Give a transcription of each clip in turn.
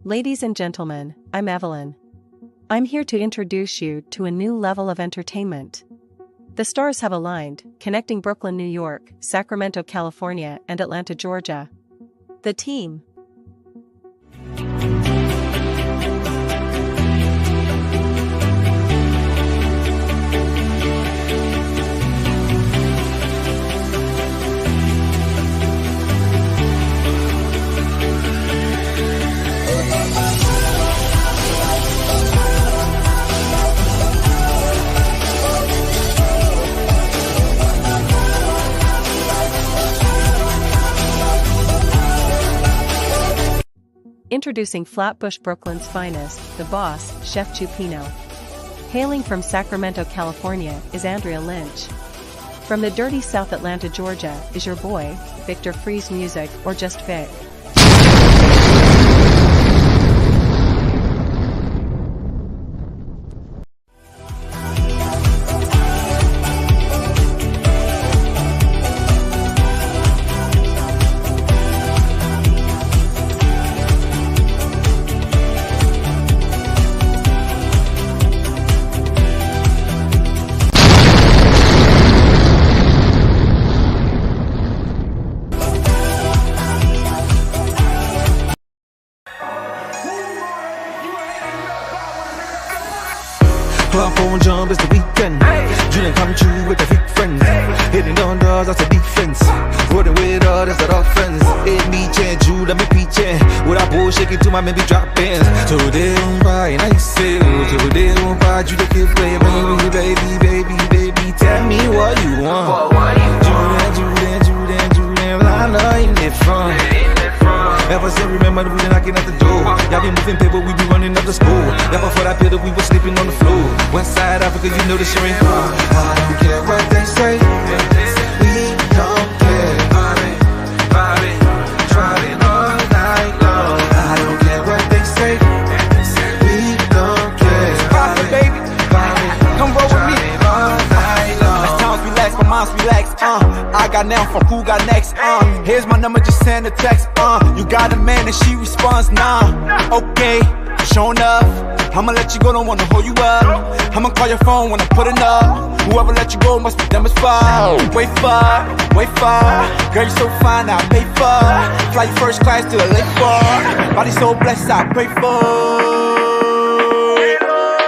Ladies and gentlemen, I'm Evelyn. I'm here to introduce you to a new level of entertainment. The stars have aligned, connecting Brooklyn, New York, Sacramento, California, and Atlanta, Georgia. The team. Introducing Flatbush, Brooklyn's finest, the boss, Chef Chupino. Hailing from Sacramento, California, is Andrea Lynch. From the dirty South Atlanta, Georgia, is your boy, Victor Freeze Music, or just Vic. phone jump, it's the weekend. Dream come true with the big friends. Hitting on doors, that's a defense. Rolling with all, that's that offense. It me change, you let me peachin'. With a bull shaking to my maybe drop ins. So they don't buy, and I say, so they don't buy, you the kid play, baby, tell me what you want. Julian, I know you need fun. Ever since remember we been knocking at the door. Y'all been moving paper, we be running up the school. Y'all before that pillar, we was sleeping on the floor. West side Africa, you know the shit ain't far. I don't care what they say. We don't care. Driving all night long. I don't care what they say. We don't care. Profit, baby. Come roll with me. As times relax, my mind's relaxed. I got now from who got next. Here's my number, just send a text. You got a man and she responds, nah. Okay, sure enough. I'ma let you go, don't wanna hold you up. I'ma call your phone when I put it up. Whoever let you go must be them as far. Wait for. Girl, you so fine, I pay for. Fly you first class to the lake for. Body so blessed, I pray for.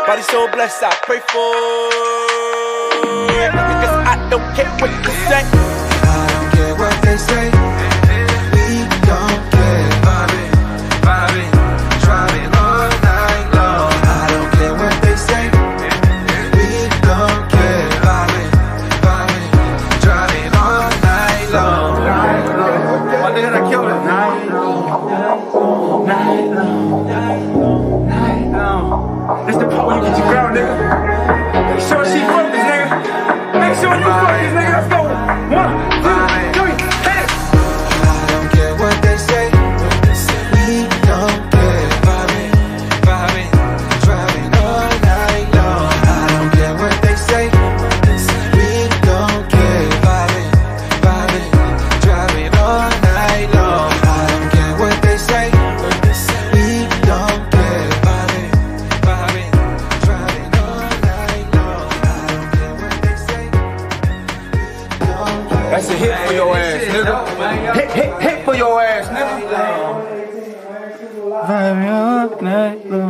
Body so blessed, I pray for. Because I don't care what you say. I don't care what they say. We don't care. Driving all night long. I don't care what they say. We don't care. Driving all night long. My nigga, I killed it. Night long. This the part where you get your girl, nigga. Make sure she focus, nigga. Make sure you focus, nigga. Let's go. 1, 2, 3, hit it. I don't care what they say. We don't care. Driving all night long. I don't care what they say. We don't care. Driving all night long. I don't care what they say. We don't care. Driving all night long. I don't care what they say. We don't care. That's a hit for your ass, nigga. Hit for your ass, nigga.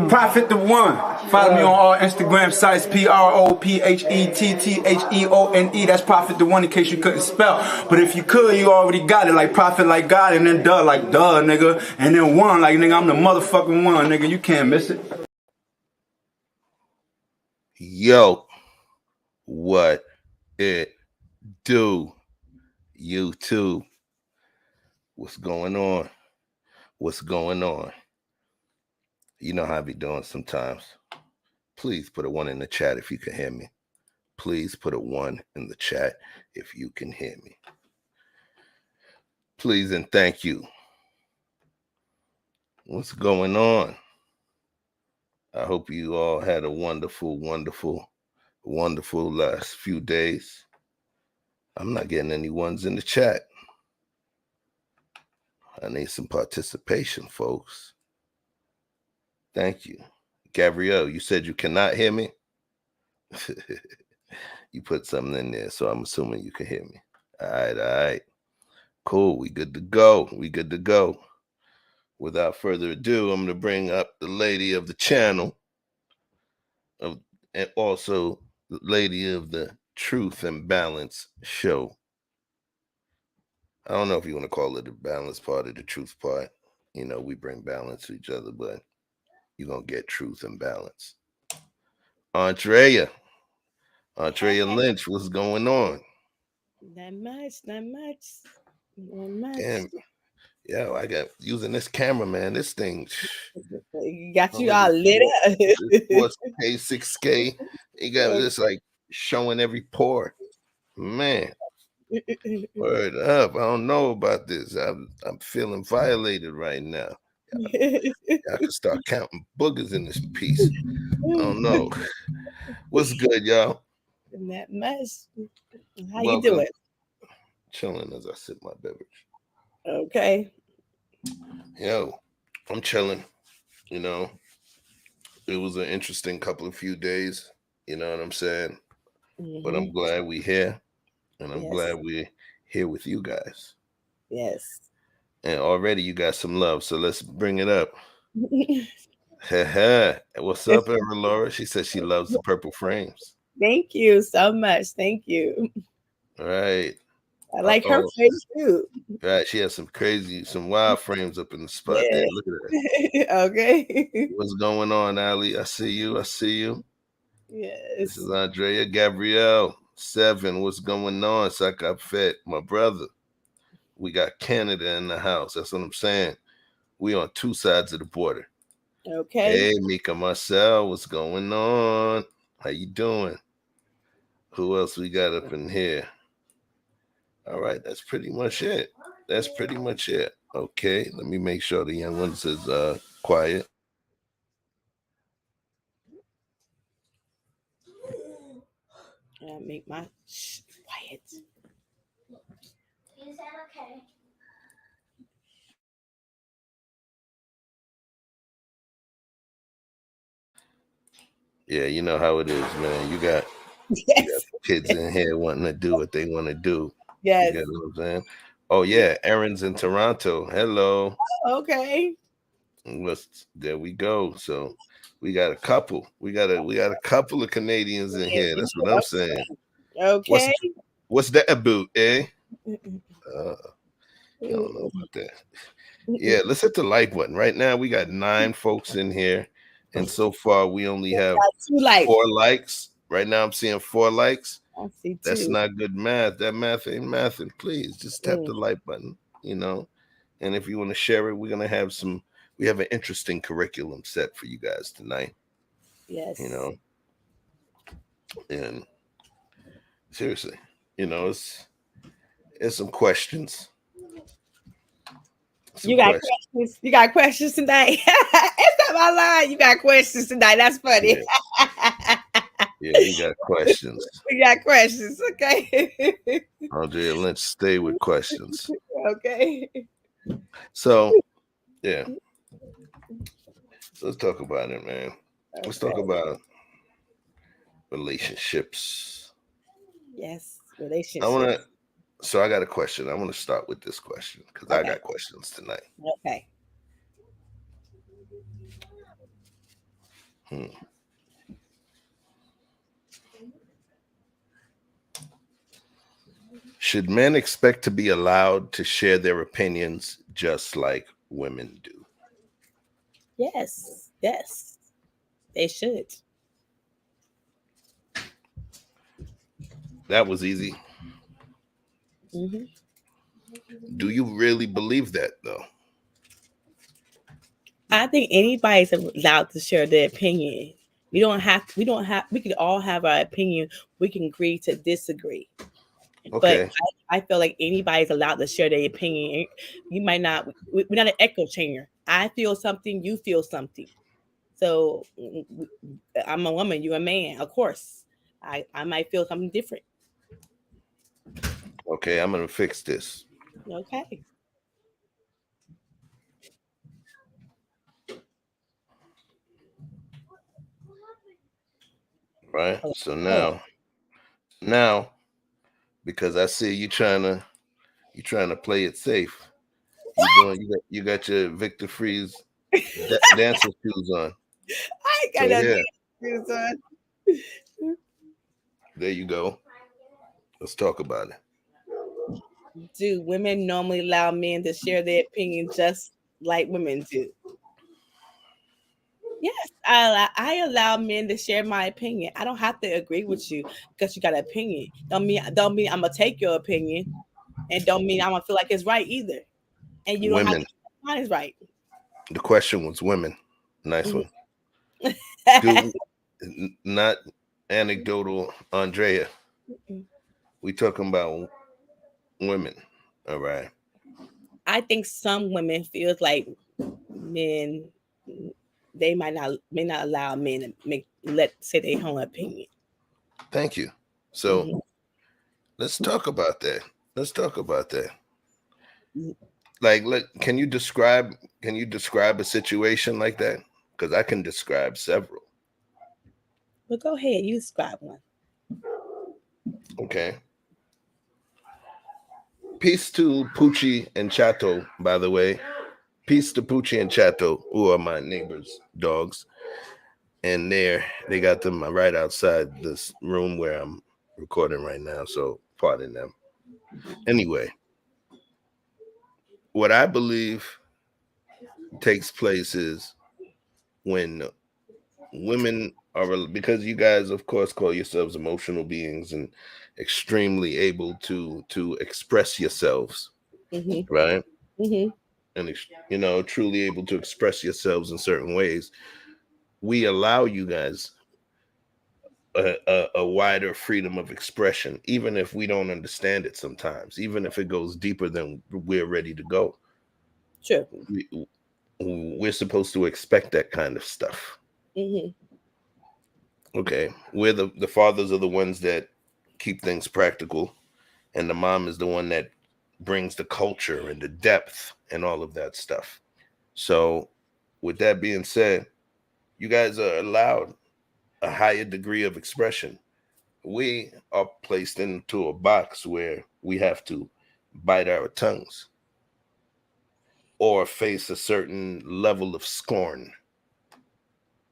Prophet the One. Follow me on all Instagram sites, PROPHETTHEONE. That's Prophet the One in case you couldn't spell. But if you could, you already got it. Like Prophet like God, and then duh like duh, nigga. And then one like nigga, I'm the motherfucking one, nigga. You can't miss it. Yo, what it do? YouTube. What's going on? What's going on? You know how I be doing sometimes. Please put a 1 in the chat if you can hear me. Please put a 1 in the chat if you can hear me. Please and thank you. What's going on? I hope you all had a wonderful last few days. I'm not getting any ones in the chat. I need some participation, folks. Thank you. Gabrielle, you said you cannot hear me? You put something in there, so I'm assuming you can hear me. All right. Cool, we good to go. Without further ado, I'm going to bring up the lady of the channel, and also the lady of the Truth and Balance show. I don't know if you want to call it the balance part or the truth part. You know, we bring balance to each other, but you're going to get truth and balance. Andrea Lynch, what's going on? Not much. Damn. Yo, I got using this camera, man. This thing Got you all lit up. 4K, 6K. You got this like showing every pore. Man. Word up. I don't know about this. I'm feeling violated right now. I can start counting boogers in this piece. I don't know. What's good, y'all? Not much. How Welcome. you doing? Chilling as I sip my beverage. Okay. Yo, I'm chilling. You know, it was an interesting couple of few days. You know what I'm saying? Mm-hmm. But I'm glad we're here. And I'm glad we're here with you guys. Yes. And already you got some love, so let's bring it up. What's up, Ever Laura? She says she loves the purple frames. Thank you so much. Thank you. Right. I like her face too. Right. She has some wild frames up in the spot there. Yeah. Look at that. Okay. What's going on, Ali? I see you. This is Yes. Andrea Gabrielle. 7. What's going on? Sakap Fett, my brother. We got Canada in the house. That's what I'm saying. We on 2 sides of the border. Okay. Hey, Mika Marcel, what's going on? How you doing? Who else we got up in here? All right, that's pretty much it. Okay, let me make sure the young ones is quiet. I'll make my quiet. Is that okay? Yeah, you know how it is, man. You got Yes. kids in here wanting to do what they want to do. Yes. You get what I'm saying? Oh yeah, Aaron's in Toronto. Hello. Okay. There we go. So we got a couple. We got a couple of Canadians in here. That's what I'm saying. Okay. What's that about, eh? I don't know about that. Yeah, let's hit the like button. Right now we got 9 folks in here, and so far we only have 2 likes. 4 likes. Right now I'm seeing 4 likes. I see 2. That's not good math. That math ain't mathing. Please just tap the like button, And if you want to share it, we have an interesting curriculum set for you guys tonight. Yes. And seriously, it's some questions. You got questions. You got questions tonight. It's not my line. You got questions tonight. That's funny. Yeah, we got questions. We got questions. Okay. Andrea Lynch, stay with questions. Okay. So, yeah. Let's talk about it, man. Let's talk about relationships. Yes, relationships. I got a question. I want to start with this question because I got questions tonight. Okay. Should men expect to be allowed to share their opinions just like women do? Yes. Yes. They should. That was easy. Mm-hmm. Do you really believe that, though? I think anybody's allowed to share their opinion. We could all have our opinion. We can agree to disagree. Okay. But I feel like anybody's allowed to share their opinion. You might not, we're not an echo chamber. I feel something, you feel something. So I'm a woman, you're a man. Of course, I might feel something different. Okay, I'm going to fix this. Okay. Right. So now, because I see you trying to play it safe. You got your Victor Freeze dancer shoes on. I ain't got no shoes on. There you go. Let's talk about it. Do women normally allow men to share their opinion just like women do? Yes, I allow men to share my opinion. I don't have to agree with you because you got an opinion. Don't mean I'm gonna take your opinion, and don't mean I'm gonna feel like it's right either. And you don't have to feel mine is right. The question was women. Nice one. Not anecdotal, Andrea. We talking about women. All right. I think some women feels like men they may not allow men to say their own opinion. Thank you. So let's talk about that. Like, can you describe a situation like that? Because I can describe several. Well, go ahead, you describe one. Okay. Peace to Poochie and Chato, by the way. Peace to Poochie and Chato, who are my neighbors' dogs. And they got them right outside this room where I'm recording right now, so pardon them. Anyway, what I believe takes place is when women are, because you guys, of course, call yourselves emotional beings and extremely able to express yourselves, right? And truly able to express yourselves in certain ways. We allow you guys a wider freedom of expression, even if we don't understand it sometimes, even if it goes deeper than we're ready to go. Sure. We're supposed to expect that kind of stuff. Okay. We're the fathers are the ones that keep things practical, and the mom is the one that brings the culture and the depth and all of that stuff. So with that being said, you guys are allowed a higher degree of expression. We are placed into a box where we have to bite our tongues or face a certain level of scorn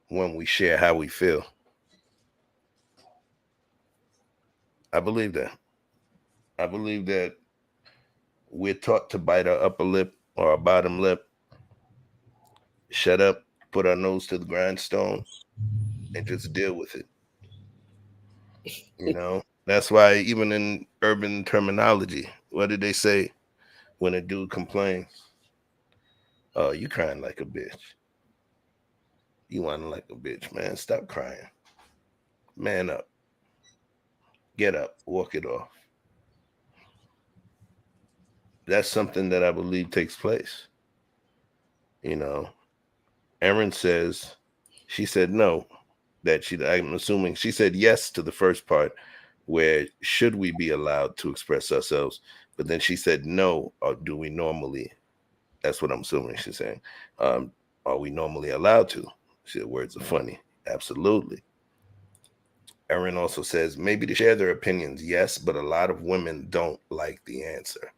when we share how we feel. I believe that. I believe that we're taught to bite our upper lip or our bottom lip, shut up, put our nose to the grindstone, and just deal with it. That's why even in urban terminology, what did they say when a dude complains? Oh, you crying like a bitch. You whining like a bitch, man. Stop crying. Man up. Get up. Walk it off. That's something that I believe takes place. Erin says, she said no. I'm assuming she said yes to the first part, where should we be allowed to express ourselves? But then she said no, or do we normally? That's what I'm assuming she's saying. Are we normally allowed to? She said words are funny. Absolutely. Erin also says maybe to share their opinions, yes, but a lot of women don't like the answer.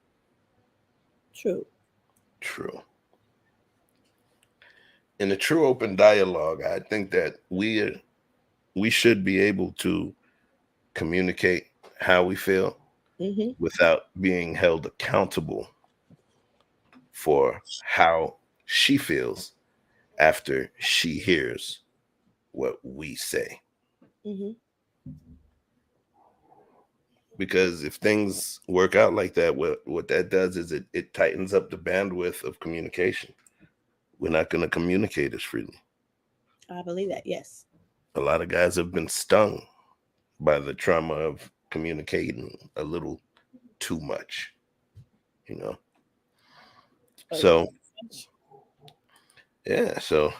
True. In a true open dialogue, I think that we should be able to communicate how we feel without being held accountable for how she feels after she hears what we say. Because if things work out like that, what that does is it tightens up the bandwidth of communication. We're not going to communicate as freely. I believe that, yes. A lot of guys have been stung by the trauma of communicating a little too much, So, yeah, so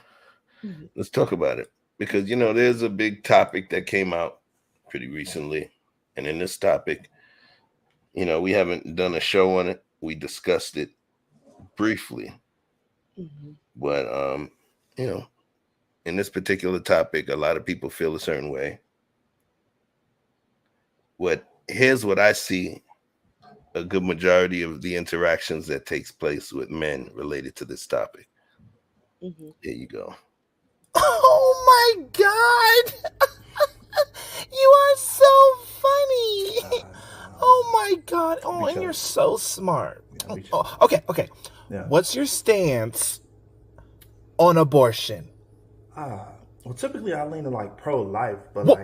let's talk about it. Because, there's a big topic that came out pretty recently. And in this topic, we haven't done a show on it. We discussed it briefly. But, in this particular topic, a lot of people feel a certain way. Here's what I see a good majority of the interactions that takes place with men related to this topic. Here you go. Oh my God! You are so funny. Oh my God! Oh, and you're so smart. Okay. Yeah. What's your stance on abortion? Well, typically I lean to like pro-life, but what?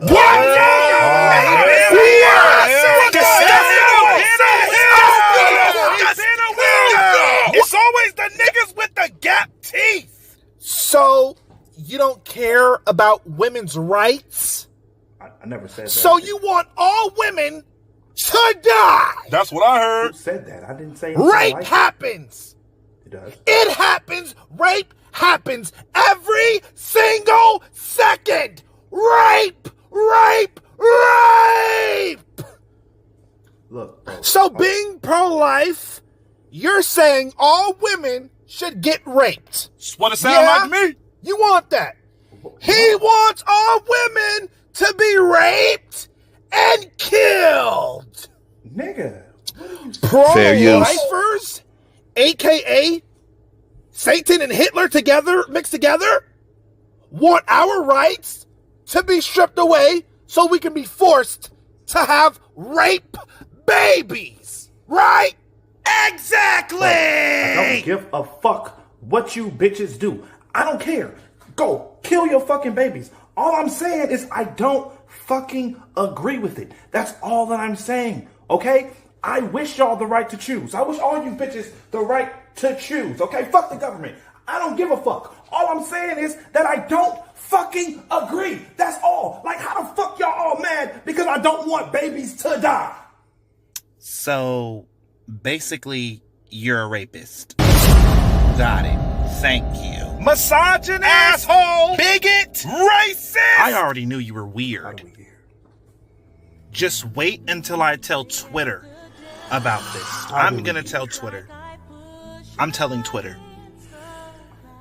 It's always the niggas with the gap teeth. So you don't care about women's rights? I never said that. So you want all women to die? That's what I heard. Who said that? I didn't say rape happens. It does. It happens. Rape happens every single second. Rape. Look. So being pro-life, you're saying all women should get raped. Just want to sound like me. You want that? He wants all women to be raped and killed. Nigga. Pro-lifers, aka Satan and Hitler together, mixed together, want our rights to be stripped away so we can be forced to have rape babies, right? Exactly! I don't give a fuck what you bitches do. I don't care. Go kill your fucking babies. All I'm saying is I don't fucking agree with it. That's all that I'm saying, okay? I wish y'all the right to choose. I wish all you bitches the right to choose, okay? Fuck the government. I don't give a fuck. All I'm saying is that I don't fucking agree. That's all. Like, how the fuck y'all all mad because I don't want babies to die? So, basically, you're a rapist. Got it. Thank you. Misogynist, asshole, bigot, racist. I already knew you were weird. Just wait until I tell Twitter about this. I'm gonna tell Twitter. I'm telling Twitter.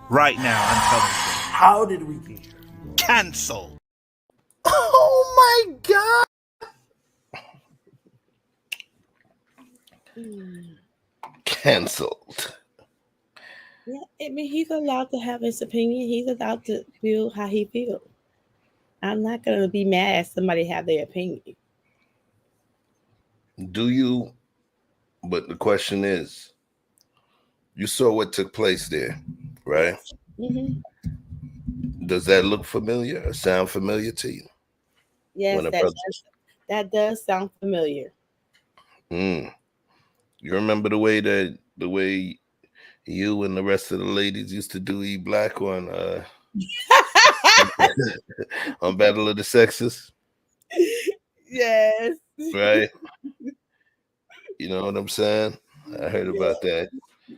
Right now, I'm telling Twitter. How did we get here? Cancel. Oh my God. Canceled. Yeah, I mean, he's allowed to have his opinion. He's allowed to feel how he feels. I'm not going to be mad at somebody have their opinion. Do you? But the question is, you saw what took place there, right? Mm-hmm. Does that look familiar or sound familiar to you? Yes, that does sound familiar. You remember the way you and the rest of the ladies used to do E Black on on Battle of the Sexes? Yes. Right? You know what I'm saying? I heard about that.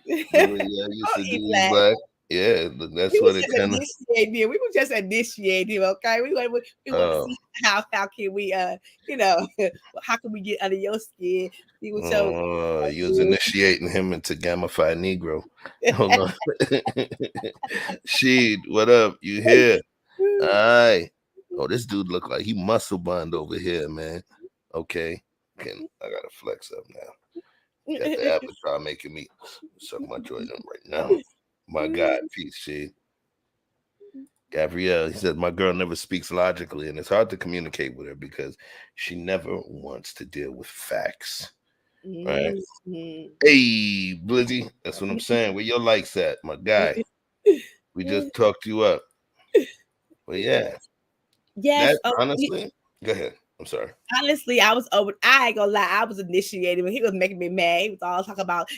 You used to do E Black. Yeah, that's what it kind of. We were just initiating, okay? We want to see how can we how can we get under your skin? You was initiating him into Gamma Phi Negro. Hold on. Sheed, what up? You here? Aye. Oh, this dude look like he muscle bond over here, man. Okay. I gotta flex up now. Got the avatar making me suck my joint up right now. My God, peace, Sheed. Gabrielle, he said, my girl never speaks logically, and it's hard to communicate with her because she never wants to deal with facts. Right? Mm-hmm. Hey, Blizzy, that's what I'm saying. Where your likes at, my guy? We just talked you up. But yeah. Yes. Honestly, go ahead. I'm sorry. Honestly, I ain't gonna lie, I was initiated when he was making me mad. He was all talking about,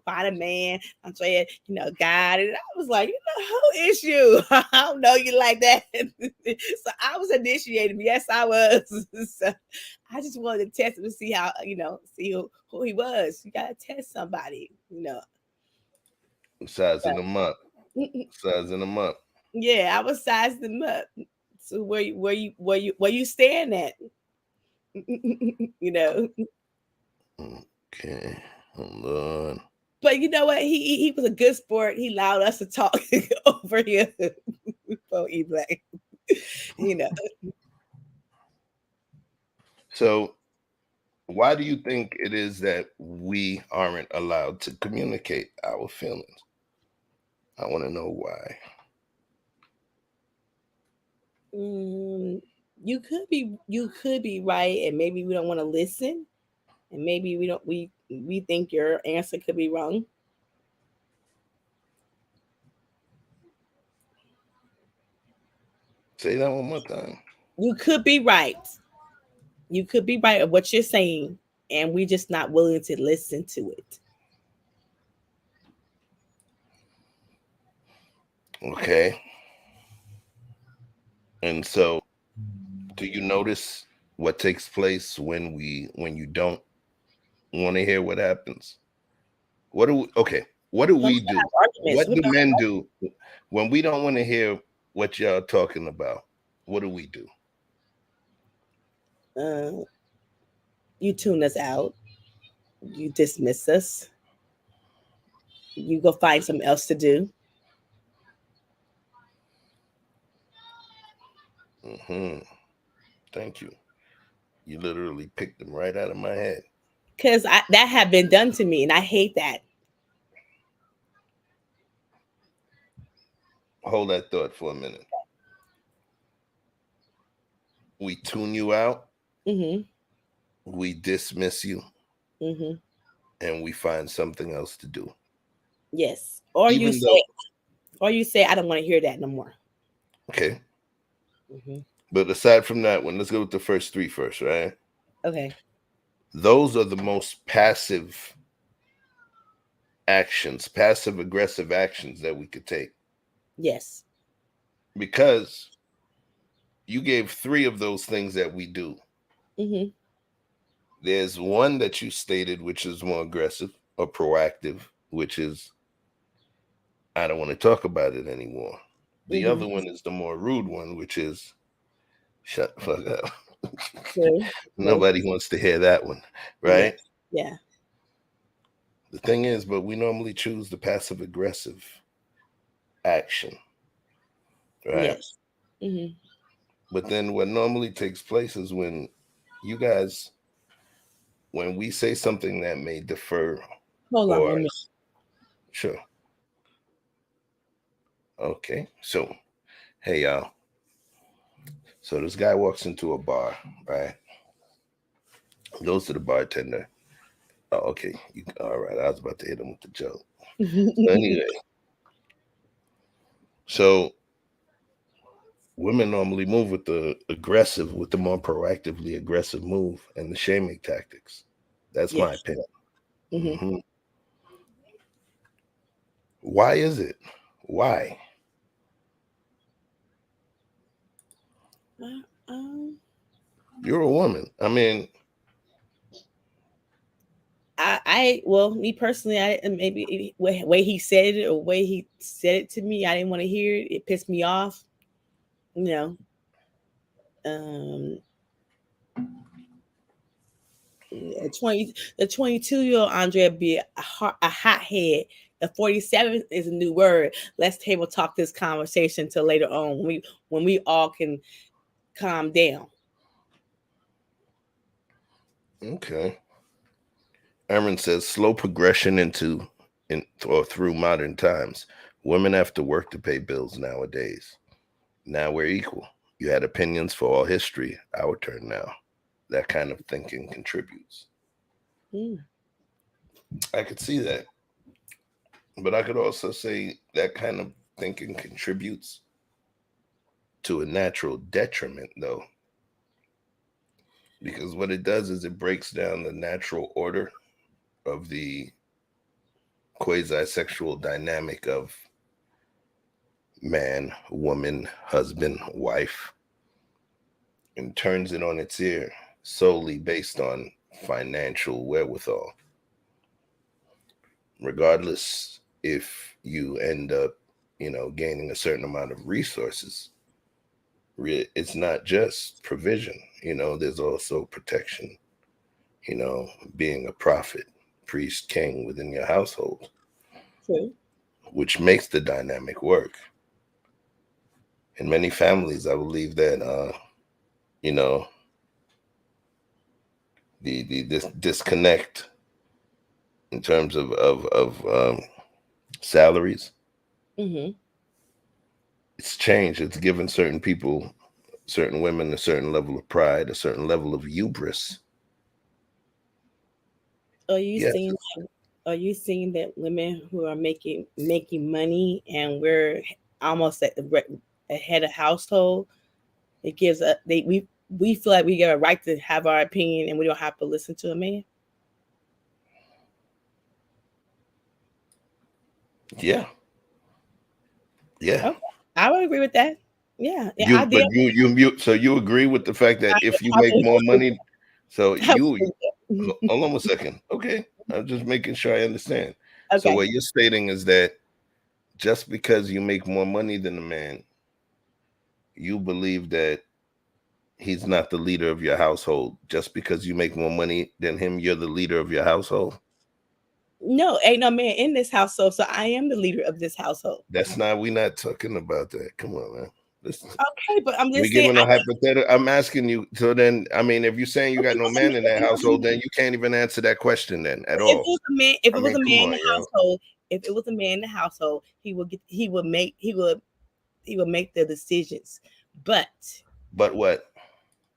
find a man. I'm saying, God. And I was like, who is you? I don't know you like that. So I was initiated. Yes, I was. So I just wanted to test him to see how, see who he was. You gotta test somebody, Sizing them up. Sizing them up. Yeah, I was sizing them up. So where you stand at? Okay, hold on. But you know what? He was a good sport. He allowed us to talk over here before E Black. So, why do you think it is that we aren't allowed to communicate our feelings? I want to know why. You could be right, and maybe we don't want to listen, and maybe we think your answer could be wrong. Say that one more time. You could be right. You could be right of what you're saying, and we're just not willing to listen to it. Okay. And so, do you notice what takes place when you don't want to hear what happens? What do we do? What do men do when we don't want to hear what y'all talking about? What do we do? You tune us out. You dismiss us. You go find something else to do. Thank you. You literally picked them right out of my head. Because that had been done to me, and I hate that. hold that thought for a minute. We tune you out. Mm-hmm. We dismiss you. Mm-hmm. And we find something else to do. Yes. Or you say, I don't want to hear that no more. Okay. Mm-hmm. But aside from that one, let's go with the first three first, right? Okay. Those are the most passive actions, passive aggressive actions that we could take. Yes. Because you gave three of those things that we do. Mm-hmm. There's one that you stated, which is more aggressive or proactive, which is, I don't want to talk about it anymore. The other one is the more rude one, which is, shut the fuck up. True. Nobody wants to hear that one, right? Yeah. The thing is, but we normally choose the passive aggressive action, right? Yes. Mm-hmm. But then what normally takes place is when you guys, when we say something that may defer. Hold on 1 minute. Sure. Okay. So, hey, y'all. So this guy walks into a bar, right? Goes to the bartender. Oh, okay. All right. I was about to hit him with the joke. Anyway. So women normally move with the more proactively aggressive move and the shaming tactics. That's my opinion. Mm-hmm. Why is it? Why? You're a woman. I mean, well, me personally, maybe way he said it or way he said it to me, I didn't want to hear it. It pissed me off. You know, the 22-year-old Andrea be a hothead. The 47 is a new word. Let's table talk this conversation till later on when we all can calm down. Okay. Aaron says slow progression through modern times. Women have to work to pay bills nowadays. Now we're equal. You had opinions for all history. Our turn now. That kind of thinking contributes. I could see that. But I could also say that kind of thinking contributes to a natural detriment, though. Because what it does is it breaks down the natural order of the quasi-sexual dynamic of man, woman, husband, wife, and turns it on its ear solely based on financial wherewithal. Regardless if you end up, gaining a certain amount of resources, it's not just provision, there's also protection, being a prophet, priest, king within your household, which makes the dynamic work. In many families, I believe that, this disconnect in terms of salaries, it's changed. It's given certain people, certain women, a certain level of pride, a certain level of hubris. Are you seeing that women who are making money and we're almost at the head of household, it gives we feel like we get a right to have our opinion and we don't have to listen to a man? Yeah. Okay. I would agree with that. Yeah. So you agree with the fact that if you make more money, so hold on 1 second. Okay. I'm just making sure I understand. Okay. So what you're stating is that just because you make more money than a man, you believe that he's not the leader of your household. Just because you make more money than him, you're the leader of your household? No, ain't no man in this household, so I am the leader of this household. We're not talking about that. Come on, man. Listen. Okay, but I'm just saying. A hypothetical. I'm asking you. So then, I mean, if you're saying you got no man in that household, then you can't even answer that question then at all. If it was a man in the household, he would he will make the decisions. But what?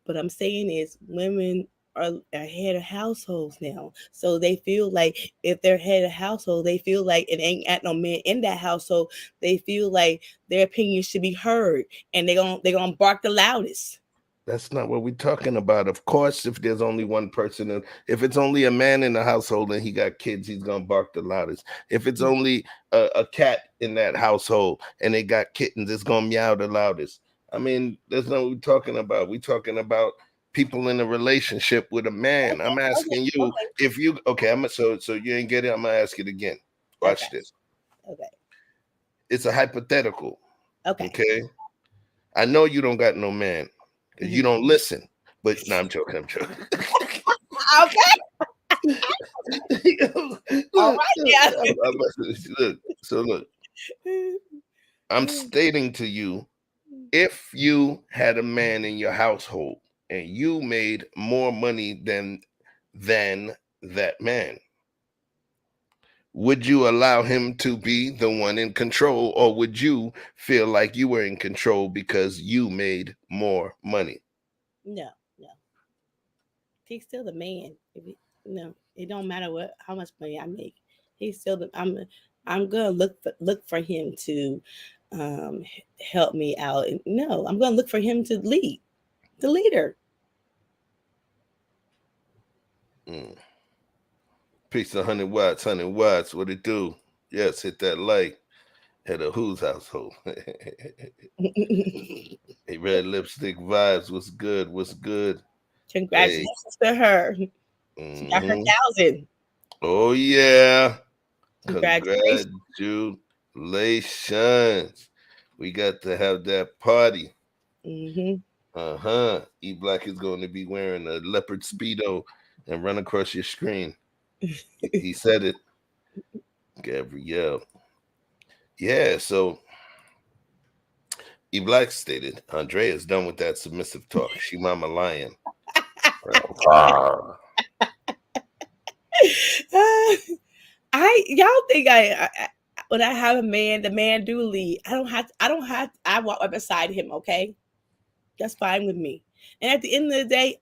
what I'm saying is women are head of households now. So they feel like if they're head of household, they feel like it ain't at no man in that household. They feel like their opinion should be heard and they're gonna bark the loudest. That's not what we're talking about. Of course, if there's only one person, if it's only a man in the household and he got kids, he's gonna bark the loudest. If it's only a cat in that household and they got kittens, it's gonna meow the loudest. I mean, that's not what we're talking about. We're talking about people in a relationship with a man. I'm asking you if you okay. So you ain't get it. I'm gonna ask it again. Watch this. Okay. It's a hypothetical. Okay. Okay. I know you don't got no man. You don't listen, but no, I'm joking. Okay. All right, yeah. Look. I'm stating to you, if you had a man in your household and you made more money than that man, would you allow him to be the one in control, or would you feel like you were in control because you made more money? No. He's still the man. No, it don't matter how much money I make. He's still the. I'm gonna look for him to help me out. No, I'm gonna look for him to lead, the leader. Peace 100 watts, 100 watts. What it do? Yes, hit that like. Head of whose household? Hey, red lipstick vibes. What's good? What's good? Congratulations to her. She got her 1,000. Oh yeah. Congratulations. Congratulations. We got to have that party. E Black is going to be wearing a leopard Speedo and run across your screen. He said it. Gabrielle. Yeah, so E Black stated, Andrea is done with that submissive talk. She mama lion. Y'all think I when I have a man, the man do lead. I walk right beside him, okay? That's fine with me. And at the end of the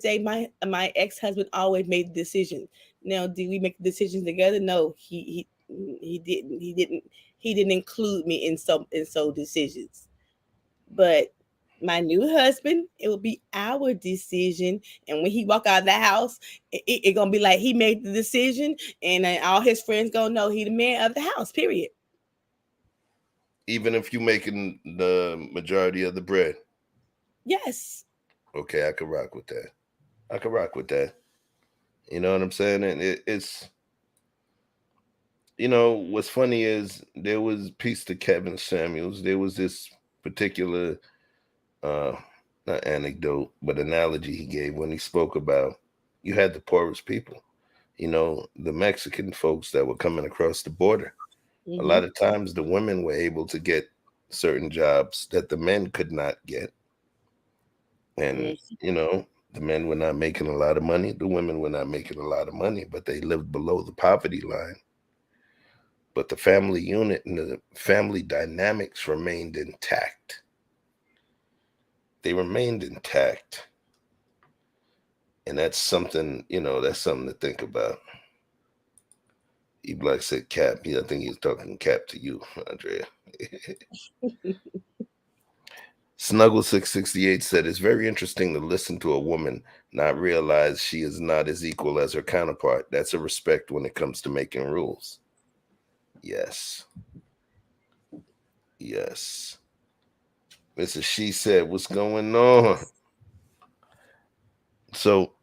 day, my ex-husband always made the decision. Now, did we make the decisions together? No, he didn't. He didn't include me in so decisions. But my new husband, it will be our decision. And when he walk out of the house, it gonna be like he made the decision, and all his friends gonna know he the man of the house. Period. Even if you making the majority of the bread. Yes. Okay, I can rock with that. You know what I'm saying? And it's, you know, what's funny is there was, peace to Kevin Samuels. There was this particular, not anecdote, but analogy he gave when he spoke about you had the poorest people, you know, the Mexican folks that were coming across the border. A lot of times the women were able to get certain jobs that the men could not get. And, you know, the men were not making a lot of money. The women were not making a lot of money, but they lived below the poverty line. But the family unit and the family dynamics remained intact. They remained intact. And that's something, you know, that's something to think about. E Black said cap. Yeah, I think he's talking cap to you, Andrea. Snuggle 668 said, it's very interesting to listen to a woman not realize she is not as equal as her counterpart. That's a respect when it comes to making rules. Yes. Mrs. She said, what's going on? So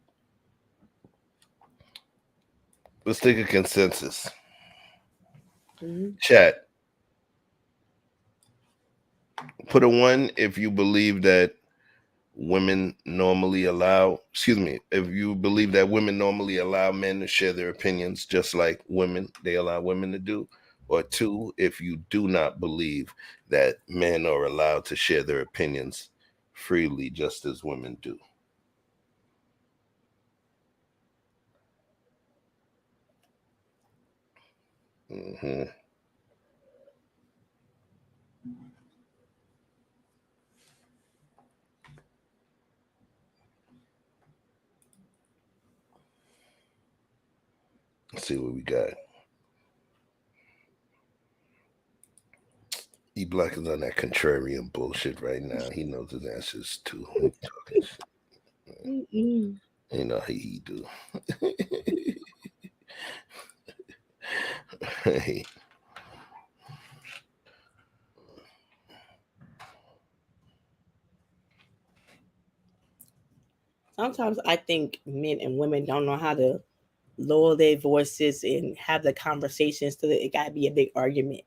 let's take a consensus. Chat. Put a 1 if you believe that women normally allow, if you believe that women normally allow men to share their opinions just like they allow women to do. Or 2, if you do not believe that men are allowed to share their opinions freely just as women do. see what we got. E Black is on that contrarian bullshit right now. He knows his answers too. He talking shit. You know he do. Hey. Sometimes I think men and women don't know how to lower their voices and have the conversations, so that it got to be a big argument.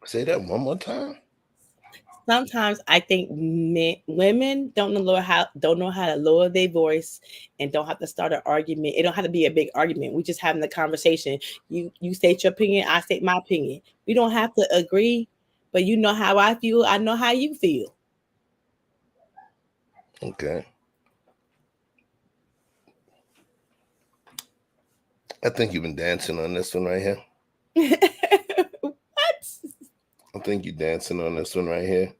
Say that one more time. Sometimes I think women don't know how to lower their voice and don't have to start an argument. It don't have to be a big argument. We just having the conversation. You state your opinion, I state my opinion. We don't have to agree, but you know how I feel. I know how you feel. Okay. I think you've been dancing on this one right here. What? I think you're dancing on this one right here.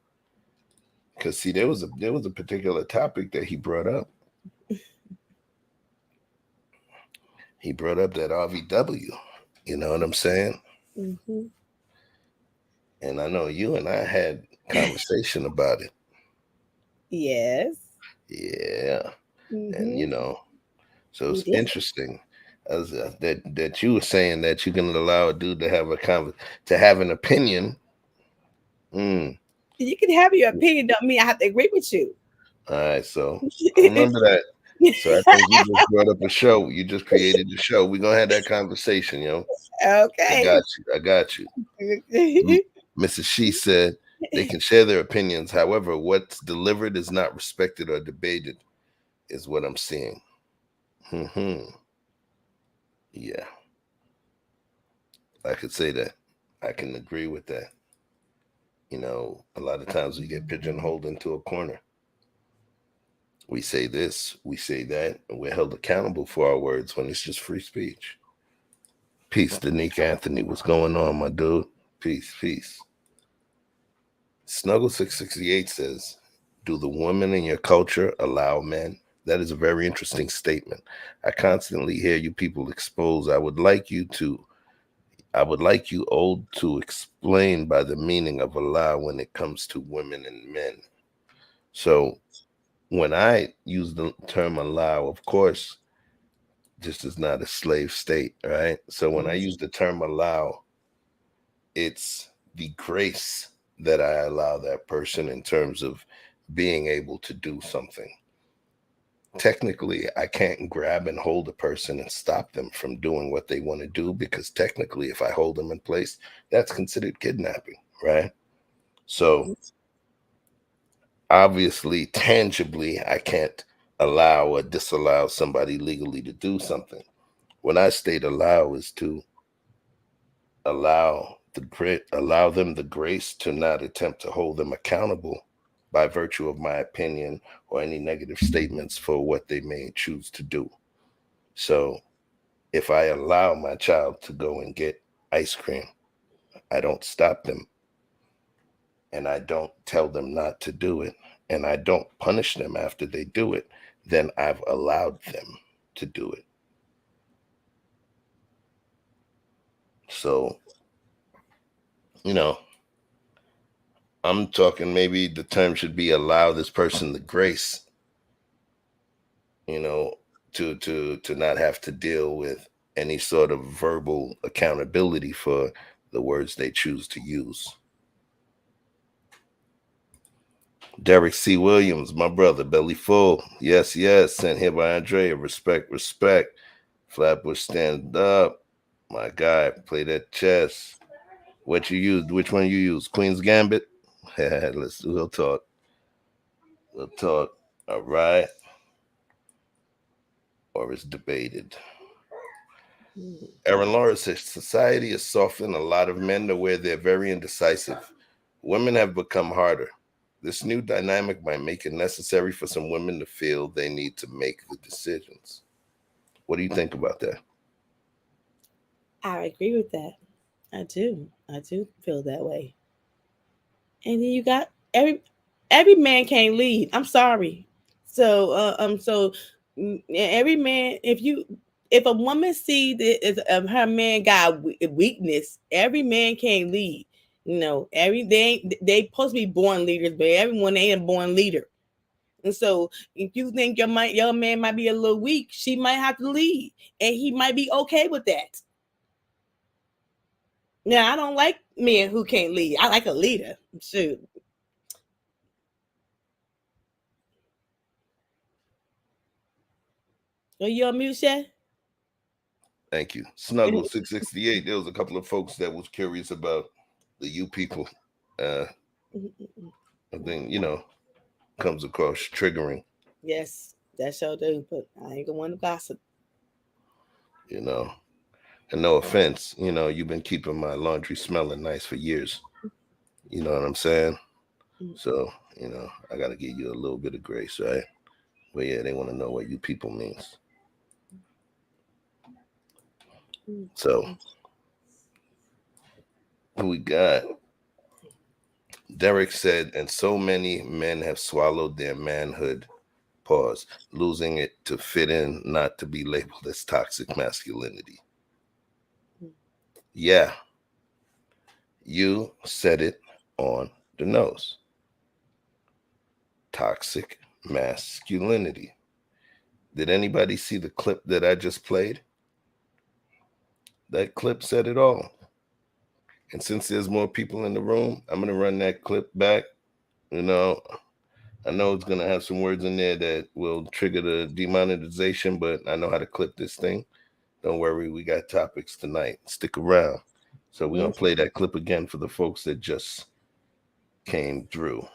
Because see, there was a particular topic that he brought up. He brought up that RVW. You know what I'm saying? Mm-hmm. And I know you and I had conversation about it. Yes. Yeah. Mm-hmm. And you know, so it's interesting as that you were saying that you can allow a dude to have an opinion. You can have your opinion, don't mean I have to agree with you. All right, so I remember that. So I think you just brought up a show. You just created the show. We're gonna have that conversation, yo. Okay. I got you. Mrs. She said they can share their opinions. However, what's delivered is not respected or debated, is what I'm seeing. Yeah. I could say that. I can agree with that. You know, a lot of times we get pigeonholed into a corner. We say this, we say that, and we're held accountable for our words when it's just free speech. Peace, Danique Anthony. What's going on, my dude? Peace, peace. Snuggle668 says, do the women in your culture allow men? That is a very interesting statement. I constantly hear you people expose. I would like you old to explain by the meaning of allow when it comes to women and men. So when I use the term allow, of course, this is not a slave state, right? So when I use the term allow, it's the grace that I allow that person in terms of being able to do something. Technically, I can't grab and hold a person and stop them from doing what they want to do, because technically, if I hold them in place, that's considered kidnapping, right? So obviously, tangibly, I can't allow or disallow somebody legally to do something. When I state allow, is to allow them the grace to not attempt to hold them accountable by virtue of my opinion or any negative statements for what they may choose to do. So if I allow my child to go and get ice cream, I don't stop them, and I don't tell them not to do it, and I don't punish them after they do it, then I've allowed them to do it. So, you know, I'm talking maybe the term should be allow this person the grace, you know, to not have to deal with any sort of verbal accountability for the words they choose to use. Derek C. Williams, my brother, belly full. Yes, yes. Sent here by Andrea. Respect, respect. Flatbush, stand up. My guy, play that chess. What you used? Which one you use? Queen's Gambit? We'll talk. We'll talk. All right. Or it's debated. Aaron Lawrence says society has softened a lot of men to where they're very indecisive. Women have become harder. This new dynamic might make it necessary for some women to feel they need to make the decisions. What do you think about that? I agree with that. I do. I do feel that way. And then you got every man can't lead. I'm sorry. So every man, if a woman see that her man got weakness, every man can't lead. They supposed to be born leaders, but everyone ain't a born leader. And so, if you think your man might be a little weak, she might have to lead, and he might be okay with that. Now, I don't like men who can't lead. I like a leader. Shoot. Are you on mute, Shay? Thank you. Snuggle 668. There was a couple of folks that was curious about the you people. I think, comes across triggering. Yes, that sure do, but I ain't gonna want to gossip. And no offense, you've been keeping my laundry smelling nice for years. You know what I'm saying? So, I got to give you a little bit of grace, right? But yeah, they want to know what you people means. So, who we got? Derek said, and so many men have swallowed their manhood, losing it to fit in, not to be labeled as toxic masculinity. Yeah, you said it on the nose. Toxic masculinity. Did anybody see the clip that I just played? That clip said it all. And since there's more people in the room, I'm going to run that clip back. I know it's going to have some words in there that will trigger the demonetization, but I know how to clip this thing. Don't worry, we got topics tonight. Stick around. So we're going to play that clip again for the folks that just came through.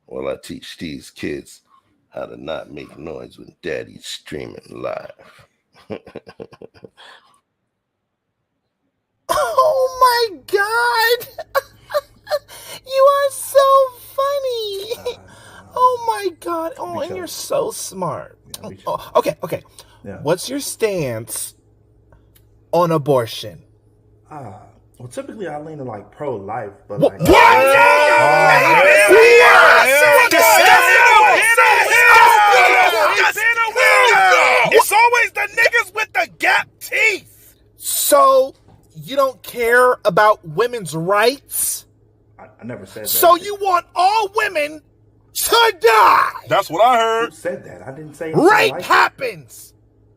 While I teach these kids how to not make noise when daddy's streaming live. Oh my God! You are so funny! Oh my God! Oh, and you're so smart. Okay. Yeah. What's your stance on abortion? Well, typically I lean to like pro-life, but what? Like, it's always the niggas with the gap teeth. So you don't care about women's rights? I never said that. So you want all women to die? That's what I heard. Who said that? I didn't say rape happens.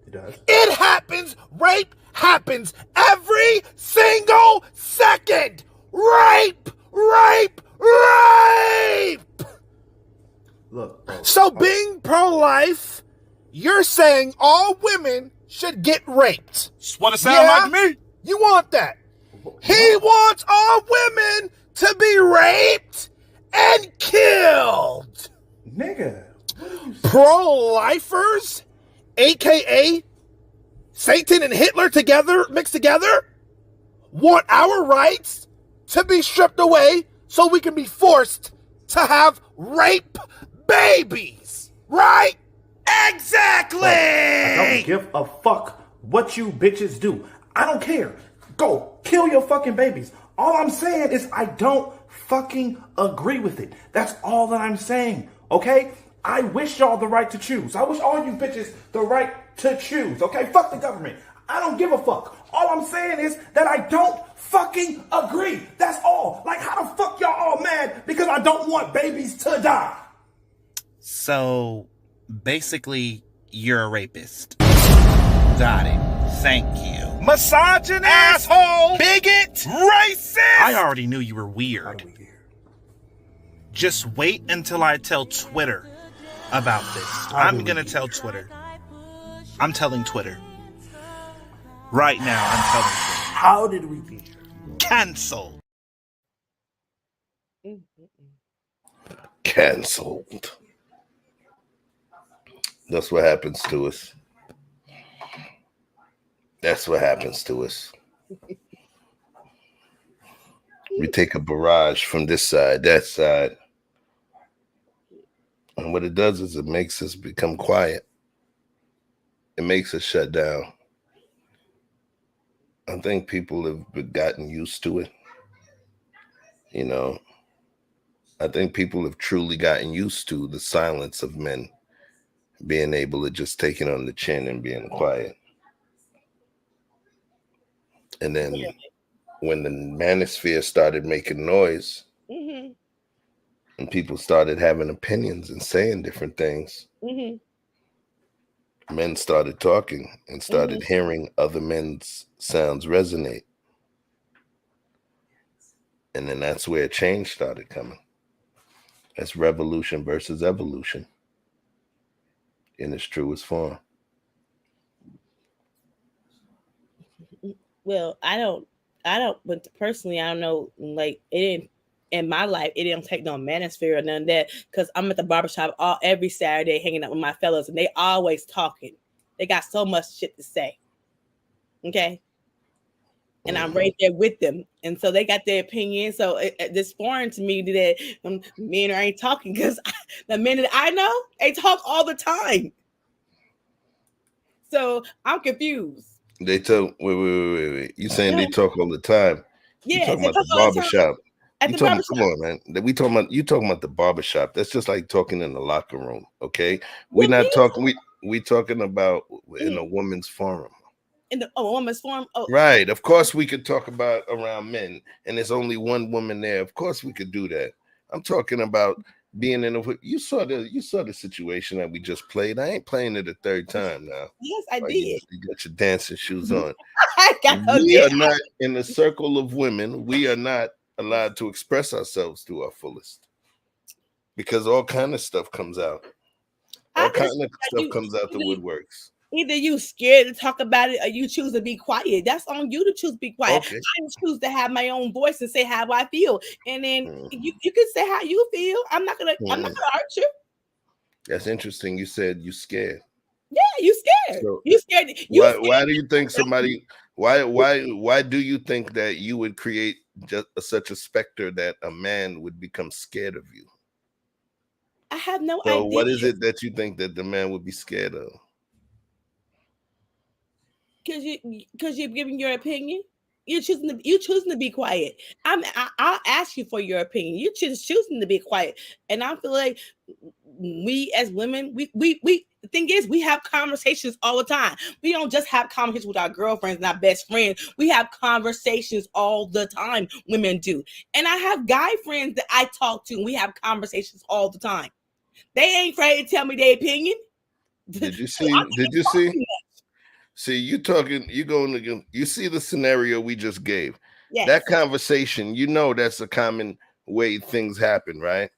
It does. It happens. Rape happens every single second. Rape. Look, bro, so being pro-life, you're saying all women should get raped. That's what it sounds like to me. You want that? He wants all women to be raped and killed. Nigga. Pro-lifers, aka Satan and Hitler mixed together, want our rights to be stripped away so we can be forced to have rape babies, right? Exactly! I don't give a fuck what you bitches do. I don't care. Go kill your fucking babies. All I'm saying is I don't fucking agree with it. That's all that I'm saying, okay? I wish y'all the right to choose. I wish all you bitches the right to choose, okay? Fuck the government. I don't give a fuck. All I'm saying is that I don't fucking agree. That's all. Like, how the fuck y'all all mad because I don't want babies to die? So, basically, you're a rapist. Got it. Thank you. Misogynist! Asshole! Bigot! Racist! I already knew you were weird. Just wait until I tell Twitter about this. I'm gonna tell Twitter. I'm telling Twitter. Right now, I'm telling Twitter. How did we get here? Cancel. Cancelled. That's what happens to us. That's what happens to us. We take a barrage from this side, that side. And what it does is it makes us become quiet. It makes us shut down. I think people have gotten used to it. I think people have truly gotten used to the silence of men being able to just take it on the chin and being quiet. And then when the manosphere started making noise Mm-hmm. and people started having opinions and saying different things, Mm-hmm. men started talking and started Mm-hmm. hearing other men's sounds resonate. And then that's where change started coming. That's revolution versus evolution in its truest form. Well, but personally, I don't know, like, it didn't, in my life, it didn't take no manosphere or none of that, because I'm at the barbershop every Saturday hanging out with my fellas, and they always talking. They got so much shit to say. Okay. And I'm right there with them. And so they got their opinion. So it's foreign to me that men ain't talking, because the men that I know, they talk all the time. So I'm confused. They talk. Wait. You saying they Yeah. talk all the time? You Yes, talking they about talk the all the time barbershop? at You the talking? barbershop. Come on, man. We talking about you talking about the barbershop. That's just like talking in the locker room. Okay, we With not me? talking. We talking about in a Mhm. woman's forum. In the woman's form. Oh, Right. Of course, we could talk about around men, and there's only one woman there. Of course, we could do that. I'm talking about being in a. You saw the situation that we just played. I ain't playing it a third time now. yes, I Like did. you got your dancing shoes on. I got on We there. are not in the circle of women. We are not allowed to express ourselves to our fullest because all kind of stuff comes out. I All think kind it's of stuff you. comes out the woodworks. Either you scared to talk about it, or you choose to be quiet. That's on you to choose to be quiet. Okay. I choose to have my own voice and say how I feel, and then Hmm. you can say how you feel. I'm not gonna hurt you. That's interesting. You said you scared. Yeah, you scared. So You scared. You why do you think scared. somebody why do you think that you would create just such a specter that a man would become scared of you? I have no So idea. what is it that you think that the man would be scared of? Because you're giving your opinion. You're choosing to be quiet. I'll ask you for your opinion. You're choosing to be quiet, and I feel like we as women, we the thing is, we have conversations all the time. We don't just have conversations with our girlfriends and our best friends. We have conversations all the time. Women do, and I have guy friends that I talk to, and we have conversations all the time. They ain't afraid to tell me their opinion. Did you So see? Did you see? that. See, you going again. You see the scenario we just gave. Yes. That conversation, that's a common way things happen, right?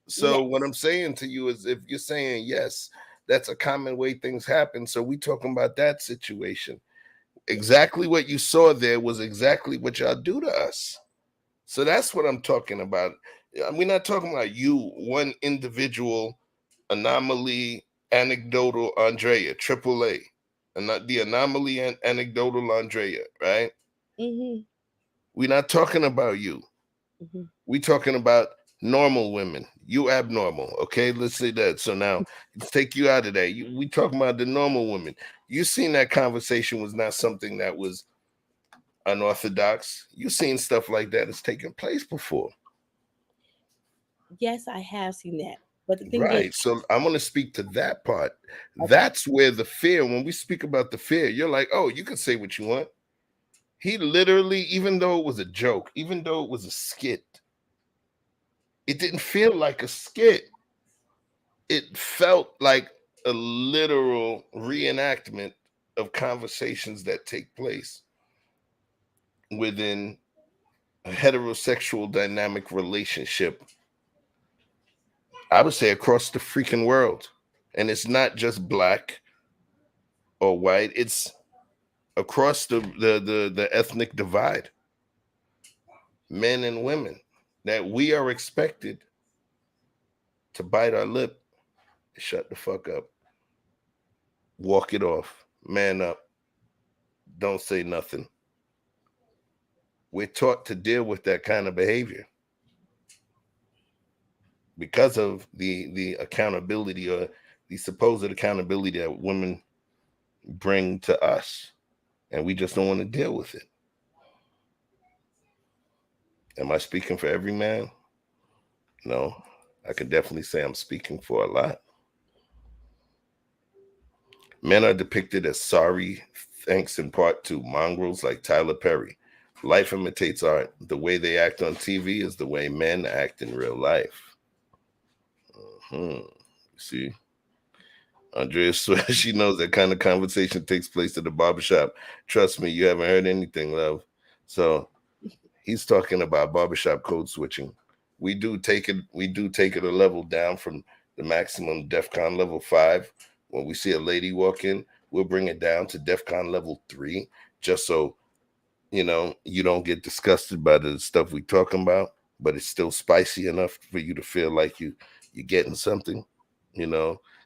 So Yes. what I'm saying to you is, if you're saying yes, that's a common way things happen. So we talking about that situation. Exactly what you saw there was exactly what y'all do to us. So that's what I'm talking about. We're not talking about you, one individual anomaly, anecdotal Andrea, AAA, and not the anomaly and anecdotal Andrea, right? Mm-hmm. We're not talking about you. Mm-hmm. We're talking about normal women. You abnormal, okay? Let's say that. So now let's take you out of that. We talking about the normal women. You seen that conversation was not something that was unorthodox. You seen stuff like that has taken place before. Yes, I have seen that. But the thing Right. is, So I'm going to speak to that part. okay. That's where the fear, when we speak about the fear, you're like, oh, you can say what you want. He literally, even though it was a joke, even though it was a skit, it didn't feel like a skit. It felt like a literal reenactment of conversations that take place within a heterosexual dynamic relationship. I would say across the freaking world. And it's not just black or white, it's across the ethnic divide, men and women, that we are expected to bite our lip, shut the fuck up, walk it off, man up, don't say nothing. We're taught to deal with that kind of behavior because of the accountability, or the supposed accountability that women bring to us, and we just don't want to deal with it. Am I speaking for every man? No, I can definitely say I'm speaking for a lot. Men are depicted as sorry, thanks in part to mongrels like Tyler Perry. Life imitates art. The way they act on TV is the way men act in real life. See? Andrea swears she knows that kind of conversation takes place at the barbershop. Trust me, you haven't heard anything, love. So he's talking about barbershop code switching. We do take it a level down from the maximum DEFCON level 5. When we see a lady walk in, we'll bring it down to DEFCON level 3, just so you don't get disgusted by the stuff we talking about, but it's still spicy enough for you to feel like you're getting something,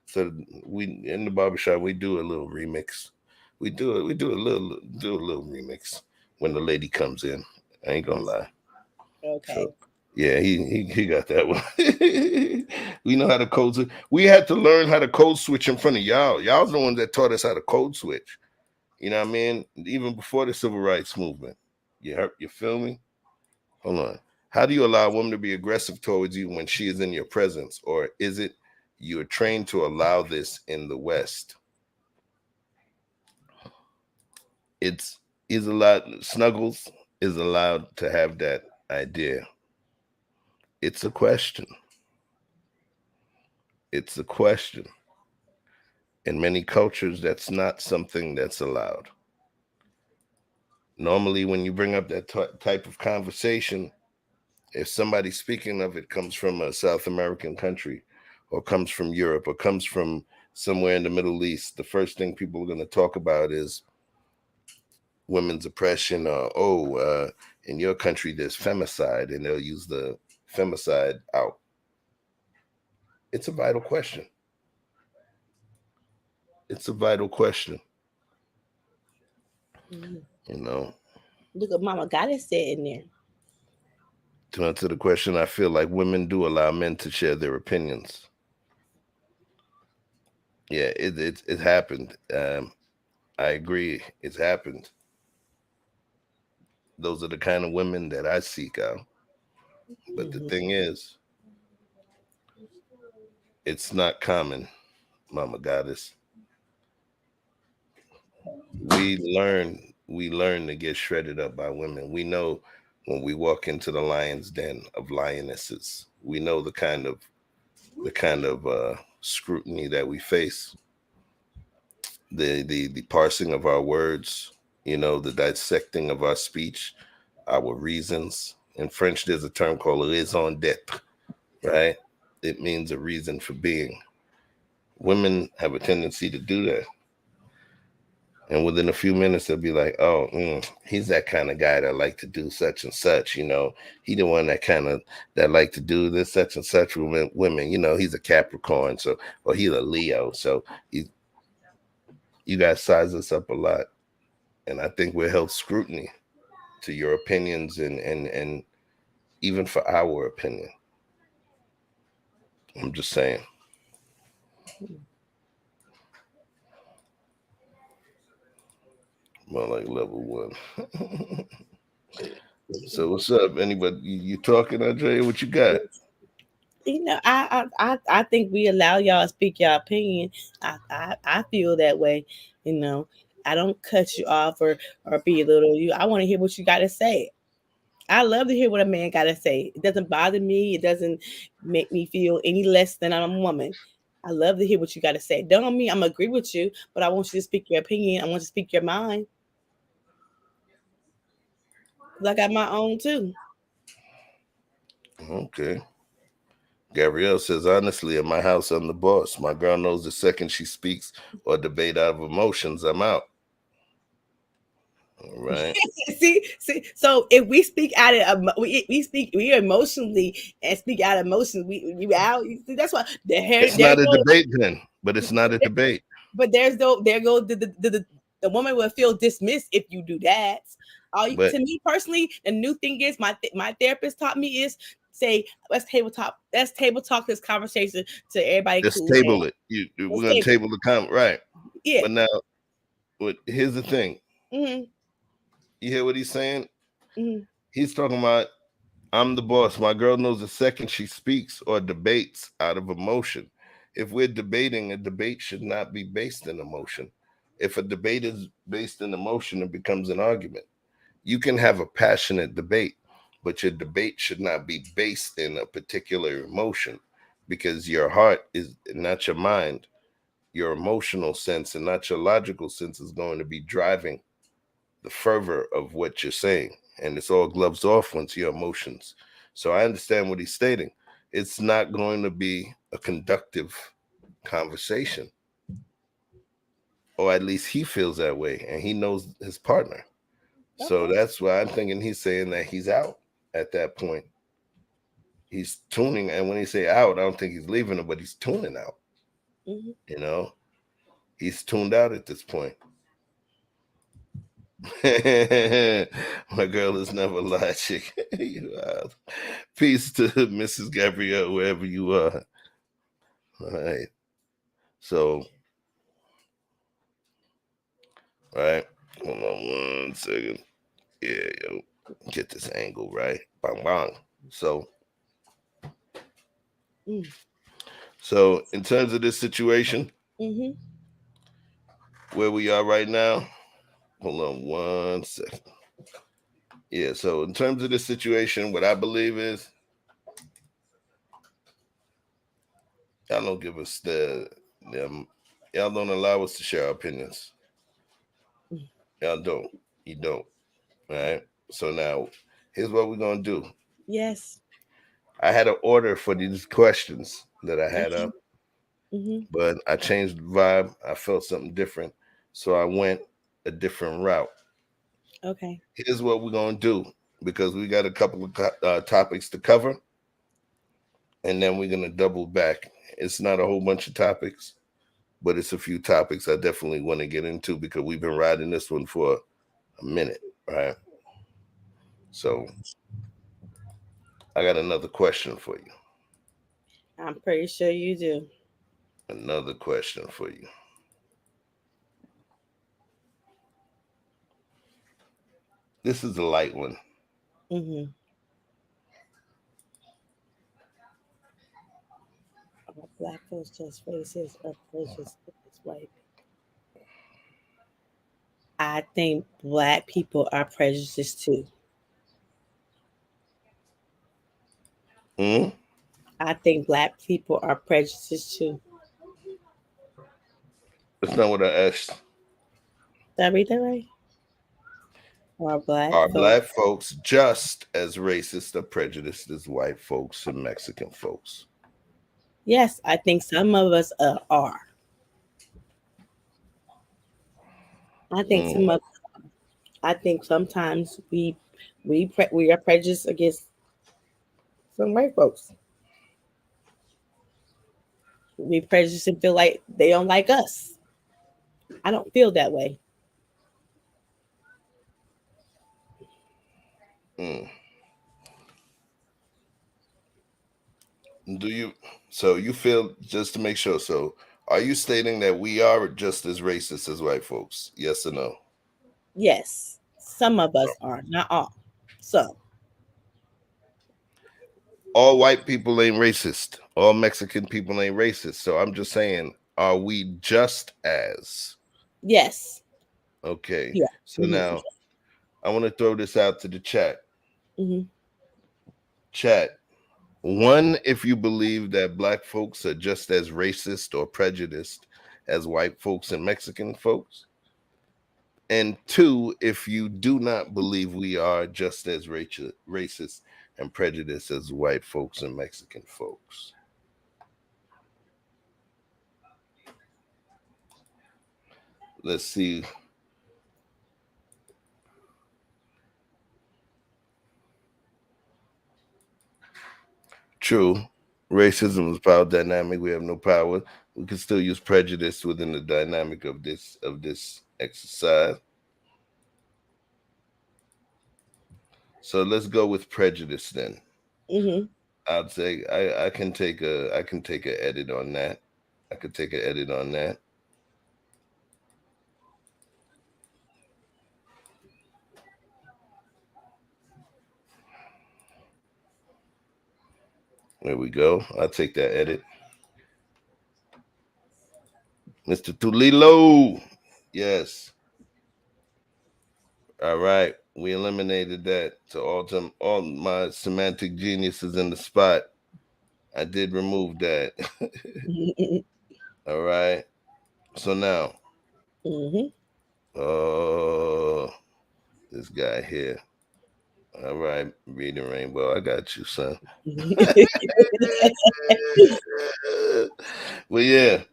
So we in the barbershop we do a little remix. We do a little remix when the lady comes in. I ain't gonna lie. Okay. So, yeah, he got that one. We know how to code switch. We had to learn how to code switch in front of y'all. Y'all's the ones that taught us how to code switch. You know what I mean? Even before the civil rights movement. You feel me? Hold on. How do you allow a woman to be aggressive towards you when she is in your presence? Or is it you are trained to allow this in the West? Snuggles is allowed to have that idea. It's a question. It's a question. In many cultures, that's not something that's allowed. Normally, when you bring up that type of conversation, if somebody speaking of it comes from a South American country or comes from Europe or comes from somewhere in the Middle East, the first thing people are going to talk about is women's oppression or, in your country, there's femicide, and they'll use the femicide out. It's a vital question. It's a vital question. Look at Mama Goddess said in there. To answer the question, I feel like women do allow men to share their opinions. Yeah, it happened. I agree. It's happened. Those are the kind of women that I seek out. But the thing is, it's not common, Mama Goddess. We learn to get shredded up by women. We know when we walk into the lion's den of lionesses, we know the kind of scrutiny that we face, the parsing of our words, the dissecting of our speech, our reasons. In French, there's a term called raison d'être, right? It means a reason for being. Women have a tendency to do that. And within a few minutes, they'll be like, oh, he's that kind of guy that like to do such and such, He the one that like to do this, such and such with women, he's a Capricorn, or he's a Leo. So you guys size us up a lot. And I think we're held scrutiny to your opinions and even for our opinion. I'm just saying. More like level 1. So what's up? Anybody you talking, Andrea? What you got? I think we allow y'all to speak your opinion. I feel that way. I don't cut you off or belittle you. I want to hear what you got to say. I love to hear what a man got to say. It doesn't bother me. It doesn't make me feel any less than I'm a woman. I love to hear what you got to say. Don't mean I'm agree with you, but I want you to speak your opinion. I want you to speak your mind. Because I got my own too. Okay. Gabrielle says, honestly, in my house, I'm the boss. My girl knows the second she speaks or debate out of emotions, I'm out. All right. see. So if we speak out of we emotionally and speak out of emotions, we out. See, that's why it's not a debate then, but it's not a debate. But there goes the woman will feel dismissed if you do that. To me personally, the new thing is my therapist taught me is say let's table talk this conversation to everybody. Let's table it. We're gonna table the comment, right? Yeah. But now, here's the thing. Mm-hmm. You hear what he's saying? Mm-hmm. He's talking about I'm the boss. My girl knows the second she speaks or debates out of emotion. If we're debating, a debate should not be based in emotion. If a debate is based in emotion, it becomes an argument. You can have a passionate debate, but your debate should not be based in a particular emotion, because your heart is not your mind. Your emotional sense and not your logical sense is going to be driving the fervor of what you're saying. And it's all gloves off once your emotions. So I understand what he's stating. It's not going to be a conductive conversation, or at least he feels that way, and he knows his partner. So that's why I'm thinking he's saying that he's out at that point. He's tuning, and when he say out, I don't think he's leaving her, but he's tuning out. You know, he's tuned out at this point. My girl is never logic. Peace to Mrs. Gabrielle, wherever you are. All right. So, all right. Hold on 1 second. Yeah, yo. Get this angle right. Bang, bang. So, in terms of this situation, where we are right now, hold on 1 second. Yeah, so in terms of this situation, what I believe is y'all don't give us y'all don't allow us to share our opinions. Y'all don't. You don't. All right. So now, here's what we're gonna do. Yes. I had an order for these questions that I had up, but I changed the vibe. I felt something different, so I went a different route. Okay. Here's what we're gonna do, because we got a couple of topics to cover, and then we're gonna double back. It's not a whole bunch of topics, but it's a few topics I definitely want to get into, because we've been riding this one for a minute, right? So I got another question for you. I'm pretty sure you do. Another question for you. This is a light one. Black folks just racist or prejudiced against white people. I think Black people are prejudiced too. I think Black people are prejudiced too. That's not what I asked. Did I read that right? Are Black folks just as racist or prejudiced as white folks and Mexican folks? Yes, I think some of us are. I think some of. I think sometimes we are prejudiced against some white folks. We prejudice and feel like they don't like us. I don't feel that way. Do you? So you feel, just to make sure, so are you stating that we are just as racist as white folks? Yes or no? Yes, some of us are, not all. Some. All white people ain't racist. All Mexican people ain't racist. So I'm just saying, are we just as? Yes. Okay. Yeah. So now I want to throw this out to the chat. Chat. One, if you believe that Black folks are just as racist or prejudiced as white folks and Mexican folks. And two, if you do not believe we are just as racist and prejudiced as white folks and Mexican folks. Let's see. True. Racism is power dynamic. We have no power. We can still use prejudice within the dynamic of this exercise. So let's go with prejudice then. I'd say I can take an edit on that. I could take an edit on that. There we go. I'll take that edit. Mr. Tulilo. Yes. All right. We eliminated that. So all my semantic geniuses in the spot. I did remove that. All right. So now. This guy here. All right, Reading Rainbow. I got you, son. Well, yeah.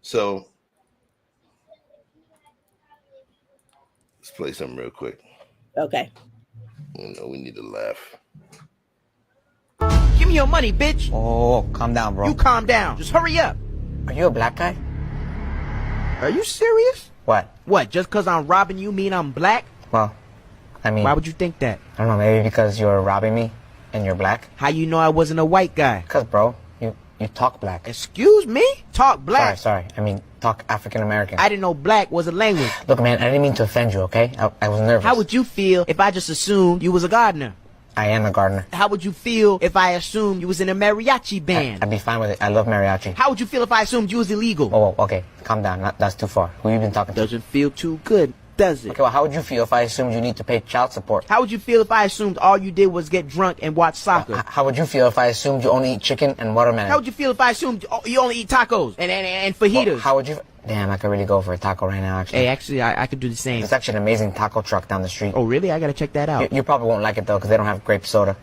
So let's play something real quick. Okay. You know, we need to laugh. Give me your money, bitch. Oh, calm down, bro. You calm down. Just hurry up. Are you a black guy? Are you serious? What? What, just because I'm robbing you mean I'm black? Well, I mean... Why would you think that? I don't know, maybe because you're robbing me and you're black? How you know I wasn't a white guy? Because, bro, you talk black. Excuse me? Talk black? Sorry. I mean, talk African-American. I didn't know black was a language. Look, man, I didn't mean to offend you, okay? I was nervous. How would you feel if I just assumed you was a gardener? I am a gardener. How would you feel if I assumed you was in a mariachi band? I'd be fine with it. I love mariachi. How would you feel if I assumed you was illegal? Whoa, okay. Calm down. That's too far. Who you been talking to? Doesn't feel too good, does it? Okay, well, how would you feel if I assumed you need to pay child support? How would you feel if I assumed all you did was get drunk and watch soccer? How would you feel if I assumed you only eat chicken and watermelon? How would you feel if I assumed you only eat tacos and fajitas? Well, how would you... Damn, I could really go for a taco right now, actually. Hey, actually, I could do the same. There's actually an amazing taco truck down the street. Oh, really? I gotta check that out. You probably won't like it, though, because they don't have grape soda.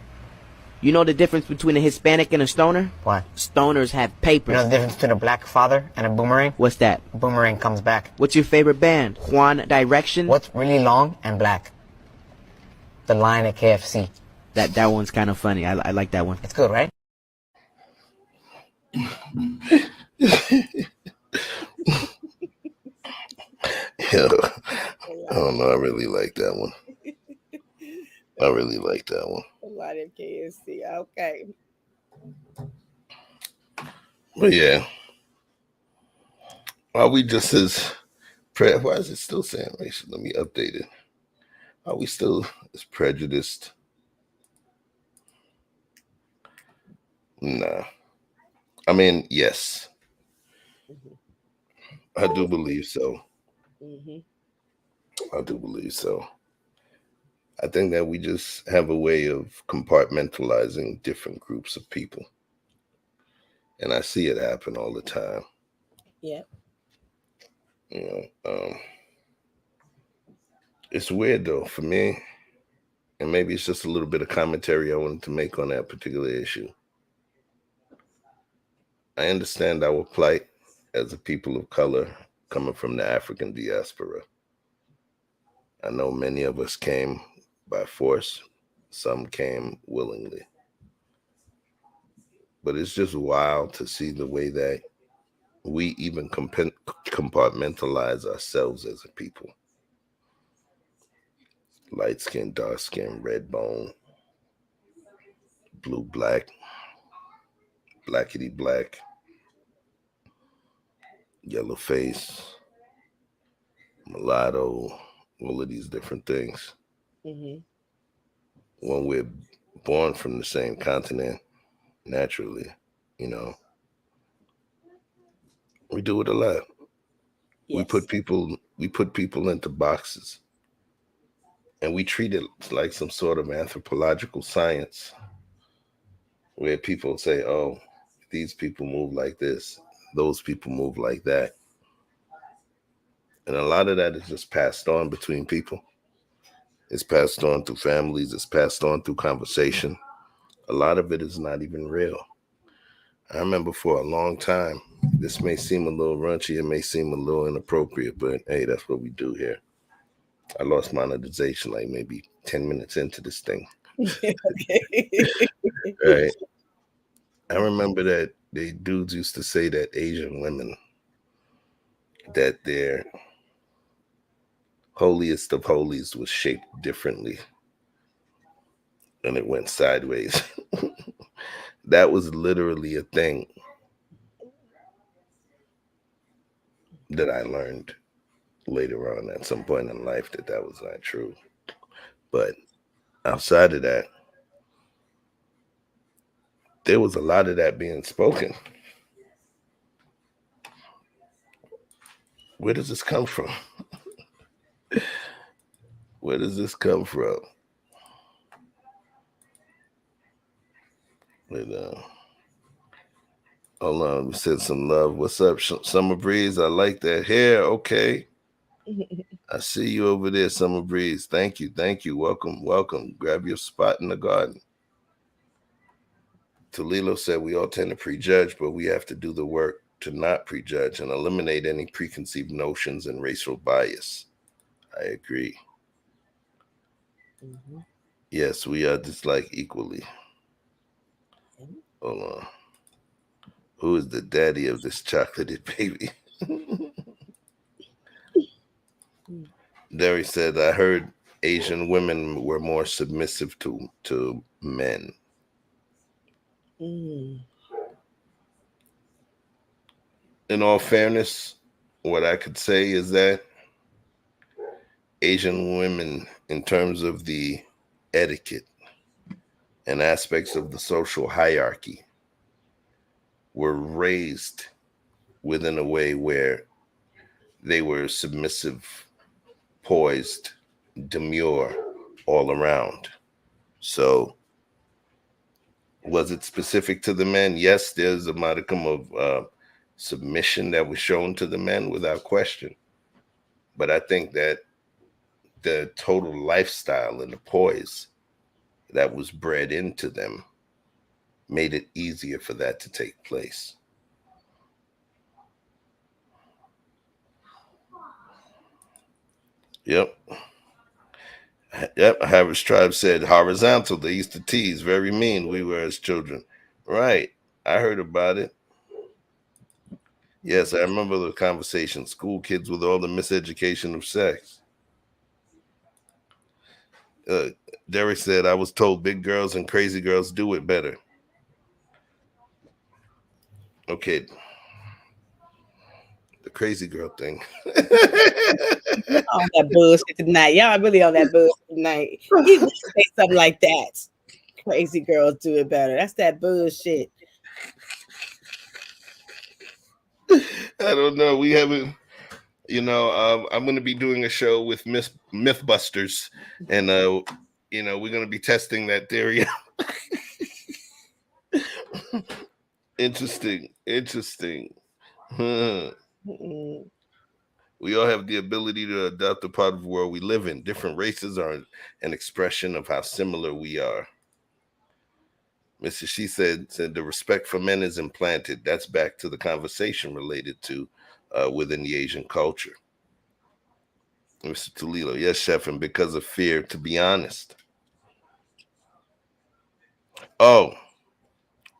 You know the difference between a Hispanic and a stoner? What? Stoners have papers. You know the difference between a black father and a boomerang? What's that? Boomerang comes back. What's your favorite band? Juan Direction? What's really long and black? The line at KFC. That one's kind of funny. I like that one. It's good, right? Yeah, I don't know. I really like that one. I really like that one. A lot of KFC. Okay. But yeah. Are we just as why is it still saying racial? Let me update it. Are we still as prejudiced? Nah. I mean, yes. I do believe so. I do believe so. I think that we just have a way of compartmentalizing different groups of people. And I see it happen all the time. Yeah. You know, it's weird though for me, and maybe it's just a little bit of commentary I wanted to make on that particular issue. I understand our plight as a people of color coming from the African diaspora. I know many of us came by force, some came willingly. But it's just wild to see the way that we even compartmentalize ourselves as a people. Light skin, dark skin, red bone, blue, black, blackity black, yellow face, mulatto, all of these different things. When we're born from the same continent, naturally, you know, we do it a lot. Yes. We put people into boxes, and we treat it like some sort of anthropological science, where people say, "Oh, these people move like this, those people move like that," and a lot of that is just passed on between people. It's passed on through families. It's passed on through conversation. A lot of it is not even real. I remember for a long time, this may seem a little raunchy, it may seem a little inappropriate, but hey, that's what we do here. I lost monetization like maybe 10 minutes into this thing. Right. I remember that the dudes used to say that Asian women, that their holiest of holies was shaped differently, and it went sideways. That was literally a thing that I learned later on at some point in life that was not true. But outside of that, there was a lot of that being spoken. Where does this come from? Where does this come from? But, hold on, we said some love. What's up, Summer Breeze? I like that hair. Okay. I see you over there, Summer Breeze. Thank you. Welcome. Grab your spot in the garden. Talilo said we all tend to prejudge, but we have to do the work to not prejudge and eliminate any preconceived notions and racial bias. I agree. Mm-hmm. Yes, we are disliked equally. Hold on. Who is the daddy of this chocolatey baby? Derry said, I heard Asian women were more submissive to men. In all fairness, what I could say is that Asian women, in terms of the etiquette and aspects of the social hierarchy, were raised within a way where they were submissive, poised, demure all around. So was it specific to the men? Yes, there's a modicum of submission that was shown to the men without question. But I think that the total lifestyle and the poise that was bred into them made it easier for that to take place. Yep. Harvest Tribe said horizontal. They used to tease. Very mean we were as children. Right. I heard about it. Yes, I remember the conversation. School kids with all the miseducation of sex. Derek said, I was told big girls and crazy girls do it better. Okay. The crazy girl thing. Y'all on that bullshit tonight. Y'all really on that bullshit tonight. He would say something like that. Crazy girls do it better. That's that bullshit. I don't know. We haven't, I'm going to be doing a show with Mythbusters, and, we're going to be testing that theory. Interesting. We all have the ability to adapt the part of the world we live in. Different races are an expression of how similar we are. Mr. She said the respect for men is implanted. That's back to the conversation related to within the Asian culture. Mr. Toledo, yes, chef, and because of fear, to be honest. Oh,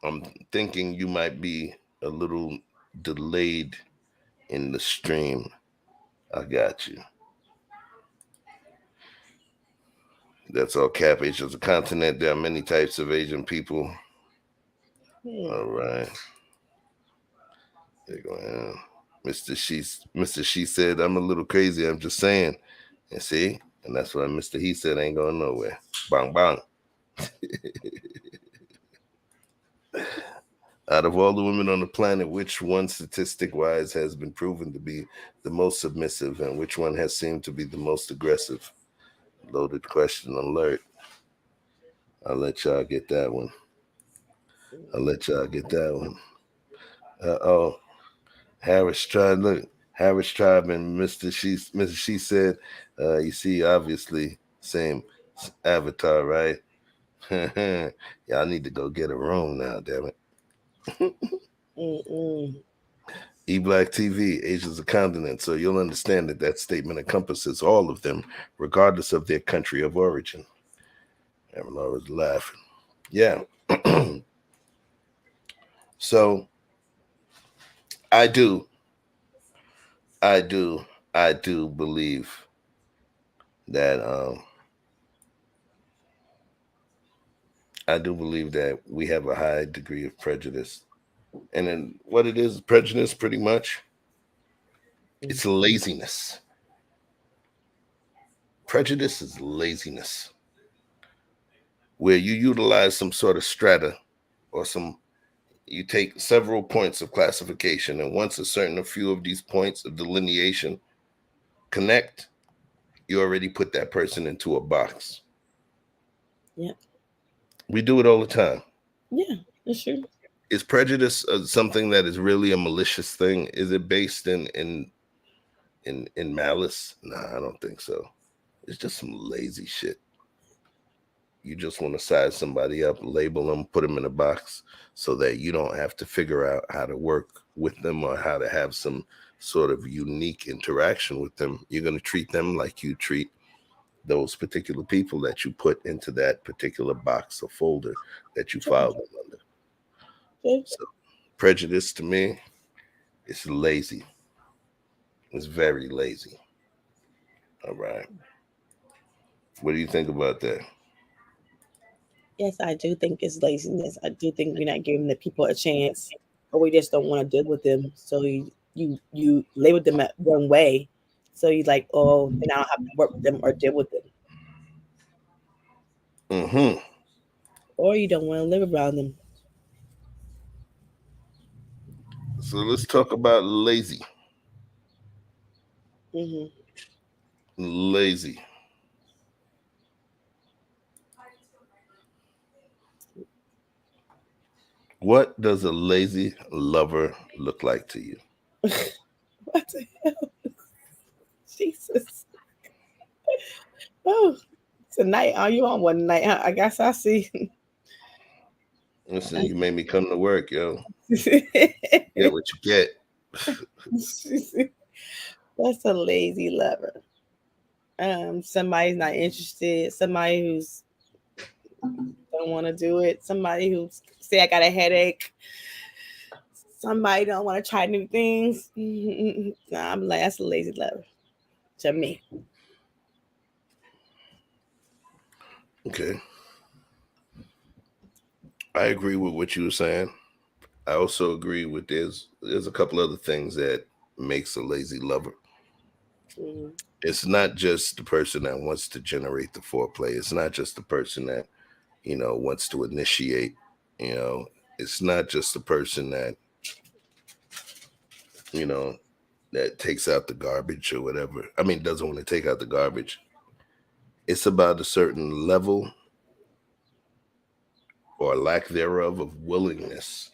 I'm thinking you might be a little delayed in the stream. I got you. That's all cap. Asia is a continent. There are many types of Asian people. All right. There you go. Mr. She said, I'm a little crazy. I'm just saying. And see? And that's why Mr. He said ain't going nowhere. Bang, bang. Out of all the women on the planet, which one statistic-wise has been proven to be the most submissive and which one has seemed to be the most aggressive? Loaded question alert. I'll let y'all get that one. Uh-oh. Harris Tribe, look. Harris Tribe and Mr. She said, you see, obviously, same avatar, right? Y'all need to go get a room now, damn it. E-Black TV, Asia's a continent, so you'll understand that statement encompasses all of them, regardless of their country of origin. Laura's laughing. Yeah. So, I do believe that we have a high degree of prejudice. And then what it is, prejudice pretty much, it's laziness. Prejudice is laziness, where you utilize some sort of strata or you take several points of classification, and once a few of these points of delineation connect, you already put that person into a box. Yeah. We do it all the time. Yeah, that's true. Is prejudice something that is really a malicious thing? Is it based in malice? Nah, I don't think so. It's just some lazy shit. You just want to size somebody up, label them, put them in a box so that you don't have to figure out how to work with them or how to have some sort of unique interaction with them. You're going to treat them like you treat those particular people that you put into that particular box or folder that you filed them under. So prejudice to me is lazy. It's very lazy. All right. What do you think about that? Yes, I do think it's laziness. I do think we're not giving the people a chance, or we just don't want to deal with them. So you label them at one way. So you like, oh, then I don't have to work with them or deal with them. Mm-hmm. Or you don't want to live around them. So let's talk about lazy. Mm-hmm. Lazy. What does a lazy lover look like to you? What the hell? Jesus. Oh, tonight. Are you on one night? Huh? I guess I see. Listen, you made me come to work, yo. Get what you get. That's a lazy lover. Somebody's not interested. Somebody who's don't want to do it. Somebody who's say I got a headache. Somebody don't want to try new things. Nah, I'm like, that's a lazy lover to me. Okay. I agree with what you were saying. I also agree with there's a couple other things that makes a lazy lover. Mm-hmm. It's not just the person that wants to generate the foreplay. It's not just the person that, wants to initiate. It's not just the person that, that takes out the garbage or whatever. I mean, doesn't want to take out the garbage. It's about a certain level or lack thereof of willingness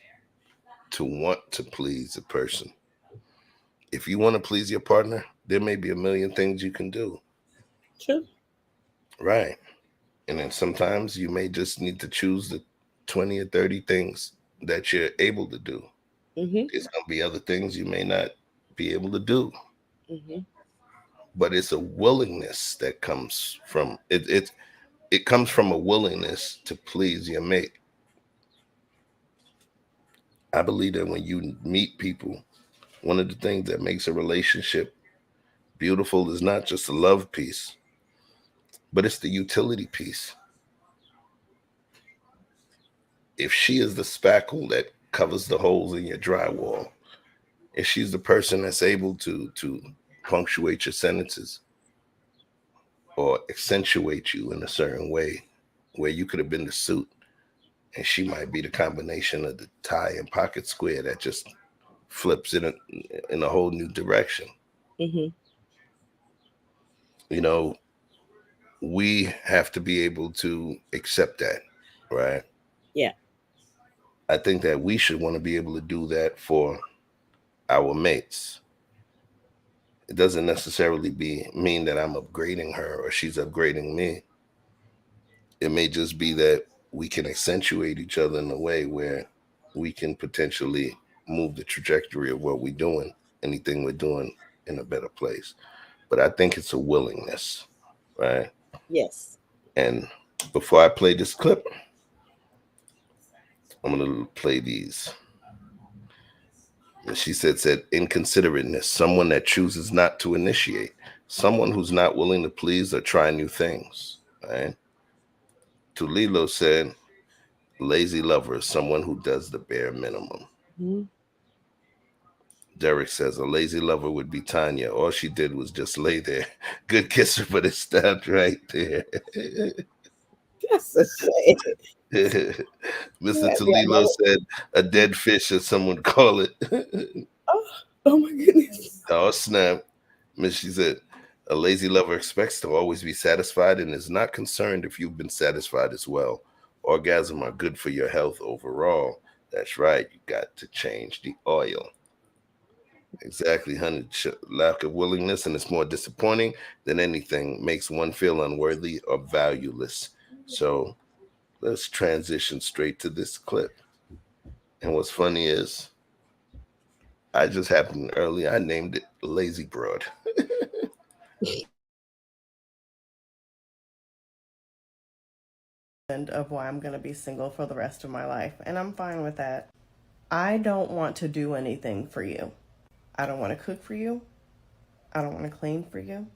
to want to please a person. If you want to please your partner, there may be a million things you can do. True. Right. And then sometimes you may just need to choose the 20 or 30 things that you're able to do. Mm-hmm. There's going to be other things you may not be able to do. Mm-hmm. But it's a willingness that comes from it. It comes from a willingness to please your mate. I believe that when you meet people, one of the things that makes a relationship beautiful is not just the love piece, but it's the utility piece. If she is the spackle that covers the holes in your drywall, if she's the person that's able to punctuate your sentences or accentuate you in a certain way where you could have been the suit, and she might be the combination of the tie and pocket square that just flips it in a whole new direction. Mm-hmm. We have to be able to accept that, right? Yeah. I think that we should want to be able to do that for our mates. It doesn't necessarily mean that I'm upgrading her or she's upgrading me. It may just be that we can accentuate each other in a way where we can potentially move the trajectory of what we're doing, anything we're doing, in a better place. But I think it's a willingness, right? Yes. And before I play this clip, I'm going to play these. And she said inconsiderateness, someone that chooses not to initiate, someone who's not willing to please or try new things, right? Tulilo said, lazy lover is someone who does the bare minimum. Mm-hmm. Derek says a lazy lover would be Tanya. All she did was just lay there. Good kisser, but it stopped right there. That's a shame. Mr. Toledo said a dead fish, as someone call it. Oh my goodness. Oh, snap. She said, a lazy lover expects to always be satisfied and is not concerned if you've been satisfied as well. Orgasm are good for your health overall. That's right. You got to change the oil. Exactly, honey. Lack of willingness, and it's more disappointing than anything, makes one feel unworthy or valueless. So let's transition straight to this clip. And what's funny is, I just happened early. I named it Lazy Broad. Of why I'm going to be single for the rest of my life, and I'm fine with that. I don't want to do anything for you. I don't want to cook for you. I don't want to clean for you.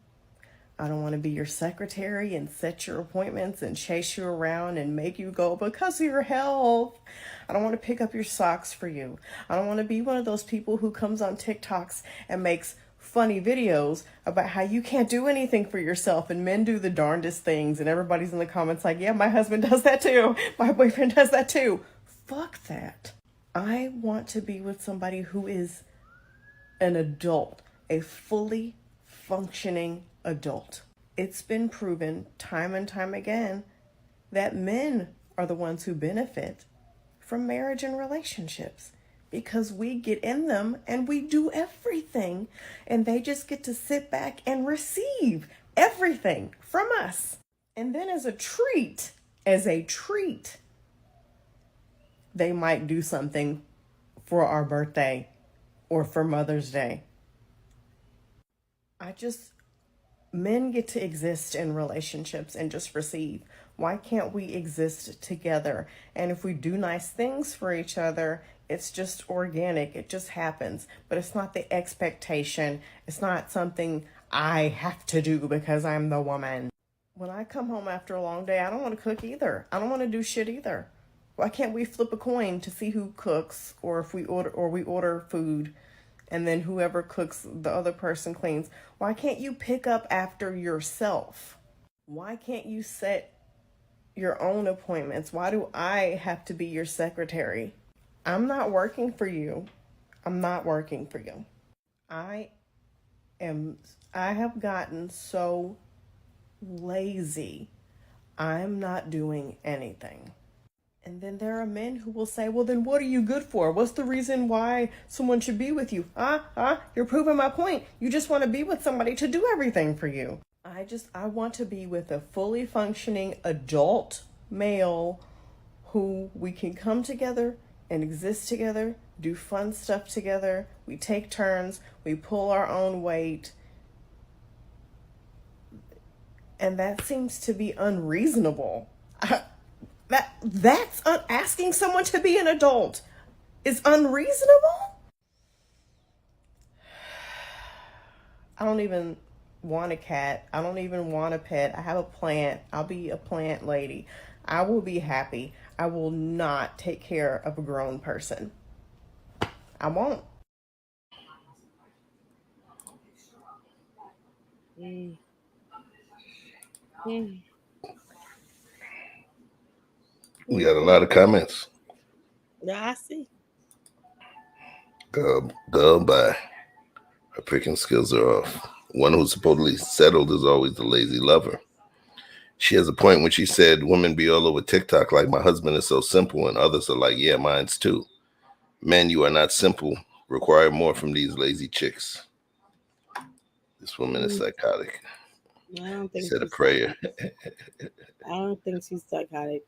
I don't want to be your secretary and set your appointments and chase you around and make you go because of your health. I don't want to pick up your socks for you. I don't want to be one of those people who comes on TikToks and makes funny videos about how you can't do anything for yourself and men do the darndest things and everybody's in the comments like, yeah, my husband does that too. My boyfriend does that too. Fuck that. I want to be with somebody who is an adult, a fully functioning adult. It's been proven time and time again that men are the ones who benefit from marriage and relationships because we get in them and we do everything and they just get to sit back and receive everything from us. And then as a treat, they might do something for our birthday or for Mother's Day. Men get to exist in relationships and just receive. Why can't we exist together? And if we do nice things for each other, it's just organic. It just happens. But it's not the expectation. It's not something I have to do because I'm the woman. When I come home after a long day, I don't want to cook either. I don't want to do shit either. Why can't we flip a coin to see who cooks, or if we order food and then whoever cooks, the other person cleans? Why can't you pick up after yourself? Why can't you set your own appointments? Why do I have to be your secretary? I'm not working for you. I'm not working for you. I have gotten so lazy. I'm not doing anything. And then there are men who will say, well, then what are you good for? What's the reason why someone should be with you? You're proving my point. You just want to be with somebody to do everything for you. I want to be with a fully functioning adult male who we can come together and exist together, do fun stuff together. We take turns. We pull our own weight. And that seems to be unreasonable. That's asking someone to be an adult is unreasonable. I don't even want a cat. I don't even want a pet. I have a plant. I'll be a plant lady. I will be happy. I will not take care of a grown person. I won't. We got a lot of comments. Yeah, I see. Girl, bye. Her picking skills are off. One who's supposedly settled is always the lazy lover. She has a point when she said women be all over TikTok like my husband is so simple, and others are like, yeah, mine's too. Men, you are not simple. Require more from these lazy chicks. This woman is psychotic. I don't think said a prayer. I don't think she's psychotic.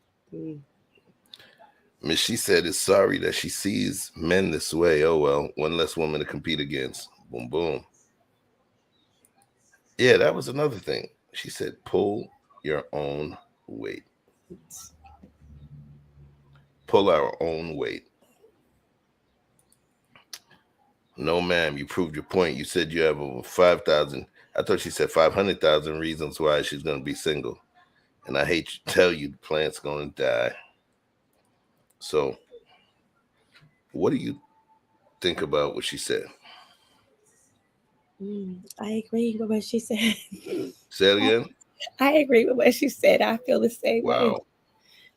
Miss, she said is sorry that she sees men this way. Oh well, one less woman to compete against. Boom, boom. Yeah, that was another thing. She said, pull your own weight. Pull our own weight. No, ma'am, you proved your point. You said you have over 5,000. I thought she said 500,000 reasons why she's going to be single. And I hate to tell you, the plant's going to die. So, what do you think about what she said? I agree with what she said. Say it again. I agree with what she said. I feel the same way.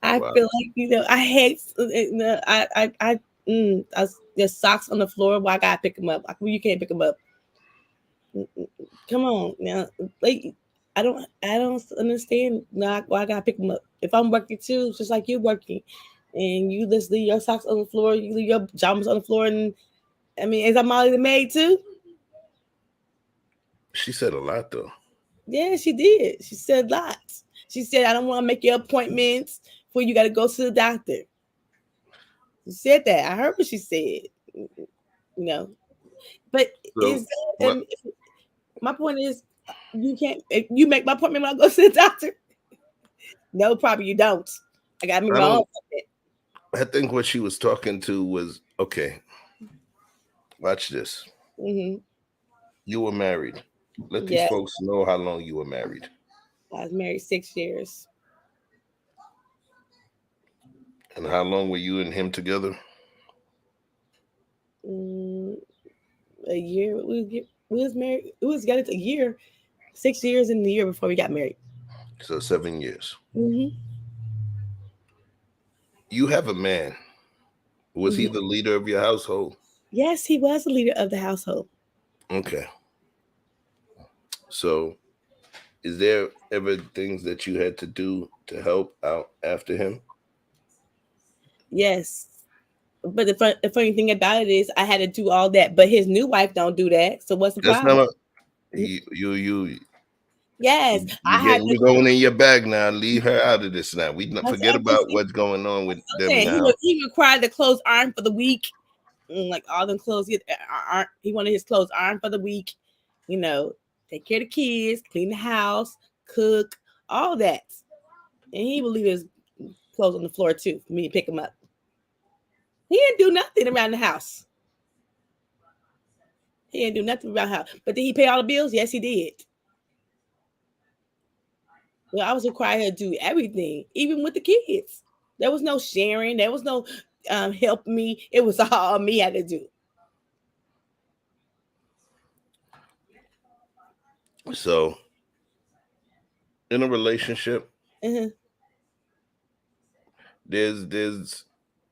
I feel like I hate there's socks on the floor. Why I gotta pick them up? Like, well, you can't pick them up. Come on now, like I don't understand why I gotta pick them up. If I'm working too, just like you're working, and you just leave your socks on the floor, you leave your pajamas on the floor, and I mean, is that Molly the maid too? She said a lot though. Yeah, she did. She said lots. She said, I don't want to make your appointments before you got to go to the doctor. She said that. I heard what she said. But my point is, you can't. If you make my appointment when I go to the doctor, no, probably you don't. I got me my own. I think what she was talking to was okay. Watch this. Mm-hmm. You were married. Let these folks know how long you were married. I was married 6 years. And how long were you and him together? A year. We was married. We was together a year, 6 years in the year before we got married. So 7 years. Mm-hmm. You have a man. Was he the leader of your household? Yes, he was the leader of the household. Okay. So, is there ever things that you had to do to help out after him? Yes. But the funny thing about it is I had to do all that, but his new wife don't do that. So what's the problem? Yes, you're going in your bag now. Leave her out of this now. We not forget about what's going on with them now. He required the clothes ironed for the week, like all them clothes. He wanted his clothes ironed for the week. Take care of the kids, clean the house, cook, all that, and he would leave his clothes on the floor too for me to pick them up. He didn't do nothing around the house. He didn't do nothing around the house. But did he pay all the bills? Yes, he did. Well, I was required to do everything, even with the kids. There was no sharing. There was no help me. It was all me had to do. So, in a relationship, there's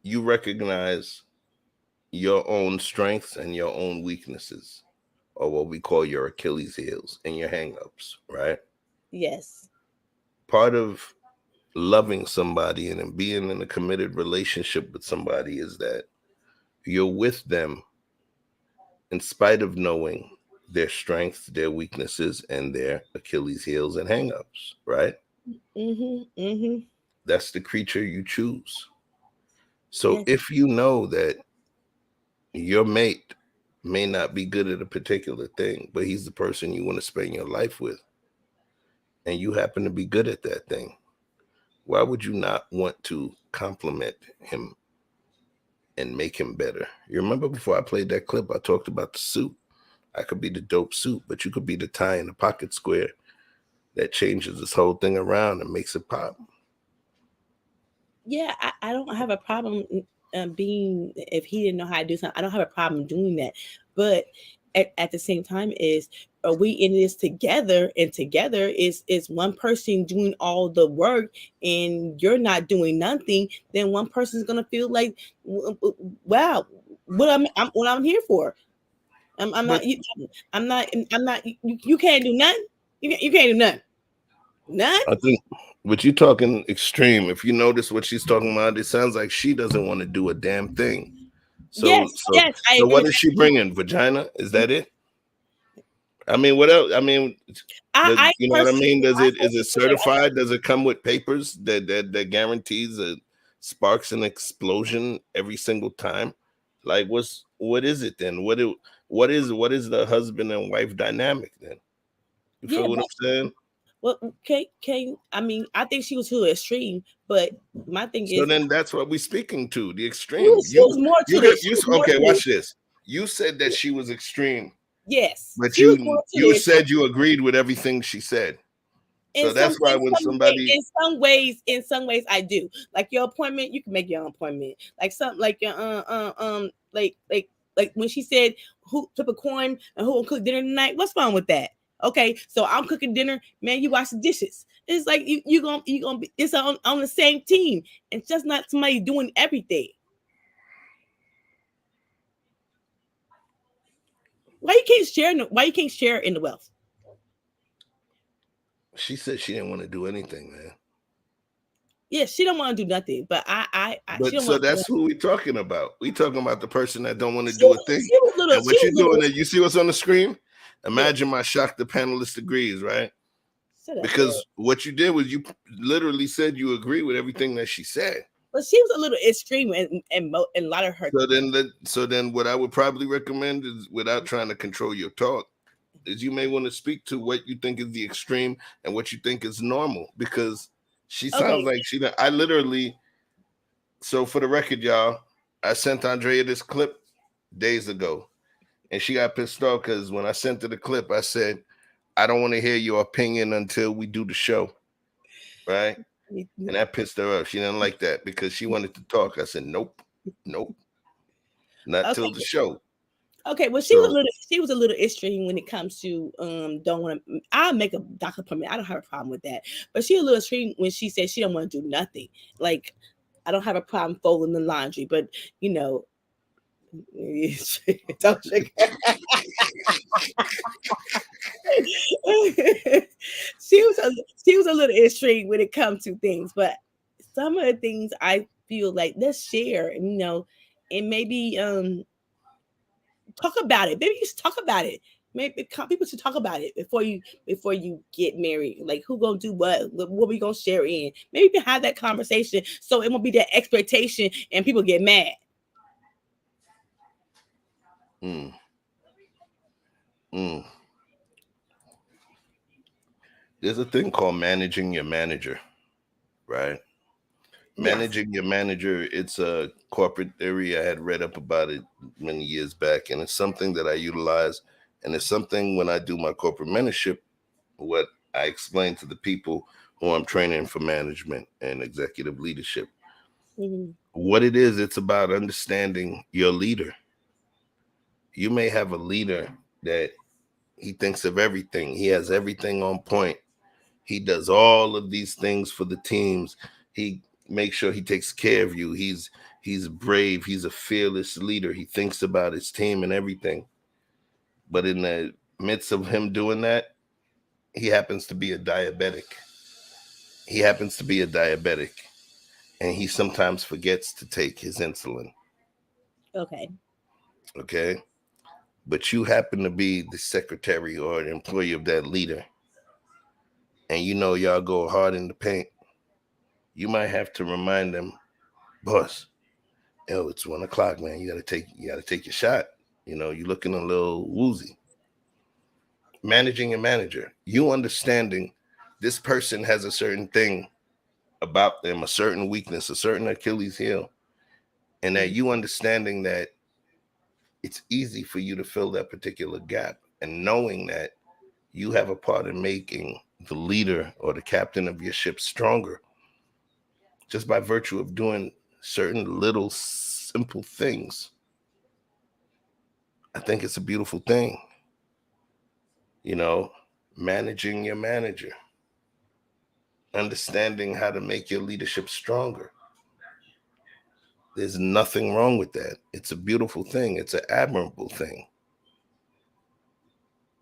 you recognize your own strengths and your own weaknesses, or what we call your Achilles heels and your hang-ups, right? Yes. Part of loving somebody and being in a committed relationship with somebody is that you're with them in spite of knowing their strengths, their weaknesses, and their Achilles heels and hang-ups, right? That's the creature you choose. So if you know that your mate may not be good at a particular thing, but he's the person you want to spend your life with, and you happen to be good at that thing, why would you not want to compliment him and make him better? You remember before I played that clip, I talked about the suit. I could be the dope suit, but you could be the tie in the pocket square that changes this whole thing around and makes it pop. Yeah, I don't have a problem being, if he didn't know how to do something, I don't have a problem doing that. But at the same time are we in this together, and together is one person doing all the work and you're not doing nothing, then one person's gonna feel like, wow, what I'm here for. I'm not you can't do nothing. You can't do nothing. None. I think what you're talking extreme. If you notice what she's talking about, it sounds like she doesn't want to do a damn thing. So, yes, so what is she bringing? Vagina? Is that it? I mean, what else? I mean, you know what I mean? Is it certified? Does it come with papers that guarantees a sparks an explosion every single time? Like, what is it then? What is the husband and wife dynamic then? You feel what I'm saying? Well, I mean, I think she was too extreme, but my thing is. So then that's what we're speaking to, the extreme. She was more to this. Okay, watch this. You said that she was extreme. Yes. But you said you agreed with everything she said. So that's why when somebody. In some ways I do. Like your appointment, you can make your own appointment. Like something like your like when she said who took a coin and who will cook dinner tonight. What's wrong with that? Okay, so I'm cooking dinner, man. You wash the dishes. It's like you gonna be. It's on the same team. It's just not somebody doing everything. Why you can't share? Why you can't share in the wealth? She said she didn't want to do anything, man. Yeah, she don't want to do nothing. But I But so that's who we talking about. We talking about the person that don't want to do a thing. And what you doing? You see what's on the screen? Imagine my shock. The panelist agrees, right? Because what you did was you literally said you agree with everything that she said. But she was a little extreme in a lot of her. So then, what I would probably recommend is, without trying to control your talk, is you may want to speak to what you think is the extreme and what you think is normal, because she sounds like she. I literally. So for the record, y'all, I sent Andrea this clip days ago, and she got pissed off because when I sent her the clip, I said, "I don't want to hear your opinion until we do the show." Right? And that pissed her off. She didn't like that because she wanted to talk. I said, nope, not till the show. Okay, well, she was a little extreme when it comes to don't want to. I'll make a doctor appointment. I don't have a problem with that. But she a little extreme when she said she don't want to do nothing. Like, I don't have a problem folding the laundry, but don't shake. She was a little extreme when it comes to things, but some of the things I feel like let's share, and maybe talk about it. Maybe just talk about it. Maybe people should talk about it before you get married. Like, who gonna do what we gonna share in? Maybe you can have that conversation so it won't be that expectation and people get mad. There's a thing called managing your manager, right? Managing your manager, it's a corporate theory. I had read up about it many years back, and it's something that I utilize. And it's something when I do my corporate mentorship, what I explain to the people who I'm training for management and executive leadership. What it is, it's about understanding your leader. You may have a leader that he thinks of everything. He has everything on point. He does all of these things for the teams. He makes sure he takes care of you. He's brave. He's a fearless leader. He thinks about his team and everything. But in the midst of him doing that, he happens to be a diabetic. And he sometimes forgets to take his insulin. Okay. But you happen to be the secretary or an employee of that leader. And y'all go hard in the paint. You might have to remind them, boss, it's 1 o'clock, man. You gotta take your shot. You're looking a little woozy. Managing a manager, you understanding this person has a certain thing about them, a certain weakness, a certain Achilles heel, and that you understanding that it's easy for you to fill that particular gap, and knowing that you have a part in making the leader or the captain of your ship stronger just by virtue of doing certain little simple things. I think it's a beautiful thing. Managing your manager, understanding how to make your leadership stronger. There's nothing wrong with that. It's a beautiful thing. It's an admirable thing.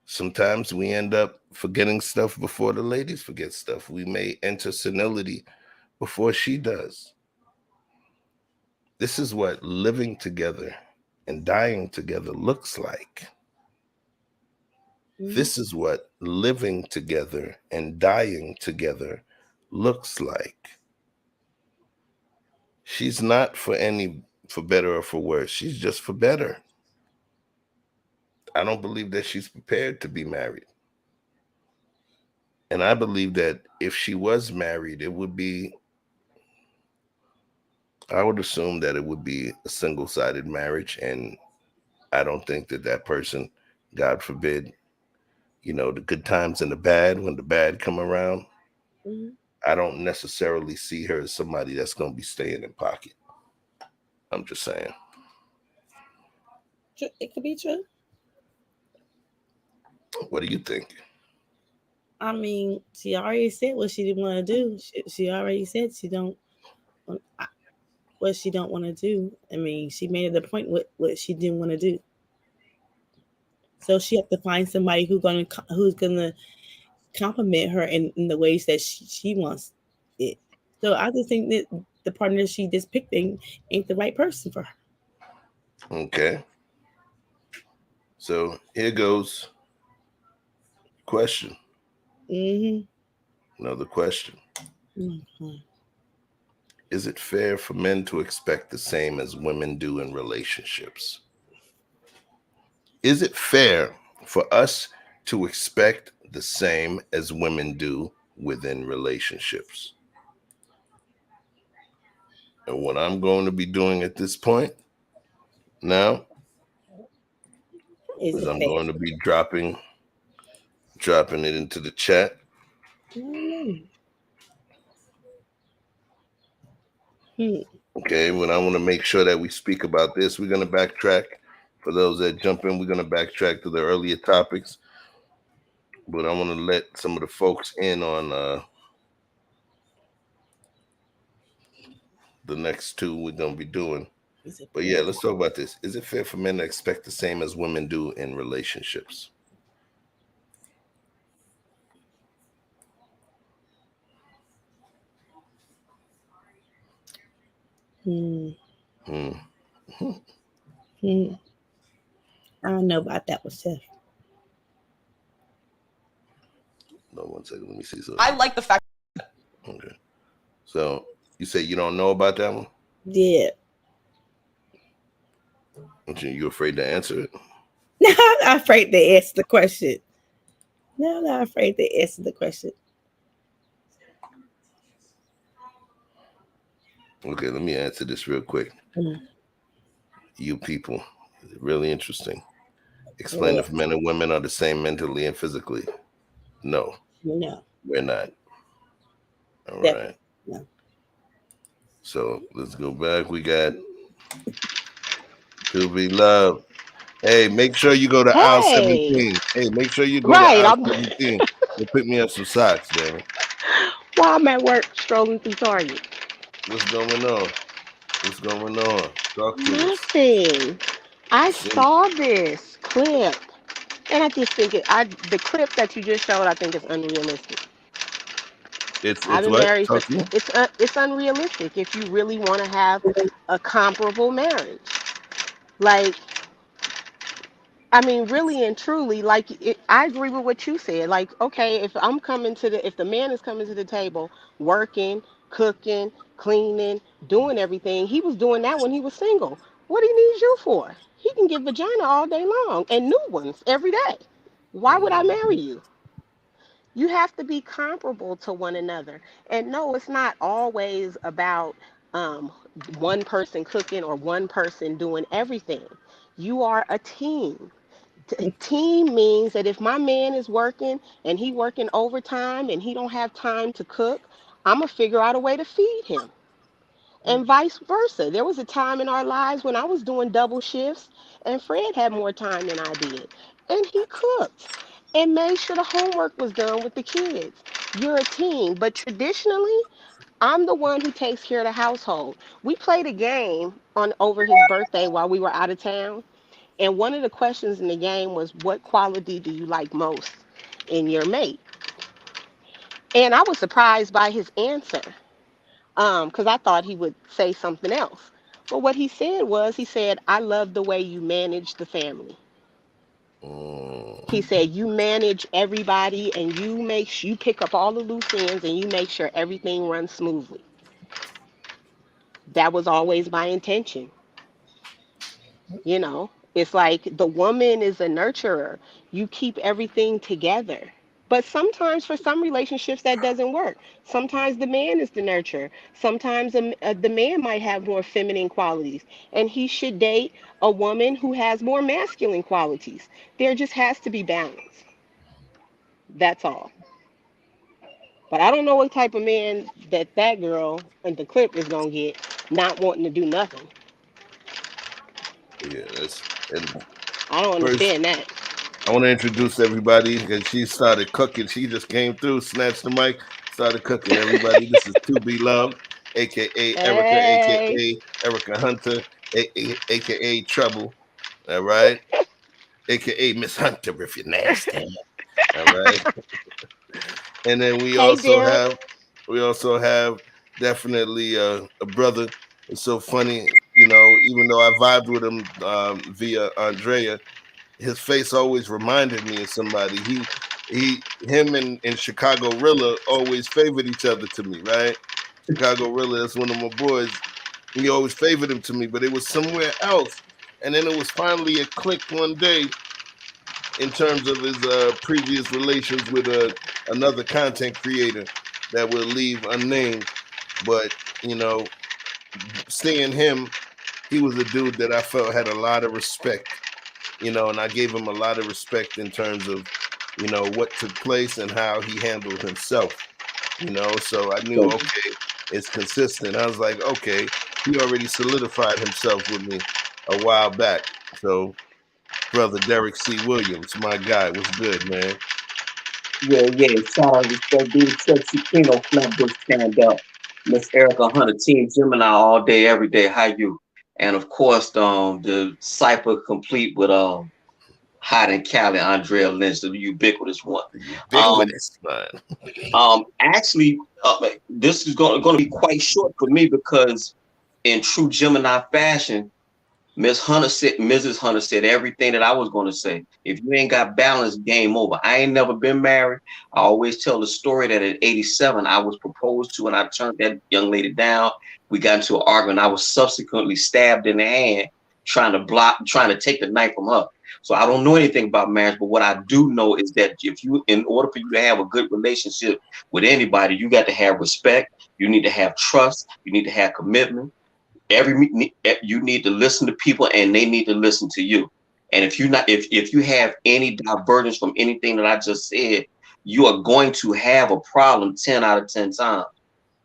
Sometimes we end up forgetting stuff before the ladies forget stuff. We may enter senility before she does. This is what living together and dying together looks like. This is what living together and dying together looks like. She's not for better or for worse. She's just for better. I don't believe that she's prepared to be married. And I believe that if she was married, I would assume that it would be a single-sided marriage. And I don't think that person, God forbid, the good times and the bad, when the bad come around, I don't necessarily see her as somebody that's going to be staying in pocket. I'm just saying. It could be true. What do you think? I mean, she already said what she didn't want to do. She already said she don't what she don't want to do. I mean, she made it a point what she didn't want to do. So she have to find somebody who's gonna compliment her in the ways that she wants it. So I just think that the partner she just picked ain't the right person for her. Okay. So here goes question. Mm-hmm. Another question. Mm-hmm. Is it fair for men to expect the same as women do in relationships? Is it fair for us to expect the same as women do within relationships? And what I'm going to be doing at this point now Is is it I'm fair? going to be dropping it into the chat. Okay, when I want to make sure that we speak about this, we're going to backtrack. For those that jump in, we're going to backtrack to the earlier topics. But I want to let some of the folks in on the next two we're going to be doing. But yeah, let's talk about this. Is it fair for men to expect the same as women do in relationships? I don't know about that one, Chef. No, 1 second. Let me see something. I like the fact. Okay. So you say you don't know about that one? Yeah. You afraid to answer it? No, I'm not afraid to answer the question. No, I'm not afraid to answer the question. Okay, let me answer this real quick. You people, really interesting. Explain if men and women are the same mentally and physically. No. No. We're not. All right. No. So let's go back. We got To Be Loved. Hey, make sure you go to aisle 17. Hey, make sure you go to aisle 17 and pick me up some socks, damn it. While I'm at work strolling through Target. What's going on? What's going on? Talk to us. Nothing. I saw this clip, and I just think the clip that you just showed, I think is unrealistic. It's I've been what? married for Talk to me. it's unrealistic if you really want to have a comparable marriage. Like, I mean, really and truly, like I agree with what you said. Like, okay, if the man is coming to the table, working, cooking, cleaning, doing everything, he was doing that when he was single. What he needs you for? He can get vagina all day long and new ones every day. Why would I marry you? You have to be comparable to one another. And no, it's not always about um, one person cooking or one person doing everything. You are a team. Team means that if my man is working and he working overtime and he don't have time to cook, I'm gonna figure out a way to feed him. And vice versa. There was a time in our lives when I was doing double shifts and Fred had more time than I did. And he cooked and made sure the homework was done with the kids. You're a team, but traditionally, I'm the one who takes care of the household. We played a game on over his birthday while we were out of town, and one of the questions in the game was, what quality do you like most in your mate? And I was surprised by his answer, because I thought he would say something else. But what he said was, he said, I love the way you manage the family. He said, you manage everybody and you pick up all the loose ends and you make sure everything runs smoothly. That was always my intention. It's like the woman is a nurturer. You keep everything together. But sometimes for some relationships that doesn't work. Sometimes the man is the nurturer. Sometimes the man might have more feminine qualities and he should date a woman who has more masculine qualities. There just has to be balance. That's all. But I don't know what type of man that girl in the clip is going to get, not wanting to do nothing. Yeah, I don't understand that. I want to introduce everybody because she started cooking. She just came through, snatched the mic, started cooking. Everybody, this is To Be Loved, aka Erica, Hey. aka Erica Hunter, aka Trouble. All right, aka Miss Hunter if you're nasty. All right. And then we Hey, also Derek. have definitely a brother. It's so funny, you know, even though I vibed with him via Andrea, his face always reminded me of somebody. Him and Chicago Rilla always favored each other to me, right? Chicago Rilla is one of my boys. He always favored him to me, but it was somewhere else. And then it was finally a click one day in terms of his previous relations with another content creator that we'll leave unnamed. But, you know, seeing him, he was a dude that I felt had a lot of respect, you know, and I gave him a lot of respect in terms of, you know, what took place and how he handled himself, you know. So I knew, okay, it's consistent. I was like, okay, he already solidified himself with me a while back. So, brother Derek C. Williams, my guy, what's good, man? Yeah. Shout out, respect, be the Chelsea Kino, Flatbush stand up. Miss Erica Hunter, Team Gemini, all day, every day. How you? And of course, the cipher complete with Hot and Cali, Andrea Lynch, the ubiquitous one. Ubiquitous, man. Actually, this is going to be quite short for me because, in true Gemini fashion, Mrs. Hunter said everything that I was going to say. If you ain't got balance, game over. I ain't never been married. I always tell the story that at 87, I was proposed to and I turned that young lady down. We got into an argument. I was subsequently stabbed in the hand trying to take the knife from her. So I don't know anything about marriage, but what I do know is that in order for you to have a good relationship with anybody, you got to have respect. You need to have trust. You need to have commitment. You need to listen to people and they need to listen to you. And if you have any divergence from anything that I just said, you are going to have a problem 10 out of 10 times,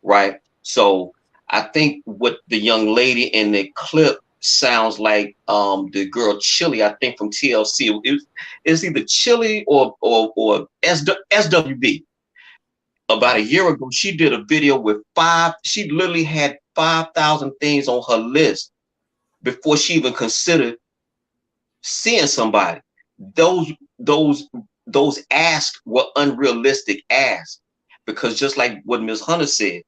right? So I think what the young lady in the clip sounds like the girl Chili, I think from TLC. It's either Chili or SWB. About a year ago, she did a video with she literally had 5,000 things on her list before she even considered seeing somebody. Those asks were unrealistic asks, because just like what Ms. Hunter said,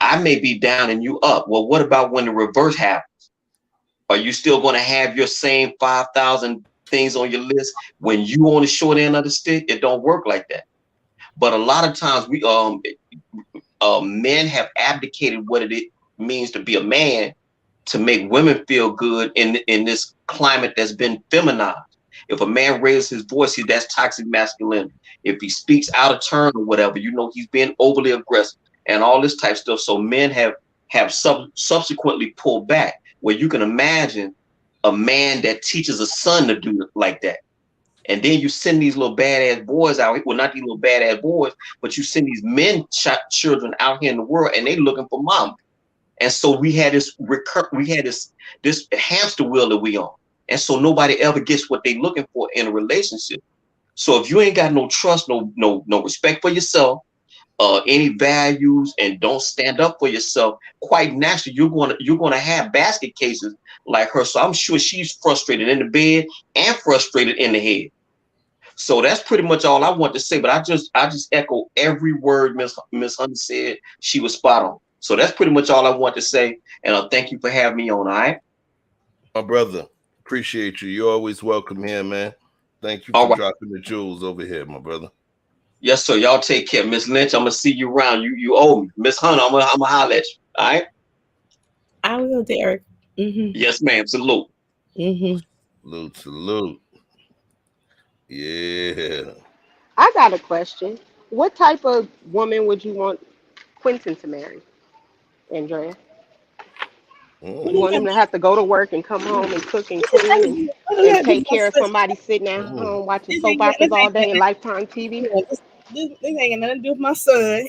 I may be down and you up. Well, what about when the reverse happens? Are you still going to have your same 5,000 things on your list when you on the short end of the stick? It don't work like that. But a lot of times men have abdicated what it means to be a man to make women feel good in this climate that's been feminized. If a man raises his voice, that's toxic masculinity. If he speaks out of turn or whatever, he's being overly aggressive and all this type of stuff. So men have subsequently pulled back, where you can imagine a man that teaches a son to do it like that. And then you send these little badass boys out. Well, not these little badass boys, but you send these children out here in the world, and they looking for mom. And so we had this hamster wheel that we on. And so nobody ever gets what they looking for in a relationship. So if you ain't got no trust, no respect for yourself, any values, and don't stand up for yourself, quite naturally you're gonna have basket cases like her. So I'm sure she's frustrated in the bed and frustrated in the head. So that's pretty much all I want to say. But I just echo every word Miss Hunter said. She was spot on. So that's pretty much all I want to say. And I'll thank you for having me on. All right, my brother. Appreciate you. You're always welcome here, man. Thank you for dropping the jewels over here, my brother. Yes, sir. Y'all take care. Miss Lynch, I'm gonna see you around. You owe me. Miss Hunter, I'm gonna holler at you. All right. I will, Derek. Mm-hmm. Yes, ma'am. Salute. Mm-hmm. Salute. Yeah. I got a question. What type of woman would you want Quentin to marry, Andrea? You want him to have to go to work and come home and cook and clean and take care of somebody sitting at home watching soap operas all day and Lifetime TV? This ain't got nothing to do with my son.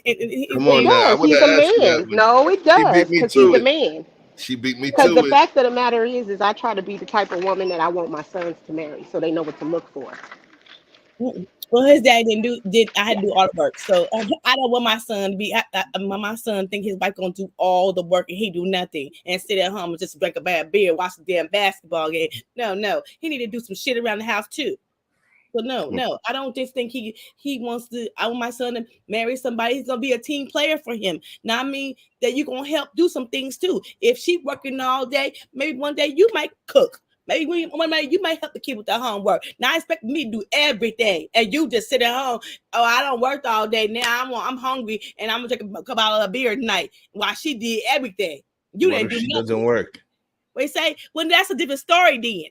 Come on now. He's a man. No, it does, because he's a man. She beat me to it. Because the fact of the matter is I try to be the type of woman that I want my sons to marry, so they know what to look for. Well, his dad I had to do all the work. So I don't want my son to be. My son think his wife gonna do all the work and he do nothing and sit at home and just drink a bad beer, watch the damn basketball game. No, he need to do some shit around the house too. So no, I don't just think he wants to. I want my son to marry somebody who's gonna be a team player for him. Now I mean that you're gonna help do some things too. If she working all day, maybe one day you might cook. Maybe one day you might help the kid with the homework. Now I expect me to do everything, and you just sit at home. Oh, I don't work all day. Now I'm hungry, and I'm gonna take a bottle of beer tonight while she did everything. You what didn't if do she nothing. doesn't work? They say, well, that's a different story then.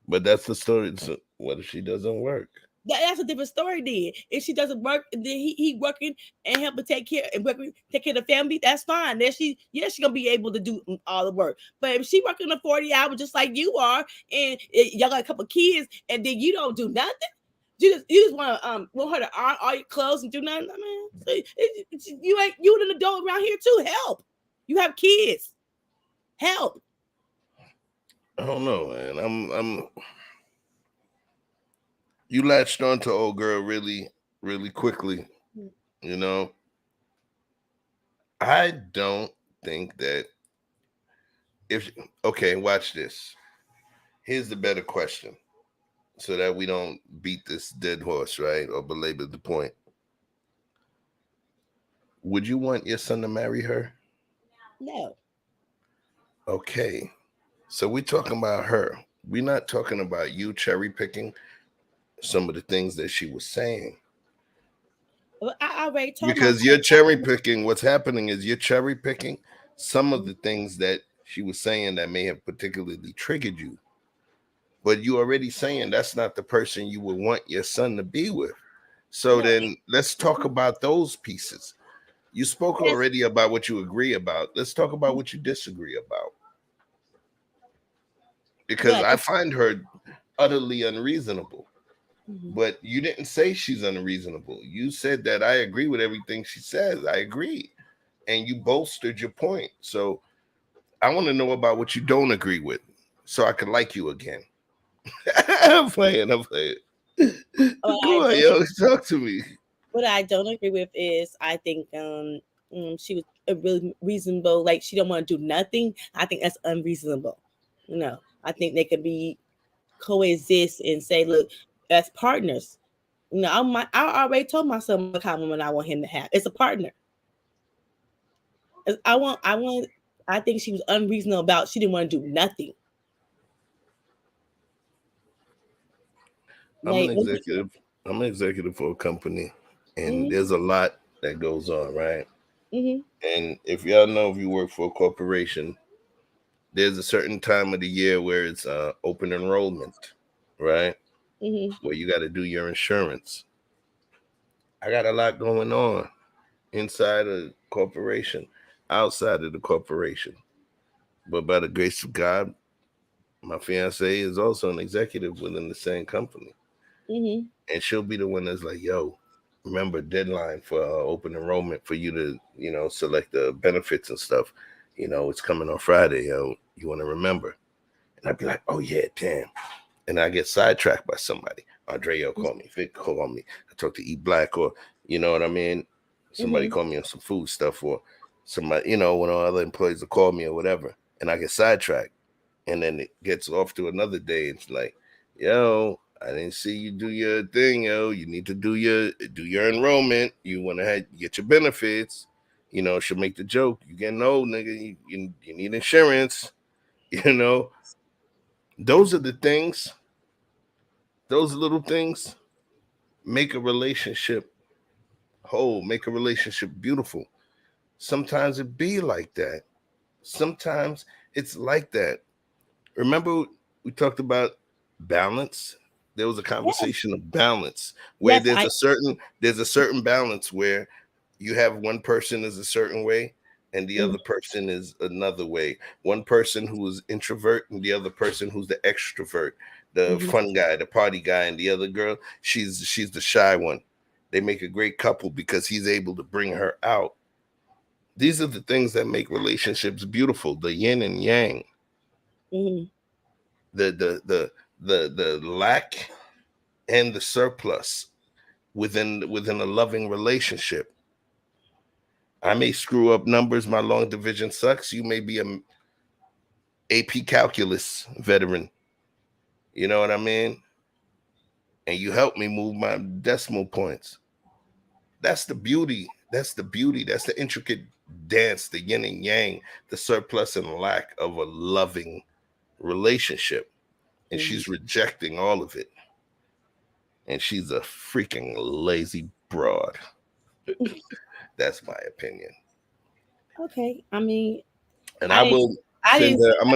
But that's the story. So what if she doesn't work? That's a different story then. If she doesn't work, then he working and helping take care of the family, that's fine. Then she gonna be able to do all the work. But if she working a 40 hours just like you are, and y'all got a couple kids, and then you don't do nothing, you just want her to iron all your clothes and do nothing. I mean, you an adult around here too. Help. You have kids. Help. I don't know, man. I'm you latched on to old girl really, really quickly. You know, I don't think that okay, watch this. Here's the better question so that we don't beat this dead horse, right? Or belabor the point. Would you want your son to marry her? No. Okay. So we're talking about her. We're not talking about you cherry picking some of the things that she was saying. Well, I already told because you're cherry picking. What's happening is you're cherry picking some of the things that she was saying that may have particularly triggered you. But you already saying that's not the person you would want your son to be with. So then let's talk about those pieces. You spoke already about what you agree about. Let's talk about what you disagree about. Because I find her utterly unreasonable. But you didn't say she's unreasonable. You said that I agree with everything she says. I agree. And you bolstered your point. So I want to know about what you don't agree with so I can like you again. I'm playing. Go on, yo, talk to me. What I don't agree with is I think she was a really reasonable, like she don't want to do nothing. I think that's unreasonable. No, I think they could be coexist and say, look, as partners. I already told my son what kind of woman I want him to have. It's a partner. I think she was unreasonable about she didn't want to do nothing. I'm an executive for a company, and there's a lot that goes on, right? And if y'all know, if you work for a corporation, there's a certain time of the year where it's open enrollment, right? Where you got to do your insurance. I got a lot going on inside a corporation, outside of the corporation. But by the grace of God, my fiance is also an executive within the same company. And she'll be the one that's like, yo, remember deadline for open enrollment for you to, select the benefits and stuff. It's coming on Friday, yo. You want to remember? And I'd be like, oh, yeah, damn. And I get sidetracked by somebody. Andrea call me, Vic call me. I talk to E Black, or you know what I mean? Somebody call me on some food stuff, or somebody, one of our other employees will call me or whatever. And I get sidetracked. And then it gets off to another day. It's like, yo, I didn't see you do your thing, yo. You need to do your enrollment. You want to get your benefits. She'll make the joke. You getting old, nigga. You need insurance. Those are the things. Those little things make a relationship whole, make a relationship beautiful. Sometimes it be like that. Sometimes it's like that. Remember we talked about balance? There was a conversation of balance where there's a certain balance where you have one person is a certain way and the other person is another way. One person who is introvert and the other person who's the extrovert, the fun guy, the party guy, and the other girl, she's the shy one. They make a great couple because he's able to bring her out. These are the things that make relationships beautiful, the yin and yang. The lack and the surplus within a loving relationship. I may screw up numbers. My long division sucks. You may be a AP calculus veteran. You know what I mean? And you help me move my decimal points. That's the beauty. That's the beauty. That's the intricate dance, the yin and yang, the surplus and lack of a loving relationship. And she's rejecting all of it. And she's a freaking lazy broad. That's my opinion. Okay. I mean, and I'm going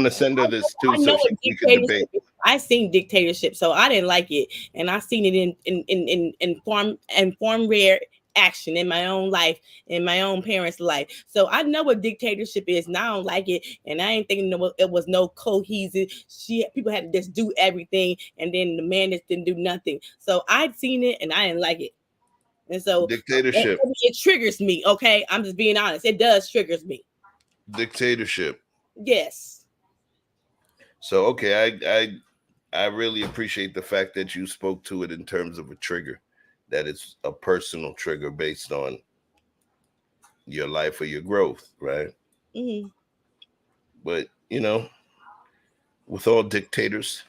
to send her this too, so we can debate. I seen dictatorship, so I didn't like it, and I seen it in form rare action in my own life, in my own parents' life. So I know what dictatorship is, and I don't like it. And I ain't thinking it was no cohesive. People had to just do everything, and then the man just didn't do nothing. So I'd seen it, and I didn't like it. And so dictatorship, it triggers me. Okay, I'm just being honest. It does triggers me. Dictatorship. Yes. So okay, I really appreciate the fact that you spoke to it in terms of a trigger, that it's a personal trigger based on your life or your growth, right? Mm-hmm. But with all dictators,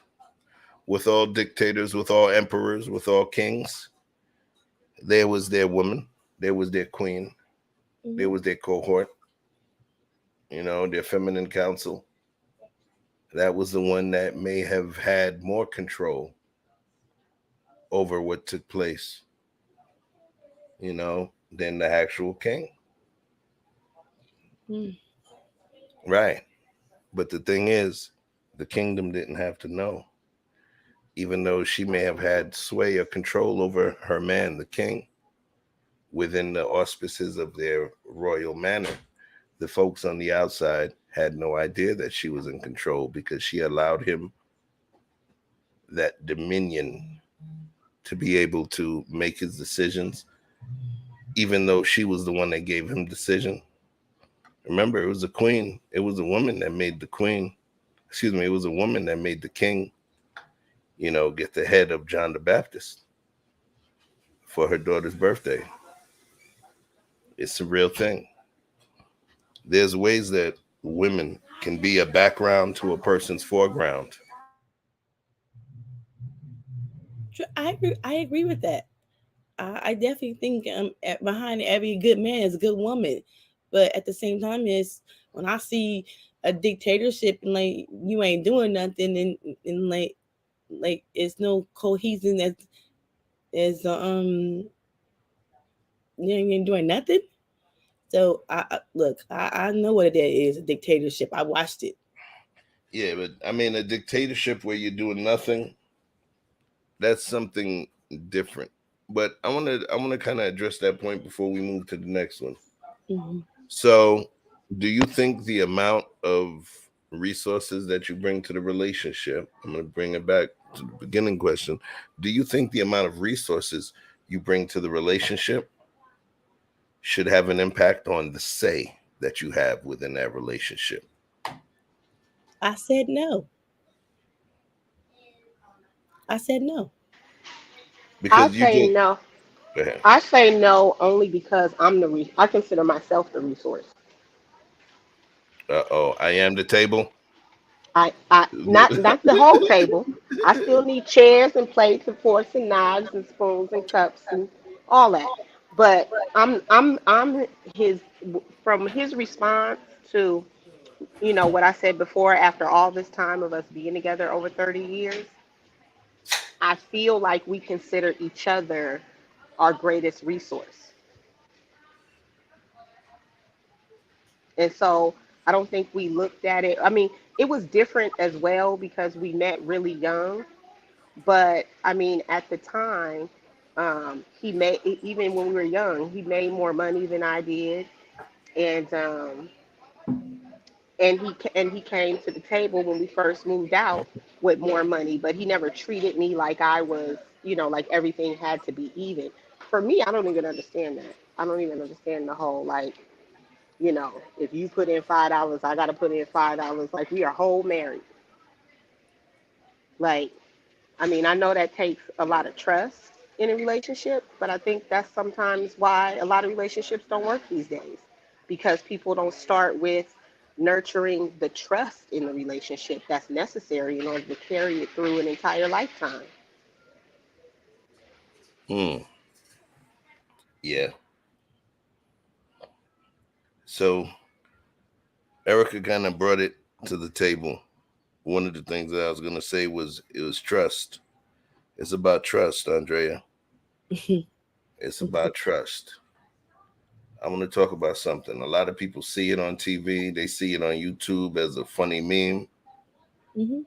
with all emperors, with all kings, there was their woman, there was their queen, mm-hmm. there was their cohort, their feminine council. That was the one that may have had more control over what took place, than the actual king. Mm. Right. But the thing is, the kingdom didn't have to know. Even though she may have had sway or control over her man, the king, within the auspices of their royal manor, the folks on the outside had no idea that she was in control, because she allowed him that dominion to be able to make his decisions, even though she was the one that gave him decision. Remember, it was a queen. It was a woman that made the queen. Excuse me. It was a woman that made the king, get the head of John the Baptist for her daughter's birthday. It's a real thing. There's ways that women can be a background to a person's foreground. I agree with that. I definitely think behind every good man is a good woman, but at the same time, is when I see a dictatorship and like you ain't doing nothing, and like it's no cohesion as you ain't doing nothing. So I know what it is, a dictatorship. I watched it. Yeah, but I mean, a dictatorship where you're doing nothing, that's something different. But I want to kind of address that point before we move to the next one. Mm-hmm. So, do you think the amount of resources that you bring to the relationship, I'm going to bring it back to the beginning question. Do you think the amount of resources you bring to the relationship should have an impact on the say that you have within that relationship? I said no. Because I say no. Go ahead. I say no only because I consider myself the resource. I am the table. I not the whole table. I still need chairs and plates and forks and knives and spoons and cups and all that. But I'm his, from his response to what I said before, after all this time of us being together over 30 years, I feel like we consider each other our greatest resource. And so I don't think we looked at it. I mean, it was different as well because we met really young. But I mean, at the time, he made, even when we were young, he made more money than I did, and he came to the table when we first moved out with more money. But he never treated me like I was, like everything had to be even. For me, I don't even understand that. I don't even understand the whole like, if you put in $5, I got to put in $5. Like we are whole married. Like, I mean, I know that takes a lot of trust, in a relationship, but I think that's sometimes why a lot of relationships don't work these days because people don't start with nurturing the trust in the relationship that's necessary in order to carry it through an entire lifetime. Hmm. Yeah. So Erica kind of brought it to the table. One of the things that I was gonna say was it was trust. It's about trust, Andrea. It's about trust. I want to talk about something. A lot of people see it on TV. They see it on YouTube as a funny meme. Mm-hmm.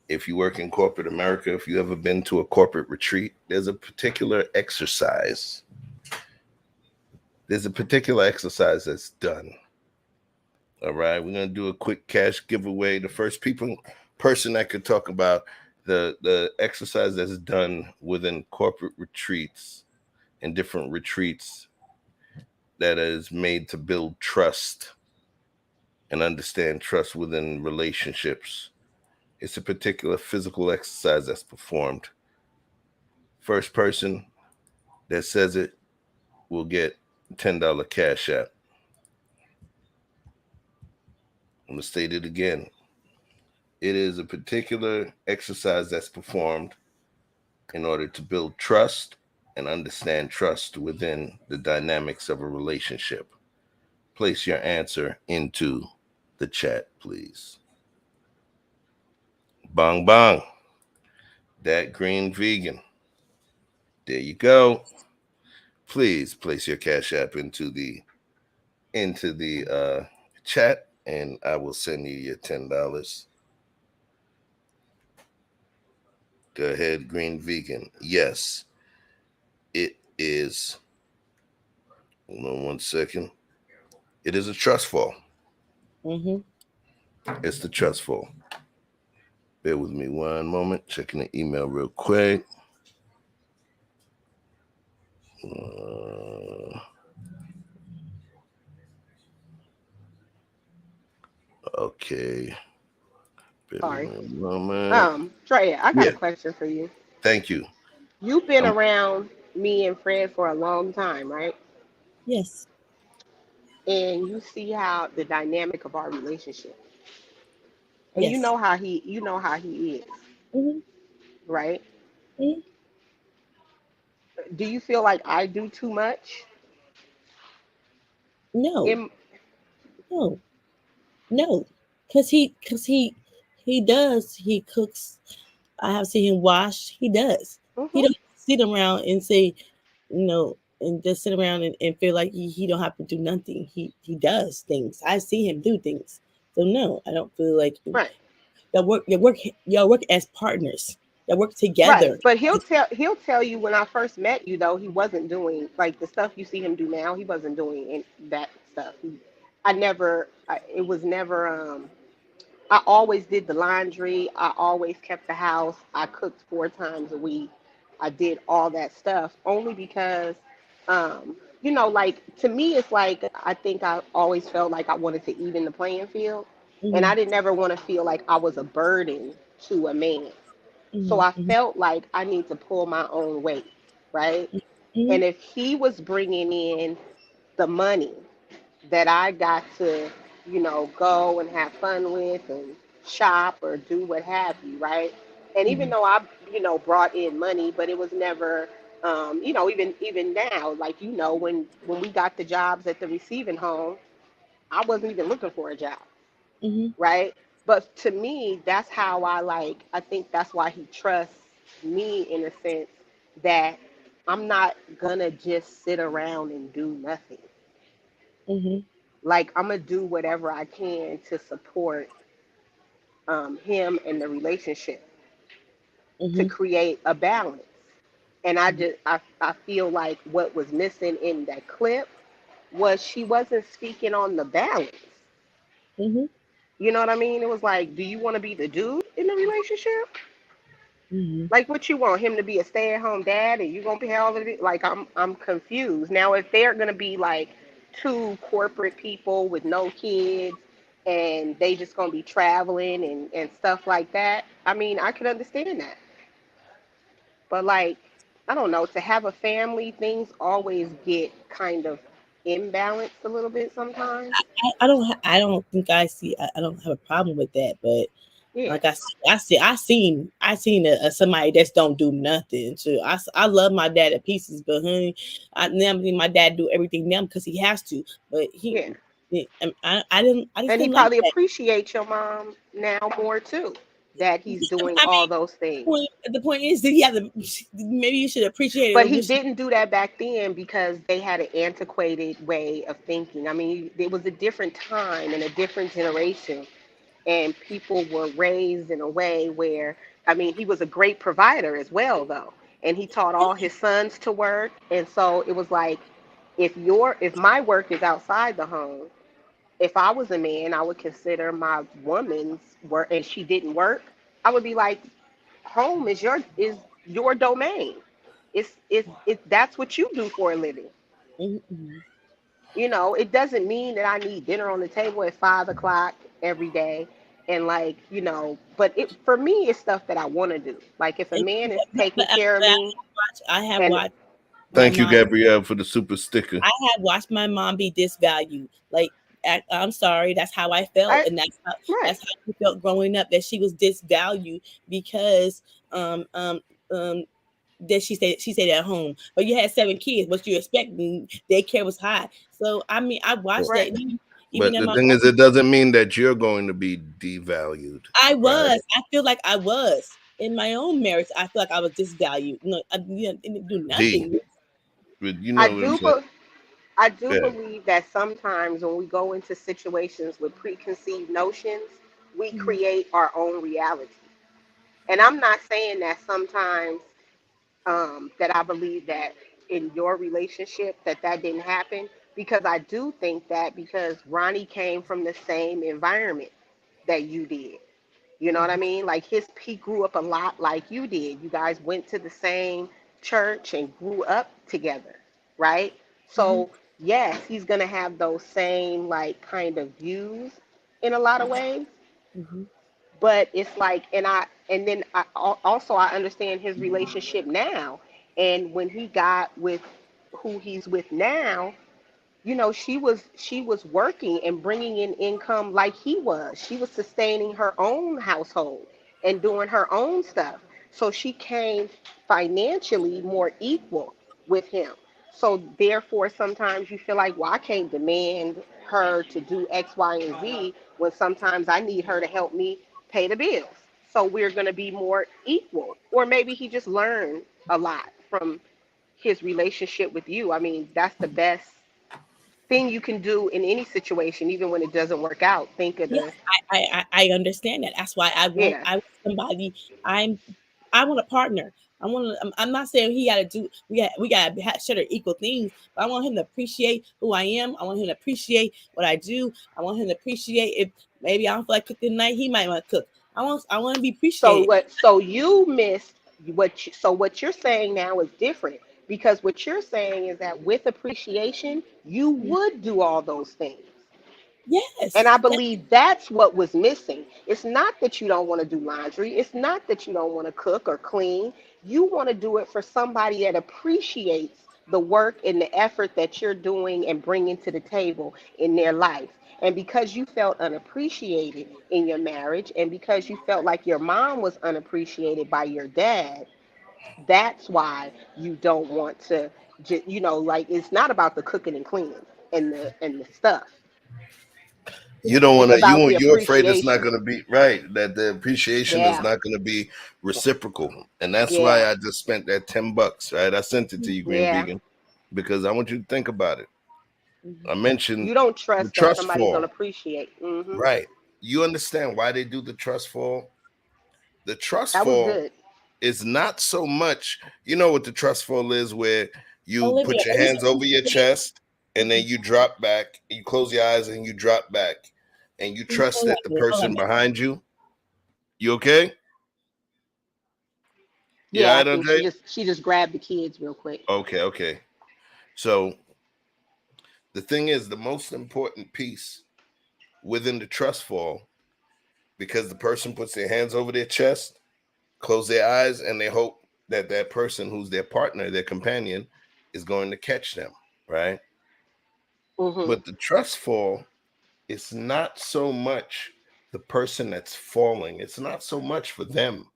If you work in corporate America, if you ever been to a corporate retreat, there's a particular exercise. There's a particular exercise that's done. All right, we're gonna do a quick cash giveaway. The first person that could talk about the exercise that's done within corporate retreats and different retreats that is made to build trust and understand trust within relationships. It's a particular physical exercise that's performed. First person that says it will get $10 cash app. I'm gonna state it again. It is a particular exercise that's performed in order to build trust and understand trust within the dynamics of a relationship. Place your answer into the chat, please. Bong bong. That green vegan. There you go. Please place your cash app into the chat, and I will send you your $10. Go ahead, green vegan. Yes, it is. Hold on one second. It is a trust fall. Mm-hmm. It's the trust fall. Bear with me one moment. Checking the email real quick. Okay. Bear with Sorry. me a moment. Drea, I got a Yeah. question for you. Thank you. You've been Um, around me and Fred for a long time, right? Yes. And you see how the dynamic of our relationship. And Yes. you know how he is, Mm-hmm. right? Mm-hmm. Do you feel like I do too much? No. In, No. No. Cause he does. He cooks. I have seen him wash. He does. He mhm. don't sit around and say, and just sit around and feel like he don't have to do nothing. He does things. I see him do things. So no, I don't feel like Right. y'all work as partners. Y'all work Right. together. But he'll tell you when I first met you though, he wasn't doing like the stuff you see him do now, he wasn't doing that stuff. It was never I always did the laundry. I always kept the house. I cooked 4 times a week. I did all that stuff only because, like to me, it's like I think I always felt like I wanted to even the playing field. And Mm-hmm, I didn't ever want to feel like I was a burden to a man. So I mm-hmm, felt like I need to pull my own weight, right? mm-hmm, And if he was bringing in the money that I got to, go and have fun with and shop or do what have you, right? And even mm-hmm, though I, brought in money, but it was never, even now, like when we got the jobs at the receiving home, I wasn't even looking for a job, mm-hmm, right? But to me, that's how I think that's why he trusts me in a sense that I'm not gonna just sit around and do nothing. mm-hmm, Like I'm gonna do whatever I can to support him and the relationship to mm-hmm, create a balance. And I feel like what was missing in that clip was she wasn't speaking on the balance. mm-hmm, You know what I mean? It was like, do you want to be the dude in the relationship? mm-hmm, Like, what you want him to be a stay-at-home dad, and you gonna pay all of it? Like, I'm confused now. If they're gonna be like two corporate people with no kids, and they just gonna be traveling and stuff like that, I mean, I could understand that. But like, I don't know, to have a family, things always get kind of imbalanced a little bit sometimes. I don't think I don't have a problem with that, but Yeah. like I seen somebody that's don't do nothing. So I love my dad to pieces, but honey, my dad do everything now because he has to. But Yeah. I just And he didn't like probably that. appreciates your mom now more too, that he's doing I all mean, those things. the point is that he has to. Maybe you should appreciate But it. he didn't do that back then because they had an antiquated way of thinking. I mean, it was a different time and a different generation, and people were raised in a way where, I mean, he was a great provider as well, though, and he taught all his sons to work, and so it was like, if my work is outside the home, if I was a man, I would consider my woman's work, and she didn't work, I would be like, home is your domain. It's that's what you do for a living. Mm-hmm. It doesn't mean that I need dinner on the table at 5 o'clock every day. And like, but for me, it's stuff that I want to do. Like if a man is taking care of me, I have and watched my Thank you, mom. Gabrielle, for the super sticker. I have watched my mom be disvalued. Like I'm sorry, that's how I felt, I and right, that's how I felt growing up, that she was disvalued because um um um that she stayed at home. But you had 7 kids. What you expecting? Daycare was high. So I mean, I watched that. right. Even But in the my thing is, it doesn't mean that you're going to be devalued, right? I feel like I was in my own marriage. I feel like I was disvalued. No, I didn't do D, nothing. but you I know what I'm do, saying? I do Yeah. believe that sometimes when we go into situations with preconceived notions, we create our own reality. And I'm not saying that sometimes that I believe that in your relationship that didn't happen, because I do think that because Ronnie came from the same environment that you did. You know what I mean? Like he grew up a lot like you did. You guys went to the same church and grew up together, right? Mm-hmm. So yes, he's gonna have those same like kind of views in a lot of ways, Mm-hmm. but it's like, and then also I understand his relationship now, and when he got with who he's with now, she was working and bringing in income like he was. She was sustaining her own household and doing her own stuff. So she came financially more equal with him. So therefore, sometimes you feel like, well, I can't demand her to do X, Y, and Z when sometimes I need her to help me pay the bills. So we're going to be more equal. Or maybe he just learned a lot from his relationship with you. I mean, that's the best thing you can do in any situation, even when it doesn't work out. Think of Yes, the I understand that. That's why yeah. I want somebody. I want a partner. I'm not saying he got to do. We got to share equal things. But I want him to appreciate who I am. I want him to appreciate what I do. I want him to appreciate if maybe I don't feel like cooking tonight. He might want to cook. I want to be So appreciated. what? So you missed so what you're saying now is different, because what you're saying is that with appreciation, you would do all those things. And Yes, I believe that's what was missing. It's not that you don't want to do laundry. It's not that you don't want to cook or clean. You want to do it for somebody that appreciates the work and the effort that you're doing and bringing to the table in their life. And because you felt unappreciated in your marriage, and because you felt like your mom was unappreciated by your dad, that's why you don't want to just, like, it's not about the cooking and cleaning and the stuff. You don't It's want to. about the You're afraid it's not appreciation. going to be right. That the appreciation is Yeah, not going to be reciprocal, and that's why yeah, I just spent that $10. Right, I sent it to you, Green yeah. Vegan, because I want you to think about it. I You mentioned don't the trust that trust somebody's gonna fall. appreciate. Right. You understand why they do the trust fall? The trust That was fall good. is not so much. You know what the trust fall is, where you Olivia. put your hands over your chest and then you drop back. You close your eyes and you drop back, and you trust Hold that the on, hold person on. behind you. You okay? Yeah, Yeah, I I don't. think she just grabbed the kids real quick. Okay, okay. So the thing is, the most important piece within the trust fall, because the person puts their hands over their chest, close their eyes, and they hope that person who's their partner, their companion, is going to catch them, right? But the trust fall, it's not so much the person that's falling. It's not so much for them.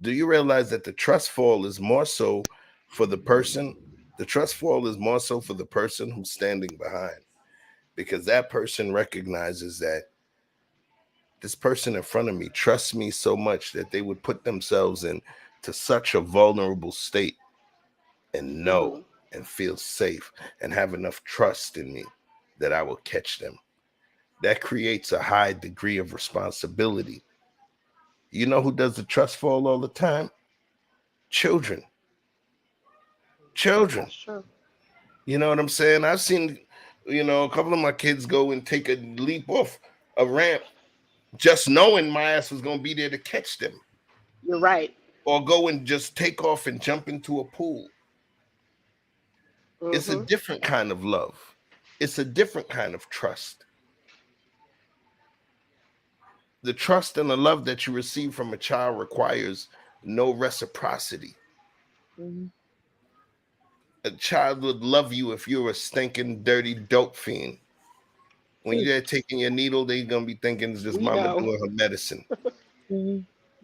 Do you realize that the trust fall is more so for the person? The trust fall is more so for the person who's standing behind, because that person recognizes that this person in front of me trusts me so much that they would put themselves in to such a vulnerable state and know and feel safe and have enough trust in me that I will catch them. That creates a high degree of responsibility. You know who does the trust fall all the time? Children. Children. That's true. You know what I'm saying? I've seen, a couple of my kids go and take a leap off a ramp just knowing my ass was going to be there to catch them. You're right. Or go and just take off and jump into a pool. It's a different kind of love. It's a different kind of trust. The trust and the love that you receive from a child requires no reciprocity. A child would love you if you're a stinking, dirty dope fiend. When you're there taking your needle, they're going to be thinking it's just mama doing her medicine.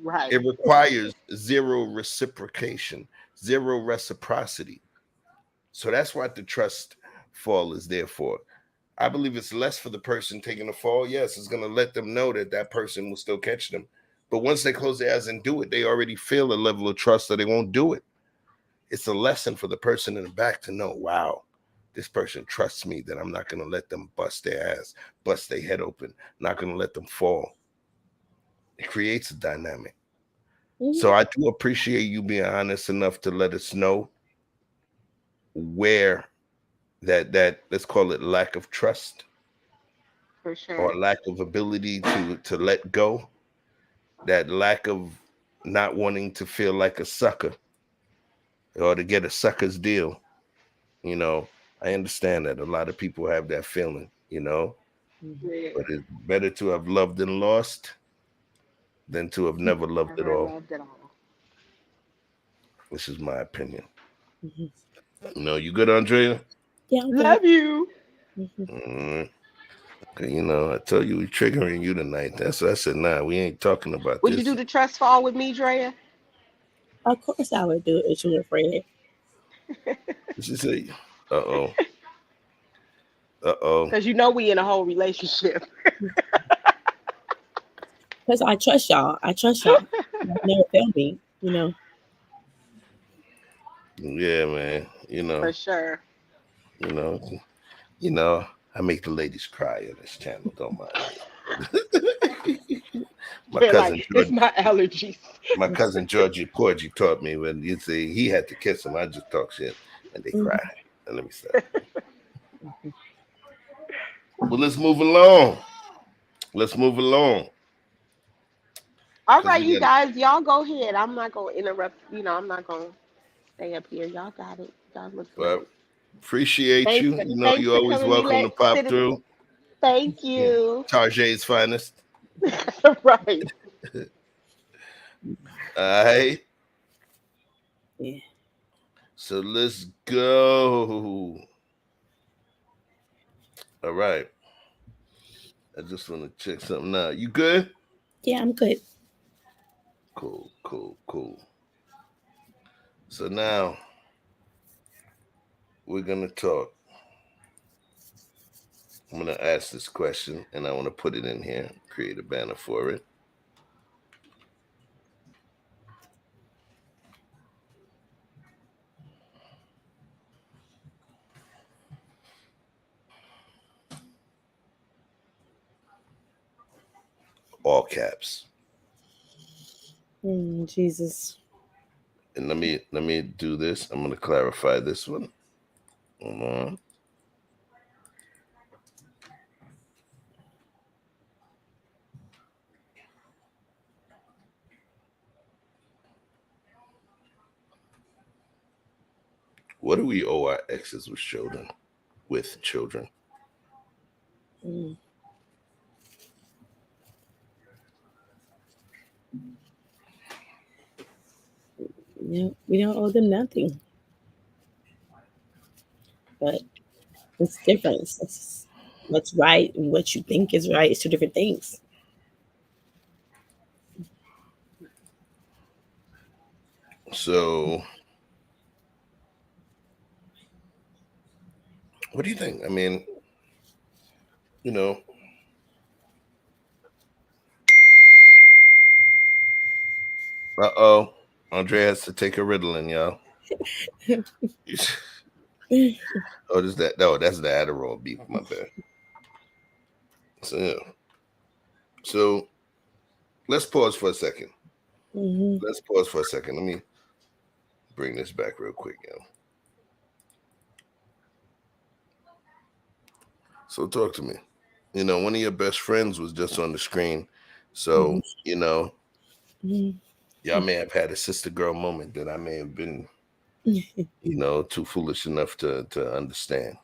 Right. It requires zero reciprocation, zero reciprocity. So that's what the trust fall is there for. I believe it's less for the person taking the fall. Yes, it's going to let them know that that person will still catch them. But once they close their eyes and do it, they already feel a level of trust that they won't do it. It's a lesson for the person in the back to know, wow, this person trusts me, that I'm not going to let them bust their ass, bust their head open, not going to let them fall. It creates a dynamic. So I do appreciate you being honest enough to let us know where that let's call it lack of trust, for sure, or lack of ability to let go, that lack of not wanting to feel like a sucker or to get a sucker's deal. I understand that a lot of people have that feeling, but it's better to have loved and lost than to have never loved at all. This is my opinion. You good, Andrea? Yeah, I'm love you. I told you we triggering you tonight. That's what I said. Nah, we ain't talking about Would this. you do the trust fall with me, Drea? Of course I would do it with you, my friend. She say, uh-oh. Because we in a whole relationship. Because I trust y'all. Y'all never fail me, Yeah, man. For sure. I make the ladies cry on this channel. Don't mind me. My They're cousin like, George, it's my allergies. my cousin Georgie Porgy taught me when you say he had to kiss him, I just talk shit and they cry. And let me stop. Well, let's move along. All right, you guys, y'all go ahead. I'm not gonna interrupt. I'm not gonna stay up here. Y'all got it. Y'all look great. Appreciate Thanks you. thanks You're for always coming. welcome to pop through. Thank you. Tarjay's finest. Right. All right. Yeah. So let's go. All right. I just want to check something out. You good? Yeah, I'm good. Cool. So now we're going to talk. I'm going to ask this question and I want to put it in here, create a banner for it. All caps. Jesus. And let me do this. I'm going to clarify this one. Hold on. What do we owe our exes with children? we don't owe them nothing. But it's different. It's what's right and what you think is right is two different things. So, what do you think? I mean, you know, Andrea has to take a Ritalin, y'all. Oh, is that? No, that's the Adderall beef. My bad. So, yeah. So, let's pause for a second. Let's pause for a second. Let me bring this back real quick, yo. So, talk to me. You know, one of your best friends was just on the screen. So, you know, y'all may have had a sister girl moment that I may have been, you know, too foolish enough to understand.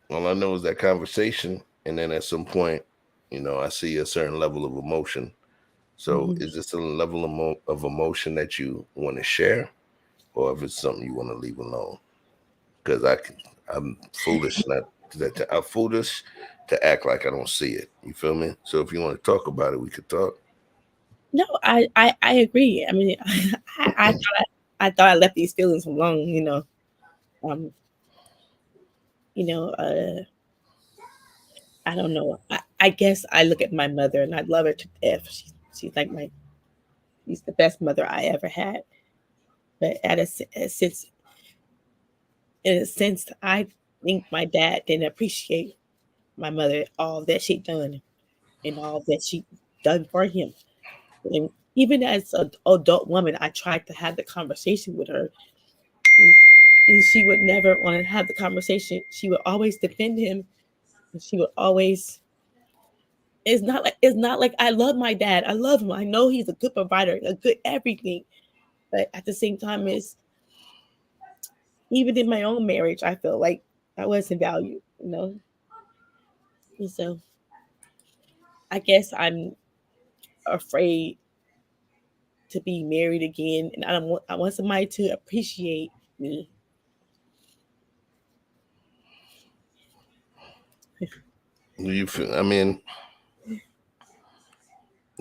All I know is that conversation, and then at some point, you know, I see a certain level of emotion. So, is this a level of emotion that you want to share, or if it's something you want to leave alone? Because I'm foolish I'm foolish to act like I don't see it. You feel me? So, if you want to talk about it, we could talk. No, I agree. I mean, I thought I left these feelings alone. I don't know. I guess I look at my mother and I love her to death. She's like she's the best mother I ever had. But in a sense, I think my dad didn't appreciate my mother, all that she done and all that she done for him. And even as an adult woman, I tried to have the conversation with her, and she would never want to have the conversation. She would always defend him, and she would always. It's not like I love my dad. I love him. I know he's a good provider, a good everything. But at the same time, even in my own marriage, I feel like I wasn't valued. And so I guess I'm afraid to be married again, and I want somebody to appreciate me. Do you feel? I mean,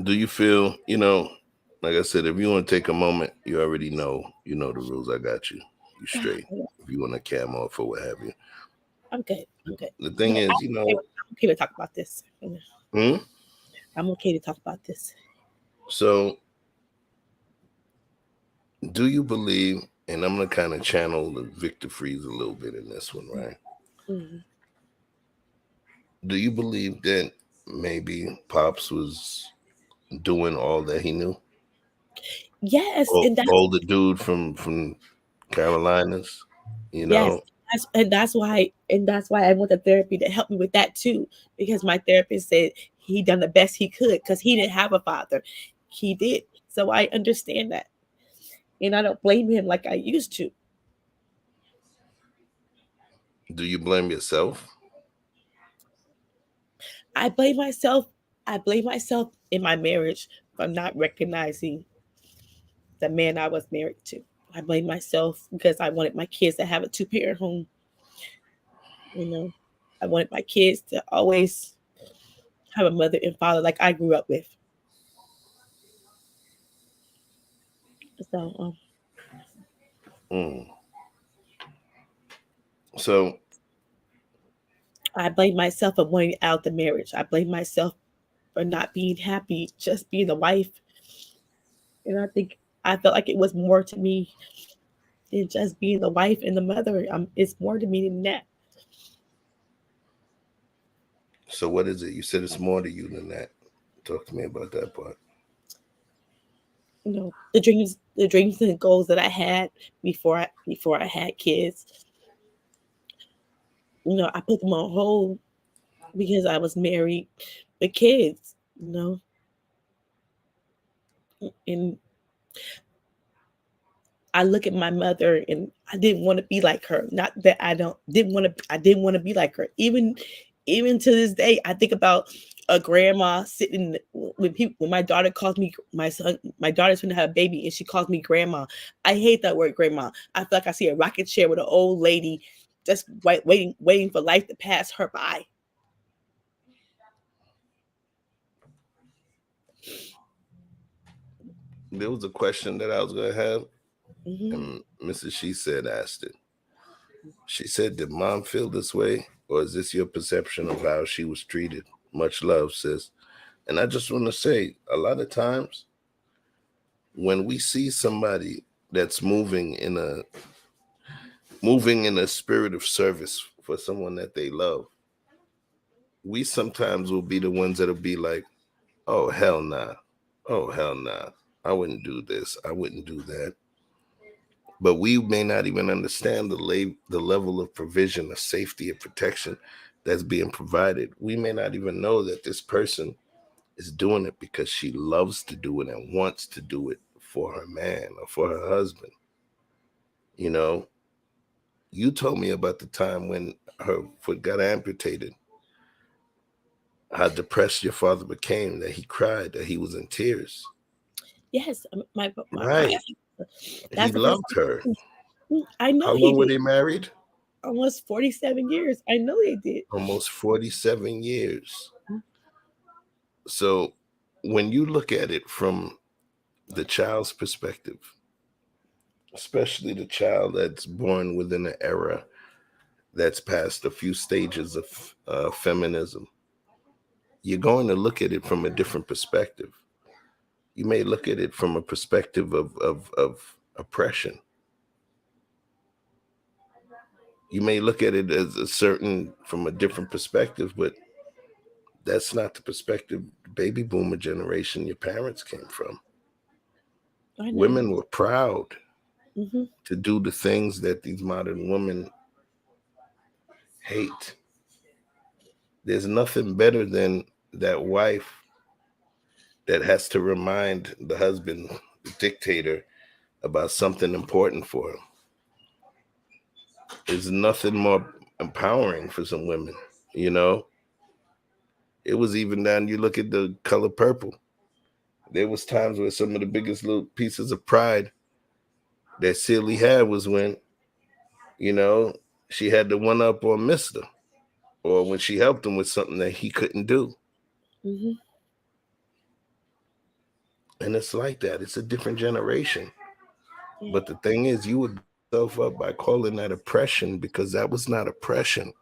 do you feel? You know, like I said, if you want to take a moment, you already know. You know the rules. I got you. You straight. If you want to cam off or what have you. I'm good. I'm good. The thing is, you know, I'm okay to talk about this. I'm okay to talk about this. So, do you believe? And I'm gonna kind of channel the Victor Freeze a little bit in this one, right? Do you believe that maybe Pops was doing all that he knew? Yes, and that's older dude from Carolinas, you know. Yes, that's why I want the therapy to help me with that too, because my therapist said he done the best he could because he didn't have a father. He did, so I understand that, and I don't blame him like I used to. Do you blame yourself? I blame myself. I blame myself in my marriage for not recognizing the man I was married to. I blame myself because I wanted my kids to have a two-parent home. I wanted my kids to always have a mother and father like I grew up with. So, So I blame myself for wanting out the marriage. I blame myself for not being happy, just being a wife. And I felt like it was more to me than just being the wife and the mother. It's more to me than that. So what is it? You said it's more to you than that. Talk to me about that part. The dreams and goals that I had before I had kids. I put them on hold because I was married with kids. And I look at my mother and I didn't want to be like her. Not that I didn't want to be like her. Even to this day, I think about a grandma sitting when my daughter calls me my daughter's gonna have a baby and she calls me grandma. I hate that word grandma. I feel like I see a rocket chair with an old lady just waiting for life to pass her by. There was a question that I was going to have, and Mrs. She Said asked it. She said, did mom feel this way, or is this your perception of how she was treated? Much love, sis. And I just want to say, a lot of times when we see somebody that's moving in a spirit of service for someone that they love, we sometimes will be the ones that'll be like, oh, hell nah. Oh, hell nah. I wouldn't do this. I wouldn't do that. But we may not even understand the level of provision, of safety, and protection that's being provided. We may not even know that this person is doing it because she loves to do it and wants to do it for her man or for her husband. You know, you told me about the time when her foot got amputated, how depressed your father became, that he cried, that he was in tears. Yes, my right. He loved her. I know. How long were they married? Almost 47 years. I know they did. Almost 47 years. So when you look at it from the child's perspective, especially the child that's born within an era that's past a few stages of feminism, you're going to look at it from a different perspective. You may look at it from a perspective of oppression. You may look at it as from a different perspective, but that's not the perspective the baby boomer generation your parents came from. Women were proud to do the things that these modern women hate. There's nothing better than that wife that has to remind the husband, the dictator, about something important for him. There's nothing more empowering for some women, you know? It was even down, you look at The Color Purple. There was times where some of the biggest little pieces of pride that Celie had was when, you know, she had the one up on Mister, or when she helped him with something that he couldn't do. And it's like that. It's a different generation. But the thing is, you would yourself up by calling that oppression, because that was not oppression.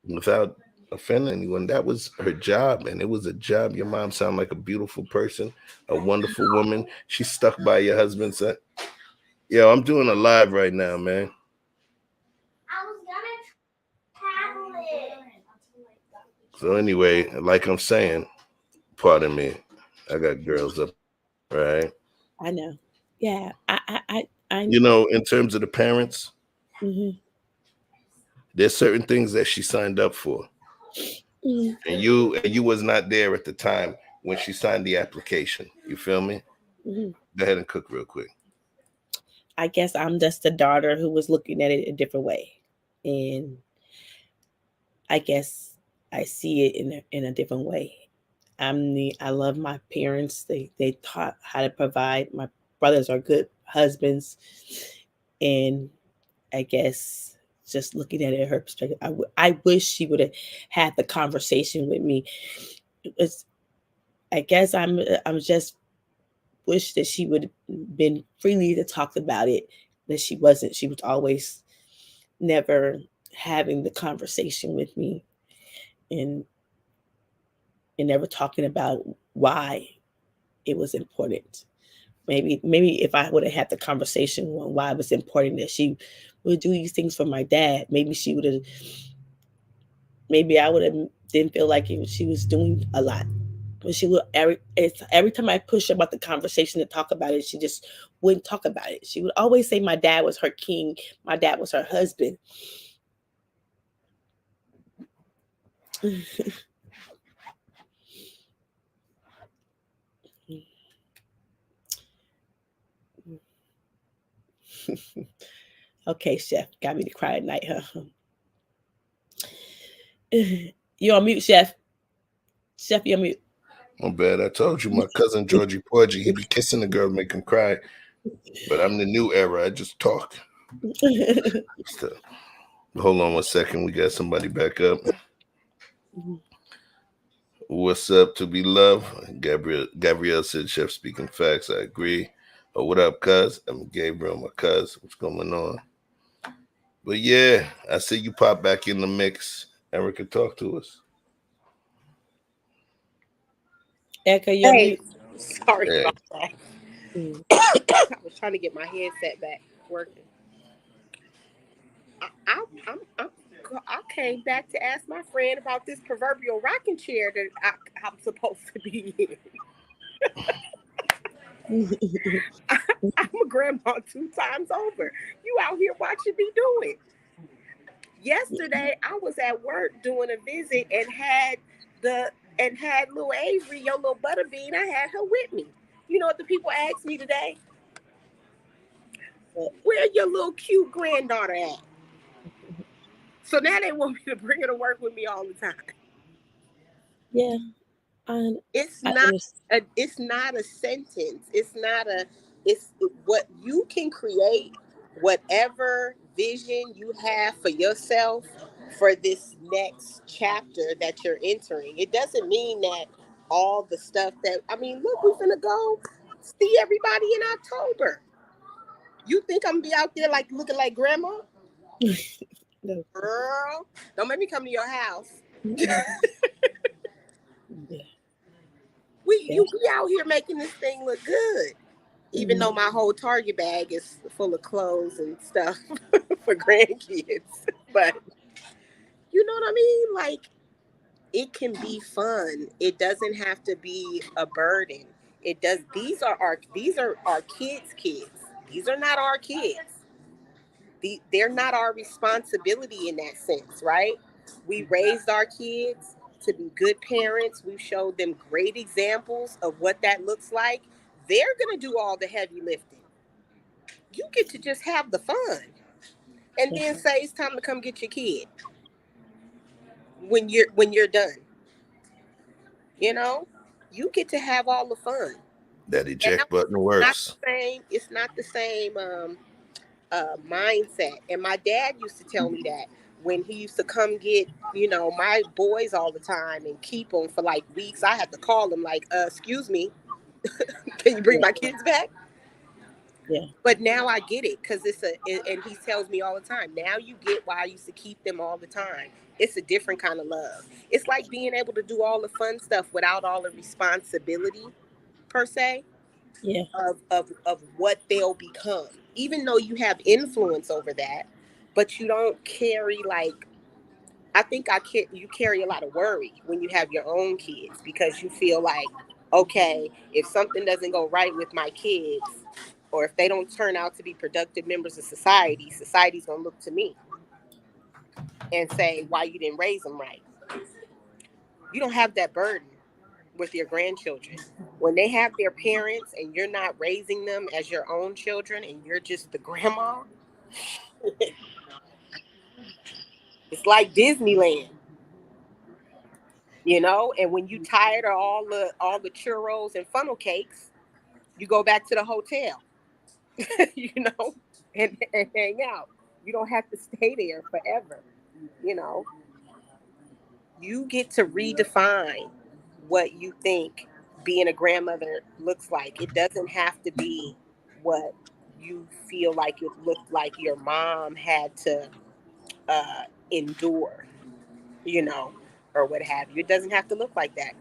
Without offending anyone, that was her job, and it was a job. Your mom sounded like a beautiful person, a wonderful woman. She stuck by your husband, said, yo, I'm doing a live right now, man. So anyway, like I'm saying, pardon me, I got girls up, right? I know. Yeah, I you know, in terms of the parents, there's certain things that she signed up for. And you was not there at the time when she signed the application. You feel me? Go ahead and cook real quick. I guess I'm just a daughter who was looking at it a different way. And I guess I see it in a different way. I love my parents. They taught how to provide. My brothers are good husbands. And I guess just looking at it in her perspective, I wish she would have had the conversation with me. I guess I'm just wish that she would have been freely to talk about it, that she wasn't. She was always never having the conversation with me and never talking about why it was important. Maybe if I would have had the conversation on why it was important that she would do these things for my dad, maybe I would have didn't feel like she was doing a lot. But she would every time I push about the conversation to talk about it, she just wouldn't talk about it. She would always say my dad was her king, my dad was her husband. Okay, chef, got me to cry at night, huh? You're on mute, Chef. Chef, you're on mute. My bad. I told you my cousin Georgie Porgy, he be kissing the girl, make him cry. But I'm the new era. I just talk. So, hold on 1 second. We got somebody back up. What's up, to be loved? Gabrielle said, Chef speaking facts. I agree. Oh, what up, cuz? I'm Gabriel, my cuz. What's going on? But yeah, I see you pop back in the mix. Erica, talk to us. Erica, you're on mute. Sorry Hey. about that. I was trying to get my headset back working. I came back to ask my friend about this proverbial rocking chair that I'm supposed to be in. I'm a grandma 2 times over. You out here watching me do it. Yesterday, I was at work doing a visit and had little Avery, your little butterbean. I had her with me. You know what the people asked me today? Where your little cute granddaughter at? So now they want me to bring her to work with me all the time. Yeah. It's not a sentence. It's what you can create, whatever vision you have for yourself for this next chapter that you're entering. It doesn't mean that all the stuff look, we're gonna go see everybody in October. You think I'm gonna be out there like looking like grandma? No. Girl, don't make me come to your house. We out here making this thing look good. Even though my whole Target bag is full of clothes and stuff for grandkids. But you know what I mean? Like, it can be fun. It doesn't have to be a burden. It does. These are our kids' kids. These are not our kids. They're not our responsibility in that sense, right? We raised our kids to be good parents. We've showed them great examples of what that looks like. They're going to do all the heavy lifting. You get to just have the fun. And then say it's time to come get your kid when you're done. You know? You get to have all the fun. That eject button works. It's not the same mindset. And my dad used to tell me that when he used to come get, my boys all the time and keep them for like weeks. I had to call him like, excuse me, can you bring my kids back? Yeah. But now I get it because and he tells me all the time, now you get why I used to keep them all the time. It's a different kind of love. It's like being able to do all the fun stuff without all the responsibility per se. Yeah. Of what they'll become, even though you have influence over that, but you don't carry you carry a lot of worry when you have your own kids because you feel like, okay, if something doesn't go right with my kids or if they don't turn out to be productive members of society's gonna look to me and say, why you didn't raise them right. You don't have that burden with your grandchildren. When they have their parents and you're not raising them as your own children and you're just the grandma, it's like Disneyland, and when you tired of all the churros and funnel cakes, you go back to the hotel, and hang out. You don't have to stay there forever, You get to redefine what you think being a grandmother looks like. It doesn't have to be what you feel like it looked like your mom had to endure, or what have you. It doesn't have to look like that.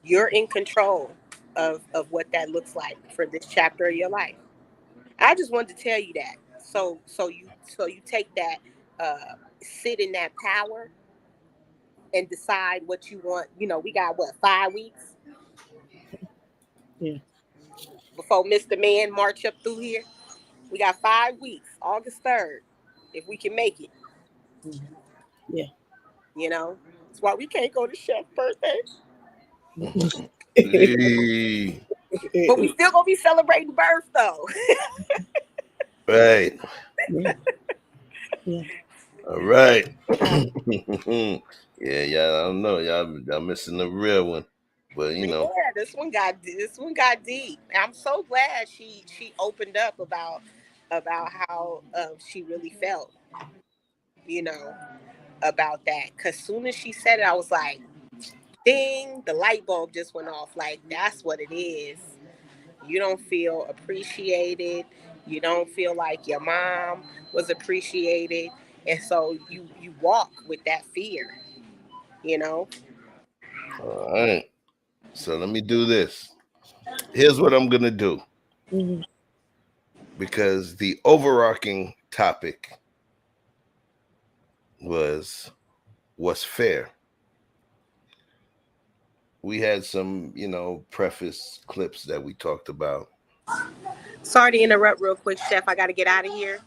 You're in control of what that looks like for this chapter of your life. I just wanted to tell you that. So you take that, sit in that power and decide what you want. We got 5 weeks? Yeah. Before Mr. Man march up through here. We got 5 weeks, August 3rd, if we can make it. Yeah. That's why we can't go to Chef's birthday. Hey. But we still gonna be celebrating birth though. Right. Yeah. All right. Yeah, I don't know. Y'all missing the real one. But you know. Yeah, this one got deep. I'm so glad she opened up about how she really felt, you know, about that. Cause soon as she said it, I was like, ding, the light bulb just went off. Like that's what it is. You don't feel appreciated. You don't feel like your mom was appreciated, and so you walk with that fear. You know. All right. So let me do this. Here's what I'm gonna do. Mm-hmm. Because the overarching topic was what's fair. We had some, preface clips that we talked about. Sorry to interrupt real quick, Chef. I got to get out of here.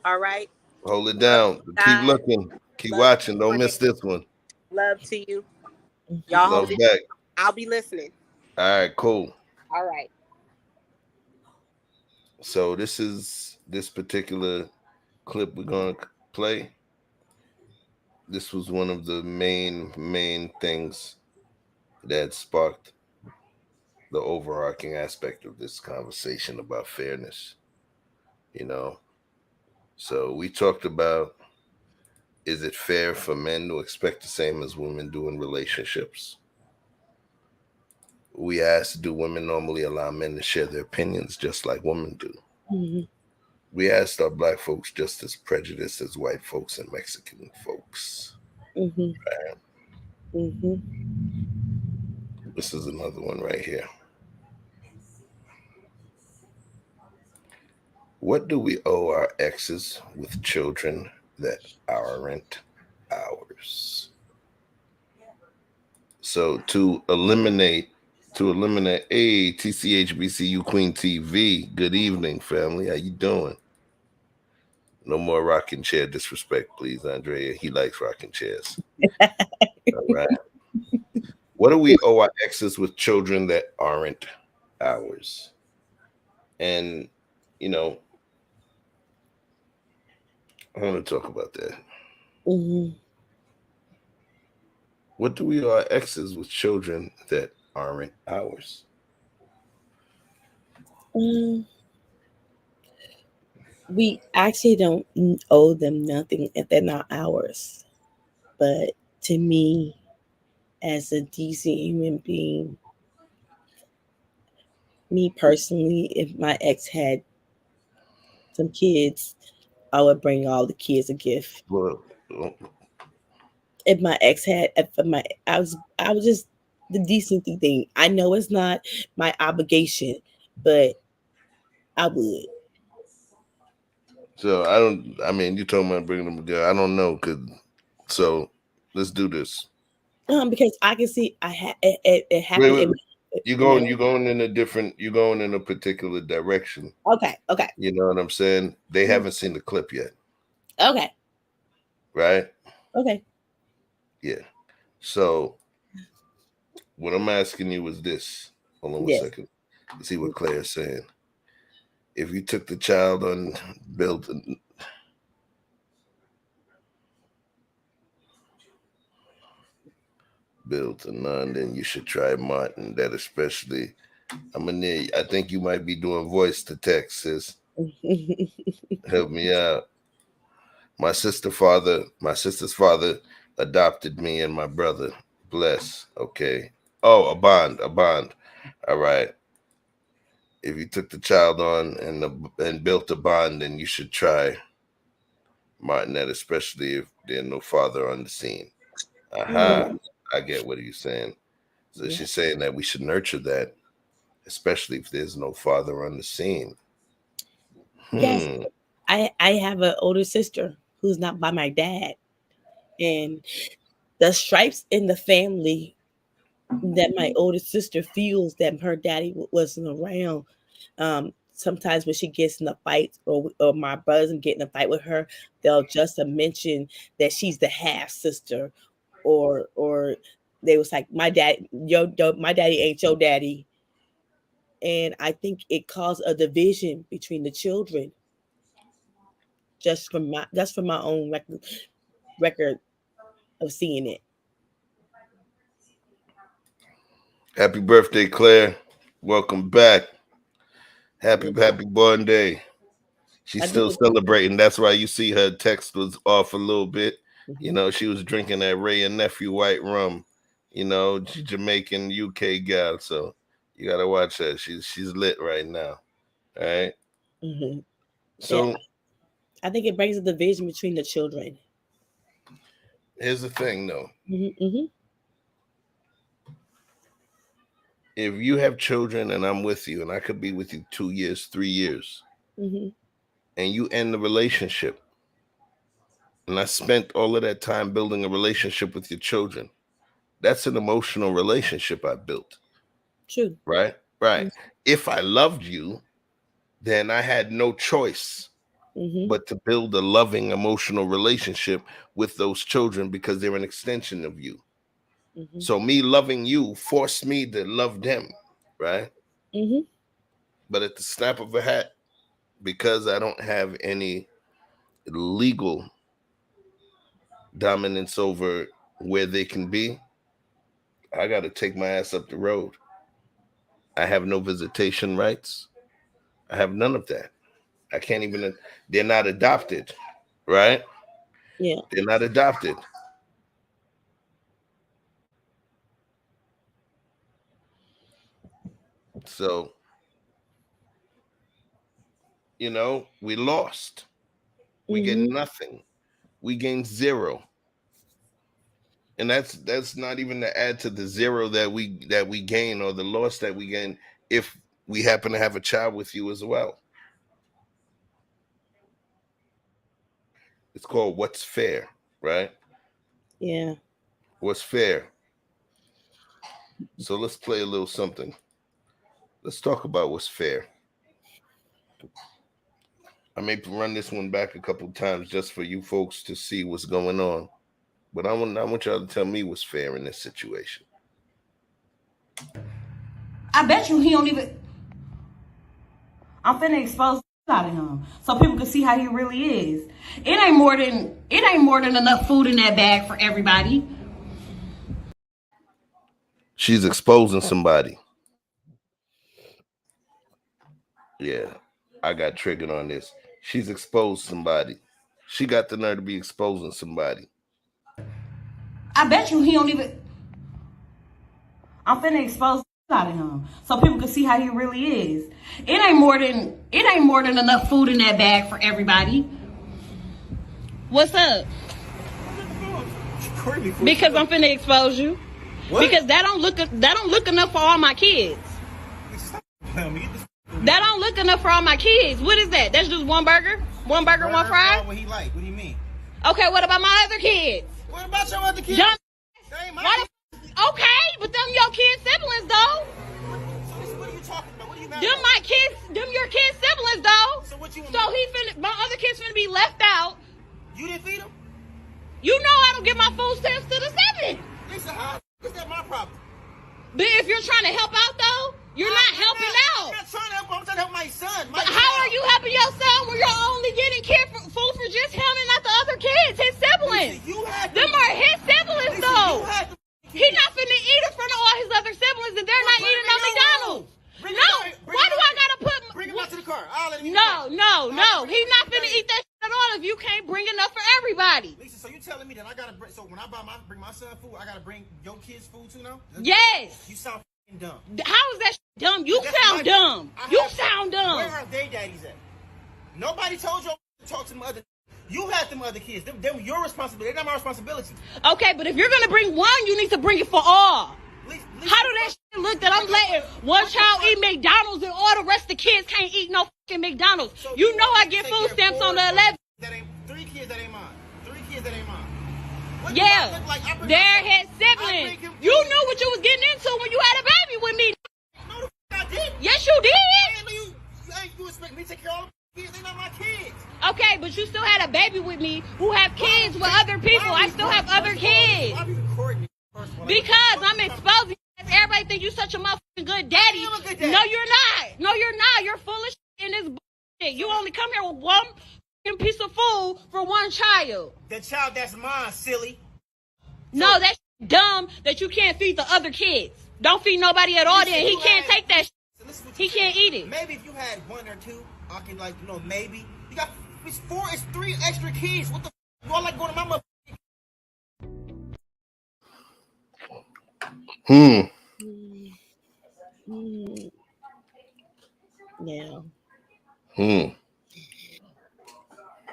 All right. Hold it Love down. you Keep guys. looking. Keep Love watching. Don't you. miss this one. Love to you. Y'all Love hold it. back. I'll be listening. All right, cool. All right. So this particular clip we're gonna play. This was one of the main things that sparked the overarching aspect of this conversation about fairness. So we talked about, is it fair for men to expect the same as women do in relationships? We asked, do women normally allow men to share their opinions just like women do? Mm-hmm. We asked, are black folks just as prejudiced as white folks and Mexican folks? Mm-hmm. Right? Mm-hmm. This is another one right here. What do we owe our exes with children that aren't ours? So to eliminate, hey, TCHBCU Queen TV, good evening, family. How you doing? No more rocking chair disrespect, please, Andrea. He likes rocking chairs. All right. What do we owe our exes with children that aren't ours? And, I want to talk about that. Mm-hmm. What do we owe our exes with children that aren't ours? We actually don't owe them nothing if they're not ours. But to me, as a decent human being, me personally, if my ex had some kids, I would bring all the kids a gift. Well, If my ex had, if my, I was just the decency thing. I know it's not my obligation, but I would. So you talking about bringing them together. I don't know. So let's do this. Because I can see it happened. Wait. You're going in a particular direction. Okay. You know what I'm saying? They haven't seen the clip yet. Okay. Right? Okay. Yeah. So what I'm asking you is this. Hold on one second. Let's see what Claire's saying. If you took the child on built to none, then you should try Martin. That especially, I think you might be doing voice to text, sis. Help me out. My sister's father adopted me and my brother. Bless. Okay. Oh, a bond. All right. If you took the child on and built a bond, then you should try Martinette, especially if there's no father on the scene. Aha. I get what he's saying. So she's saying that we should nurture that, especially if there's no father on the scene. Yes. I have an older sister who's not by my dad. And the stripes in the family that my older sister feels that her daddy wasn't around. Sometimes when she gets in a fight or my brothers get in a fight with her, they'll just mention that she's the half sister, or they was like, my daddy ain't your daddy. And I think it caused a division between the children. just from my own record of seeing it. Happy birthday, Claire. Welcome back. Happy born day. She's still celebrating. That's why you see her text was off a little bit. You know, she was drinking that Ray and Nephew white rum. You know, she's Jamaican UK gal, so you gotta watch her. She's lit right now. All right. Mm-hmm. So yeah. I think it brings a division between the children. Here's the thing, though. Mm-hmm. If you have children and I'm with you, and I could be with you 2 years, 3 years, mm-hmm. and you end the relationship, and I spent all of that time building a relationship with your children, that's an emotional relationship I built. True. Right? Right. Mm-hmm. If I loved you, then I had no choice but to build a loving, emotional relationship with those children because they're an extension of you. Mm-hmm. So me loving you forced me to love them, right? Mm-hmm. But at the snap of a hat, because I don't have any legal dominance over where they can be, I got to take my ass up the road. I have no visitation rights. I have none of that. I can't even, they're not adopted, right? Yeah. They're not adopted. So, you know, we lost. We get nothing. We gain zero. And that's not even to add to the zero that we gain or the loss that we gain if we happen to have a child with you as well. It's called what's fair, right? Yeah. What's fair? So let's play a little something. Let's talk about what's fair. I may run this one back a couple times just for you folks to see what's going on. But I want y'all to tell me what's fair in this situation. I bet you he don't even... I'm finna expose out of him so people can see how he really is. It ain't more than enough food in that bag for everybody. She's exposing somebody. Yeah, I got triggered on this. She's exposed somebody. She got the nerve to be exposing somebody. I bet you he don't even... I'm finna expose out of him so people can see how he really is. It ain't more than enough food in that bag for everybody. What's up? Because I'm finna expose you. What? Because that don't look enough for all my kids. That don't look enough for all my kids. What is that? That's just one burger? One burger, one fry? What he like? What do you mean? Okay, what about my other kids? What about your other kids? Okay, but them your kids' siblings, though. What are you talking about? What are you mad Them my kids, them your kids' siblings, though. So what you want? So my other kids finna be left out. You didn't feed them? You know I don't give my food stamps to the seven. Lisa, how is that my problem? But if you're trying to help out, though, you're not helping out. I'm not trying to help. I'm trying to help my son. But how are you helping your son when you're only getting food for just him and not the other kids, his siblings? Lisa, them are his siblings, Lisa, though. He's not finna eat in front of all his other siblings, and they're not eating on McDonald's. Why do I gotta put? Bring him out to the car. I'll let him No. He's not finna eat that shit at all if you can't bring enough for everybody. Lisa, so you telling me that I gotta bring? So when I bring my son food, I gotta bring your kids food too now? Yes. You sound dumb. How is that shit dumb? You sound dumb. You sound dumb. Where are their daddies at? Nobody told you to talk to them other. You had them other kids. They're your responsibility. They're not my responsibility. Okay, but if you're gonna bring one, you need to bring it for all. How do that shit look that I'm letting one child eat McDonald's and all the rest of the kids can't eat no fucking McDonald's? So you know I get food stamps on the 11th. Three kids that ain't mine. What yeah, they're his siblings. You knew what you was getting into when you had a baby with me. No, the I did. Yes, you did. You expect me to take care of all the kids? They're not my kids. Okay, but you still had a baby with me who have kids with other people. I still have other kids. Why are you recording me? Because I'm exposing you. Everybody think you such a motherfucking good daddy. I am a good daddy. No, you're not. No, you're not. You're full of shit in this bullshit. You only come here with one piece of food for one child. The child that's mine, silly. No, that's dumb that you can't feed the other kids. Don't feed nobody at all. Then he can't take that. He can't eat it. Maybe if you had one or two, I can maybe. You got it's three extra kids. What the? You all like going to my mother?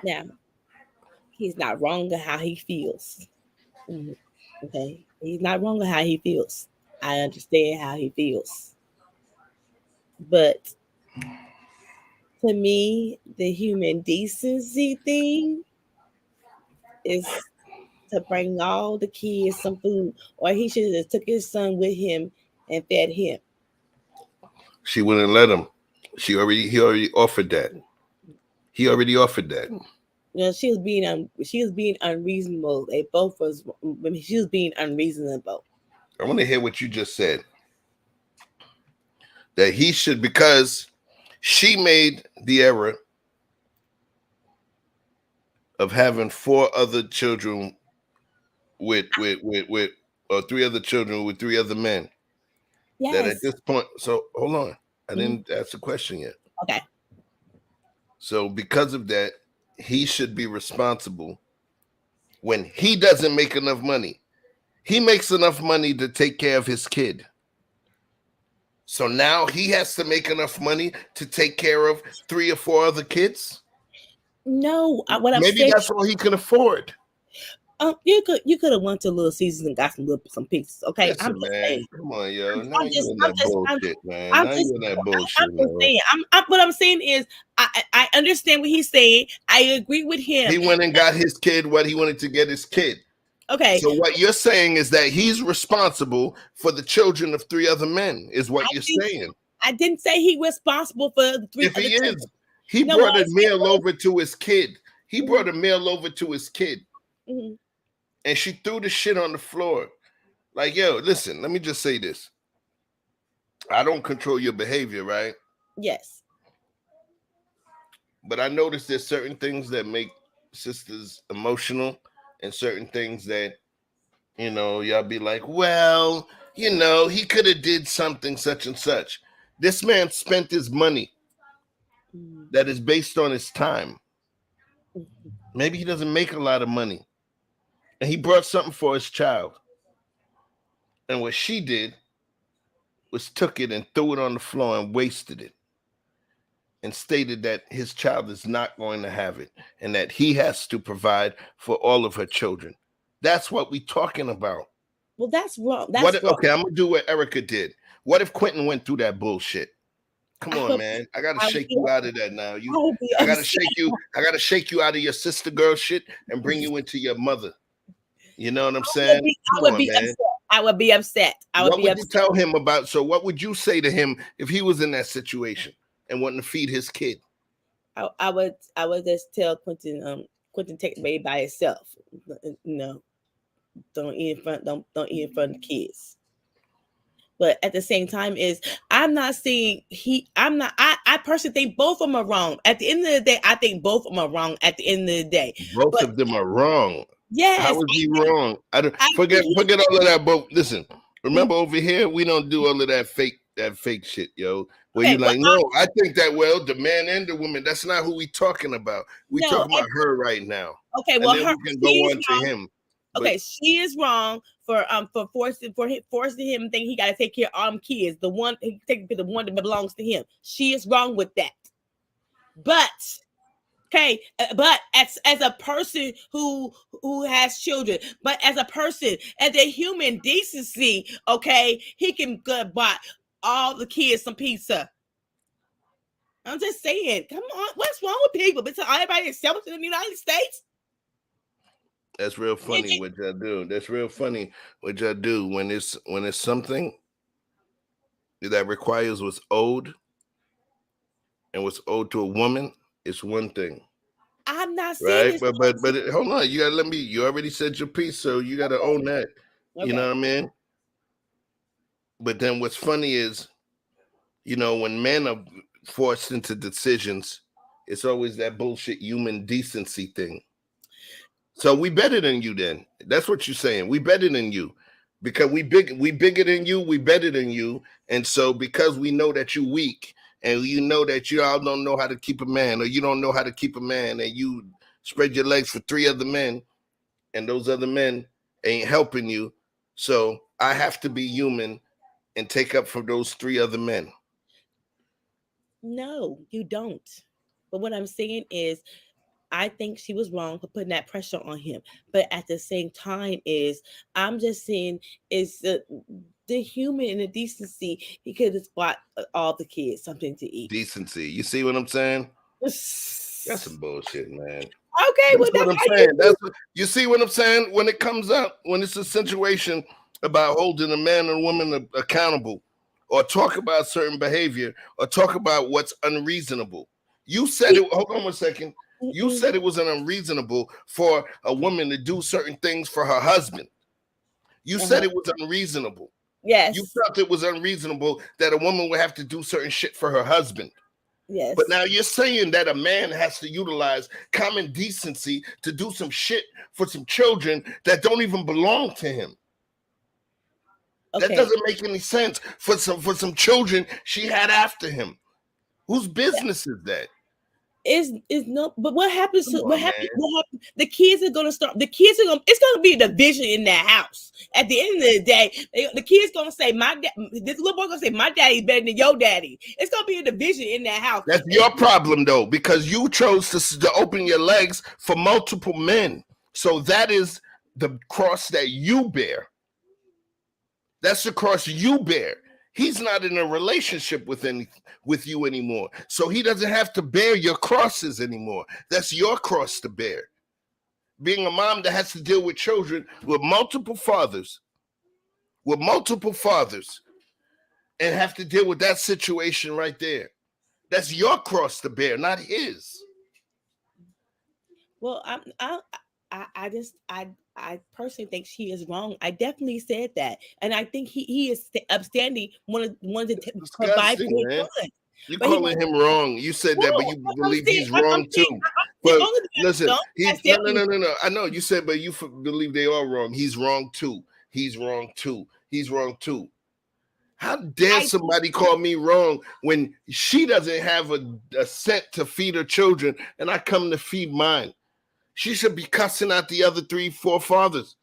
Now, he's not wrong in how he feels. Okay, he's not wrong in how he feels. I understand how he feels, but to me, the human decency thing is to bring all the kids some food, or he should have took his son with him and fed him. She wouldn't let him. He already offered that. He already offered that. You know, she was being unreasonable. They both was. She was being unreasonable. I want to hear what you just said. That he should, because she made the error of having 4 other children with or 3 other children with 3 other men. Yes. That at this point, so hold on. I didn't ask the question yet. Okay. So because of that, he should be responsible when he doesn't make enough money. He makes enough money to take care of his kid. So now he has to make enough money to take care of 3 or 4 other kids? No, what I'm maybe saying, that's all he can afford. You could have went to Little Caesars and got some pieces. Okay, Listen, I'm just saying. Come on, yo. Now you're in that bullshit, man. Now you're in that bullshit. What I'm saying is, I understand what he's saying. I agree with him. He went and got his kid what he wanted to get his kid. Okay. So what you're saying is that he's responsible for the children of 3 other men, is what you're saying. I didn't say he was responsible for the 3 if other he children. is, he brought a meal over to his kid. He brought a meal over to his kid. Mm-hmm. And she threw the shit on the floor. Like, yo, listen, let me just say this. I don't control your behavior, right? Yes. But I noticed there's certain things that make sisters emotional and certain things that, y'all be like, well, he could have did something such and such. This man spent his money that is based on his time. Maybe he doesn't make a lot of money. And he brought something for his child. And what she did was took it and threw it on the floor and wasted it. And stated that his child is not going to have it. And that he has to provide for all of her children. That's what we're talking about. Well, that's wrong. Wrong. Okay, I'm going to do what Erica did. What if Quentin went through that bullshit? Come on, man. I gotta shake you out of that now. I gotta shake you. I gotta shake you out of your sister girl shit and bring you into your mother. You know what I'm saying? I would be upset. What would you tell him about? So what would you say to him if he was in that situation and wanting to feed his kid? I would just tell Quentin, take the baby by itself. Don't eat in front of the kids. But at the same time, I'm not saying I personally think both of them are wrong. At the end of the day, I think both of them are wrong at the end of the day. Both of them are wrong. Yes. How is he wrong? Forget all of that. But listen, remember over here, we don't do all of that fake shit, yo. Where you're like, no, I think that, the man and the woman, that's not who we talking about. We talking about her right now. Okay, well, we can go on to him. Okay, she is wrong for forcing him to think he got to take care of all them kids. The one that belongs to him. She is wrong with that. But as a person who has children, but as a person, as a human decency, he can go buy all the kids some pizza. I'm just saying, come on, what's wrong with people? But everybody is selfish in the United States. That's real funny what y'all do. That's real funny what y'all do when it's something that requires what's owed and what's owed to a woman. It's one thing. I'm not saying right, but hold on. You gotta let me. You already said your piece, so you gotta own that. Okay. You know what I mean? But then what's funny is, when men are forced into decisions It's always that bullshit human decency thing. So we better than you then. That's what you're saying. We better than you. Because we bigger than you, we better than you. And so because we know that you're weak and you know that you all don't know how to keep a man, or you don't know how to keep a man, and you spread your legs for 3 other men, and those other men ain't helping you. So I have to be human and take up for those 3 other men. No, you don't. But what I'm saying is, I think she was wrong for putting that pressure on him. But at the same time, I'm just saying is the human and the decency. He could have bought all the kids something to eat. Decency. You see what I'm saying? That's some bullshit, man. Okay, that's what I'm saying. You see what I'm saying? When it comes up, when it's a situation about holding a man and woman accountable, or talk about certain behavior, or talk about what's unreasonable. You said it. Hold on 1 second. You said it was unreasonable for a woman to do certain things for her husband. You said it was unreasonable. Yes. You felt it was unreasonable that a woman would have to do certain shit for her husband. Yes. But now you're saying that a man has to utilize common decency to do some shit for some children that don't even belong to him. Okay. That doesn't make any sense for some children she had after him. Whose business is that? Is no, but what happens? What happened? The kids are gonna start. The kids are gonna. It's gonna be a division in that house. At the end of the day, the kids gonna say, "My dad." This little boy gonna say, "My daddy's better than your daddy." It's gonna be a division in that house. That's your problem, though, because you chose to open your legs for multiple men. So that is the cross that you bear. That's the cross you bear. He's not in a relationship with you anymore. So he doesn't have to bear your crosses anymore. That's your cross to bear. Being a mom that has to deal with children with multiple fathers, and have to deal with that situation right there. That's your cross to bear, not his. Well, I personally think she is wrong. I definitely said that, and I think he is upstanding one to provide for his son. You calling him wrong? You said that, but you believe he's wrong too. But listen, no. I know you said, but you believe they are wrong. He's wrong too. He's wrong too. He's wrong too. How dare somebody call me wrong when she doesn't have a cent to feed her children, and I come to feed mine? She should be cussing out the other 3, 4 fathers,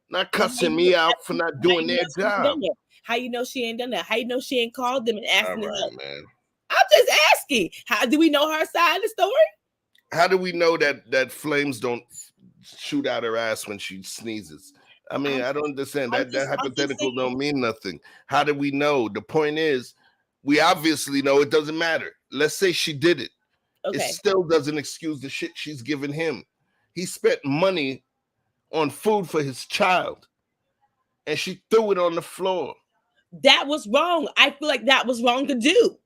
not cussing me out for not doing their job. How you know she ain't done that? How you know she ain't called them and asked them to help? Man. I'm just asking. How do we know her side of the story? How do we know that flames don't shoot out her ass when she sneezes? I mean, I don't understand. That hypothetical don't mean nothing. How do we know? The point is, we obviously know it doesn't matter. Let's say she did it. Okay. It still doesn't excuse the shit she's given him. He spent money on food for his child, and she threw it on the floor. That was wrong. I feel like that was wrong to do.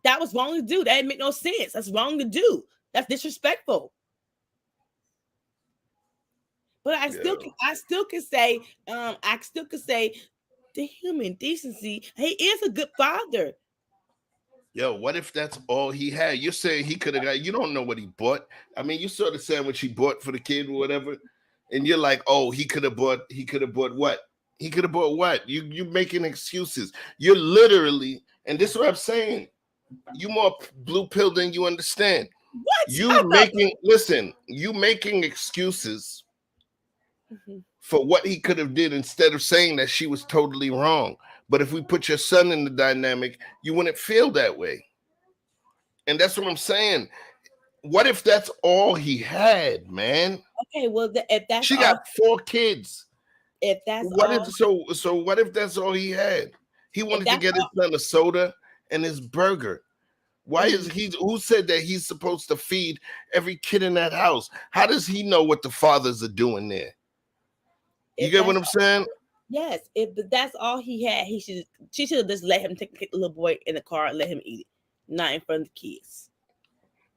That was wrong to do. That didn't make no sense. That's wrong to do. That's disrespectful. But I still can say the human decency. He is a good father. Yo, what if that's all he had? You're saying he could have got, you don't know what he bought. I mean, you saw the sandwich he bought for the kid or whatever, and you're like, oh, he could have bought what? He could have bought what? You making excuses. You're literally, and this is what I'm saying, you more blue pill than you understand. What? You making excuses for what he could have did instead of saying that she was totally wrong. But if we put your son in the dynamic, you wouldn't feel that way. And that's what I'm saying. What if that's all he had, man? Okay, well, if that's she got 4 kids. If that's so what if that's all he had? He wanted to get his son a soda and his burger. Why is who said that he's supposed to feed every kid in that house? How does he know what the fathers are doing there? You get what I'm saying? Yes, if that's all he had, she should have just let him take the little boy in the car and let him eat it, not in front of the kids.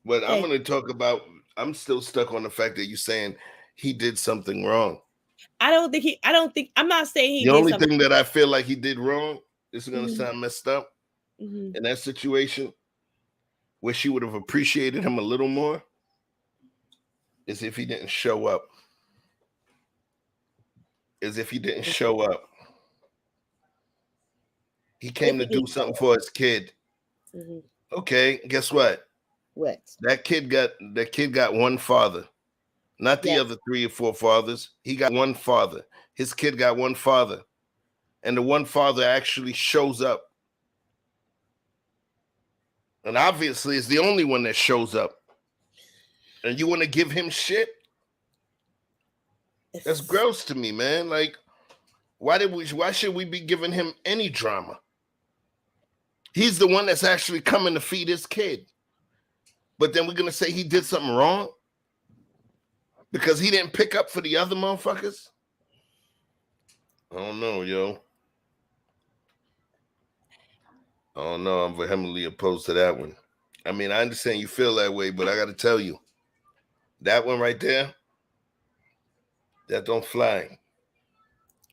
But I'm going to talk about, I'm still stuck on the fact that you're saying he did something wrong. I'm not saying he did something. The only thing that I feel like he did wrong, this is going to sound messed up, in that situation, where she would have appreciated him a little more is if he didn't show up. He came to do something for his kid. Mm-hmm. Okay, guess what? What? That kid got one father, not the other 3 or 4 fathers. He got one father. His kid got one father, and the one father actually shows up. And obviously, it's the only one that shows up. And you want to give him shit? That's gross to me, man. Like, why should we be giving him any drama? He's the one that's actually coming to feed his kid. But then we're going to say he did something wrong because he didn't pick up for the other motherfuckers? I don't know, yo. I don't know. I'm vehemently opposed to that one. I mean, I understand you feel that way, but I got to tell you, that one right there, that don't fly.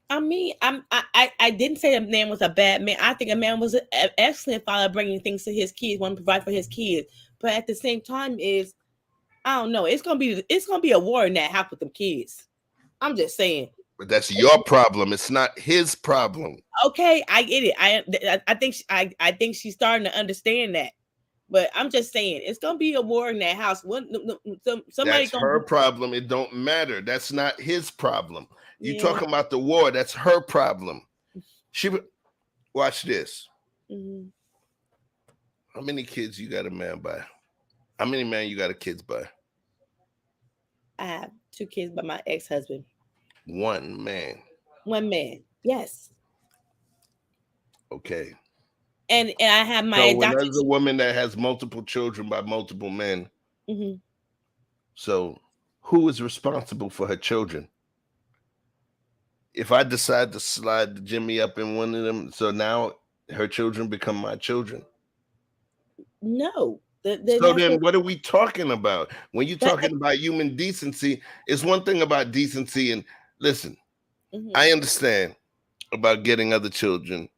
I mean, I didn't say a man was a bad man. I think a man was an excellent father, bringing things to his kids, wanting to provide for his kids. But at the same time, I don't know. It's gonna be a war in that house with them kids. I'm just saying. But that's your problem. It's not his problem. Okay, I get it. I think she's starting to understand that. But I'm just saying, it's gonna be a war in that house. Somebody that's her problem. It don't matter. That's not his problem. You Yeah. talking about the war? That's her problem. Watch this. Mm-hmm. How many kids you got a man by? How many man you got a kids by? I have 2 kids by my ex-husband. One man. Yes. Okay. And I have my so when there's a woman that has multiple children by multiple men, mm-hmm. So who is responsible for her children? If I decide to slide Jimmy up in one of them, so now her children become my children? No. So then what are we talking about? When you're talking about human decency, it's one thing about decency. And listen, mm-hmm. I understand about getting other children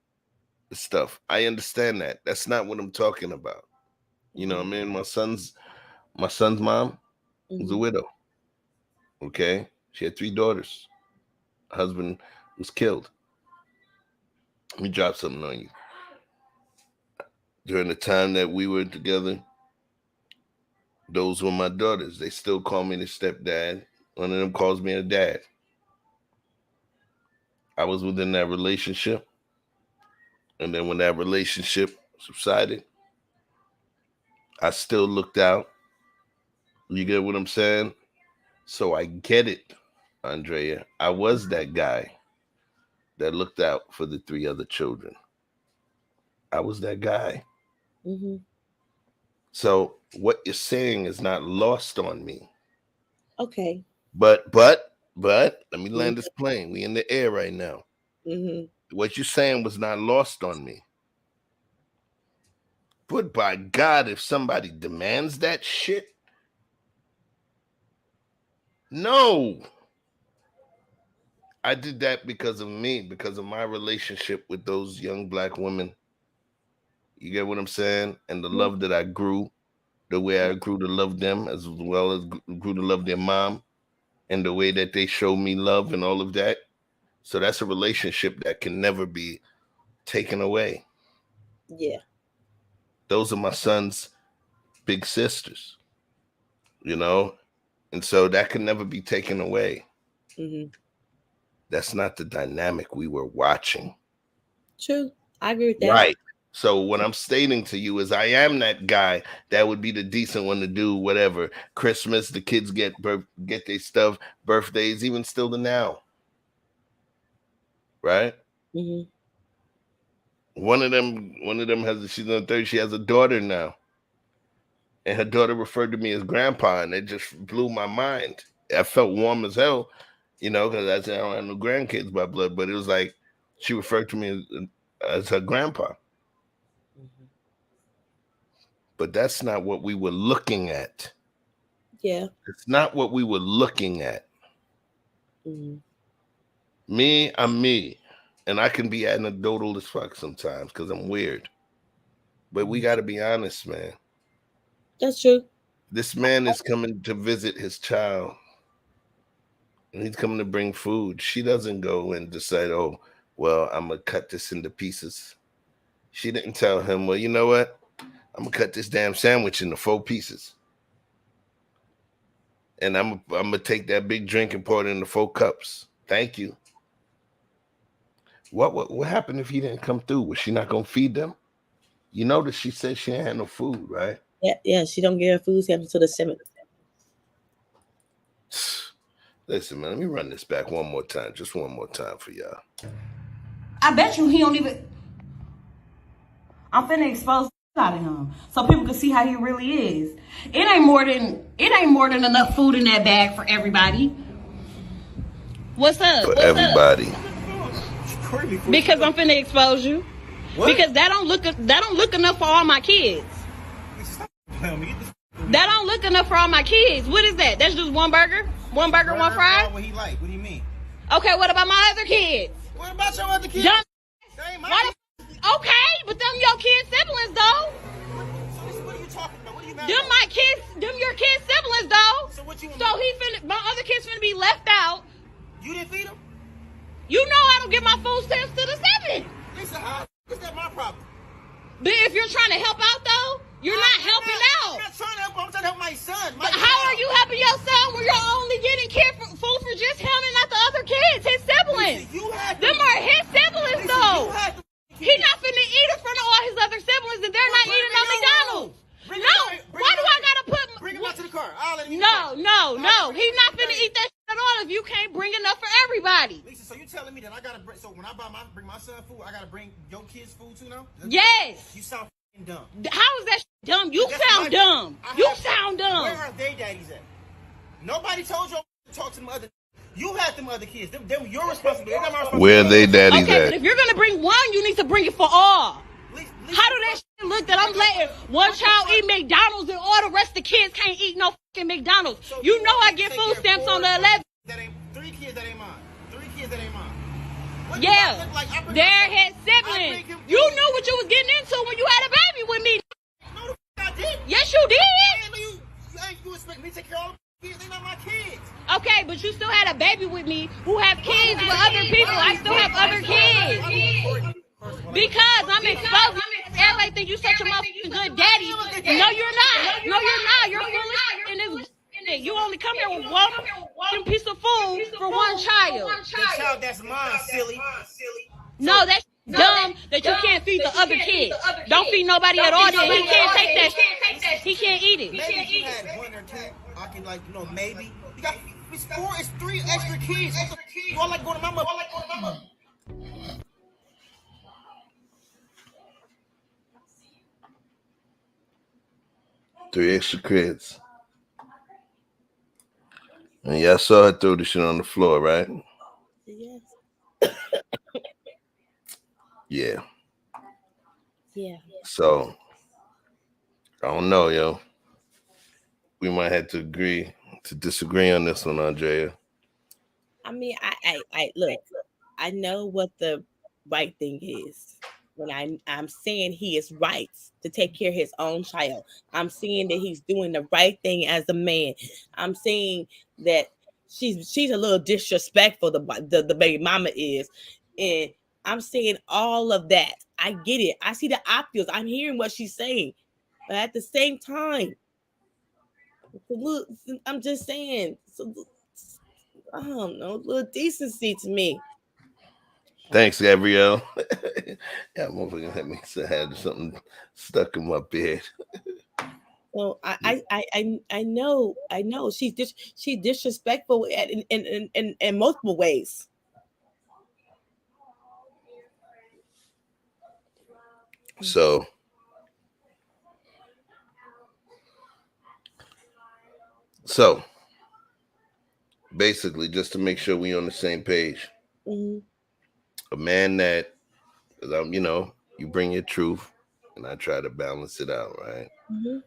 stuff. I understand that. That's not what I'm talking about. You know what I mean? My son's mom was a widow. Okay? She had 3 daughters. Husband was killed. Let me drop something on you. During the time that we were together, those were my daughters. They still call me the stepdad. One of them calls me a dad. I was within that relationship. And then when that relationship subsided, I still looked out. You get what I'm saying? So I get it, Andrea. I was that guy that looked out for the 3 other children. I was that guy. Mm-hmm. So what you're saying is not lost on me. Okay. But let me land this plane. We in the air right now. Mm-hmm. What you're saying was not lost on me. But by God, if somebody demands that shit, no. I did that because of me, because of my relationship with those young Black women. You get what I'm saying? And the love that I grew, the way I grew to love them, as well as grew to love their mom, and the way that they show me love and all of that. So that's a relationship that can never be taken away. Yeah. Those are my son's big sisters, you know? And so that can never be taken away. Mm-hmm. That's not the dynamic we were watching. True. I agree with that. Right. So what I'm stating to you is I am that guy that would be the decent one to do whatever. Christmas, the kids get their stuff, birthdays, even still to now. Right? Mm-hmm. One of them she's on 30, she has a daughter now. And her daughter referred to me as grandpa, and it just blew my mind. I felt warm as hell, you know, because I said I don't have no grandkids by blood, but it was like she referred to me as her grandpa. Mm-hmm. But that's not what we were looking at. Yeah. It's not what we were looking at. Mm-hmm. Me, I'm me. And I can be anecdotal as fuck sometimes because I'm weird. But we got to be honest, man. That's true. This man is coming to visit his child, and he's coming to bring food. She doesn't go and decide, oh, well, I'm gonna cut this into pieces. She didn't tell him, well, you know what? I'm gonna cut this damn sandwich into 4 pieces. And I'm gonna take that big drink and pour it into 4 cups. Thank you. What happened if he didn't come through? Was she not gonna feed them? You notice she said she ain't had no food, right? Yeah, she don't get her food stamps until the 7th. Listen, man, let me run this back one more time. Just one more time for y'all. I bet you he don't even. I'm finna expose out of him so people can see how he really is. It ain't more than enough food in that bag for everybody. What's up? For everybody. Because I'm finna expose you. What? Because that don't look enough for all my kids. That don't look enough for all my kids. What is that? That's just one burger? One burger, one fry? What he like? What do you mean? Okay, what about my other kids? What about your other kids? Okay, but them your kids' siblings though. What are you talking about? What are you mad Them my kids, them your kids' siblings though. So what you? So my other kids finna be left out. You didn't feed them? You know I don't get my food stamps to the 7th. Lisa, how is that my problem? But if you're trying to help out though, you're not helping out. I'm not trying to help. I'm trying to help my son. But how are you helping your son when you're only getting food for just him and not the other kids, his siblings? Lisa, them are his siblings though. He not finna eat in front of all his other siblings and they're not eating on McDonald's. Why do I gotta put... Bring him out to the car. I'll let him No. He's not finna eat that shit at all if you can't bring enough for everybody. Lisa, so you telling me that I gotta bring... So when I bring my son food, I gotta bring your kids food too now? Yes. You sound dumb. How is that dumb? You sound dumb. You sound dumb. Where are they daddies at? Nobody told you to talk to them other... You had them other kids. Them your responsibility. Where they daddies okay, at? But if you're gonna bring one, you need to bring it for all. How do that shit look that I'm letting one child eat McDonald's and all the rest of the kids can't eat no fucking McDonald's? So you know I get food stamps on the 11th. That ain't 3 kids that ain't mine. 3 kids that ain't mine. Yeah, they're his siblings. You knew what you was getting into when you had a baby with me. No, the I did. Yes, you did. You expect me to take care of all the kids? They're not my kids. Okay, but you still had a baby with me who have kids with other people. I still have other kids. Because I'm exposed. Everybody think you such a motherfucking good daddy. No, you're not. No, you're not. You're foolish in this. You only come here with one piece of food for one child. The child that's mine, silly. No, that's dumb that you can't feed the other kids. Don't feed nobody at all. He can't take that. He can't eat it. Maybe if you had 1 or 2, I can maybe. You got it's 3 extra kids. You all like going to my mother. 3 extra kids. And y'all saw her throw the shit on the floor, right? Yes. Yeah. Yeah. So, I don't know, yo. We might have to agree to disagree on this one, Andrea. I mean, I look, I know what the right thing is. When I'm saying he is right to take care of his own child. I'm saying that he's doing the right thing as a man. I'm saying that she's a little disrespectful, the baby mama is. And I'm saying all of that. I get it. I see the obvious. I'm hearing what she's saying. But at the same time, I'm just saying, I don't know, a little decency to me. Thanks, Gabrielle. Yeah, motherfucker had me had something stuck in my bed. So I know she's disrespectful in multiple ways. So basically, just to make sure we're on the same page, a man that, you bring your truth and I try to balance it out, right?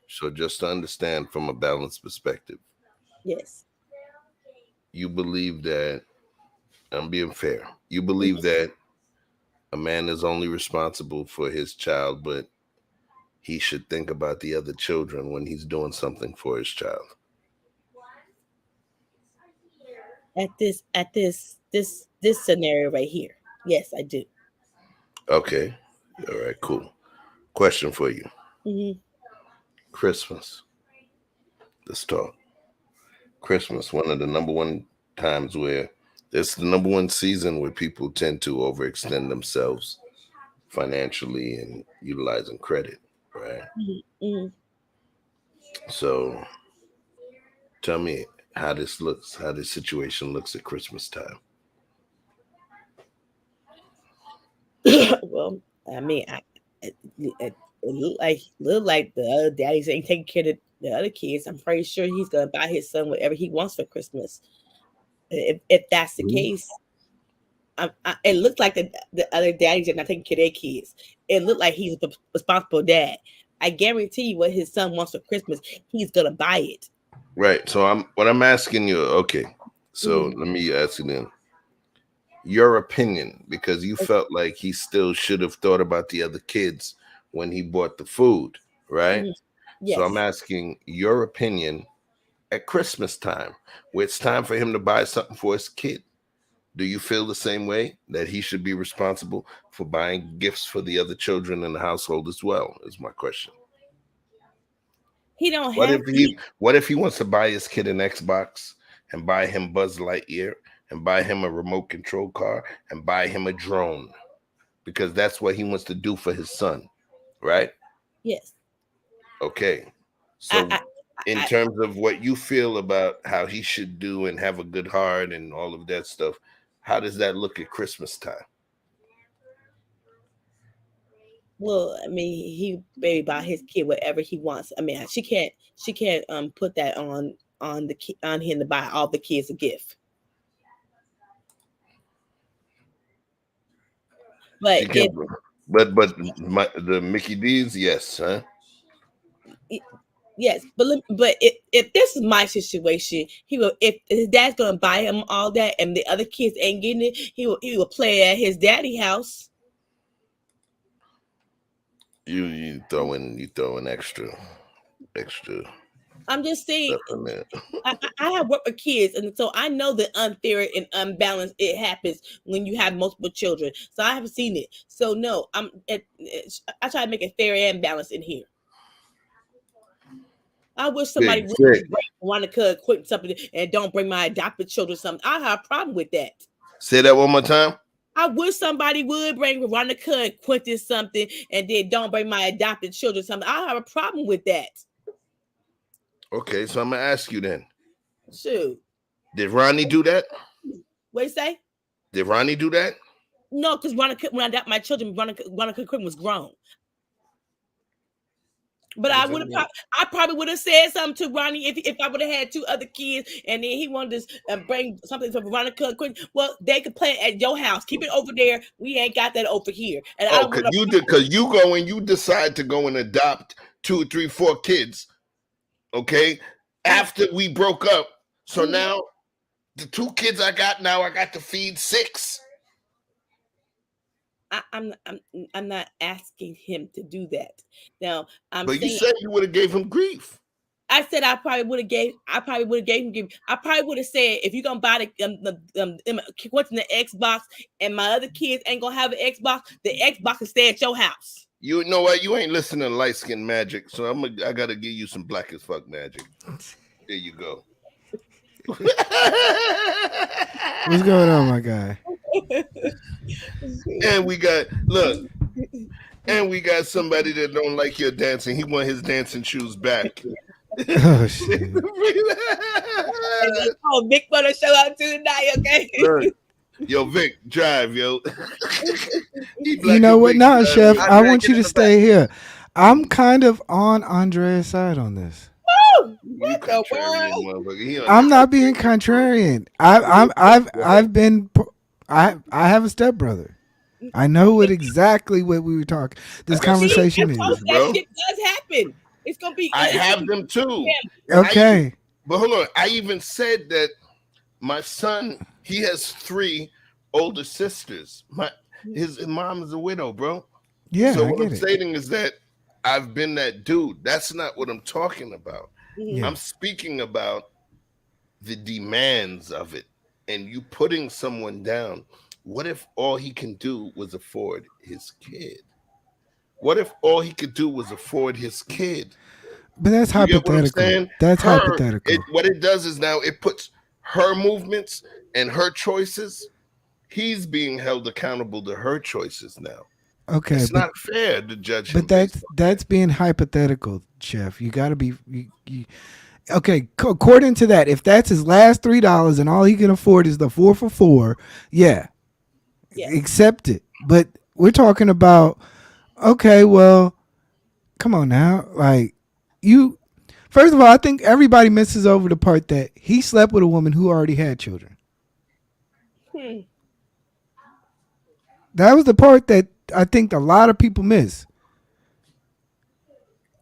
So just to understand from a balanced perspective. Yes. You believe that, I'm being fair, you believe that a man is only responsible for his child, but he should think about the other children when he's doing something for his child? At this scenario right here, yes, I do. Okay. All right, cool. Question for you. Mm-hmm. Christmas. Let's talk. Christmas, one of the number one times where it's the number one season where people tend to overextend themselves financially and utilizing credit, right? Mm-hmm. So tell me how this situation looks at Christmas time. Well, I mean, it look like the other daddies ain't taking care of the other kids. I'm pretty sure he's gonna buy his son whatever he wants for Christmas. If that's the case, it looks like the other daddies are not taking care of their kids. It looked like he's a responsible dad. I guarantee you, what his son wants for Christmas, he's gonna buy it. Right. So I'm asking you. Okay. So let me ask you then. Your opinion, because you felt like he still should have thought about the other kids when he bought the food, right? Yes. So I'm asking your opinion at Christmas time, where it's time for him to buy something for his kid. Do you feel the same way, that he should be responsible for buying gifts for the other children in the household as well? Is my question. He don't What have if he wants to buy his kid an Xbox and buy him Buzz Lightyear and buy him a remote control car and buy him a drone, because that's what he wants to do for his son, right? Yes. Okay. So in terms of what you feel about how he should do and have a good heart and all of that stuff, how does that look at Christmas time? Well, I mean, he maybe buy his kid whatever he wants. I mean, she can't put that on him to buy all the kids a gift. But the Mickey D's, yes, huh? Yes, but if this is my situation, he will. If his dad's gonna buy him all that, and the other kids ain't getting it, he will play at his daddy house. You throwing extra. I'm just saying. I have worked with kids, and so I know the unfair and unbalanced it happens when you have multiple children. So I haven't seen it. So no, I try to make it fair and balanced in here. I wish somebody would want to quit something and don't bring my adopted children something. I have a problem with that. Say that one more time. I wish somebody would bring Veronica and Quentin something and then don't bring my adopted children something. I have a problem with that. Okay, so I'm gonna ask you then. Shoot. Did Ronnie do that? What you say? Did Ronnie do that? No, because when I adopted my children, Veronica Quentin was grown. But I probably would have said something to Ronnie if I would have had two other kids, and then he wanted to bring something to Veronica and Quentin. Well, they could play it at your house. Keep it over there. We ain't got that over here. And because you go and you decide to go and adopt 2, 3, 4 kids. Okay, after we broke up, so now the 2 kids I got to feed 6. I'm not asking him to do that. Now, but you said you would have gave him grief. I said I probably would have gave him grief. I probably would have said, if you're gonna buy what's in the Xbox and my other kids ain't gonna have an Xbox, the Xbox can stay at your house. You know what? You ain't listening to light skin magic, so I gotta give you some black as fuck magic. There you go. What's going on, my guy? And we got somebody that don't like your dancing. He want his dancing shoes back. Oh shit! Oh, Vic wanna show up tonight, okay? Look, yo, Vic, drive, yo. You know what? Nah, Chef, I want you to stay here. I'm kind of on Andrea's side on this. What the world? I'm not being contrarian. I have a stepbrother. I know exactly what we were talking. This conversation is. That shit does happen. It's gonna be. I have them too. Okay. But hold on. I even said that my son, he has 3 older sisters. His mom is a widow, bro. Yeah. So what I'm saying is that I've been that dude. That's not what I'm talking about. Mhm. I'm speaking about the demands of it and you putting someone down. What if all he can do was afford his kid? What if all he could do was afford his kid? But that's You get what I'm hypothetical. saying? That's hypothetical. What it does is now it puts her movements and her choices. He's being held accountable to her choices now. Okay, it's not fair to judge him. But that's being hypothetical, Chef. You got to be. Okay, according to that, if that's his last $3 and all he can afford is the 4 for $4, yeah, accept it. But we're talking about, okay, well, come on now, like you. First of all, I think everybody misses over the part that he slept with a woman who already had children. That was the part that I think a lot of people miss.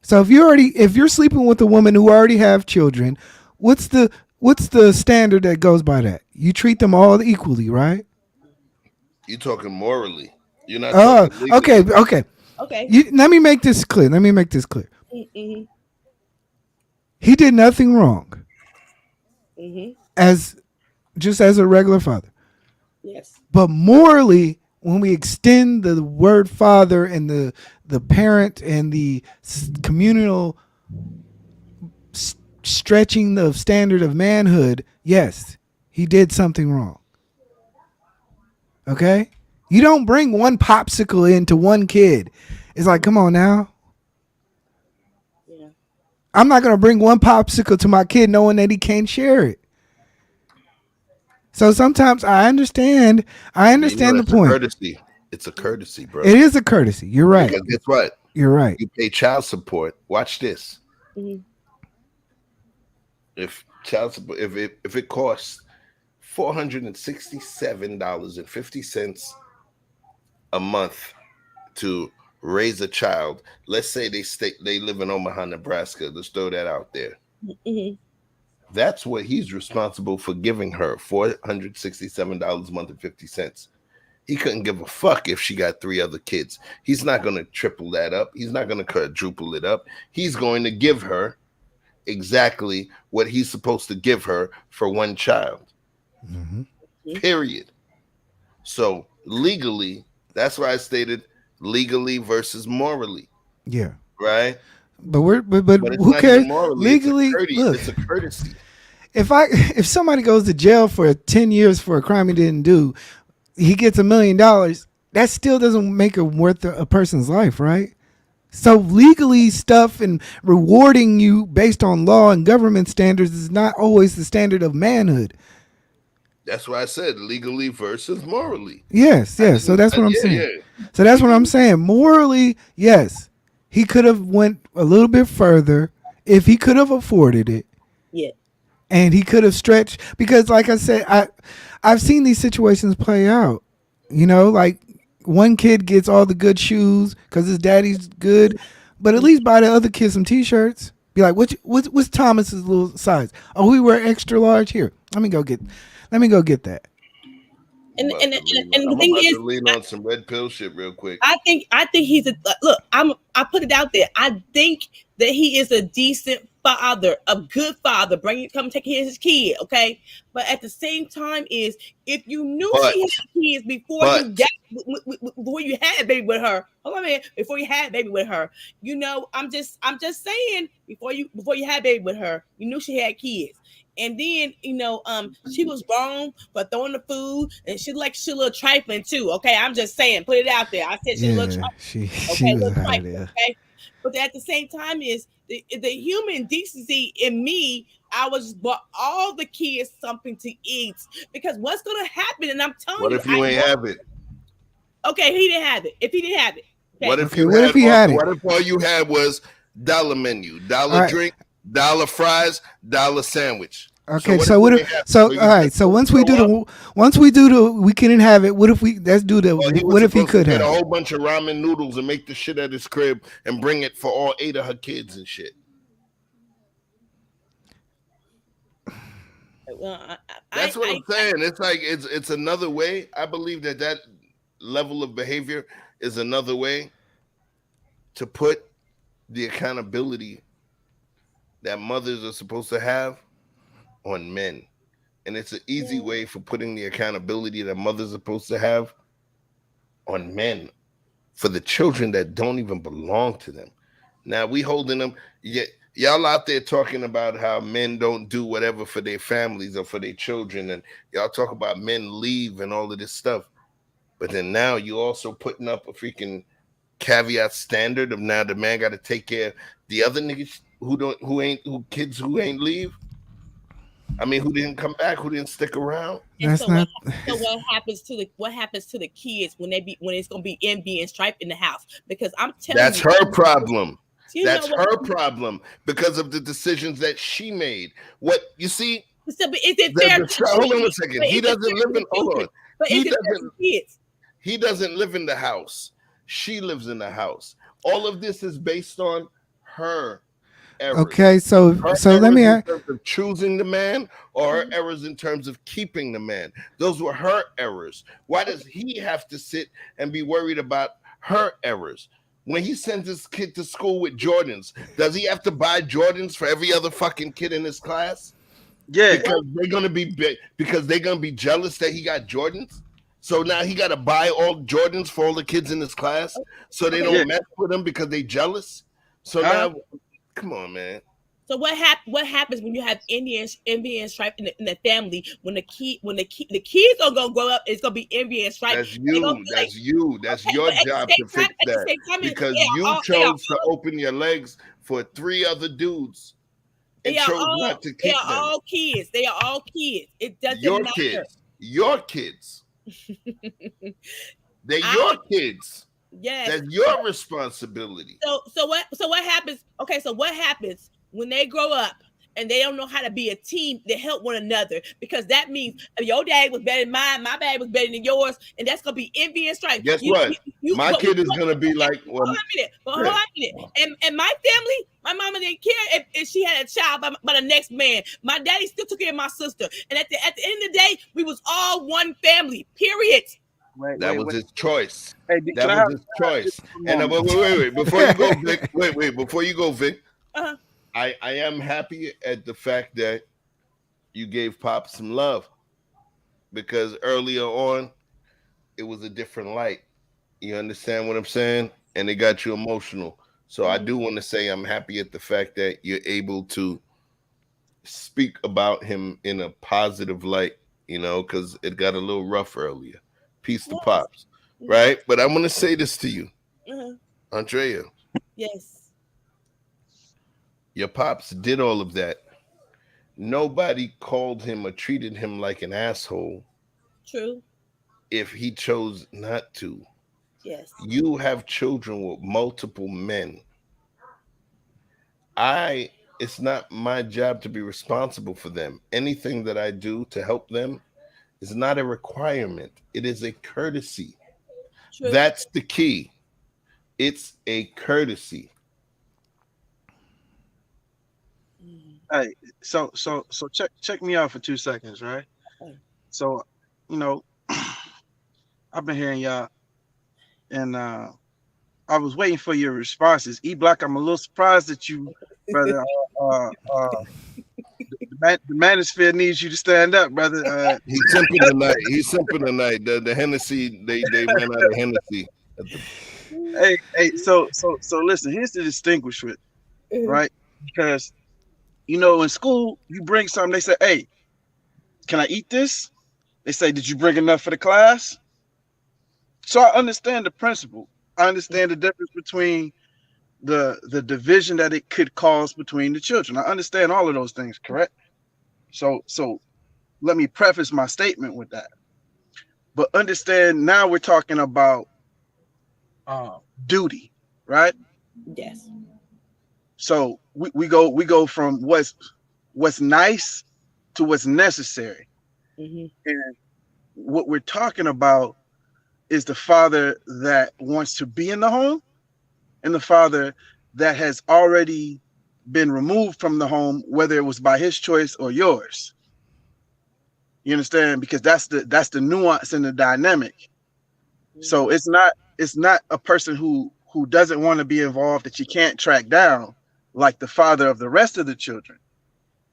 So if you're sleeping with a woman who already have children, what's the standard that goes by that? You treat them all equally, right? You're talking morally. You're not talking legally. Okay. Let me make this clear. Mm-hmm. He did nothing wrong. Mm-hmm. As a regular father. Yes. But morally, when we extend the word father and the parent and the communal stretching the standard of manhood, yes, he did something wrong. Okay? You don't bring one popsicle into one kid. It's like, come on now. Yeah. I'm not going to bring one popsicle to my kid knowing that he can't share it. So sometimes I understand the point. Courtesy. It's a courtesy, bro. It is a courtesy. You're right. Because guess what? You're right. You pay child support. Watch this. Mm-hmm. If it costs $467.50 a month to raise a child, let's say they live in Omaha, Nebraska. Let's throw that out there. Mm-hmm. That's what he's responsible for giving her, $467 a month and 50 cents. He couldn't give a fuck if she got 3 other kids. He's not going to triple that up. He's not going to quadruple it up. He's going to give her exactly what he's supposed to give her for one child. Mm-hmm. Period. So legally, that's why I stated legally versus morally. Yeah. Right? But who cares? Legally, it's a courtesy. If somebody goes to jail for 10 years for a crime he didn't do, he gets $1 million. That still doesn't make it worth a person's life, right? So legally stuff and rewarding you based on law and government standards is not always the standard of manhood. That's why I said legally versus morally. Yes. So that's what I'm saying. Yeah. So that's what I'm saying. Morally, yes. He could have went a little bit further if he could have afforded it. Yeah. And he could have stretched, because like I said, I've seen these situations play out. You know, like one kid gets all the good shoes because his daddy's good, but at least buy the other kid some T-shirts. Be like, what's Thomas's little size? Oh, we wear extra large here. Let me go get that. And the I'm thing about is, to lean on some red pill shit real quick. I think he's look. I put it out there. I think that he is a decent father, a good father. Come take care of his kid, okay? But at the same time, is if you knew she had kids before you had a baby with her. Hold on a minute. Before you had a baby with her, you know, I'm just saying before you had a baby with her, you knew she had kids. And then, you know, she was wrong for throwing the food, and she a little trifling too. Okay, I'm just saying, put it out there. I said she a little trifling. She was trifling. Okay, but at the same time, is the human decency in me. I was bought all the kids something to eat, because what's gonna happen? And I'm telling you, what if you ain't have it? Okay, he didn't have it. If he didn't have it, okay. What if all you had was dollar menu, dollar drink, dollar fries, dollar sandwich? Okay, so all right. So once we do we couldn't have it. What if we what if he could have a whole bunch of ramen noodles and make the shit at his crib and bring it for all 8 of her kids and shit? Well, that's what I'm saying. It's like it's another way. I believe that level of behavior is another way to put the accountability that mothers are supposed to have on men. And it's an easy way for putting the accountability that mothers are supposed to have on men for the children that don't even belong to them. Now we holding them. Y'all out there talking about how men don't do whatever for their families or for their children, and y'all talk about men leave and all of this stuff. But then now you also putting up a freaking caveat standard of now the man got to take care of the other niggas who kids who ain't leave. I mean, who didn't come back, who didn't stick around. That's so not. What happens to the kids when it's gonna be envy and strife in the house? Because I'm telling That's you, her problem. That's know what? her problem because of the decisions that she made. What you see? So, but is it fair? Hold on a second. He doesn't live in. Hold on. But He is it fair doesn't. to kids? He doesn't live in the house. She lives in the house. All of this is based on her errors. Okay, so let me in terms of choosing the man, or her errors in terms of keeping the man. Those were her errors. Why does he have to sit and be worried about her errors? When he sends his kid to school with Jordans, does he have to buy Jordans for every other fucking kid in his class? Yeah, because they're gonna be jealous that he got Jordans. So now he got to buy all Jordans for all the kids in his class, so they don't mess with him because they jealous. So now, come on, man. So what happens when you have envy and strife in the family? When the kids are gonna grow up, it's gonna be envy and strife. That's you. That's your job to fix that because you chose to open your legs for 3 other dudes and chose not to keep them. They are all kids. They are all kids. It doesn't matter. Your kids. They're your kids. Yes. That's your responsibility. So what happens? Okay, so what happens when they grow up and they don't know how to be a team to help one another? Because that means your dad was better than mine, my dad was better than yours, and that's gonna be envy and strife. Guess what? My kid is gonna be like, well, hold on a minute. And my family, my mama didn't care if she had a child by the next man. My daddy still took care of my sister, and at the end of the day, we was all one family. Period. That was his choice. Hey, that was his choice. And wait. Before you go, Vic. Wait. Before you go, Vic. I am happy at the fact that you gave Pop some love, because earlier on it was a different light. You understand what I'm saying? And it got you emotional. So I do want to say I'm happy at the fact that you're able to speak about him in a positive light, because it got a little rough earlier. Peace to Pops, right? But I want to say this to you, Andrea. Yes. Your Pops did all of that. Nobody called him or treated him like an asshole. True. If he chose not to. Yes. You have children with multiple men. It's not my job to be responsible for them. Anything that I do to help them is not a requirement. It is a courtesy. True. That's the key. It's a courtesy. Hey, so check me out for 2 seconds, right? So, I've been hearing y'all, and I was waiting for your responses. E-Block, I'm a little surprised that you, brother. The manosphere needs you to stand up, brother. He's simping tonight. The Hennessy, they ran out of Hennessy. Hey, so listen. Here's the distinguishment, right? Because in school, you bring something. They say, "Hey, can I eat this?" They say, "Did you bring enough for the class?" So I understand the principle. I understand the difference between the division that it could cause between the children. I understand all of those things, correct? So let me preface my statement with that. But understand, now we're talking about duty, right? Yes. So we go from what's nice to what's necessary. And what we're talking about is the father that wants to be in the home and the father that has already been removed from the home, whether it was by his choice or yours. You understand? Because that's the nuance in the dynamic. So it's not a person who who doesn't want to be involved that you can't track down, like the father of the rest of the children.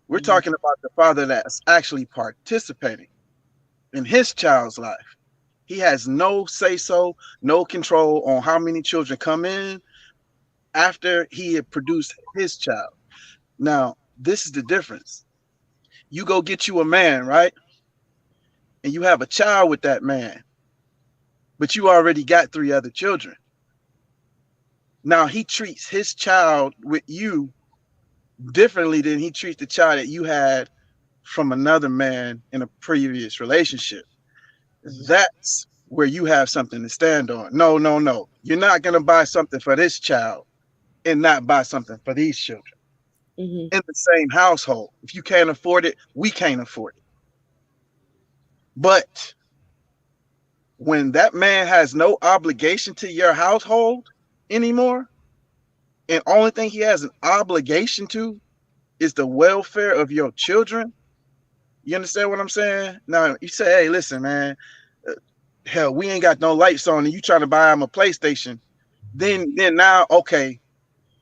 We're talking about the father that's actually participating in his child's life. He has no say-so, no control on how many children come in after he had produced his child. Now, this is the difference. You go get you a man, right? And you have a child with that man, but you already got 3 other children. Now he treats his child with you differently than he treats the child that you had from another man in a previous relationship. That's where you have something to stand on. No, no, no. You're not going to buy something for this child and not buy something for these children in the same household. If you can't afford it, we can't afford it. But when that man has no obligation to your household anymore, and only thing he has an obligation to is the welfare of your children, you understand what I'm saying? Now, you say, hey, listen, man, hell, we ain't got no lights on and you trying to buy him a PlayStation. Then now, okay,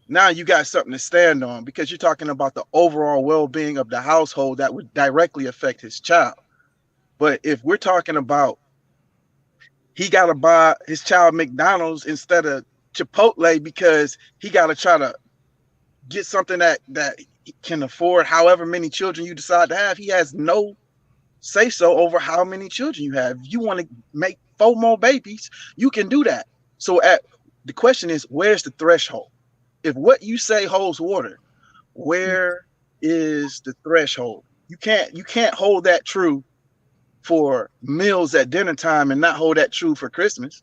now you got something to stand on because you're talking about the overall well-being of the household that would directly affect his child. But if we're talking about he got to buy his child McDonald's instead of Chipotle because he got to try to get something that he can afford however many children you decide to have, he has no say-so over how many children you have. If you want to make 4 more babies, you can do that. So the question is, where's the threshold? If what you say holds water, where is the threshold? You can't hold that true for meals at dinner time and not hold that true for Christmas.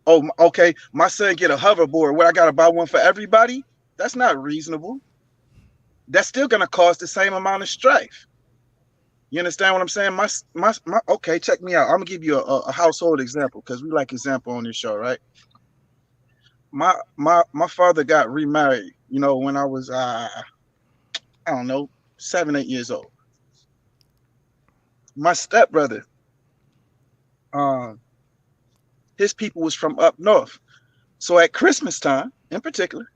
Oh, okay, my son get a hoverboard. What, I gotta buy one for everybody? That's not reasonable. That's still gonna cause the same amount of strife. You understand what I'm saying? My okay, check me out. I'm gonna give you a household example because we like example on this show, right? My father got remarried, when I was I don't know, 7, 8 years old. My stepbrother, his people was from up north. So at Christmas time, in particular,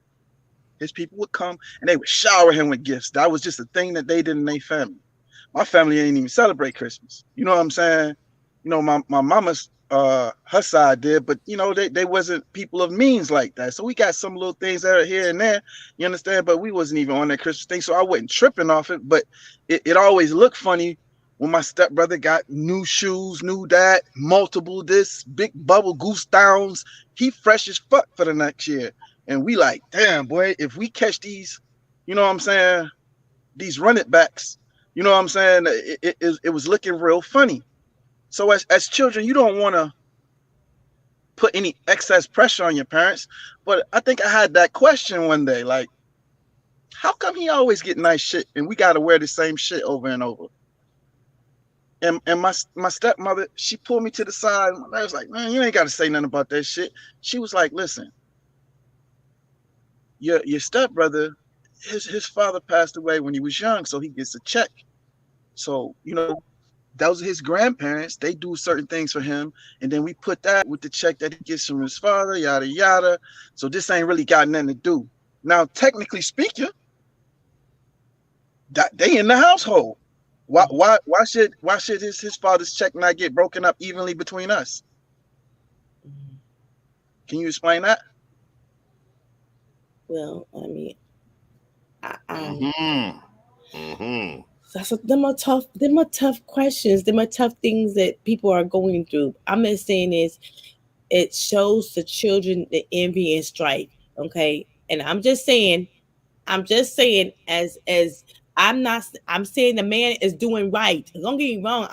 his people would come and they would shower him with gifts. That was just a thing that they did in their family. My family didn't even celebrate Christmas. You know what I'm saying? My mama's her side did, but they wasn't people of means like that. So we got some little things that are here and there, you understand? But we wasn't even on that Christmas thing. So I wasn't tripping off it. But it always looked funny when my stepbrother got new shoes, new that, multiple this, big bubble goose downs. He fresh as fuck for the next year. And we like, damn, boy, if we catch these, you know what I'm saying, these run it backs, you know what I'm saying, it was looking real funny. So as children, you don't want to put any excess pressure on your parents. But I think I had that question one day, like, how come he always get nice shit and we got to wear the same shit over and over? And my stepmother, she pulled me to the side. I was like, man, you ain't got to say nothing about that shit. She was like, listen, your stepbrother, his father passed away when he was young, so he gets a check. So, those are his grandparents. They do certain things for him. And then we put that with the check that he gets from his father, yada, yada. So this ain't really got nothing to do. Now, technically speaking, they in the household. Why should his father's check not get broken up evenly between us? Can you explain that? Well, I mean, Them are tough questions. Them are tough things that people are going through. I'm just saying is it shows the children the envy and strife. Okay. And I'm just saying as I'm saying the man is doing right. Don't get me wrong.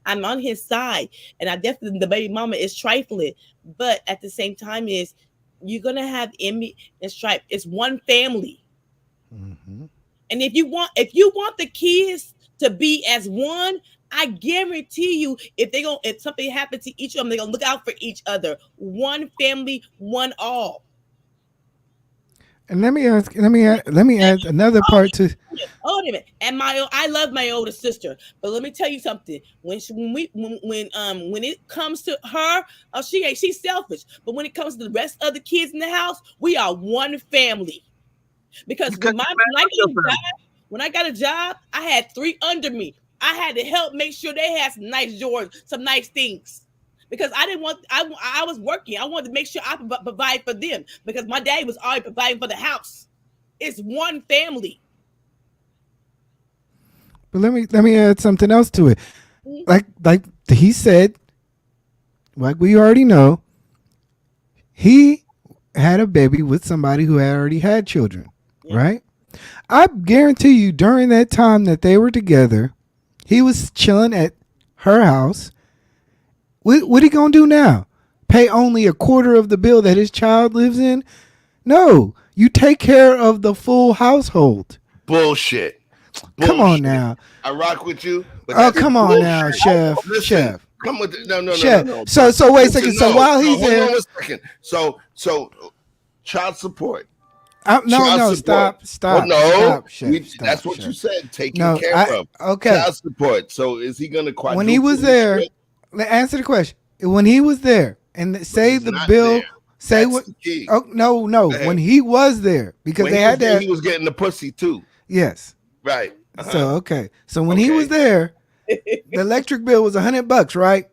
I'm on his side. And I definitely, the baby mama is trifling. But at the same time is you're gonna have envy and strife. It's one family. And if you want the kids to be as one, I guarantee you, if something happens to each of them, they're gonna look out for each other. One family, one all. And let me add another part to. Hold a minute. And I love my older sister, but let me tell you something. When it comes to her, she's selfish. But when it comes to the rest of the kids in the house, we are one family. Because when I got a job, I had 3 under me. I had to help make sure they had some nice Jordans, some nice things. Because I didn't want, I was working. I wanted to make sure I provide for them because my dad was already providing for the house. It's one family. But let me add something else to it. Like he said, like we already know, he had a baby with somebody who had already had children, right? I guarantee you during that time that they were together, he was chilling at her house. What he gonna do now? Pay only a quarter of the bill that his child lives in? No, you take care of the full household. Bullshit. Come on now. I rock with you. But come on now, Chef. Listen, Chef. Come with no. So wait a second. So while he's there, hold on a second. So child support. Stop. Well, no, Chef, that's what you said. Taking No, care of. Okay. Child support. So is he going to quadruple? When he was there, answer the question. When he was there, and say the bill, there. Say that's what? Oh no. When he was there, because when they had that, he was getting the pussy too. Yes. Right. So okay. So when he was there, the electric bill was $100, right?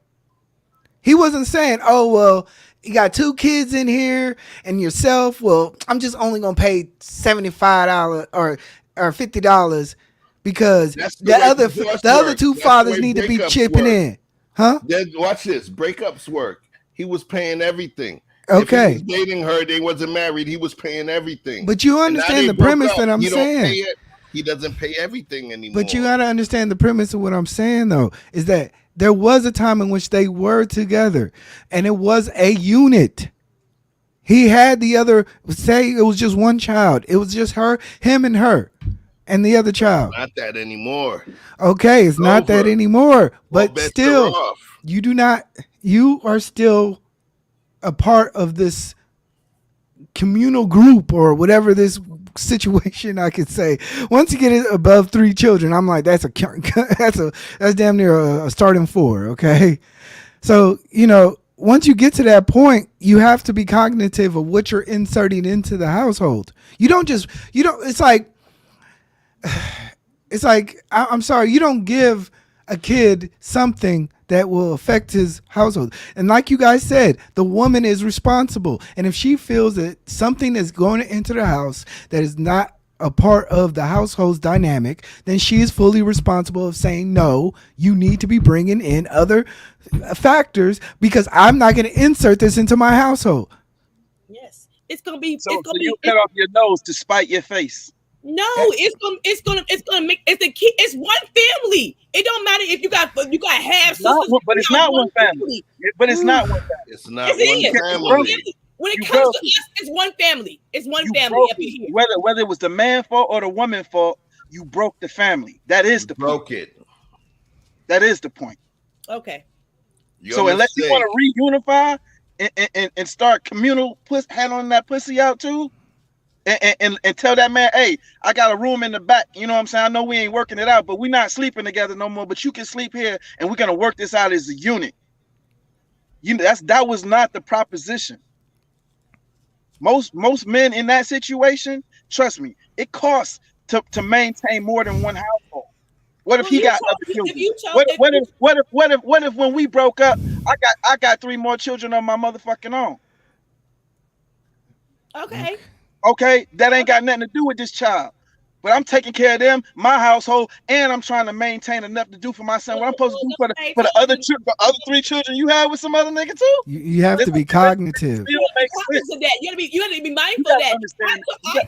He wasn't saying, "Oh well, you got 2 kids in here and yourself. Well, I'm just only gonna pay $75 or $50 because the other 2 fathers need to be chipping in." Huh? Then watch this. Breakups work. He was paying everything. Okay. If he was dating her, they wasn't married. He was paying everything. But you understand the premise that I'm saying. He doesn't pay everything anymore. But you got to understand the premise of what I'm saying, though, is that there was a time in which they were together, and it was a unit. He had the other, say it was just one child. It was just him and her. And the other child. Not that anymore. Okay, it's not that anymore. But still, you are still a part of this communal group or whatever this situation I could say. Once you get it above 3 children, I'm like, that's damn near a starting 4. Okay. So, once you get to that point, you have to be cognitive of what you're inserting into the household. It's like, I'm sorry, you don't give a kid something that will affect his household. And like you guys said, the woman is responsible. And if she feels that something is going to enter the house that is not a part of the household's dynamic, then she is fully responsible of saying, no, you need to be bringing in other factors because I'm not going to insert this into my household. Yes. It's going to be. So you cut off your nose to spite your face. No, it's gonna make it's the key. It's one family. It don't matter if you got half sisters, but it's not one family. But it's not one family. It's not one family. When it comes to us, it's one family. It's one family up here. Whether it was the man's fault or the woman's fault, you broke the family. That is the broke point. it. That is the point. Okay. So unless you want to reunify and start communal handling that pussy out too. And tell that man, hey, I got a room in the back. You know what I'm saying? I know we ain't working it out, but we're not sleeping together no more. But you can sleep here, and we're gonna work this out as a unit. That was not the proposition. Most men in that situation, trust me, it costs to maintain more than one household. What if he got other children? What if when we broke up, I got 3 more children on my motherfucking own? Okay, that ain't got nothing to do with this child. But I'm taking care of them, my household, and I'm trying to maintain enough to do for my son. What I'm supposed to do for the other 3 children you have with some other nigga too? You have to be cognitive. You gotta be mindful of that.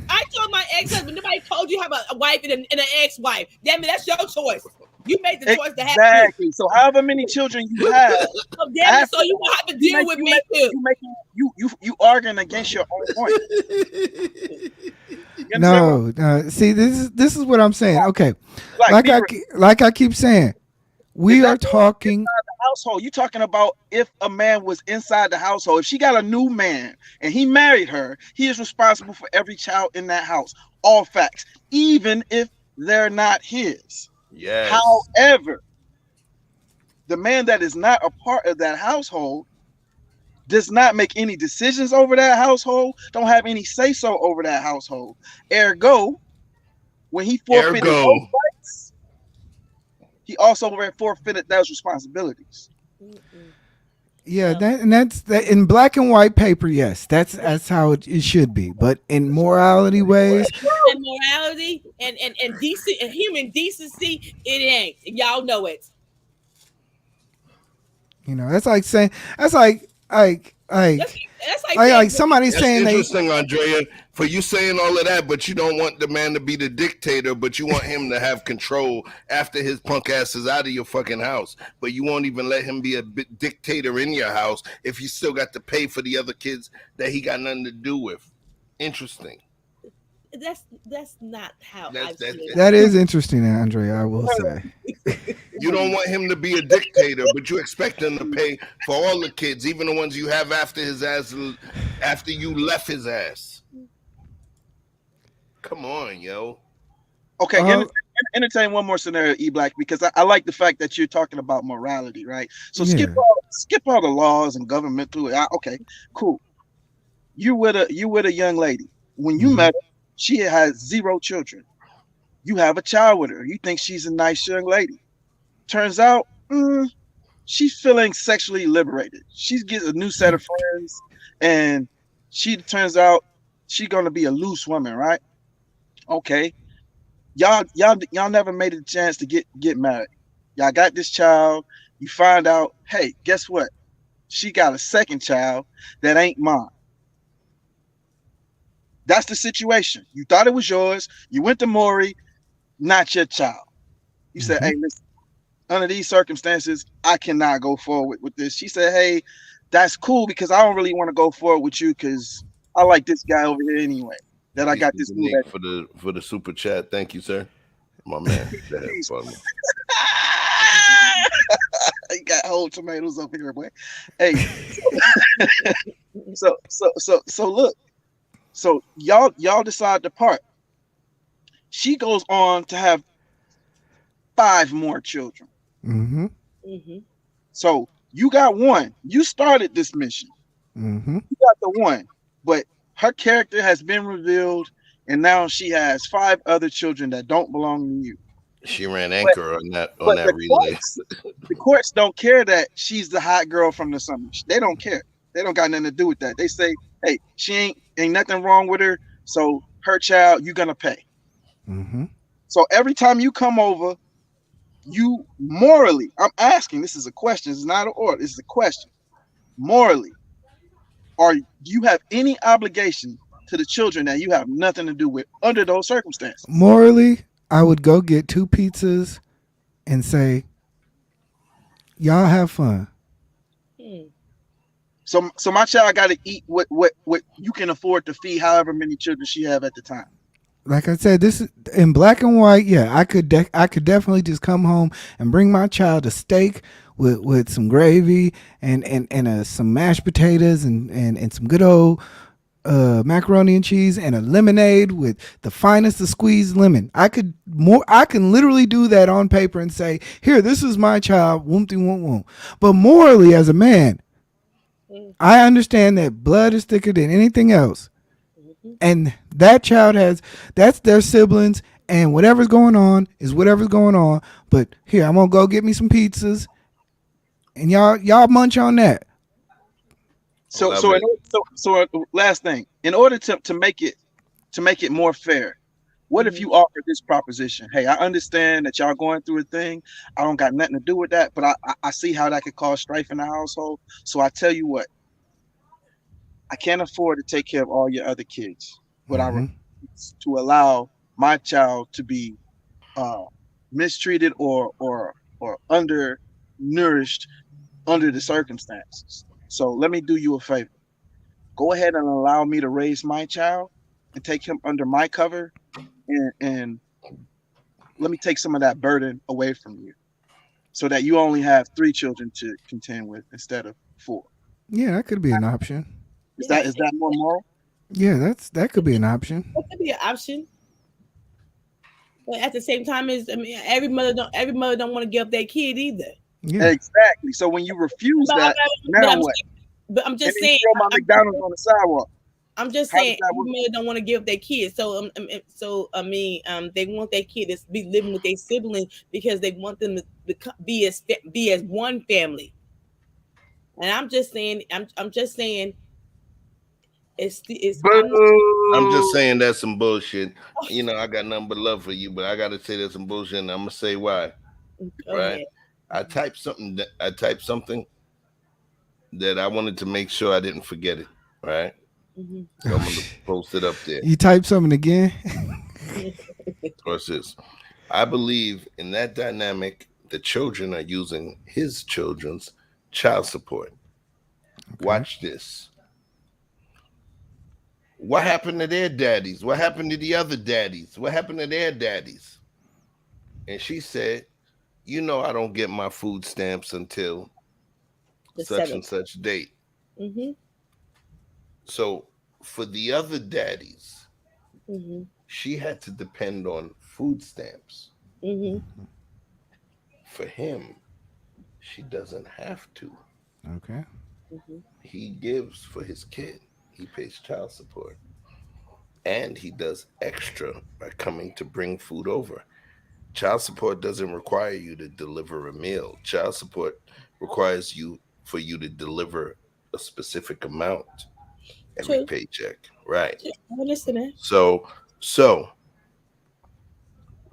I told my ex-husband, nobody told you have a wife and an ex-wife. Damn it, that's your choice. You made the choice to have exactly. So however many children you have, so you won't have to deal with me too. You arguing against your own point. No. See, this is what I'm saying. Okay, like I keep saying, we are talking. household. You talking about if a man was inside the household. If she got a new man and he married her, he is responsible for every child in that house. All facts, even if they're not his. Yes. However, the man that is not a part of that household does not make any decisions over that household, don't have any say-so over that household. Ergo, when he forfeited those rights, he also forfeited those responsibilities. Yeah, that's in black and white paper. Yes, that's how it should be. But in morality ways, And morality and decent and human decency, it ain't. Y'all know it. that's like saying that's like somebody That's saying interesting, Andrea, for you saying all of that, but you don't want the man to be the dictator, but you want him to have control after his punk ass is out of your fucking house. But you won't even let him be a dictator in your house if you still got to pay for the other kids that he got nothing to do with. Interesting. That's not how I see it. That is interesting, Andrea. I will say. You don't want him to be a dictator, but you expect him to pay for all the kids, even the ones you have after his ass, after you left his ass. Come on, yo. Okay, entertain one more scenario, E-Black, because I like the fact that you're talking about morality, right? So skip all the laws and governmental. Okay, cool. You with a young lady. When you met her, she has 0 children. You have a child with her. You think she's a nice young lady. Turns out, she's feeling sexually liberated. She gets a new set of friends, and she turns out she's gonna be a loose woman, right? Okay. Y'all never made a chance to get married. Y'all got this child. You find out, hey, guess what? She got a second child that ain't mine. That's the situation. You thought it was yours. You went to Maury, not your child. You said, hey, listen, under these circumstances, I cannot go forward with this. She said, hey, that's cool because I don't really want to go forward with you because I like this guy over here anyway. That I got this new for the super chat. Thank you, sir. My man. You got whole tomatoes up here, boy. Hey, so look. So y'all decide to part. She goes on to have 5 more children. So you got 1. You started this mission. You got the 1, but her character has been revealed, and now she has 5 other children that don't belong to you. She ran anchor on that relay. The courts don't care that she's the hot girl from the summer. They don't care. They don't got nothing to do with that. They say, hey, she ain't nothing wrong with her. So her child, you're gonna pay. So every time you come over, you morally, I'm asking, this is a question, it's not an order, this is a question. Morally, do you have any obligation to the children that you have nothing to do with under those circumstances? Morally, I would go get 2 pizzas and say, y'all have fun. So my child got to eat what you can afford to feed however many children she have at the time. Like I said, this is in black and white. Yeah, I could definitely just come home and bring my child a steak with some gravy and some mashed potatoes and some good old macaroni and cheese and a lemonade with the finest of squeezed lemon. I can literally do that on paper and say, here, this is my child. Woomty womp womp. But morally, as a man, I understand that blood is thicker than anything else. And that child that's their siblings, and whatever's going on is whatever's going on. But here, I'm gonna go get me some pizzas, and y'all munch on that. So last thing, in order to make it more fair, what if you offer this proposition? Hey, I understand that y'all going through a thing. I don't got nothing to do with that, but I see how that could cause strife in the household. So I tell you what, I can't afford to take care of all your other kids, but I refuse to allow my child to be mistreated or undernourished under the circumstances. So let me do you a favor. Go ahead and allow me to raise my child and take him under my cover, and let me take some of that burden away from you. so that you only have 3 children to contend with instead of 4. Yeah, that could be an option. Is that more moral? Yeah, that could be an option. That could be an option. But at the same time, every mother don't want to give up their kid either. Yeah. Exactly. So when you refuse that, now what? But I'm just And then saying. you throw my McDonald's on the sidewalk. I'm just How saying, does that every mother don't want to give up their kids. So they want their kid to be living with their siblings because they want them to be as one family. And I'm just saying, it's. I'm just saying that's some bullshit. You know, I got nothing but love for you, but I got to say that's some bullshit, and I'm gonna say why. Right? I typed something that I wanted to make sure I didn't forget it. Right? Mm-hmm. So I'm gonna post it up there. You type something again? What's this? I believe in that dynamic, the children are using his children's child support. Okay. Watch this. What happened to their daddies? What happened to the other daddies? What happened to their daddies? And she said, you know, I don't get my food stamps until such and such date. Mm-hmm. So for the other daddies, she had to depend on food stamps. Mm-hmm. For him, she doesn't have to. Okay. He gives for his kid. He pays child support. And he does extra by coming to bring food over. Child support doesn't require you to deliver a meal. Child support requires for you to deliver a specific amount every paycheck. Right. I'm listening. So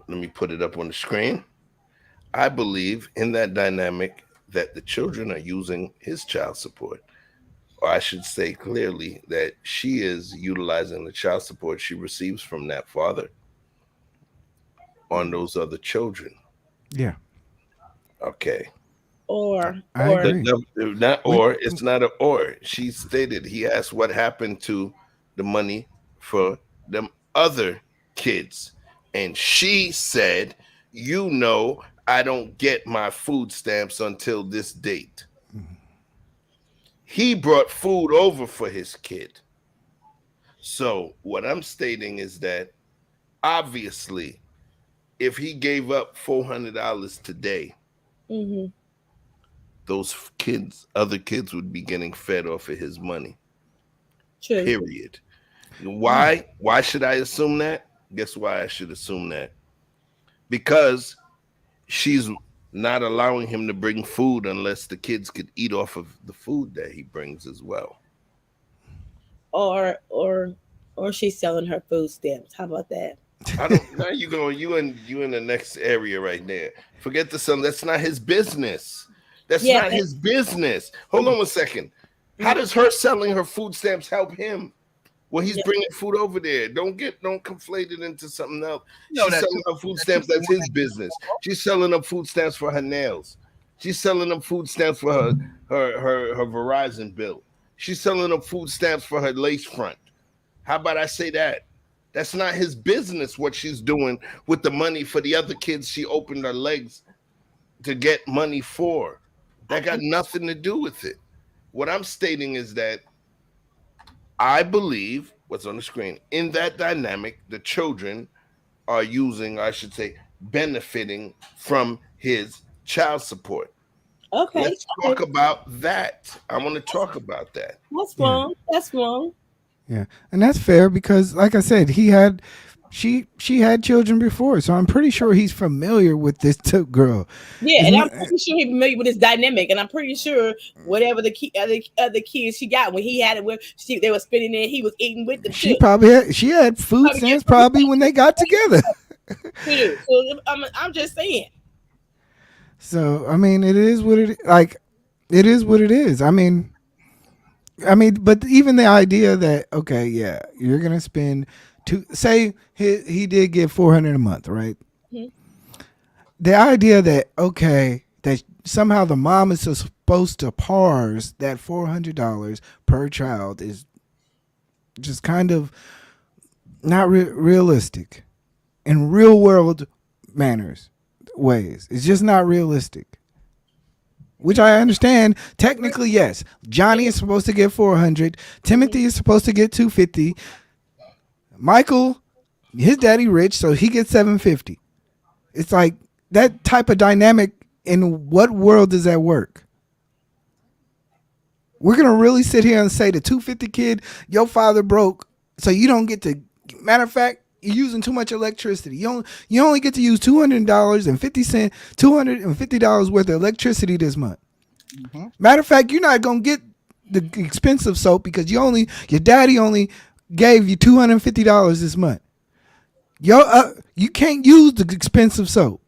let me put it up on the screen. I believe in that dynamic that the children are using his child support. Or I should say clearly that she is utilizing the child support she receives from that father on those other children. Yeah. Okay. I agree. It's not an or. She stated, he asked what happened to the money for them other kids. And she said, you know, I don't get my food stamps until this date. He brought food over for his kid. So what I'm stating is that obviously, if he gave up $400 today, those other kids would be getting fed off of his money. True. Period. Why? Why should I assume that? Guess why I should assume that? Because she's not allowing him to bring food unless the kids could eat off of the food that he brings as well. Or she's selling her food stamps. How about that? I don't. Now you in the next area right there. Forget the son. That's not his business. That's not his business. Hold on 1 second. How does her selling her food stamps help him? Well, he's bringing food over there. Don't conflate it into something else. She's selling up food stamps. That's his business. She's selling up food stamps for her nails. She's selling up food stamps for her Verizon bill. She's selling up food stamps for her lace front. How about I say that? That's not his business what she's doing with the money for the other kids she opened her legs to get money for. That got nothing to do with it. What I'm stating is that I believe what's on the screen. In that dynamic, the children are using, I should say, benefiting from his child support. Okay. Let's talk about that. I want to talk about that. That's wrong. That's wrong. Yeah. And that's fair because, like I said, she had children before, so I'm pretty sure he's familiar with this girl. Yeah, and I'm pretty sure he's familiar with this dynamic, and I'm pretty sure whatever the other kids she got when he had it with, they were spending it, he was eating with them. She had food stamps probably when they got together. So I'm just saying. So I mean, it is what it is. What it is. I mean, but even the idea that you're gonna spend. Say he did get $400 a month, right? Mm-hmm. The idea that that somehow the mom is supposed to parse that $400 per child is just kind of not realistic in real world ways. It's just not realistic. which I understand. Technically, yes. Johnny is supposed to get 400. Timothy is supposed to get 250. Michael, his daddy rich, so he gets 750. It's like that type of dynamic. In what world does that work? We're gonna really sit here and say the 250 kid, your father broke, so you don't get to. Matter of fact, you're using too much electricity. You only get to use $200.50, $250 worth of electricity this month. Mm-hmm. Matter of fact, you're not gonna get the expensive soap because your daddy only gave you $250 this month. You can't use the expensive soap.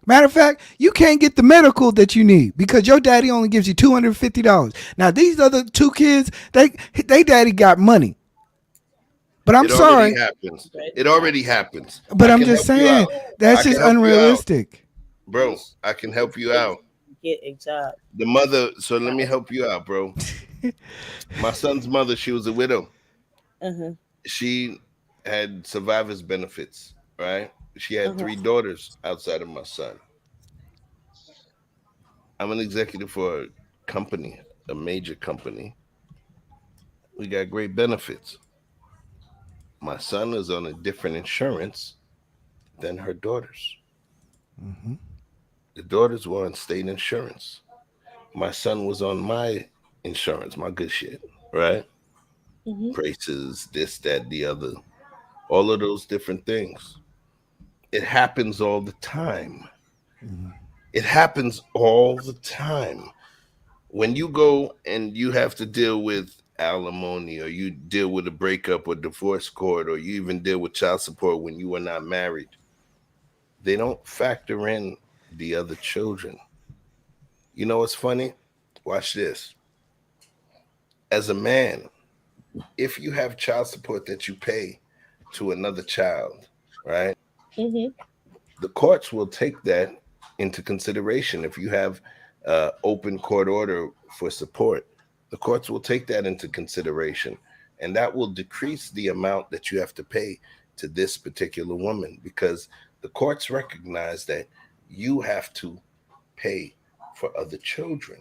Matter of fact, you can't get the medical that you need because your daddy only gives you $250. Now these other two kids, they daddy got money. But I'm sorry. It already happens. But I'm just saying that's just unrealistic. Bro, I can help you out. Get a job. The mother, so let me help you out, bro. My son's mother, she was a widow. She had survivor's benefits, right? She had 3 daughters outside of my son. I'm an executive for a company, a major company. We got great benefits. My son is on a different insurance than her daughters. The daughters were on state insurance. My son was on my insurance, my good shit, right? Braces, this, that, the other, all of those different things. It happens all the time. It happens all the time. When you go and you have to deal with alimony, or you deal with a breakup or divorce court, or you even deal with child support when you are not married, they don't factor in the other children. You know what's funny? Watch this. As a man, if you have child support that you pay to another child, right? The courts will take that into consideration. If you have open court order for support, the courts will take that into consideration, and that will decrease the amount that you have to pay to this particular woman, because the courts recognize that you have to pay for other children.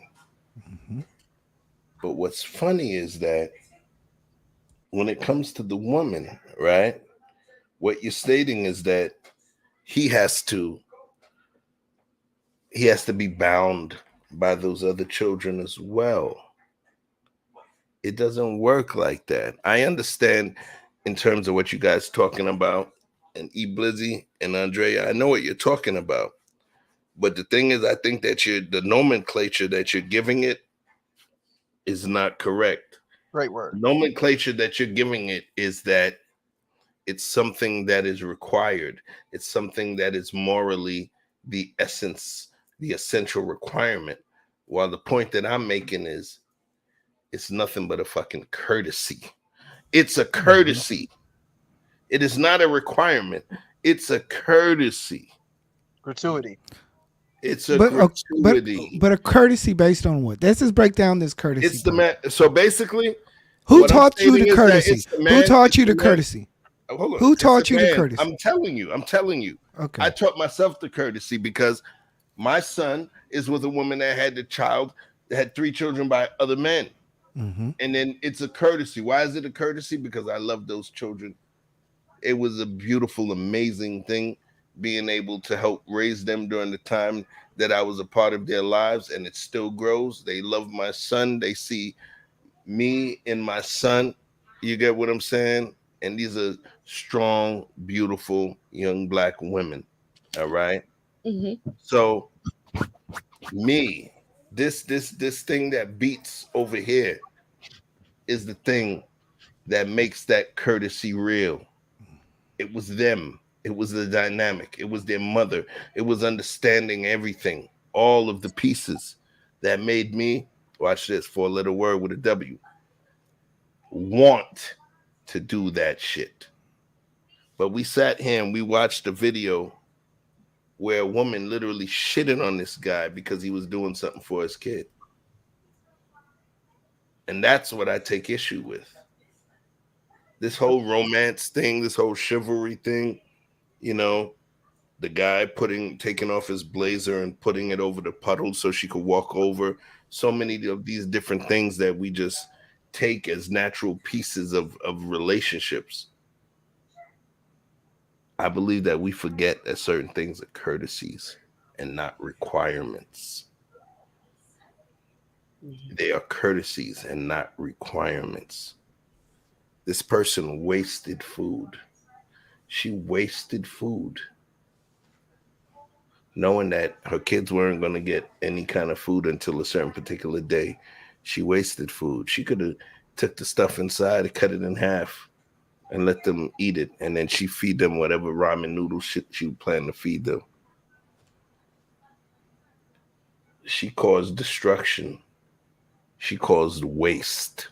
But what's funny is that when it comes to the woman, right, what you're stating is that he has to be bound by those other children as well. It doesn't work like that. I understand in terms of what you guys talking about, and E Blizzy and Andrea, I know what you're talking about. But the thing is, I think that the nomenclature that you're giving it is not correct. Great word. Nomenclature that you're giving it is that it's something that is required. It's something that is morally the essence, the essential requirement. While the point that I'm making is it's nothing but a fucking courtesy. It's a courtesy. It is not a requirement. It's a courtesy. Gratuity. It's a gratuity. But a courtesy based on what? Let's just break down this courtesy. It's the man. So basically, who taught you the courtesy? Who taught you the courtesy? Hold on. Who taught you the courtesy? I'm telling you. Okay. I taught myself the courtesy because my son is with a woman that had 3 children by other men. And then it's a courtesy. Why is it a courtesy? Because I love those children. It was a beautiful, amazing thing being able to help raise them during the time that I was a part of their lives, and it still grows. They love my son. They see me in my son. You get what I'm saying? And these are strong, beautiful, young Black women. All right. So me, this thing that beats over here is the thing that makes that courtesy real. It was them. It was the dynamic. It was their mother. It was understanding everything, all of the pieces that made me, watch this, 4-letter word with a W, want to do that shit. But we sat here and we watched a video where a woman literally shitted on this guy because he was doing something for his kid. And that's what I take issue with. This whole romance thing, this whole chivalry thing, The guy taking off his blazer and putting it over the puddle so she could walk over. So many of these different things that we just take as natural pieces of relationships. I believe that we forget that certain things are courtesies and not requirements. They are courtesies and not requirements. This person wasted food. She wasted food, knowing that her kids weren't going to get any kind of food until a certain particular day. She wasted food. She could have took the stuff inside and cut it in half and let them eat it, and then she feed them whatever ramen noodle shit she planned to feed them. She caused destruction. She caused waste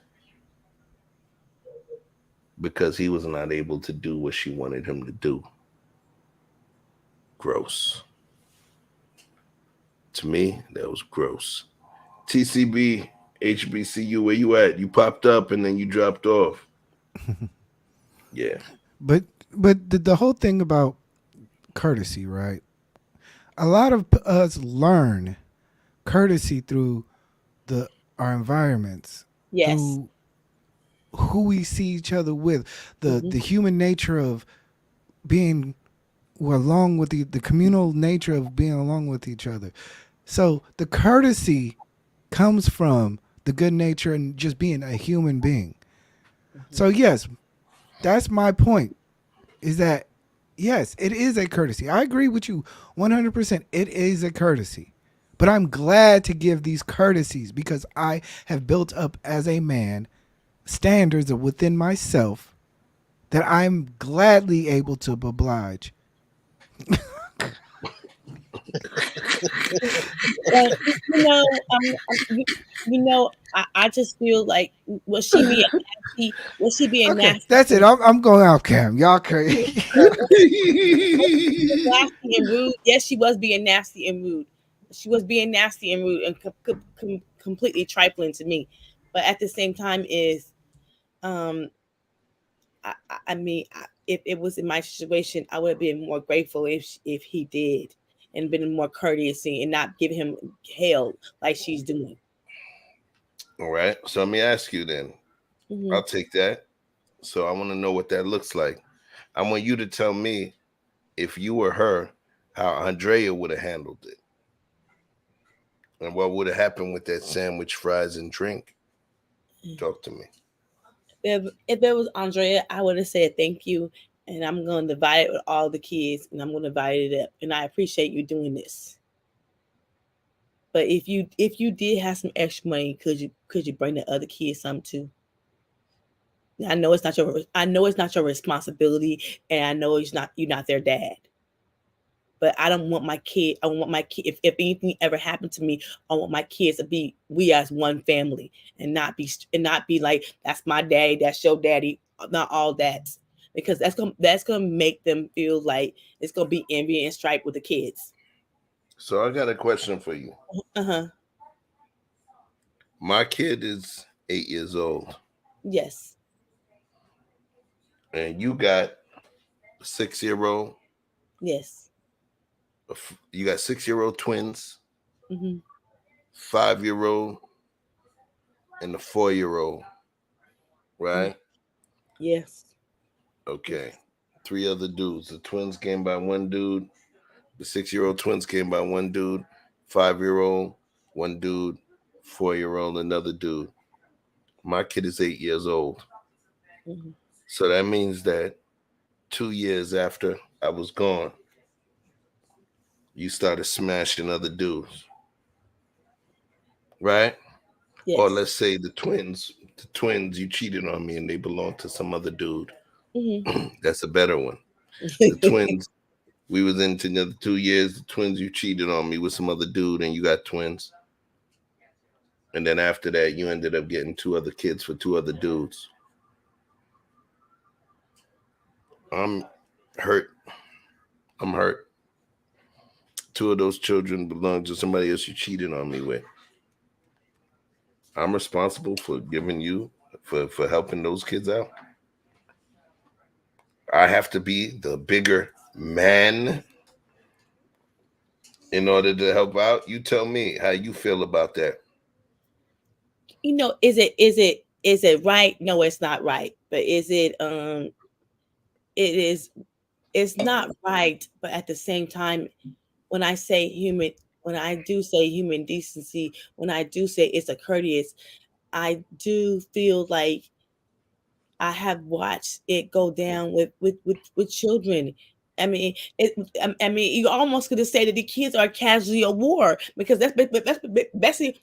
because he was not able to do what she wanted him to do. Gross. To me, that was gross. TCB, HBCU, where you at? You popped up and then you dropped off. Yeah. But the whole thing about courtesy, right? A lot of us learn courtesy through our environments. Yes. Through who we see each other with, the human nature of being along with the communal nature of being along with each other. So the courtesy comes from the good nature and just being a human being. So yes, that's my point, is that yes, it is a courtesy. I agree with you 100%. It is a courtesy. But I'm glad to give these courtesies because I have built up as a man standards within myself that I'm gladly able to oblige. I just feel like was she being nasty? Was she being Okay, nasty? that's it. I'm going out, Cam. Y'all crazy. Nasty and rude. Yes, she was being nasty and rude. She was being nasty and rude and completely trifling to me. But at the same time, if it was in my situation, I would have been more grateful if he did and been more courteous and not give him hell like she's doing. All right. So let me ask you then. Mm-hmm. I'll take that. So I want to know what that looks like. I want you to tell me, if you were her, how Andrea would have handled it. And what would have happened with that sandwich, fries, and drink? Talk to me. If it was Andrea, I would have said thank you, and I'm going to divide it with all the kids, and I'm going to divide it up. And I appreciate you doing this. But if you did have some extra money, could you bring the other kids some too? I know it's not your responsibility, and I know you're not their dad. But I don't want my kid. I want my kid. If anything ever happened to me, I want my kids to be we as one family, and not be like that's my daddy, that's your daddy, not all that, because that's gonna make them feel like it's gonna be envy and strife with the kids. So I got a question for you. My kid is 8 years old. Yes. And you got a 6-year-old. Yes. You got 6-year-old twins. Mm-hmm. 5-year-old and a 4-year-old. Right? Yes. Okay. 3 other dudes. The twins came by one dude. The 6-year-old twins came by one dude. 5-year-old, one dude. 4-year-old, another dude. My kid is 8 years old. Mm-hmm. So that means that 2 years after I was gone, you started smashing other dudes. Right? Yes. Or let's say the twins, you cheated on me and they belong to some other dude. Mm-hmm. That's a better one. The twins, we was into another 2 years. The twins, you cheated on me with some other dude and you got twins. And then after that, you ended up getting 2 other kids for 2 other dudes. I'm hurt. 2 of those children belong to somebody else you cheated on me with. I'm responsible for giving you, for helping those kids out. I have to be the bigger man in order to help out? You tell me how you feel about that. You know, is it right? No, it's not right. But is it it is it's not right, but at the same time, when I say human, when I do say human decency, when I do say it's a courteous, I do feel like I have watched it go down with children. I mean, I mean, you almost could say that the kids are casualty of war because that's basically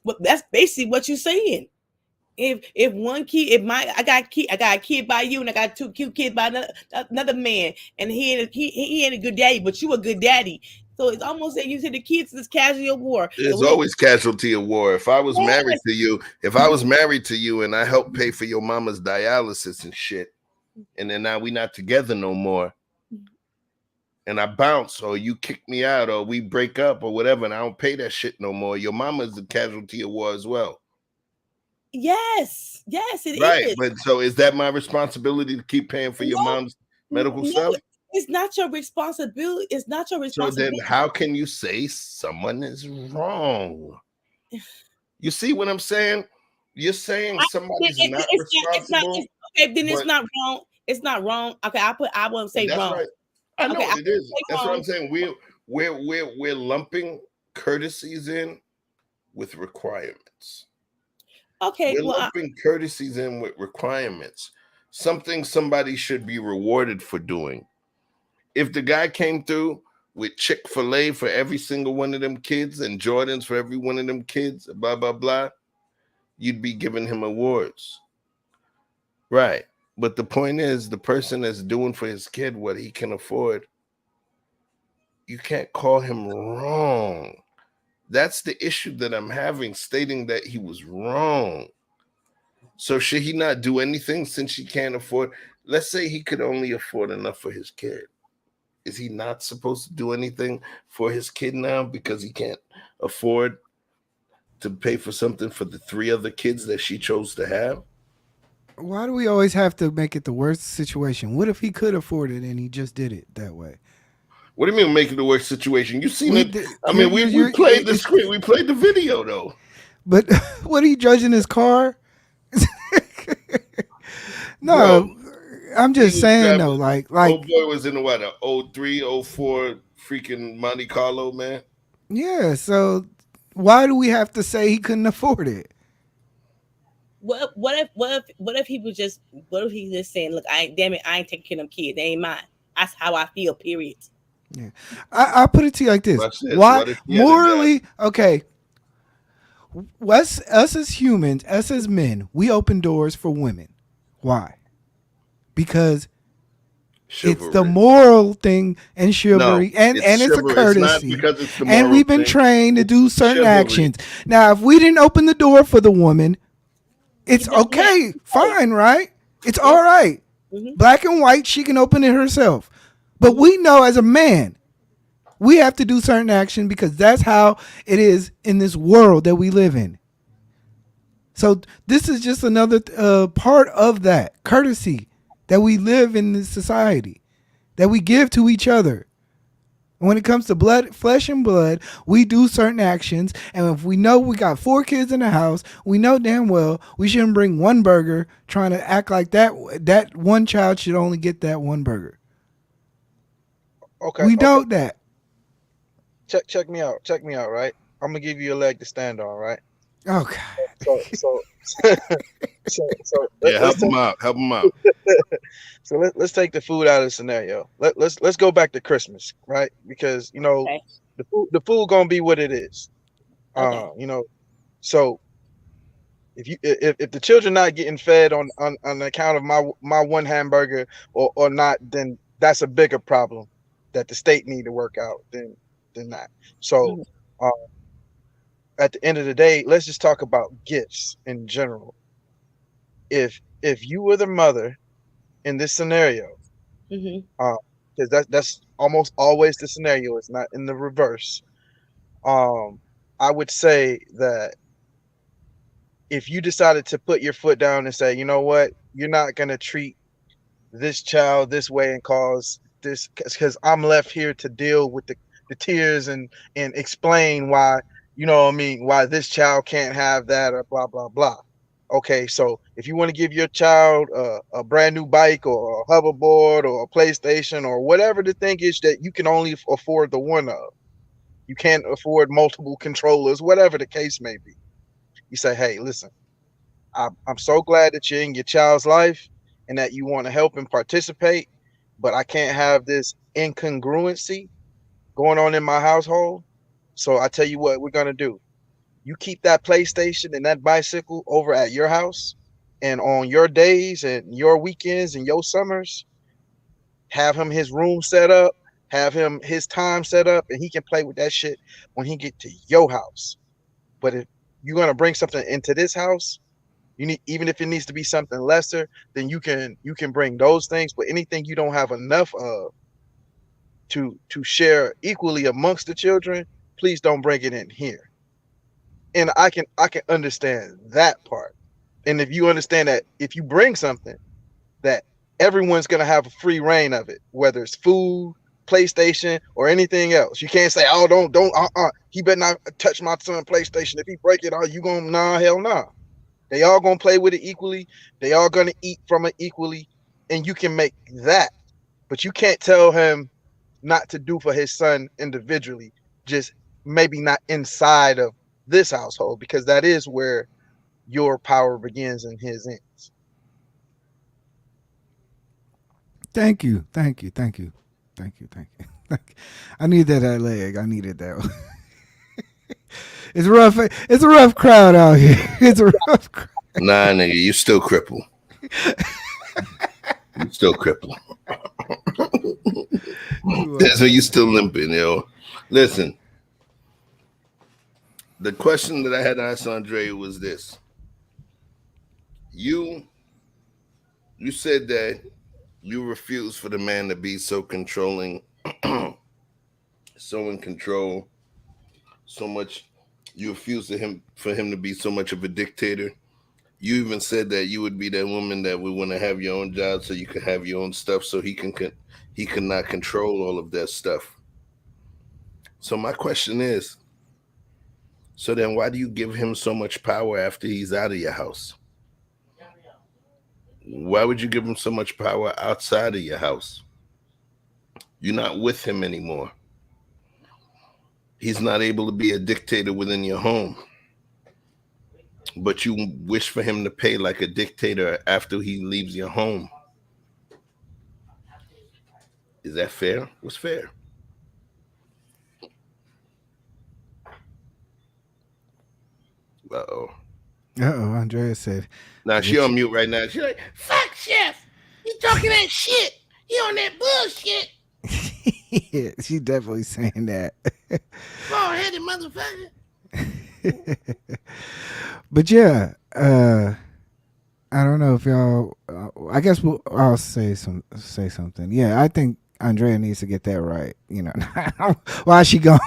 what you're saying. If one kid, if my I got a kid by you, and I got two cute kids by another man, and he ain't a good daddy, but you a good daddy. So it's almost like you said the kids is casualty of war. There's always casualty of war. If I was married to you, and I helped pay for your mama's dialysis and shit, and then now we not together no more, and I bounce, or you kick me out, or we break up, or whatever, and I don't pay that shit no more, your mama's a casualty of war as well. Yes, it is. Right, but so is that my responsibility to keep paying for your mom's medical stuff? It's not your responsibility. It's not your responsibility. So then how can you say someone is wrong? You see what I'm saying? You're saying somebody's not responsible. Okay, then it's not wrong. It's not wrong. Okay, I won't say that's wrong. Right. I know okay, it is. That's wrong. What I'm saying. We're lumping courtesies in with requirements. Okay, we're lumping courtesies in with requirements. Something somebody should be rewarded for doing. If the guy came through with Chick-fil-A for every single one of them kids and Jordans for every one of them kids, blah, blah, blah, you'd be giving him awards. Right. But the point is, the person that's doing for his kid what he can afford, you can't call him wrong. That's the issue that I'm having, stating that he was wrong. So should he not do anything since he can't afford? Let's say he could only afford enough for his kid. Is he not supposed to do anything for his kid now because he can't afford to pay for something for the 3 other kids that she chose to have? Why do we always have to make it the worst situation? What if he could afford it and he just did it that way? What do you mean make it the worst situation? You seen it? I mean, we played the script. We played the video, though. But what are you judging his car? No, bro, I'm just saying though, like old boy was in what, a 03, 04 freaking Monte Carlo, man. Yeah, so why do we have to say he couldn't afford it? What if he was just saying, look, I ain't taking care of them kids. They ain't mine. That's how I feel, period. Yeah. I'll put it to you like this. Why morally, okay. Us as humans, us as men, we open doors for women. Why? Because chivalry. It's the moral thing and chivalry, and it's a courtesy. It's and we've been trained to do certain actions. Now, if we didn't open the door for the woman, it's okay, fine, right? It's all right. Mm-hmm. Black and white, she can open it herself. But we know as a man, we have to do certain action because that's how it is in this world that we live in. So this is just another part of that courtesy that we live in this society, that we give to each other. And when it comes to blood, flesh and blood, we do certain actions. And if we know we got 4 kids in the house, we know damn well we shouldn't bring one burger trying to act like that one child should only get that one burger. Okay. We know that. Check me out. Check me out, right? I'm gonna give you a leg to stand on, right? Oh God. So yeah, help him out. Help him out. So let's take the food out of the scenario. Let's go back to Christmas, right? Because the food gonna be what it is. Okay. So if the children not getting fed on account of my one hamburger or not, then that's a bigger problem that the state need to work out than that. So at the end of the day, let's just talk about gifts in general. If you were the mother in this scenario, because that's almost always the scenario, it's not in the reverse. I would say that if you decided to put your foot down and say, you know what, you're not gonna treat this child this way and cause this, because I'm left here to deal with the tears and explain why, you know what I mean, why this child can't have that or blah blah blah. Okay, so if you want to give your child a brand new bike or a hoverboard or a PlayStation or whatever the thing is that you can only afford the one of, you can't afford multiple controllers, whatever the case may be. You say, hey, listen, I'm so glad that you're in your child's life and that you want to help and participate, but I can't have this incongruency going on in my household. So I tell you what we're gonna do. You keep that PlayStation and that bicycle over at your house, and on your days and your weekends and your summers, have him his room set up, have him his time set up, and he can play with that shit when he get to your house. But if you're gonna bring something into this house, you need, even if it needs to be something lesser, then you can bring those things. But anything you don't have enough of to share equally amongst the children, please don't bring it in here. And I can understand that part. And if you understand that if you bring something, that everyone's gonna have a free reign of it, whether it's food, PlayStation, or anything else. You can't say, oh, don't he better not touch my son PlayStation. If he break it, you gonna, nah, hell nah. They all gonna play with it equally. They all gonna eat from it equally, and you can make that. But you can't tell him not to do for his son individually. Just maybe not inside of this household, because that is where your power begins and his ends. Thank you. I need that leg. I needed that one. It's rough. It's a rough crowd out here. It's a rough crowd. Nah, nigga, you still crippled. You still crippled. That's why you still limping, yo. Listen, the question that I had to ask Andre was this. You said that you refuse for the man to be so controlling, so in control, so much. You refuse for him to be so much of a dictator. You even said that you would be that woman that would want to have your own job so you could have your own stuff, so he cannot control all of that stuff. So my question is, so then why do you give him so much power after he's out of your house? Why would you give him so much power outside of your house? You're not with him anymore. He's not able to be a dictator within your home. But you wish for him to pay like a dictator after he leaves your home. Is that fair? What's fair? Uh-oh. Andrea said. Now she on mute right now. She's like, fuck Chef. You talking that shit. He on that bullshit. Yeah, she definitely saying that. Bald-headed motherfucker. But yeah, I don't know if y'all. I guess I'll say something. Yeah, I think Andrea needs to get that right. You know, why she gone?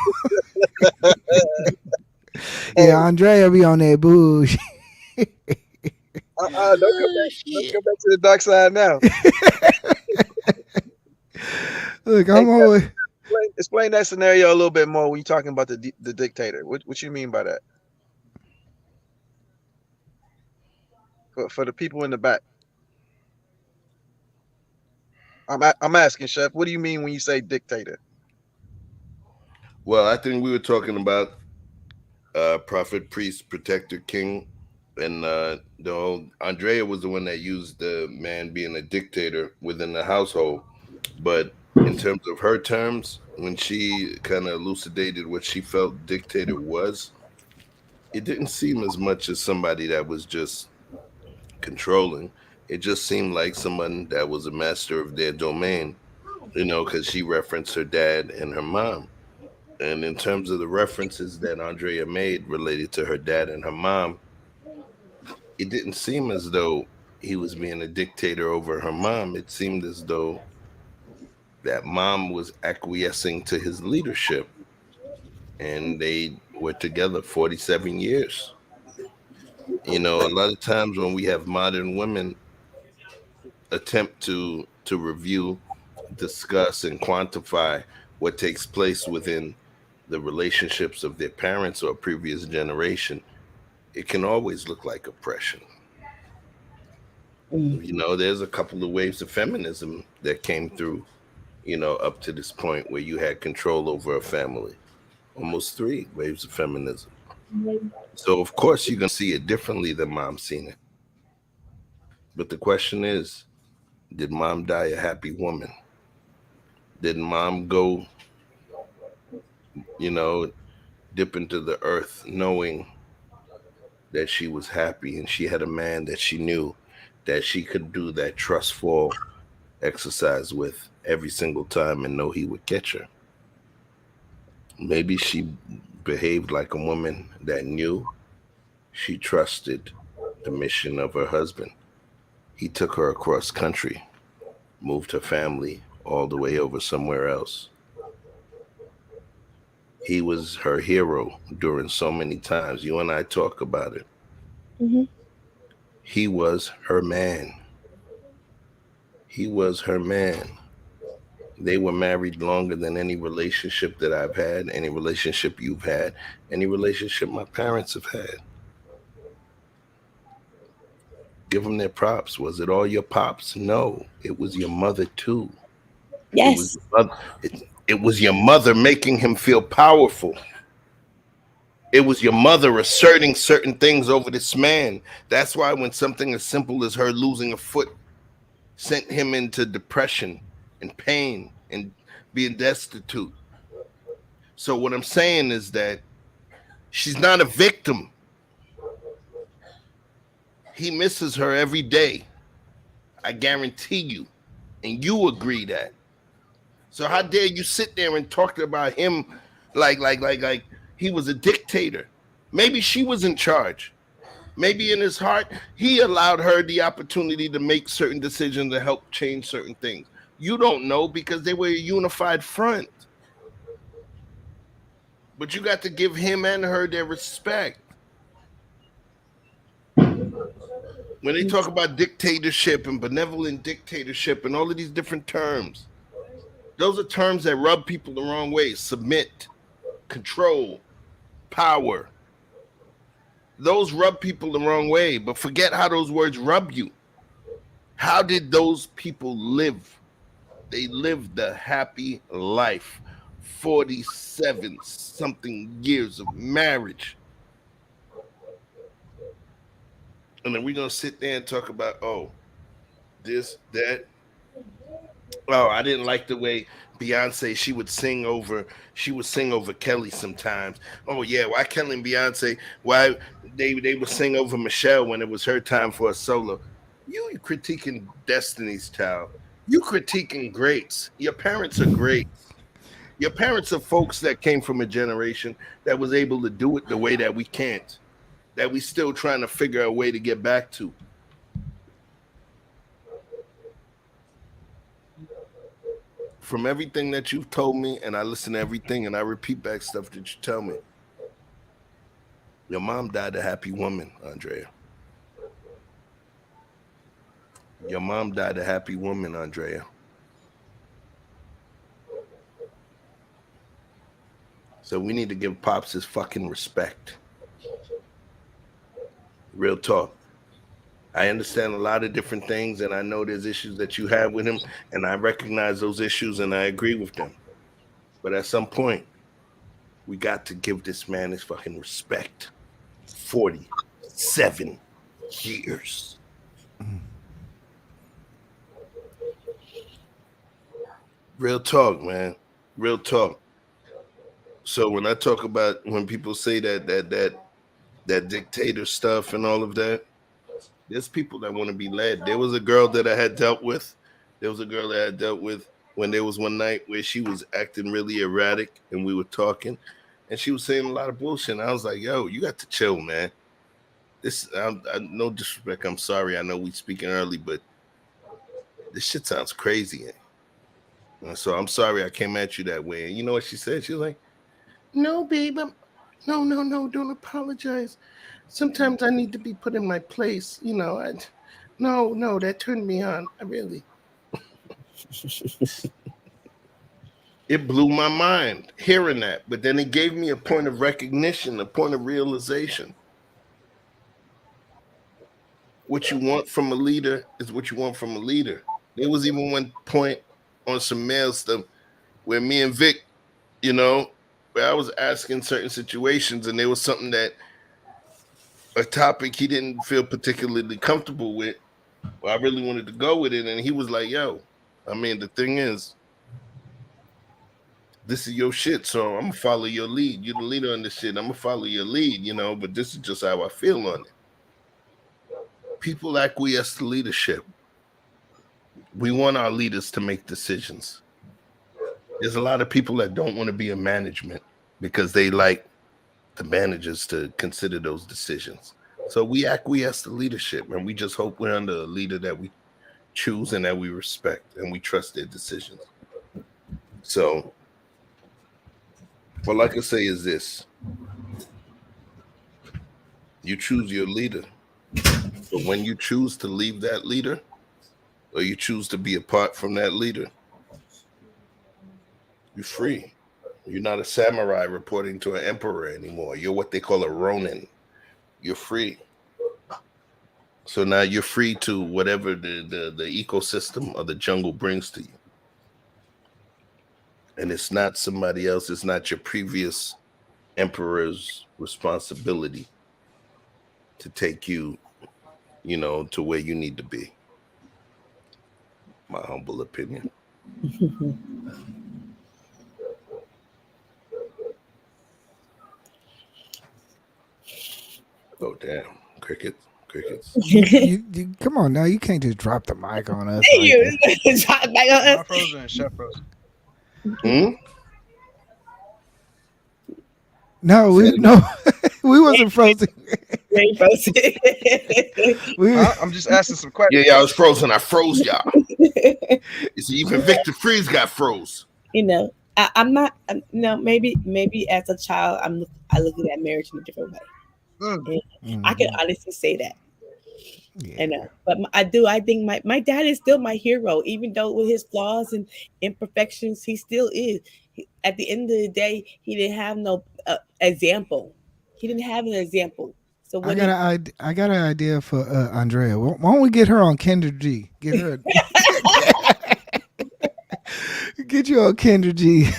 Yeah, Andrea be on that bullshit. Don't come back to the dark side now. Look, I'm always explain that scenario a little bit more when you're talking about the dictator. What you mean by that? For the people in the back, I'm asking, Chef. What do you mean when you say dictator? Well, I think we were talking about prophet, priest, protector, king, and Andrea was the one that used the man being a dictator within the household. But in terms of her terms, when she kind of elucidated what she felt dictator was, it didn't seem as much as somebody that was just controlling. It just seemed like someone that was a master of their domain, you know, because she referenced her dad and her mom. And in terms of the references that Andrea made related to her dad and her mom, it didn't seem as though he was being a dictator over her mom. It seemed as though that mom was acquiescing to his leadership. And they were together 47 years. You know, a lot of times when we have modern women attempt to review, discuss, and quantify what takes place within the relationships of their parents or previous generation, it can always look like oppression. You know, there's a couple of waves of feminism that came through, you know, up to this point where you had control over a family. Almost 3 waves of feminism. So of course you're gonna see it differently than mom's seen it. But the question is, did mom die a happy woman? Did mom go, you know, dip into the earth knowing that she was happy and she had a man that she knew that she could do that trust fall exercise with every single time and know he would catch her? Maybe she behaved like a woman that knew she trusted the mission of her husband. He took her across country, moved her family all the way over somewhere else. He was her hero during so many times. You and I talk about it. He was her man. He was her man. They were married longer than any relationship that I've had, any relationship you've had, any relationship my parents have had. Give them their props. Was it all your pops? No, it was your mother too. Yes. It was your mother making him feel powerful. It was your mother asserting certain things over this man. That's why when something as simple as her losing a foot sent him into depression and pain and being destitute. So what I'm saying is that she's not a victim. He misses her every day. I guarantee you. And you agree that. So how dare you sit there and talk about him like he was a dictator? Maybe she was in charge. Maybe in his heart, he allowed her the opportunity to make certain decisions to help change certain things. You don't know because they were a unified front. But you got to give him and her their respect. When they talk about dictatorship and benevolent dictatorship and all of these different terms, those are terms that rub people the wrong way. Submit, control, power. Those rub people the wrong way, but forget how those words rub you. How did those people live? They lived a happy life. 47 something years of marriage. And then we're going to sit there and talk about, oh, this, that. Oh, I didn't like the way Beyonce, she would sing over Kelly sometimes. Oh yeah, why Kelly and Beyonce, why they would sing over Michelle when it was her time for a solo. You critiquing Destiny's Child. You critiquing greats. Your parents are great. Your parents are folks that came from a generation that was able to do it the way that we can't, that we still trying to figure out a way to get back to. From everything that you've told me, and I listen to everything, and I repeat back stuff that you tell me. Your mom died a happy woman, Andrea. Your mom died a happy woman, Andrea. So we need to give Pops his fucking respect. Real talk. I understand a lot of different things, and I know there's issues that you have with him, and I recognize those issues, and I agree with them. But at some point, we got to give this man his fucking respect. 47 years. Real talk, man. Real talk. So when I talk about when people say that dictator stuff and all of that, there's people that want to be led. There was a girl that I had dealt with. When there was one night where she was acting really erratic and we were talking and she was saying a lot of bullshit. And I was like, yo, you got to chill, man. No disrespect. I'm sorry. I know we speaking early, but this shit sounds crazy. And so I'm sorry I came at you that way. And you know what she said? She was like, no, babe, no, don't apologize. Sometimes I need to be put in my place. You know, no, that turned me on. I really. It blew my mind hearing that, but then it gave me a point of recognition, a point of realization. What you want from a leader is what you want from a leader. There was even one point on some male stuff where me and Vic, where I was asking certain situations and there was something that a topic he didn't feel particularly comfortable with. Well, I really wanted to go with it, and he was like, "Yo, I mean, the thing is, this is your shit, so I'm gonna follow your lead. You're the leader on this shit. I'm gonna follow your lead, but this is just how I feel on it." People acquiesce to leadership. We want our leaders to make decisions. There's a lot of people that don't want to be in management because they like the managers to consider those decisions. So we acquiesce to leadership, and we just hope we're under a leader that we choose and that we respect and we trust their decisions. So what I can say is this: you choose your leader, but when you choose to leave that leader or you choose to be apart from that leader, you're free. You're not a samurai reporting to an emperor anymore. You're what they call a ronin. You're free. So now you're free to whatever the ecosystem or the jungle brings to you. And it's not somebody else, it's not your previous emperor's responsibility to take you, to where you need to be. My humble opinion. Oh, damn. Crickets. Come on now, you can't just drop the mic on us. Drop the mic on us. Frozen, Chef Frozen. No, we wasn't frozen. I'm just asking some questions. Yeah, I was frozen. I froze y'all. You see, even Victor Freeze got froze. I'm not. Maybe as a child, I look at marriage in a different way. I can honestly say that. Yeah. But I think my dad is still my hero, even though with his flaws and imperfections, he still is. At the end of the day, he didn't have no example. He didn't have an example. So I got an idea for Andrea. Why don't we get her on Kendra G? Get her. Get you on Kendra G.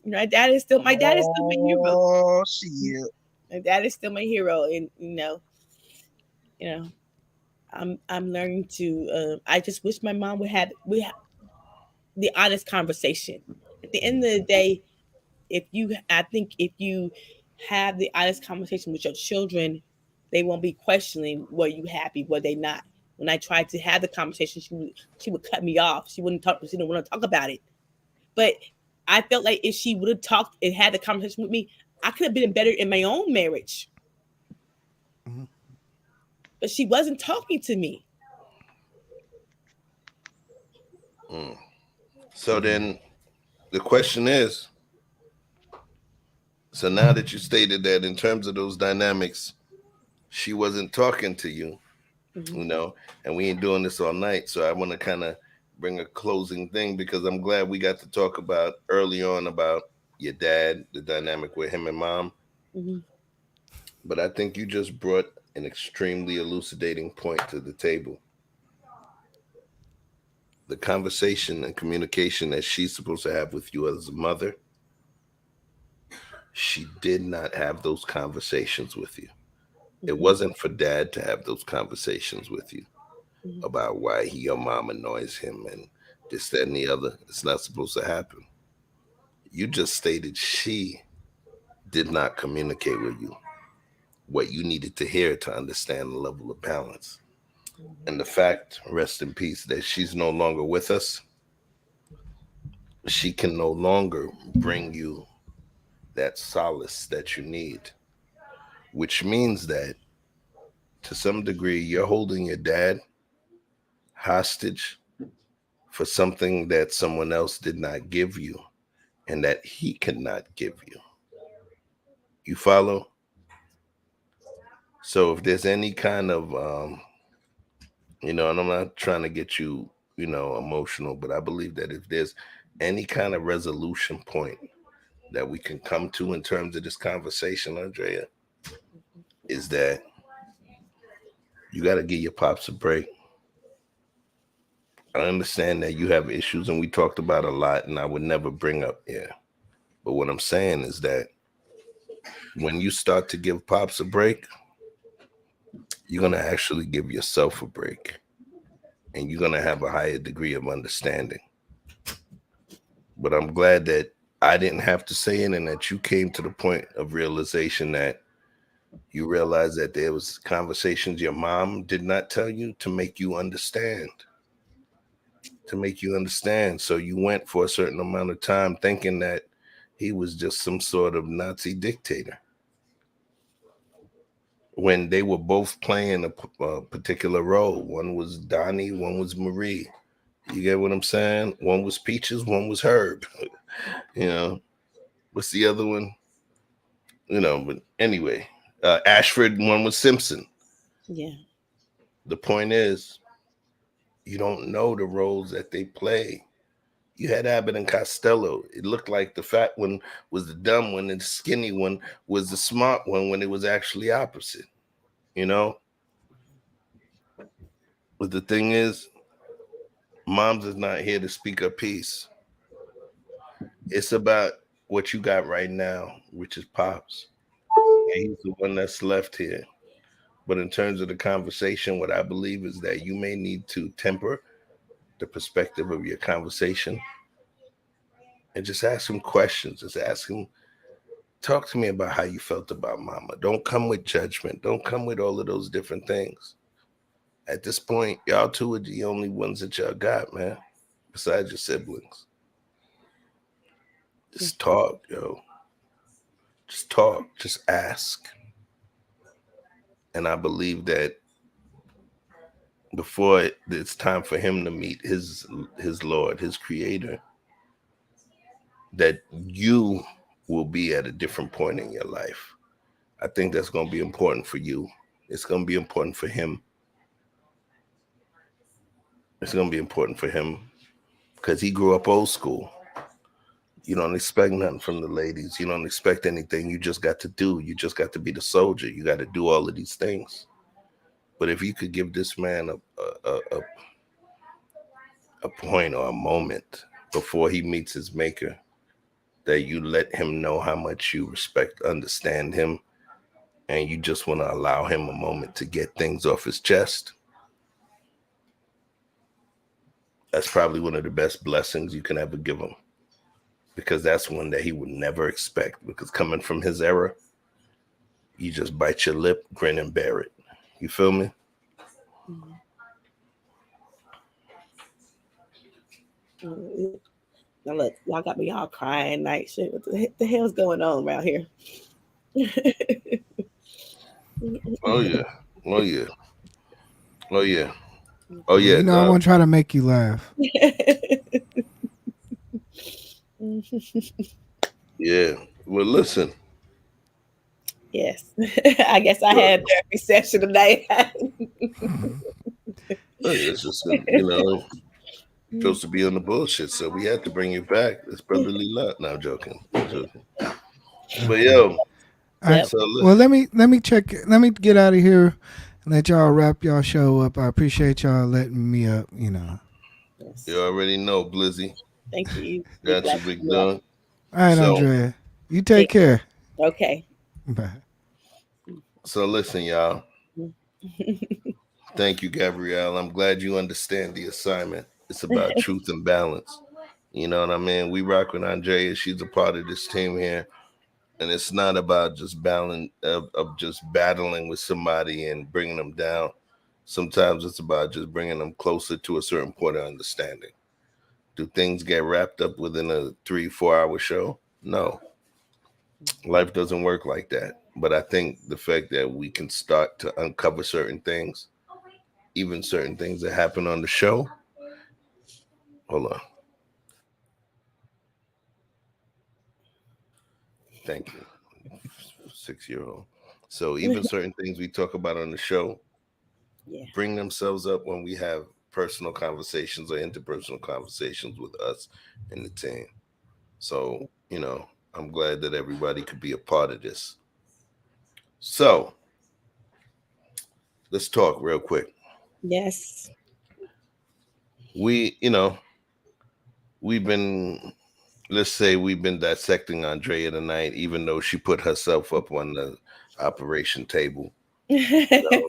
My dad is still my hero. Oh shit! My dad is still my hero, and I'm learning to. I just wish my mom would have the honest conversation. At the end of the day, I think if you have the honest conversation with your children, they won't be questioning, were you happy, were they not? When I tried to have the conversation, she would cut me off. She wouldn't talk. She didn't want to talk about it. But I felt like if she would have talked and had the conversation with me, I could have been better in my own marriage. Mm-hmm. But she wasn't talking to me. So then the question is, so now that you stated that in terms of those dynamics, she wasn't talking to you, and we ain't doing this all night. So I want to kind of bring a closing thing, because I'm glad we got to talk about early on about your dad, the dynamic with him and mom. Mm-hmm. But I think you just brought an extremely elucidating point to the table. The conversation and communication that she's supposed to have with you as a mother, she did not have those conversations with you. Mm-hmm. It wasn't for dad to have those conversations with you about why your mom annoys him and this, that, and the other. It's not supposed to happen. You just stated she did not communicate with you what you needed to hear to understand the level of balance. And the fact, rest in peace, that she's no longer with us, she can no longer bring you that solace that you need, which means that to some degree you're holding your dad hostage for something that someone else did not give you and that he cannot give you. You follow? So if there's any kind of, and I'm not trying to get you emotional, but I believe that if there's any kind of resolution point that we can come to in terms of this conversation, Andrea, is that you got to give your pops a break. I understand that you have issues, and we talked about a lot, and I would never bring up here. But what I'm saying is that when you start to give pops a break, you're going to actually give yourself a break, and you're going to have a higher degree of understanding. But I'm glad that I didn't have to say it, and that you came to the point of realization that you realized that there was conversations your mom did not tell you to make you understand. So you went for a certain amount of time thinking that he was just some sort of Nazi dictator, when they were both playing a particular role. One was Donnie, one was Marie. You get what I'm saying? One was Peaches, one was Herb. What's the other one? But anyway, Ashford, one was Simpson. Yeah. The point is, you don't know the roles that they play. You had Abbott and Costello. It looked like the fat one was the dumb one and the skinny one was the smart one, when it was actually opposite. But the thing is, Moms is not here to speak her piece. It's about what you got right now, which is Pops. And he's the one that's left here. But in terms of the conversation, what I believe is that you may need to temper the perspective of your conversation and just ask him questions. Just ask him, talk to me about how you felt about Mama. Don't come with judgment. Don't come with all of those different things. At this point, y'all two are the only ones that y'all got, man, besides your siblings. Just talk, yo. Just talk. Just ask. And I believe that before it's time for him to meet his Lord, his Creator, that you will be at a different point in your life. I think that's going to be important for you. It's going to be important for him. It's going to be important for him because he grew up old school. You don't expect nothing from the ladies. You don't expect anything. You just got to do. You just got to be the soldier. You got to do all of these things. But if you could give this man a point or a moment before he meets his maker, that you let him know how much you respect, understand him, and you just want to allow him a moment to get things off his chest, that's probably one of the best blessings you can ever give him. Because that's one that he would never expect. Because coming from his era, you just bite your lip, grin, and bear it. You feel me? Now look, y'all got me all crying. Like, shit, what the hell's going on around here? Oh yeah. I want to try to make you laugh. Yeah. Well, listen. Yes. I guess I had therapy session tonight. It's just, supposed to be on the bullshit, so we had to bring you back. It's probably not. No, I'm joking. But yo, right. So well, let me check. Let me get out of here and let y'all wrap y'all show up. I appreciate y'all letting me up. Yes. You already know, Blizzy. Thank you. Got you, big dog. All right, Andrea. You take care. Okay. Bye. So listen, y'all. Thank you, Gabrielle. I'm glad you understand the assignment. It's about truth and balance. You know what I mean? We rock with Andrea. She's a part of this team here. And it's not about just balance of just battling with somebody and bringing them down. Sometimes it's about just bringing them closer to a certain point of understanding. Do things get wrapped up within a 3-4 hour show? No. Life doesn't work like that. But I think the fact that we can start to uncover certain things, even certain things that happen on the show. Hold on. Thank you. 6-year-old. So even certain things we talk about on the show bring themselves up when we have personal conversations or interpersonal conversations with us and the team. So, you know, I'm glad that everybody could be a part of this. So, let's talk real quick. Yes. We've been, let's say we've been dissecting Andrea tonight, even though she put herself up on the operation table. So,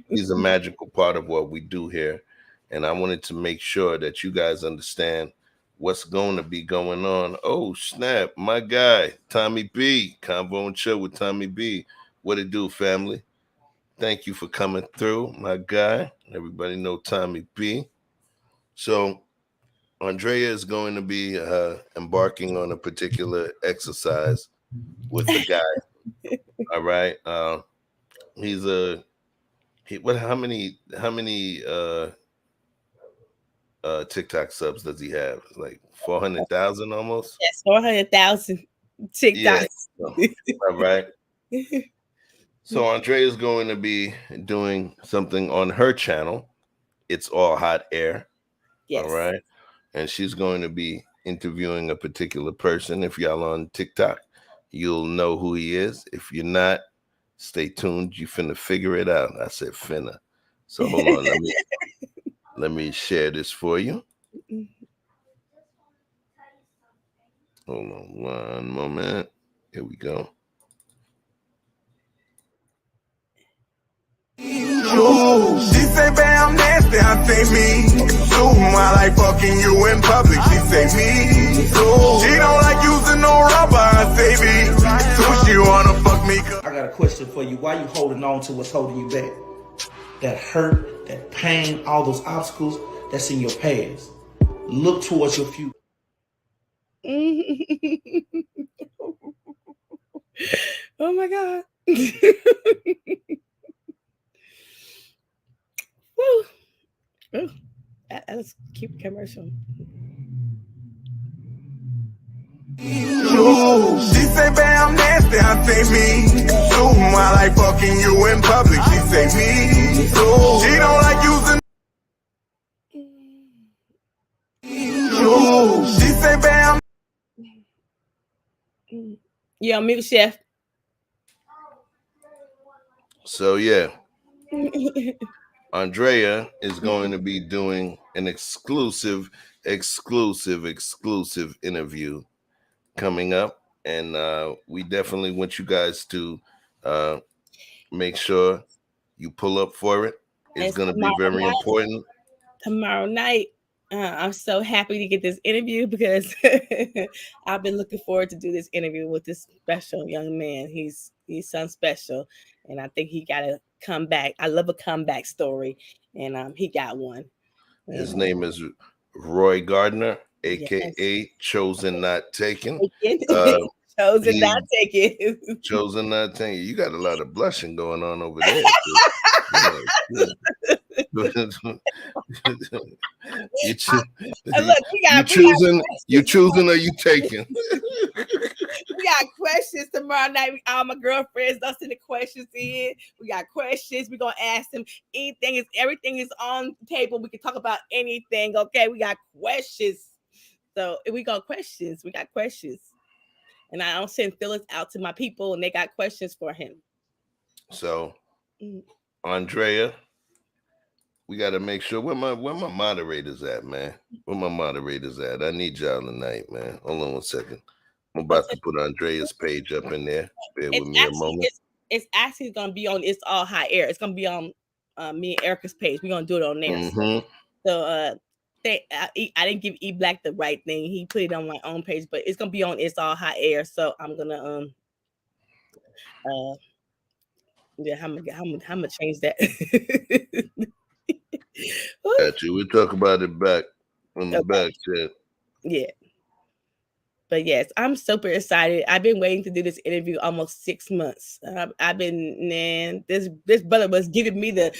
he's a magical part of what we do here. And I wanted to make sure that you guys understand what's going to be going on. Oh, snap. My guy, Tommy B. Convo and Chill with Tommy B. What it do, family? Thank you for coming through, my guy. Everybody know Tommy B. So, Andrea is going to be embarking on a particular exercise with the guy. All right. How many TikTok subs does he have? Like 400,000 almost? Yes, 400,000 TikToks. Yeah. All right. So Andrea is going to be doing something on her channel. It's All Hot Air. Yes. All right. And she's going to be interviewing a particular person. If y'all on TikTok, you'll know who he is. If you're not, stay tuned. You finna figure it out. I said finna. So hold on. Let me share this for you. Hold on one moment. Here we go. She say, babe, I'm nasty, I say me. So I like fucking you in public, she say me. So she don't like using no rubber, I say me. So she wanna fuck me. I got a question for you. Why you holding on to what's holding you back? That hurt, that pain, all those obstacles that's in your past. Look towards your future. Oh my God. Woo. Ooh, that's a cute commercial. She say, babe, I'm nasty, I say me. So I like fucking you in public, she say me. So she don't like using. She say, babe, Yeah, milk chef. So yeah. Andrea is going to be doing an exclusive interview coming up, and we definitely want you guys to make sure you pull up for it. It's going to be very important. Tomorrow night, I'm so happy to get this interview because I've been looking forward to do this interview with this special young man. He's something special, and I think he got to come back. I love a comeback story, and he got one. His name is Roy Gardner, aka Chosen Not Taken. Chosen Not Taken. Chosen Not Taken. You got a lot of blushing going on over there. You choosing or you taking? We got questions tomorrow night. All my girlfriends, don't send the questions in. We got questions. We're gonna ask them anything. Everything is on the table. We can talk about anything. Okay, we got questions. So if we got questions, and I don't send fillers out to my people, and they got questions for him. So, Andrea, we got to make sure where my moderators at, man. Where my moderators at? I need y'all tonight, man. Hold on one second. I'm about to put Andrea's page up in there. Bear with me a moment. It's actually gonna be on It's All High Air. It's gonna be on me and Erica's page. We're gonna do it on there. Mm-hmm. So I didn't give E Black the right thing. He put it on my own page, but it's gonna be on It's All High Air. So I'm gonna I'm gonna change that. Got you. We'll talk about it back on the back chat. Yeah. But yes, I'm super excited. I've been waiting to do this interview almost 6 months. This brother was giving me the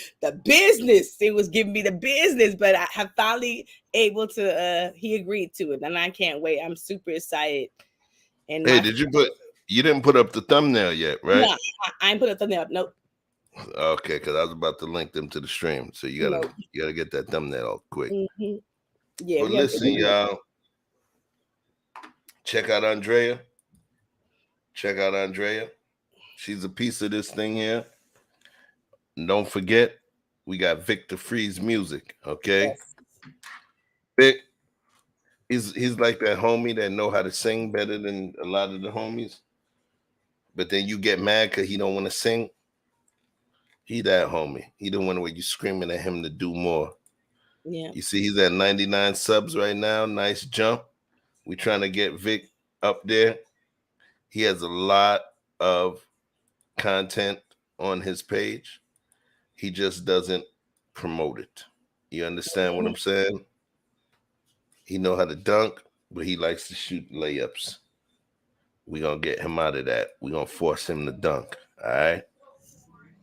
business. He was giving me the business, but I have finally able to. He agreed to it, and I can't wait. I'm super excited. And hey, you didn't put up the thumbnail yet, right? No, I ain't put a thumbnail up. Nope. Okay, because I was about to link them to the stream, so you gotta get that thumbnail quick. Mm-hmm. Yeah, But listen, y'all, check out Andrea. Check out Andrea. She's a piece of this thing here. And don't forget, we got Victor Freeze music. Okay, Yes. Vic, he's like that homie that know how to sing better than a lot of the homies. But then you get mad because he don't want to sing. He that homie. He the one where you screaming at him to do more. Yeah. You see, he's at 99 subs right now. Nice jump. We trying to get Vic up there. He has a lot of content on his page. He just doesn't promote it. You understand what I'm saying? He know how to dunk, but he likes to shoot layups. We're going to get him out of that. We're going to force him to dunk. All right?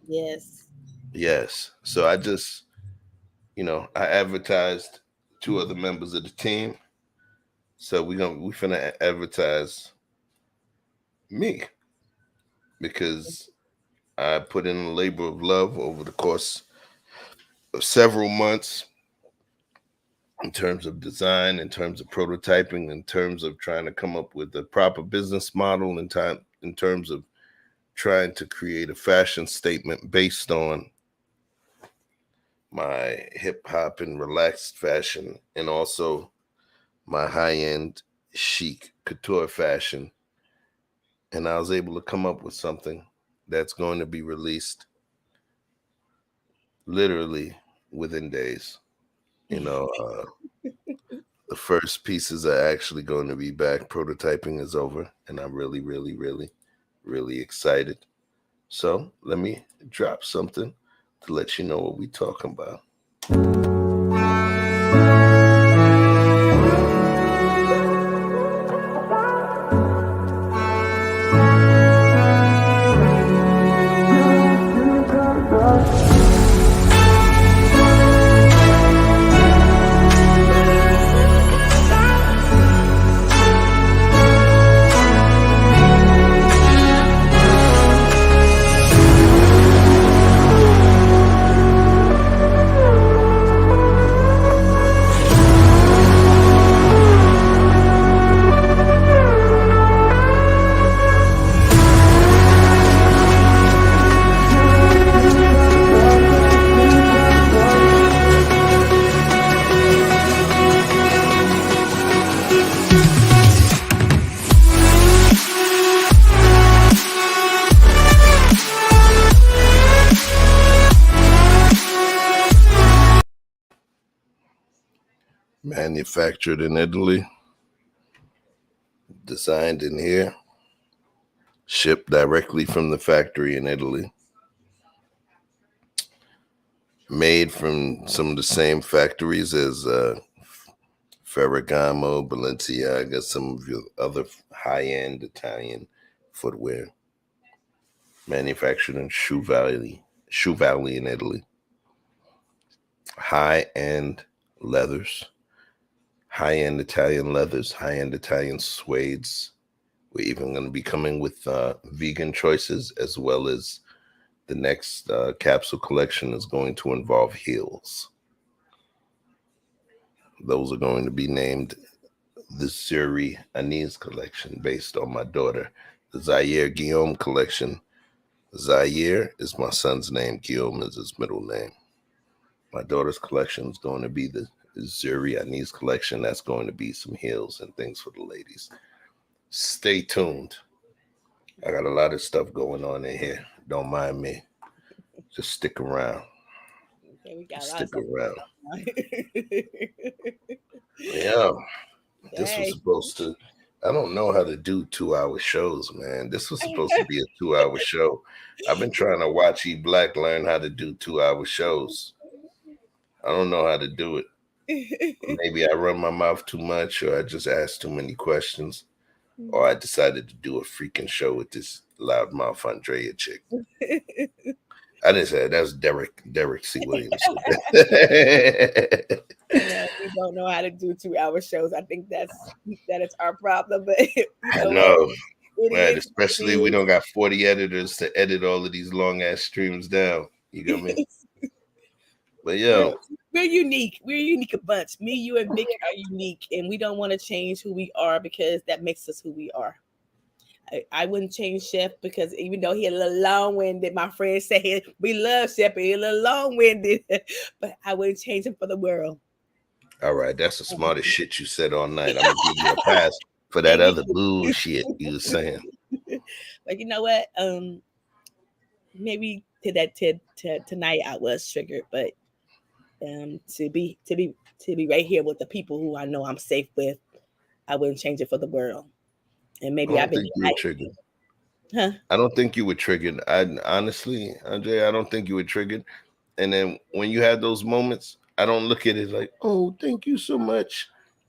Yes. Yes. So I just, I advertised 2 other members of the team. So we finna advertise me because I put in a labor of love over the course of several months in terms of design, in terms of prototyping, in terms of trying to come up with a proper business model, in terms of trying to create a fashion statement based on my hip hop and relaxed fashion, and also my high end chic couture fashion. And I was able to come up with something that's going to be released literally within days. The first pieces are actually going to be back. Prototyping is over, and I'm really, really, really, really excited. So let me drop something to let you know what we're talking about. Manufactured in Italy, designed in here, shipped directly from the factory in Italy, made from some of the same factories as Ferragamo, Balenciaga, some of your other high-end Italian footwear. Manufactured in Shoe Valley in Italy. High-end leathers, high-end Italian leathers, high-end Italian suedes. We're even going to be coming with vegan choices, as well as the next capsule collection is going to involve heels. Those are going to be named the Zuri Anise collection, based on my daughter. The Zaire Guillaume collection. Zaire is my son's name. Guillaume is his middle name. My daughter's collection is going to be the Zuri Anise collection. That's going to be some heels and things for the ladies. Stay tuned. I got a lot of stuff going on in here. Don't mind me. Just stick around. Okay, we got stick around. Yeah. This was supposed to, I don't know how to do 2-hour shows, man. This was supposed to be a 2-hour show. I've been trying to watch E Black learn how to do 2-hour shows. I don't know how to do it. Maybe I run my mouth too much, or I just ask too many questions, or I decided to do a freaking show with this loudmouth Andrea chick. I didn't say that. That's Derek C. Williams. Yeah, we don't know how to do 2-hour shows. I think that is our problem. But I know. Right, especially we don't got 40 editors to edit all of these long ass streams down. You got me? But yo, we're unique. We're a unique bunch. Me, you, and Vic are unique, and we don't want to change who we are because that makes us who we are. I wouldn't change Chef because even though he a little long-winded, my friend said we love Chef, but he a little long-winded, but I wouldn't change him for the world. All right, that's the smartest shit you said all night. I'm gonna give you a pass for that other bullshit you was saying. But you know what? Maybe tonight I was triggered, but to be right here with the people who I know I'm safe with, I wouldn't change it for the world. And maybe I've been triggered. Huh? I don't think you were triggered. I honestly, Andrea, I don't think you were triggered. And then when you have those moments, I don't look at it like, oh, thank you so much.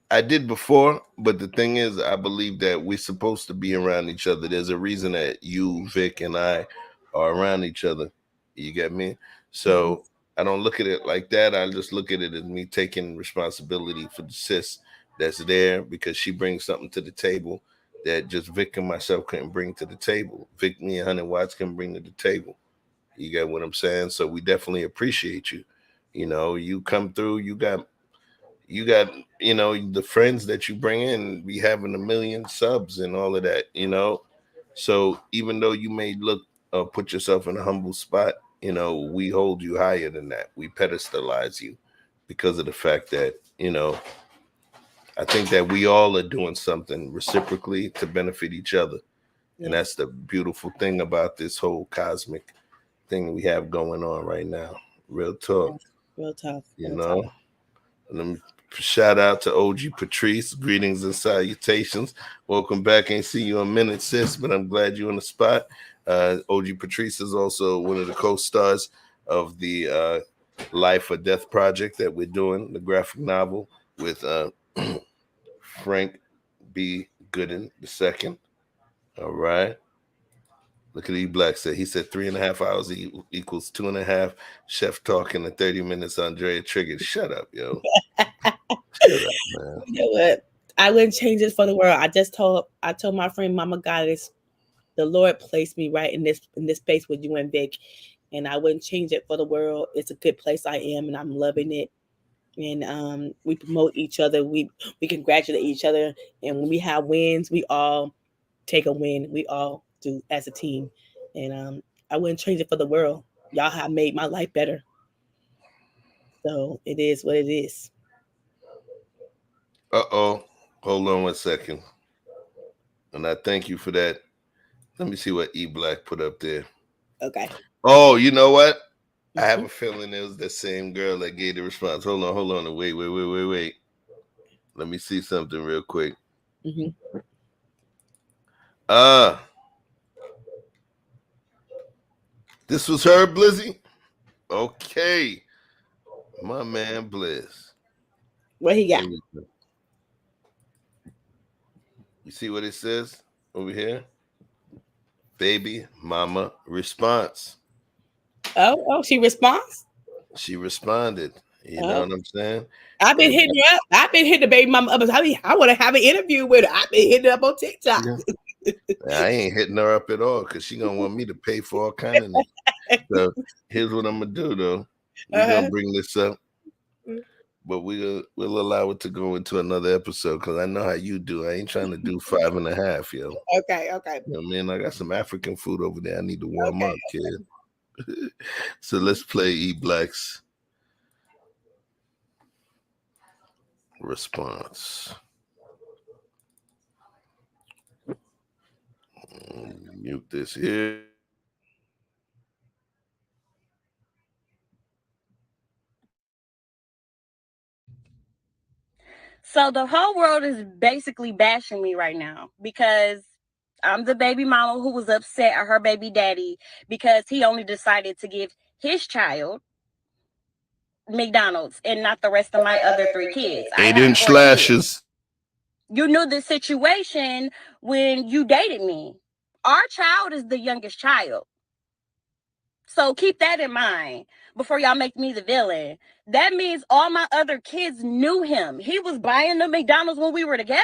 I did before, but the thing is, I believe that we're supposed to be around each other. There's a reason that you, Vic, and I are around each other. You get me? So I don't look at it like that. I just look at it as me taking responsibility for the sis that's there because she brings something to the table that just Vic and myself couldn't bring to the table. Vic, me, and 100 Watts can bring to the table. You get what I'm saying? So we definitely appreciate you. You know, you come through, you got, you know, the friends that you bring in, we having 1 million subs and all of that, you know. So even though you may look put yourself in a humble spot, you know, we hold you higher than that. We pedestalize you because of the fact that, you know, I think that we all are doing something reciprocally to benefit each other. Yeah. And that's the beautiful thing about this whole cosmic thing we have going on right now. Real talk. Real talk. You know? Let me shout out to OG Patrice. Greetings and salutations. Welcome back. Ain't see you in a minute, sis, but I'm glad you're on the spot. OG Patrice is also one of the co-stars of the Life or Death project that we're doing, the graphic novel with Frank B. Gooden II. All right. Look at E Black said. He said 3.5 hours equals 2.5. Chef talking in 30 minutes. Andrea triggered. Shut up, yo. Shut up, man. You know what? I wouldn't change it for the world. I told my friend Mama Goddess, the Lord placed me right in this space with you and Vic, and I wouldn't change it for the world. It's a good place I am, and I'm loving it. And we promote each other. We congratulate each other, and when we have wins, we all take a win. We all do as a team, and I wouldn't change it for the world. Y'all have made my life better, so it is what it is. Hold on 1 second, and I thank you for that. Let me see what E Black put up there. Okay. Oh, you know what? I have a feeling it was the same girl that gave the response. Hold on. Wait. Let me see something real quick. This was her, Blizzy? Okay. My man Blizz. What he got? You see what it says over here? Baby mama response. Oh, she responds? She responded. You know what I'm saying? I've been hitting her up. I've been hitting the baby mama up. I want to have an interview with her. I've been hitting her up on TikTok. Yeah. I ain't hitting her up at all because she gonna want me to pay for all kind of things. So here's what I'm gonna do though. We're gonna bring this up, but we'll allow it to go into another episode because I know how you do. I ain't trying to do 5.5, yo. Okay. You know what I mean? I got some African food over there. I need to warm up, kid. So let's play E Black's response. Mute this here. So the whole world is basically bashing me right now because I'm the baby mama who was upset at her baby daddy because he only decided to give his child McDonald's and not the rest of my other 3 kids. 8-inch slashes. You knew the situation when you dated me. Our child is the youngest child. So keep that in mind before y'all make me the villain. That means all my other kids knew him. He was buying the McDonald's when we were together.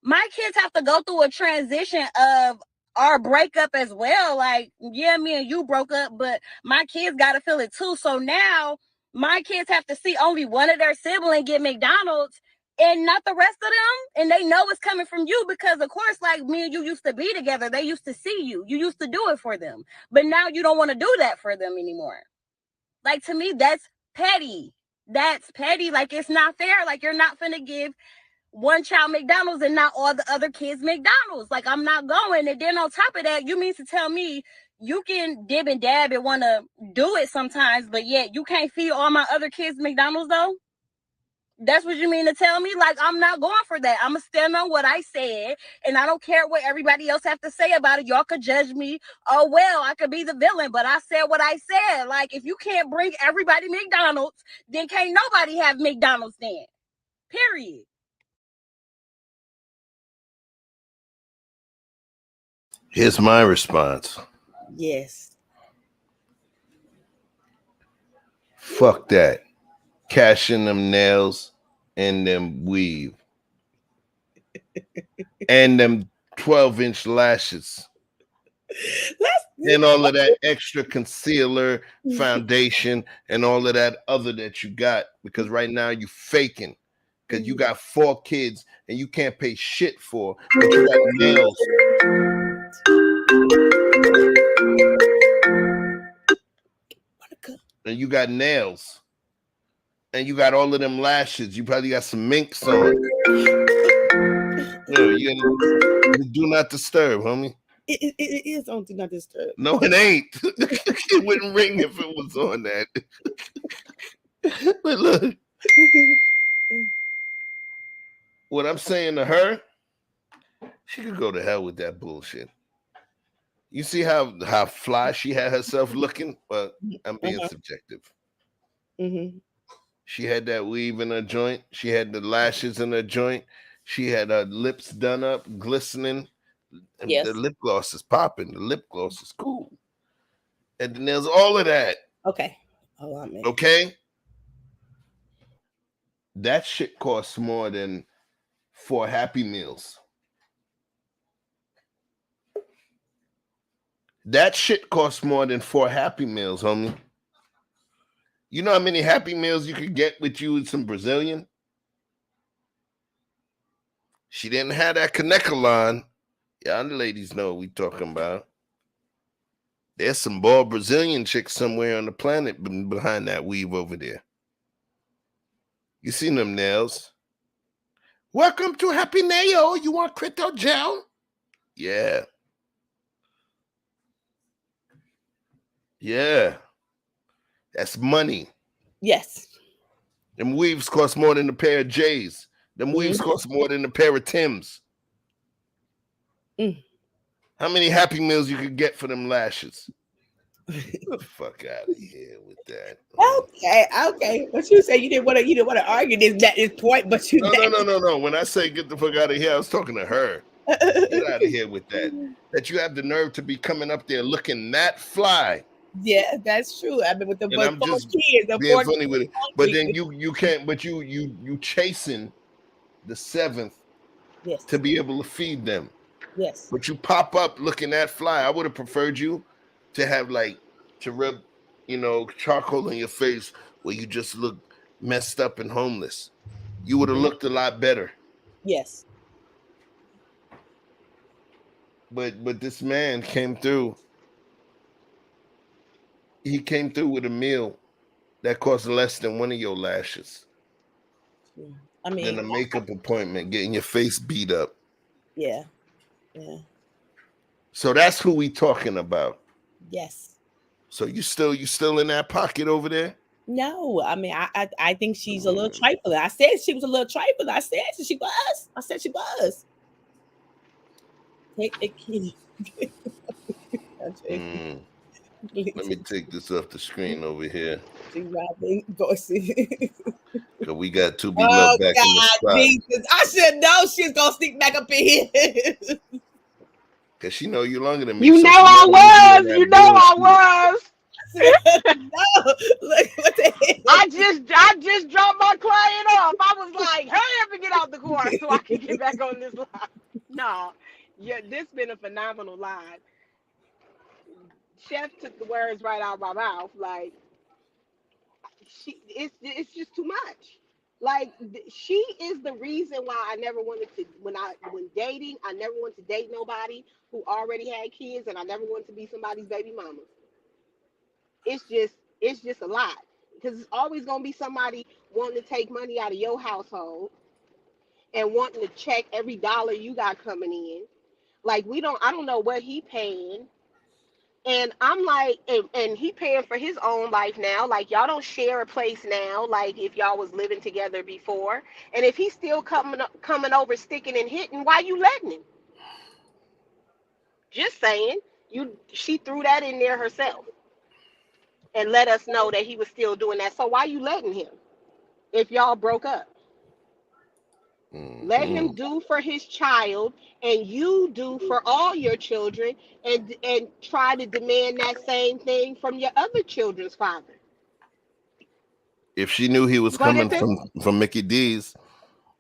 My my kids have to go through a transition of our breakup as well. Like, yeah, me and you broke up, but my kids got to feel it too. So now my kids have to see only one of their siblings get McDonald's and not the rest of them. And they know it's coming from you because, of course, like me and you used to be together. They used to see you. You used to do it for them. But now you don't want to do that for them anymore. Like, to me, that's petty. That's petty. Like, it's not fair. Like, you're not finna give one child McDonald's and not all the other kids McDonald's. Like, I'm not going. And then on top of that, you mean to tell me you can dib and dab and want to do it sometimes, but yet you can't feed all my other kids McDonald's though? That's what you mean to tell me? Like, I'm not going for that. I'm going to stand on what I said, and I don't care what everybody else have to say about it. Y'all could judge me. Oh, well, I could be the villain, but I said what I said. Like, if you can't bring everybody McDonald's, then can't nobody have McDonald's then. Period. Here's my response. Yes. Fuck that. Cash in them nails and them weave. And them 12-inch lashes. And all of that extra concealer, foundation, and all of that other that you got. Because right now you faking. Because you got 4 kids and you can't pay shit for. But you got nails. And you got nails. And you got all of them lashes. You probably got some minks on. No, you do not disturb, homie. It is on Do Not Disturb. No, it ain't. It wouldn't ring if it was on that. But look, what I'm saying to her, she could go to hell with that bullshit. You see how fly she had herself looking? Well, I'm being subjective. Mm-hmm. She had that weave in her joint. She had the lashes in her joint. She had her lips done up, glistening. And yes. The lip gloss is popping. The lip gloss is cool. And the nails, all of that. Okay. Hold on, man. Okay? That shit costs more than 4 Happy Meals. That shit costs more than 4 Happy Meals, homie. You know how many Happy Meals you could get with you with some Brazilian? She didn't have that Canecolon. Y'all ladies know what we talking about. There's some bald Brazilian chicks somewhere on the planet behind that weave over there. You seen them nails? Welcome to Happy Nail. You want crypto gel? Yeah. Yeah. That's money. Yes. Them weaves cost more than a pair of J's. Them weaves cost more than a pair of Timbs. How many Happy Meals you could get for them lashes? Get the fuck out of here with that. Okay. What you say? You didn't want to argue this point, but you. No. When I say get the fuck out of here, I was talking to her. Get out of here with that. That you have the nerve to be coming up there looking that fly. Yeah, that's true. I mean, with the 4 kids, the being 4 funny with it. But then you can't. But you chasing the 7th to be able to feed them. Yes. But you pop up looking that fly. I would have preferred you to have to rub, charcoal on your face where you just look messed up and homeless. You would have looked a lot better. Yes. But this man came through. He came through with a meal that cost less than one of your lashes. I mean, than a makeup appointment, getting your face beat up. Yeah. So that's who we talking about. Yes. So you still in that pocket over there? No, I mean, I think she's a little trifling. I said she was a little trifling. I said she was. Take the key. Let me take this off the screen over here. Because we got to be left back in the spot. Jesus. I should know she's gonna sneak back up in here. Cause she know you longer than me. You know I was. No, look what the hell. I just dropped my client off. I was like, hurry up and get out the car so I can get back on this live. No, yeah, this been a phenomenal live. Chef took the words right out of my mouth. Like it's just too much. Like she is the reason why I never wanted to when dating. I never wanted to date nobody who already had kids, and I never wanted to be somebody's baby mama. It's just a lot because it's always gonna be somebody wanting to take money out of your household and wanting to check every dollar you got coming in. Like I don't know what he paying. And I'm like, and he paying for his own life now. Like y'all don't share a place now. Like if y'all was living together before, and if he's still coming over, sticking and hitting, why you letting him? Just saying. She threw that in there herself and let us know that he was still doing that. So why you letting him? If y'all broke up, let him do for his child, and you do for all your children, and try to demand that same thing from your other children's father. If she knew he was But coming if it, from Mickey D's,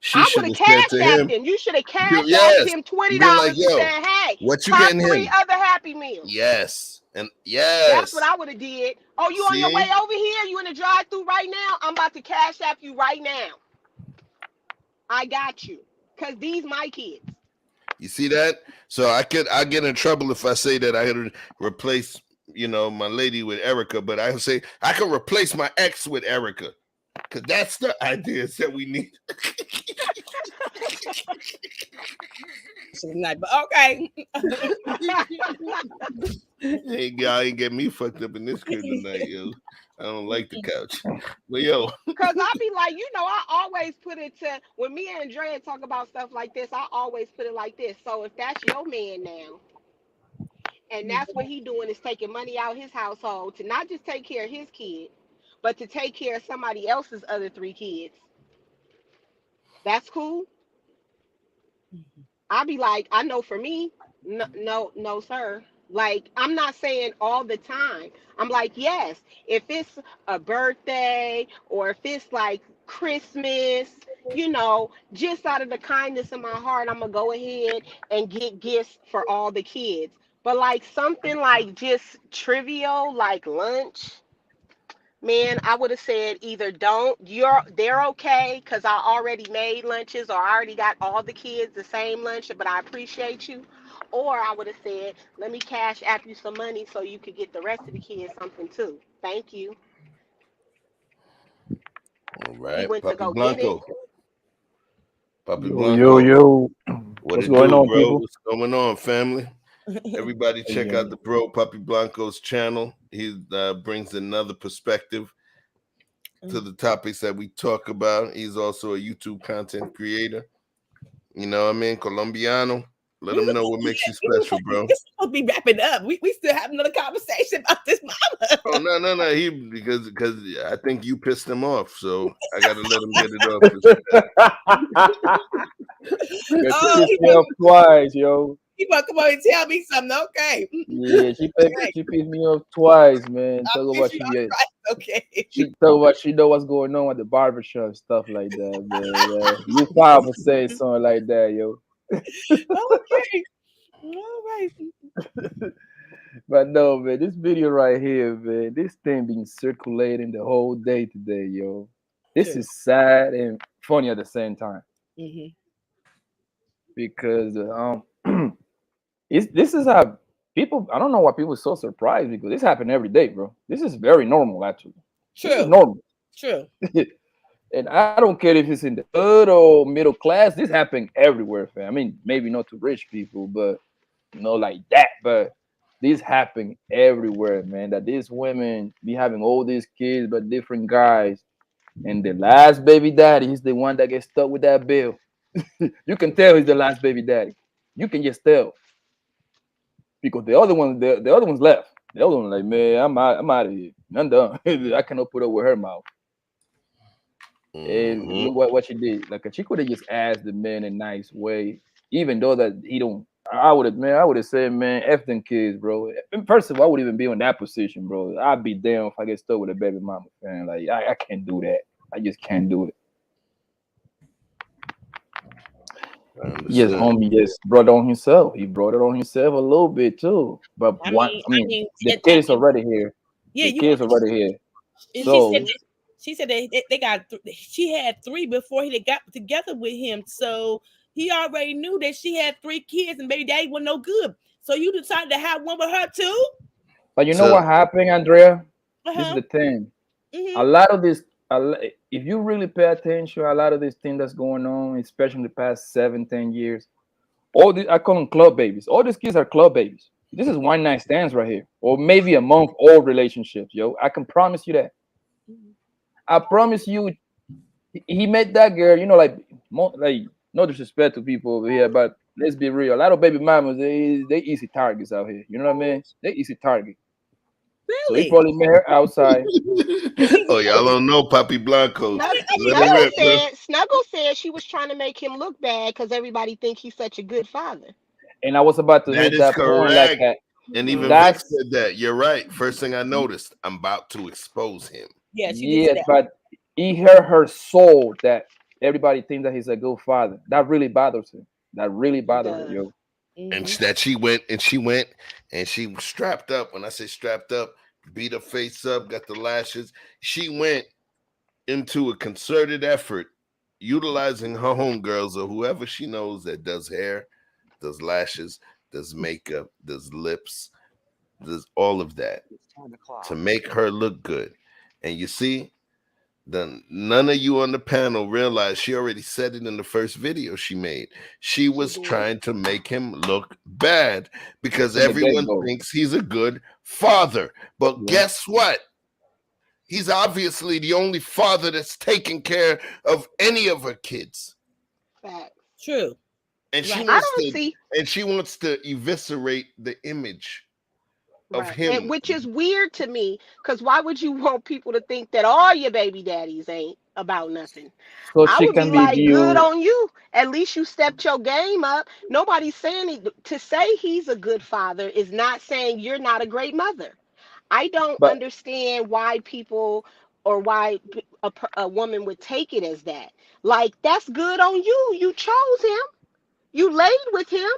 she I should would have have said cash to apped him, him. You should have cash apped yes, him $20 been like, and yo, said, "Hey, what you top getting three him? other Happy Meals." Yes. And That's what yes. I would have did. Oh, you on your way See? over here? You in the drive-through right now? I'm about to cash app you right now. I got you, cause these my kids. You see that? So I get in trouble if I say that I could replace, my lady with Erica, but I say I can replace my ex with Erica. Cause that's the ideas that we need. Tonight, but okay. Hey, y'all ain't get me fucked up in this crib tonight, yo. I don't like the couch. But yo. Cause I be like, I always put it to when me and Andrea talk about stuff like this, I always put it like this. So if that's your man now, and that's what he doing is taking money out his household to not just take care of his kid, but to take care of somebody else's other three kids, that's cool. I be like, I know for me, no, no, no, sir. Like, I'm not saying all the time. I'm like, yes, if it's a birthday or if it's like Christmas, just out of the kindness of my heart, I'm gonna go ahead and get gifts for all the kids. But like something like just trivial, like lunch, man, I would have said either don't, they're okay because I already made lunches or I already got all the kids the same lunch, but I appreciate you. Or I would have said, let me cash app you some money so you could get the rest of the kids something too. Thank you. All He right, went to Papi go get it. Blanco. Papi Yo, Blanco. yo. What What's it going do, on, bro? people? What's going on, family? Everybody check Yeah. out the bro Papi Blanco's channel. He brings another perspective to the topics that we talk about. He's also a YouTube content creator. You know what I mean? Colombiano. Let him know what makes you special, bro. This supposed to be wrapping up. We still have another conversation about this mama. Oh no. He because I think you pissed him off, so I gotta let him get it off his Girl, she Oh, pissed me off twice, yo. he want to come on and tell me something. Okay. Yeah, she Okay. pissed me off twice, man. Talk I'll about you she on get right. Okay. she talk about she know what's going on at the barbershop, stuff like that, man. Yeah. You fine for saying something like that, yo. Okay. All right. But no, man, this video right here, man, this thing been circulating the whole day today, yo. This True. is sad and funny at the same time Mm-hmm. because this is how people. I don't know why people are so surprised because this happen every day, bro. This is very normal, actually. This is True. normal, True. and I don't care if it's in the hood or middle class. This happen everywhere, fam. I mean, maybe not to rich people, but like that. But this happen everywhere, man. That these women be having all these kids, but different guys, and the last baby daddy is the one that gets stuck with that bill. You can tell he's the last baby daddy. You can just tell because the other ones, the other ones left. The other one like, man, I'm out of here. I'm done. I cannot put up with her mouth. And look what she did. Like she could have just asked the man in a nice way, even though that he don't. I would have said, man, F them kids, bro. First of all, I wouldn't even be in that position, bro. I'd be damn if I get stuck with a baby mama, man. Like I can't do that. I just can't do it. Yes, homie, yes, brought it on himself. He brought it on himself a little bit too. But I one, mean, the kid's already here. Yeah, The kid's already here. And So she said they got she had 3 before he got together with him. So he already knew that she had 3 kids and baby daddy was no good. So you decided to have one with her too? but you know what happened, Andrea? This is Uh-huh. the thing. Mhm. A lot of this, if you really pay attention, a lot of this thing that's going on, especially in the past 7-10 years, all these, I call them club babies. All these kids are club babies. This is one night stands right here, or maybe a month old relationships, yo. I can promise you that. I promise you, he met that girl. You know, like no disrespect to people over here, but let's be real. A lot of baby mamas, they easy targets out here. You know what I mean? They easy target. So he probably met her outside. Oh, y'all don't know Papi Blancos. Snuggle said she was trying to make him look bad because everybody think he's such a good father. And I was about to That hit is that point like correct. that. And even Vic That's said that. You're right. First thing I noticed, I'm about to expose him. Yeah, she did say that. but he hurt her soul that everybody thinks that he's a good father. That really bothers him. That really bothers her, yo. And that she went and she was strapped up. When I say strapped up, beat her face up, got the lashes. She went into a concerted effort, utilizing her homegirls or whoever she knows that does hair, does lashes, does makeup, does lips, does all of that to make her look good. And you see, then none of you on the panel realize she already said it in the first video she made. She was trying to make him look bad because From the everyone get-go. thinks he's a good father. But guess what? He's obviously the only father that's taking care of any of her kids. True. And she Right. wants to eviscerate the image of Right. him. And which is weird to me, because why would you want people to think that all your baby daddies ain't about nothing? So I she would be can be like, good viewed. on you. At least you stepped your game up. Nobody's saying to say he's a good father is not saying you're not a great mother. I don't But understand why people or why a woman would take it as that. Like, that's good on you. You chose him. You laid with him.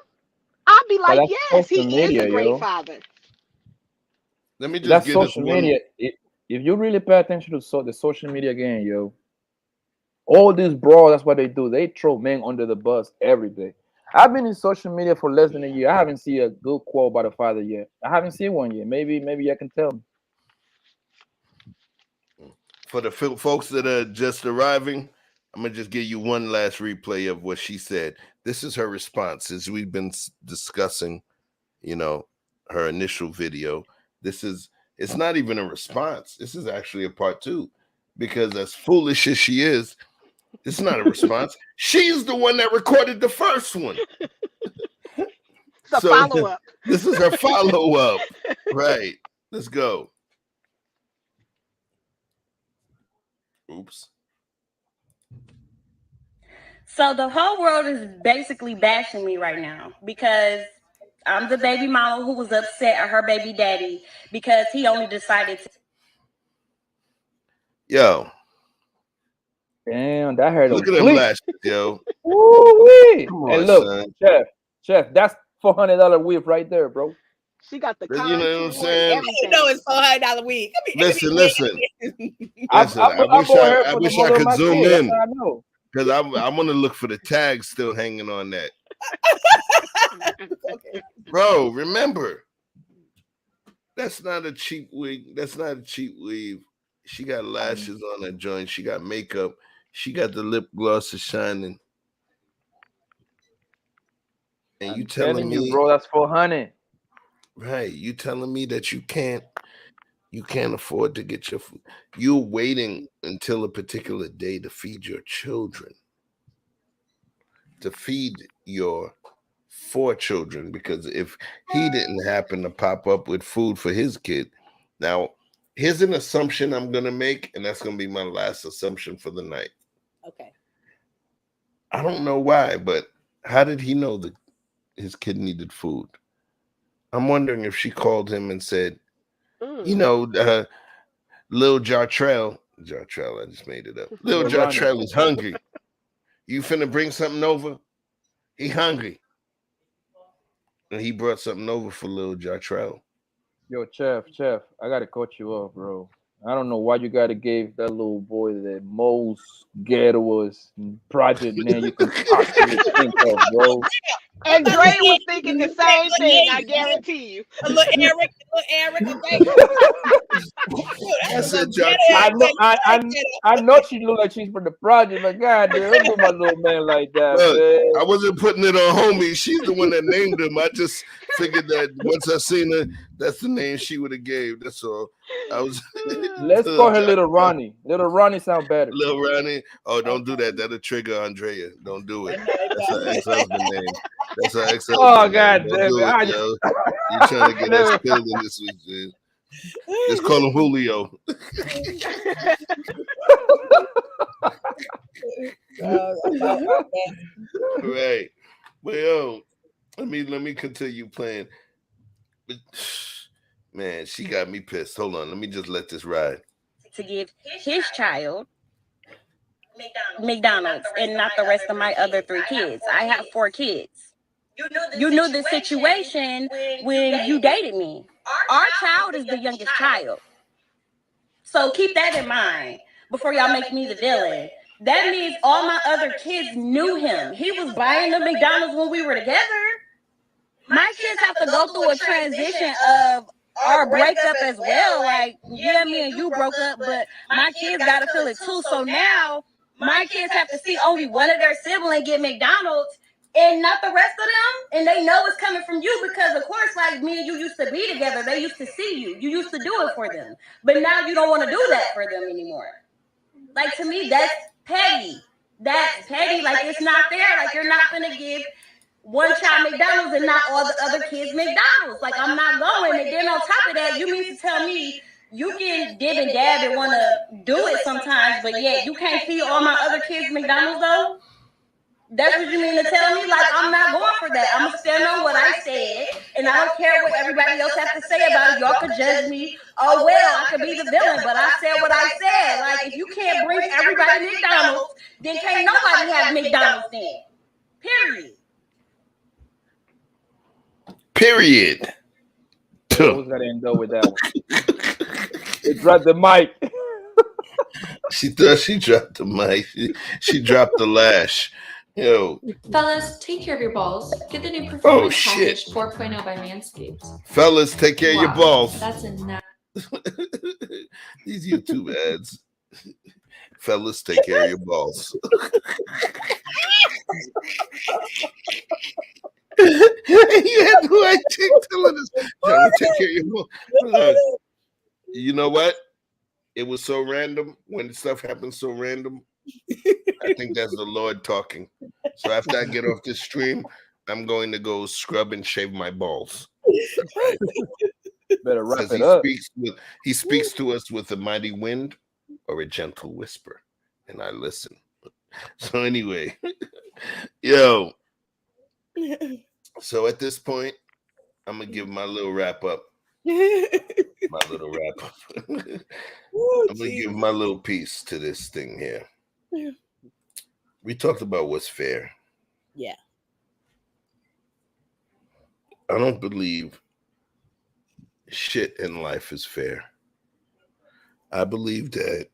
I'd be like, that's yes, he social is a media, great yo. father. Let me just That's give this social one. media. If you really pay attention to the social media game, yo, all these bros, that's what they do. They throw men under the bus every day. I've been in social media for less than a year. I haven't seen a good quote about a father yet. I haven't seen one yet. Maybe you can tell me. For the folks that are just arriving, I'm going to just give you one last replay of what she said. This is her response as we've been discussing, her initial video. It's not even a response. This is actually a part 2 because as foolish as she is, it's not a response. She's the one that recorded the first one. It's a follow-up. This is her follow-up. Right. Let's go. Oops. So the whole world is basically bashing me right now because I'm the baby mama who was upset at her baby daddy because he only decided to. Yo. Damn, that hurt. Look at them lashes, yo. Woo-wee. Come on, And look, son. Chef, that's $400 whip right there, bro. She got the You know what I'm saying? You know it's $400 week. Listen. I wish I could zoom in I know. because I want to look for the tags still hanging on that. Bro, remember, that's not a cheap wig. That's not a cheap weave. She got lashes on her joint. She got makeup. She got the lip gloss is shining. And you telling me, bro, that's $400. Right? You telling me that you can't afford to get your food. You're waiting until a particular day to feed your children, to feed your 4 children, because if he didn't happen to pop up with food for his kid, now here's an assumption I'm gonna make, and that's gonna be my last assumption for the night. Okay. I don't know why, but how did he know his kid needed food. I'm wondering if she called him and said, you Mm. know, Lil Jartrell, I just made it up. Lil Lil Ronnie. Jartrell is hungry. You finna bring something over? He hungry. And he brought something over for Lil Jartrell. Yo, Chef, I gotta cut you off, bro. I don't know why you gotta give that little boy the most ghettoest project name you can possibly think of, bro. And about to Dre say, was thinking the same thing, I guarantee you. a little Eric, okay? I said I know, Ghetto. I know she look like she's from the project, but God damn, don't do my little man like that, Look, man. I wasn't putting it on homie. She's the one that named him. I just figured that once I seen her, that's the name she would have gave. That's all. I was Let's call her Little Ronnie. Little Ronnie sound better. Little Ronnie. Oh, don't do that. That'll trigger Andrea. Don't do it. That's her ex-husband name. That's her ex-husband Oh name. God Don't damn do it! it, yo. You trying to get us killed in this week, man. Just call him Julio. Right. Well, let me continue playing. But, man, she got me pissed. Hold on. Let me just let this ride. To give his child McDonald's and not the rest of my other 3 kids. I have 4 kids. You knew the situation when you dated me. Our child is the youngest child. So keep that in mind before y'all make me the villain. That means all my other kids knew him. He was buying the McDonald's when we were together. My kids have to go through a transition of our breakup as well. Like, yeah, me and you broke up, but my kids got to feel it too. So now my kids have to see only one of their siblings get McDonald's and not the rest of them. And they know it's coming from you because, of course, like me and you used to be together. They used to see you. You used to do it for them. But now you don't want to do that for them anymore. Like, to me, that's petty. That's petty. Like, it's not fair. Like, you're not going to give one child McDonald's and not all the other kids McDonald's. Like, I'm not going. And then on top of that, you mean to tell me you can dib and dab and want to do it sometimes, but yet you can't feed all my other kids McDonald's though? That's what you mean to tell me? Like, I'm not going for that. I'm going to stand on what I said, and I don't care what everybody else has to say about it. Y'all could judge me. Oh, well, I could be the villain, but I said what I said. Like, if you can't bring everybody McDonald's, then can't nobody have McDonald's then. Period. Period. Who's gonna end up with that one? They dropped the mic. She thought she dropped the mic. She dropped the lash. Yo. Fellas, take care of your balls. Get the new Performance shit. Package 4.0 by Manscaped. Fellas, take care of your balls. That's enough. These YouTube ads. Fellas, take care of your balls. You had the right chick telling us, "Johnny, take care of your balls." Look, you know what? It was so random. When stuff happens so random, I think that's the Lord talking. So after I get off this stream, I'm going to go scrub and shave my balls. Right. Better wrap it up. He speaks to us with a mighty wind or a gentle whisper, and I listen. So anyway, yo. So at this point, I'm gonna give my little wrap up. I'm gonna give my little piece to this thing here. We talked about what's fair. Yeah. I don't believe shit in life is fair. I believe that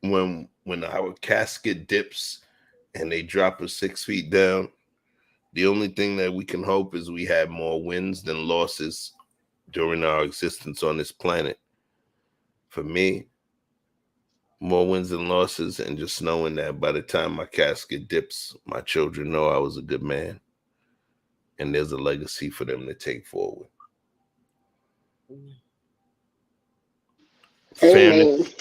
when our casket dips and they drop us 6 feet down, the only thing that we can hope is we have more wins than losses during our existence on this planet. For me, more wins than losses, and just knowing that by the time my casket dips, my children know I was a good man, and there's a legacy for them to take forward. Fairness.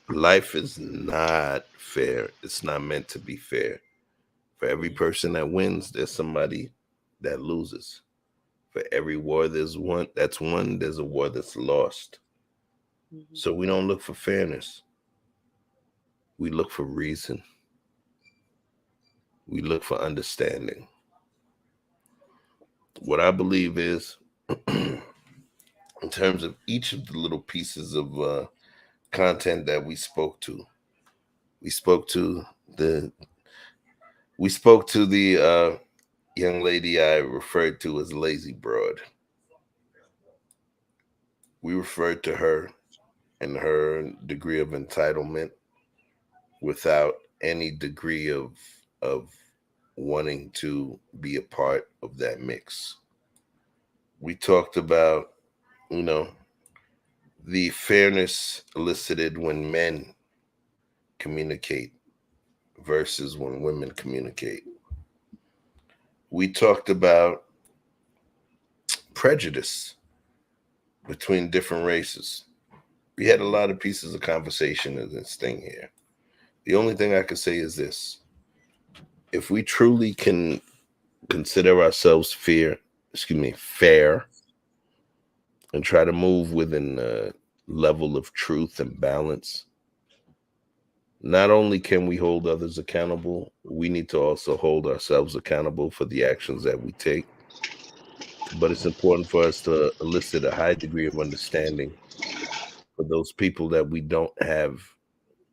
Life is not fair. It's not meant to be fair. For every person that wins, there's somebody that loses. For every war there's one that's won, there's a war that's lost. So we don't look for fairness. We look for reason. We look for understanding. What I believe is, in terms of each of the little pieces of content that we spoke to, we spoke to the young lady I referred to as Lazy Broad. We referred to her and her degree of entitlement without any degree of wanting to be a part of that mix. We talked about, the fairness elicited when men communicate versus when women communicate. We talked about prejudice between different races. We had a lot of pieces of conversation in this thing here. The only thing I can say is this: if we truly can consider ourselves fair, and try to move within a level of truth and balance, not only can we hold others accountable, we need to also hold ourselves accountable for the actions that we take. But it's important for us to elicit a high degree of understanding for those people that we don't have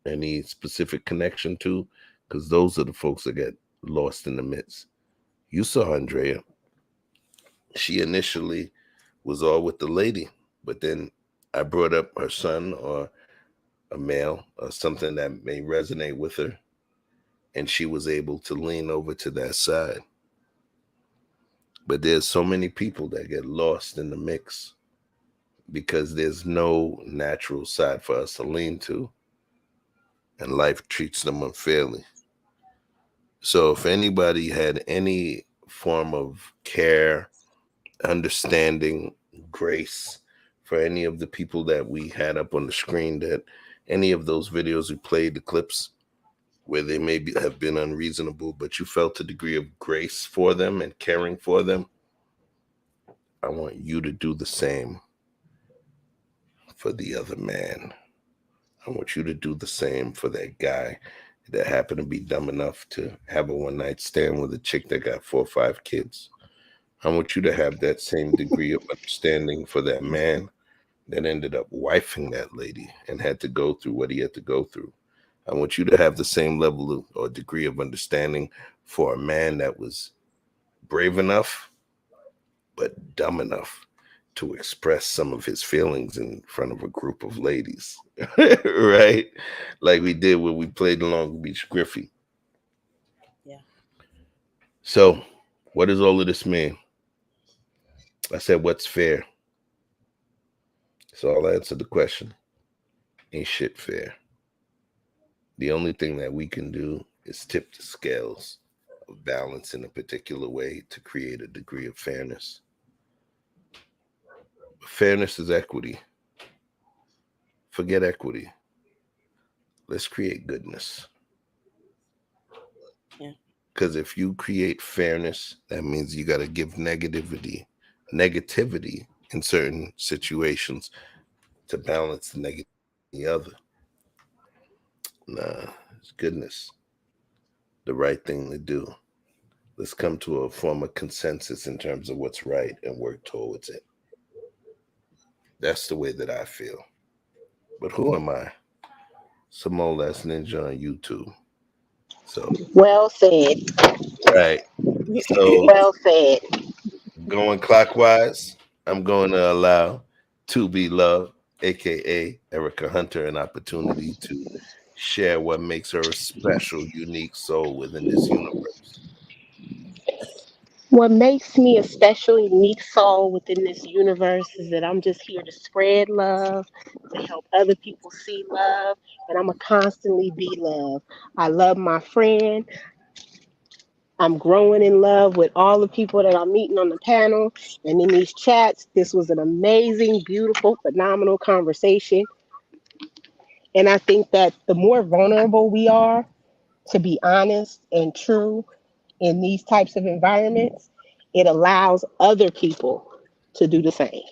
any specific connection to, because those are the folks that get lost in the midst. You saw Andrea. She initially was all with the lady, but then I brought up her son or a male or something that may resonate with her, and she was able to lean over to that side. But there's so many people that get lost in the mix because there's no natural side for us to lean to, and life treats them unfairly. So if anybody had any form of care, understanding, grace for any of the people that we had up on the screen, that any of those videos we played, the clips where they maybe have been unreasonable, but you felt a degree of grace for them and caring for them, I want you to do the same for the other man. I want you to do the same for that guy that happened to be dumb enough to have a one-night stand with a chick that got 4 or 5 kids. I want you to have that same degree of understanding for that man that ended up wifing that lady and had to go through what he had to go through. I want you to have the same level of or degree of understanding for a man that was brave enough but dumb enough to express some of his feelings in front of a group of ladies, right? Like we did when we played the Long Beach Griffey. Yeah. So, what does all of this mean? I said, what's fair? So I'll answer the question. Ain't shit fair. The only thing that we can do is tip the scales of balance in a particular way to create a degree of fairness. Fairness is equity. Forget equity. Let's create goodness. Yeah. Because if you create fairness, that means you got to give negativity in certain situations to balance the negative the other. Nah, it's goodness. The right thing to do. Let's come to a form of consensus in terms of what's right and work towards it. That's the way that I feel. But who am I? Some old ass ninja on YouTube. So Well said. right. So Well said. going clockwise, I'm going to allow To Be Love, aka Erica Hunter, an opportunity to share what makes her a special, unique soul within this universe. What makes me a special, unique soul within this universe is that I'm just here to spread love, to help other people see love, and I'm going to constantly be love. I love my friend. I'm growing in love with all the people that I'm meeting on the panel and in these chats. This was an amazing, beautiful, phenomenal conversation. And I think that the more vulnerable we are to be honest and true in these types of environments, it allows other people to do the same.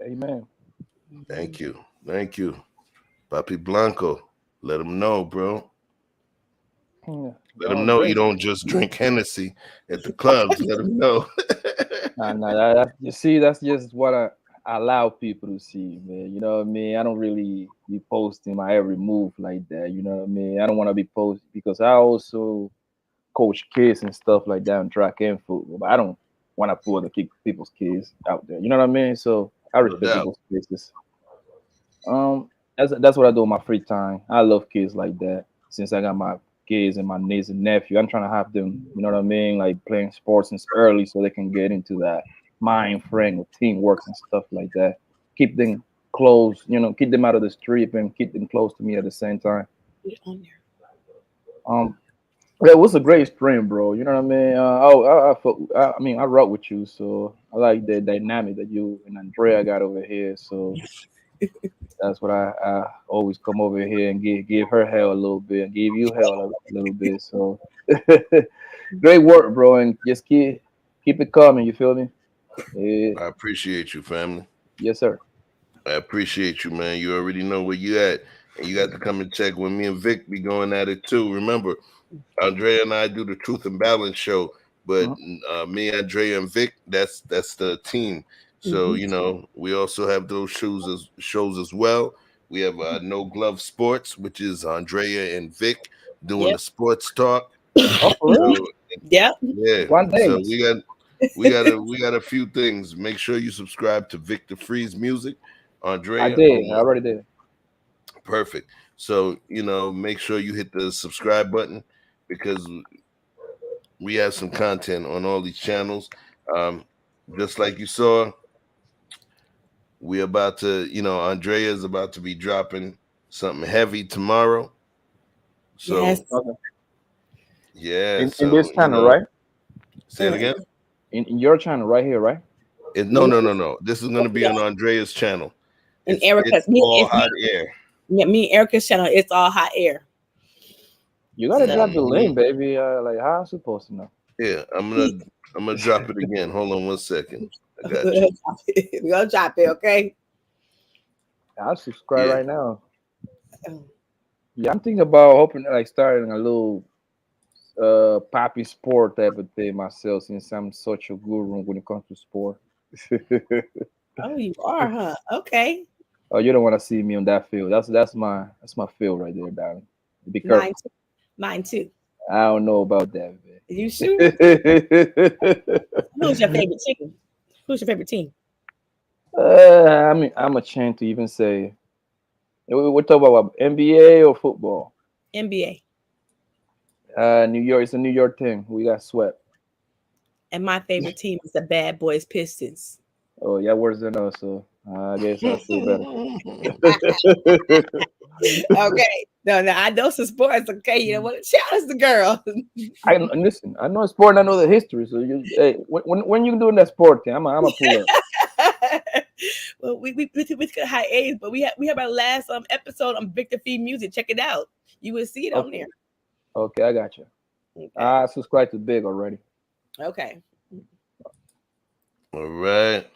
Amen. Thank you. Thank you. Papi Blanco, let them know, bro. Let them know you don't just drink Hennessy at the clubs. Let them know. Nah, you see, that's just what I allow people to see, man. You know what I mean? I don't really be posting my every move like that. You know what I mean? I don't want to be posting because I also coach kids and stuff like that in track and football, but I don't want to put other people's kids out there. You know what I mean? So I No respect doubt. people's spaces. That's what I do in my free time. I love kids like that. Since I got my kids and my niece and nephew, I'm trying to have them, you know what I mean, like playing sports since early so they can get into that mind frame of teamwork and stuff like that. Keep them close, keep them out of the street and keep them close to me at the same time. Yeah, it was a great stream, bro. You know what I mean? I rock with you, so I like the dynamic that you and Andrea got over here. So that's what I always come over here and give her hell a little bit and give you hell a little bit. So great work, bro, and just keep it coming. You feel me? Yeah. I appreciate you, family. Yes, sir. I appreciate you, man. You already know where you at. And you got to come and check when me and Vic be going at it too. Remember, Andrea and I do the Truth and Balance show, but me, Andrea, and Vic, that's the team. So we also have those shows as well. We have No Glove Sports, which is Andrea and Vic doing the sports talk. Oh, for real? Yeah. One day. So we got a few things. Make sure you subscribe to Victor Freeze Music, Andrea. I did. I already did. Perfect. So make sure you hit the subscribe button because we have some content on all these channels. Just like you saw, we about to, Andrea is about to be dropping something heavy tomorrow. So yes. Yeah. In this channel, right? Say it again. In your channel right here, right? No. This is going to be on Andrea's channel. And Erica's all hot air. Yeah, me and Erica's channel, it's all hot air. You gotta drop the link, baby. Like how I'm supposed to know. Yeah, I'm gonna drop it again. Hold on 1 second. I got you. We're gonna drop it, okay? I'll subscribe right now. Yeah, I'm thinking about hoping like starting a little poppy sport type of thing myself since I'm such a guru when it comes to sport. Oh, you are, huh? Okay. Oh, you don't want to see me on that field. That's my field right there, darling. Be careful. Mine too. I don't know about that, man. You sure? Who's your favorite team? Who's your favorite team? I'm ashamed to even say. We're talking about NBA or football. NBA. New York. It's a New York thing. We got swept. And my favorite team is the Bad Boys Pistons. Oh, yeah, worse than us. So I guess I feel better. Okay. No, I know some sports. Okay, you know what? Shout out to the girl. Listen. I know sport. And I know the history. So when you doing that sport thing, I'm a pull up. Well, we could high A's, but we have our last episode on Victor Feed Music. Check it out. You will see it on there. Okay, I got you. Okay. I subscribe to Big already. Okay. All right.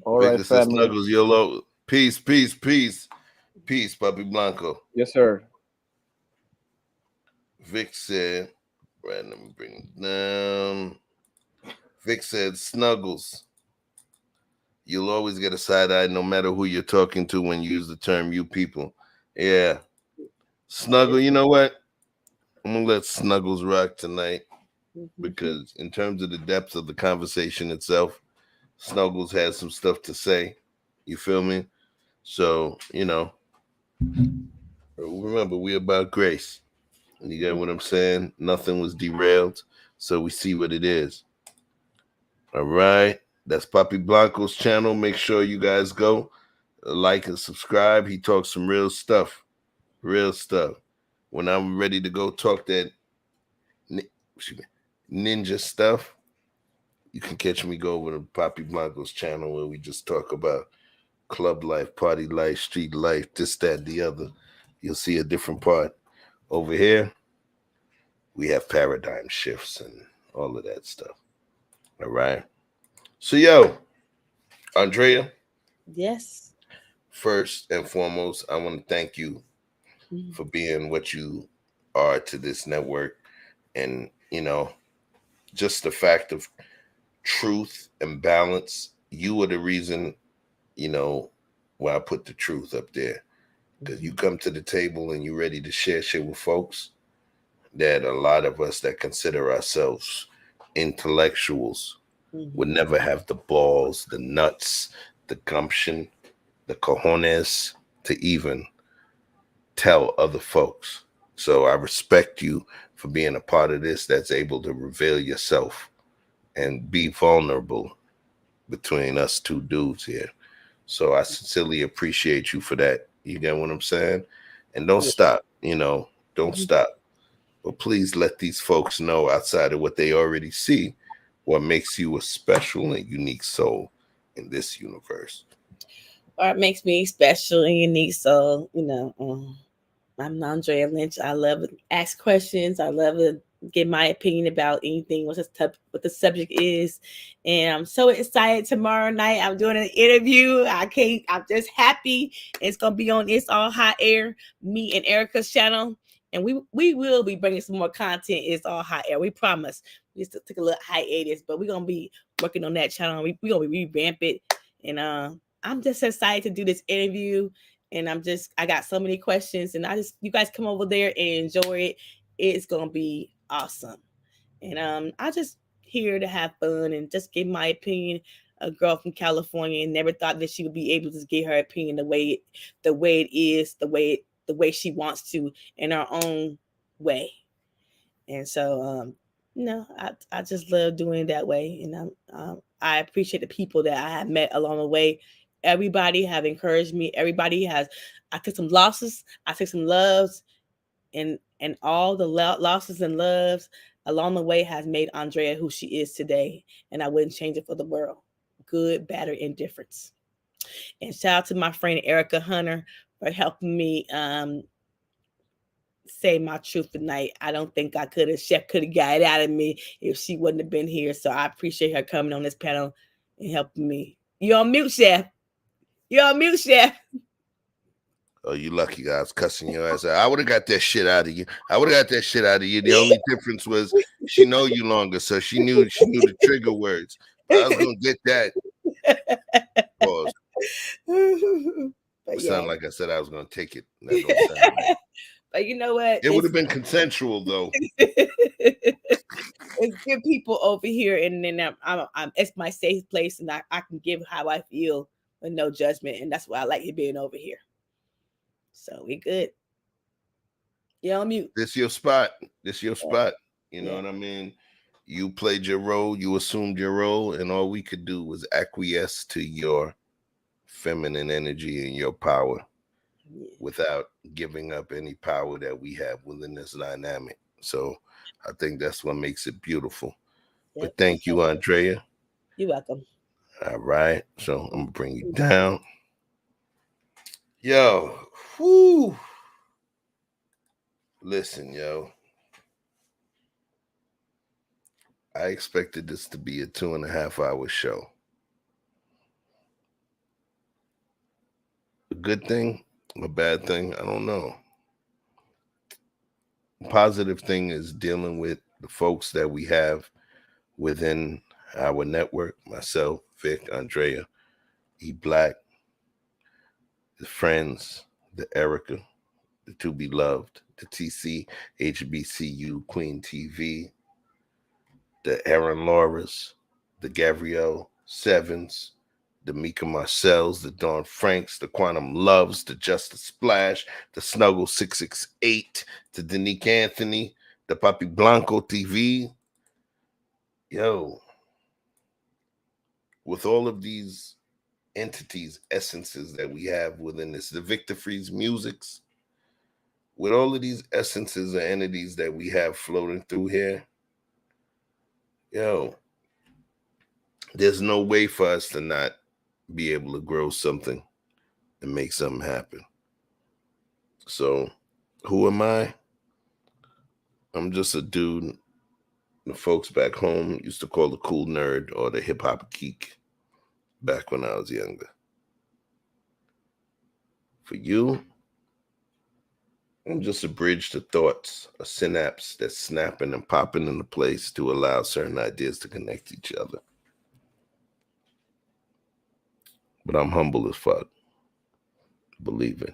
All right, Victor says Snuggles, YOLO. Peace, Papi Blanco. Yes, sir. Vic said, right, let me bring it down. Vic said, Snuggles, you'll always get a side eye no matter who you're talking to when you use the term you people. Yeah. Snuggle, you know what? I'm going to let Snuggles rock tonight because in terms of the depth of the conversation itself, Snuggles has some stuff to say. You feel me? So, remember, we're about grace. You get what I'm saying? Nothing was derailed, so we see what it is. All right. That's Papi Blanco's channel. Make sure you guys go like and subscribe. He talks some real stuff. When I'm ready to go talk that ninja stuff, you can catch me go over to Papi Blanco's channel where we just talk about club life, party life, street life, this, that, the other. You'll see a different part. Over here, we have paradigm shifts and all of that stuff. All right. So, Andrea. Yes. First and foremost, I want to thank you for being what you are to this network. And, just the fact of truth and balance, you are the reason, why I put the truth up there. Because you come to the table and you're ready to share shit with folks that a lot of us that consider ourselves intellectuals would never have the balls, the nuts, the gumption, the cojones to even tell other folks. So I respect you for being a part of this that's able to reveal yourself and be vulnerable between us two dudes here. So I sincerely appreciate you for that. You get what I'm saying? And don't stop, don't stop. But please let these folks know, outside of what they already see, what makes you a special and unique soul in this universe. Art makes me special and unique. So, I'm Andrea Lynch. I love to ask questions. I love to get my opinion about anything, what the subject is. And I'm so excited. Tomorrow night I'm doing an interview. I'm just happy. It's gonna be on It's All Hot Air, me and Erica's channel. And we will be bringing some more content. It's All Hot Air. We promise. We just took a little hiatus, but we're gonna be working on that channel. We're gonna revamp it. And I'm just excited to do this interview. And I got so many questions, and you guys come over there and enjoy it. It's gonna be awesome. And I just here to have fun and just give my opinion. A girl from California, and never thought that she would be able to give her opinion the way it is, the way she wants to, in her own way. And so, I just love doing it that way. And I appreciate the people that I have met along the way. Everybody have encouraged me. I took some losses, I took some loves, and all the losses and loves along the way has made Andrea who she is today. And I wouldn't change it for the world. Good, bad, or indifference. And shout out to my friend Erica Hunter for helping me say my truth tonight. I don't think Chef could have got it out of me if she wouldn't have been here. So I appreciate her coming on this panel and helping me. You're on mute, Chef. You're on mute, Chef. Oh, you lucky guys cussing your ass out. I would have got that shit out of you. The only difference was she know you longer, so she knew the trigger words. But I was gonna get that. Pause. It sounded like I said I was gonna take it. That don't sound right. But you know what? It would have been consensual though. It's good people over here, and then I'm it's my safe place, and I can give how I feel with no judgment, and that's why I like you being over here. So we good. You're on mute. This your spot. You know what I mean? You played your role, you assumed your role, and all we could do was acquiesce to your feminine energy and your power without giving up any power that we have within this dynamic. So I think that's what makes it beautiful. Yep. But thank you, Andrea. You're welcome. All right. So I'm gonna bring you down. Yo, whoo. Listen, yo. I expected this to be a 2.5-hour show. A good thing, a bad thing, I don't know. Positive thing is dealing with the folks that we have within our network, myself, Vic, Andrea, E Black, the friends, the Erica, the To Be Loved, the TC, HBCU, Queen TV, the Aaron Lauras, the Gabrielle Sevens, the Mika Marcells, the Dawn Franks, the Quantum Loves, the Justice Splash, the Snuggle 668, the Danique Anthony, the Papi Blanco TV. Yo, with all of these entities, essences that we have within this, the Victor Freeze Musics, with all of these essences or entities that we have floating through here, yo, there's no way for us to not be able to grow something and make something happen. So, who am I? I'm just a dude the folks back home used to call the cool nerd or the hip-hop geek back when I was younger. For you, I'm just a bridge to thoughts, a synapse that's snapping and popping into place to allow certain ideas to connect each other. But I'm humble as fuck. Believe it.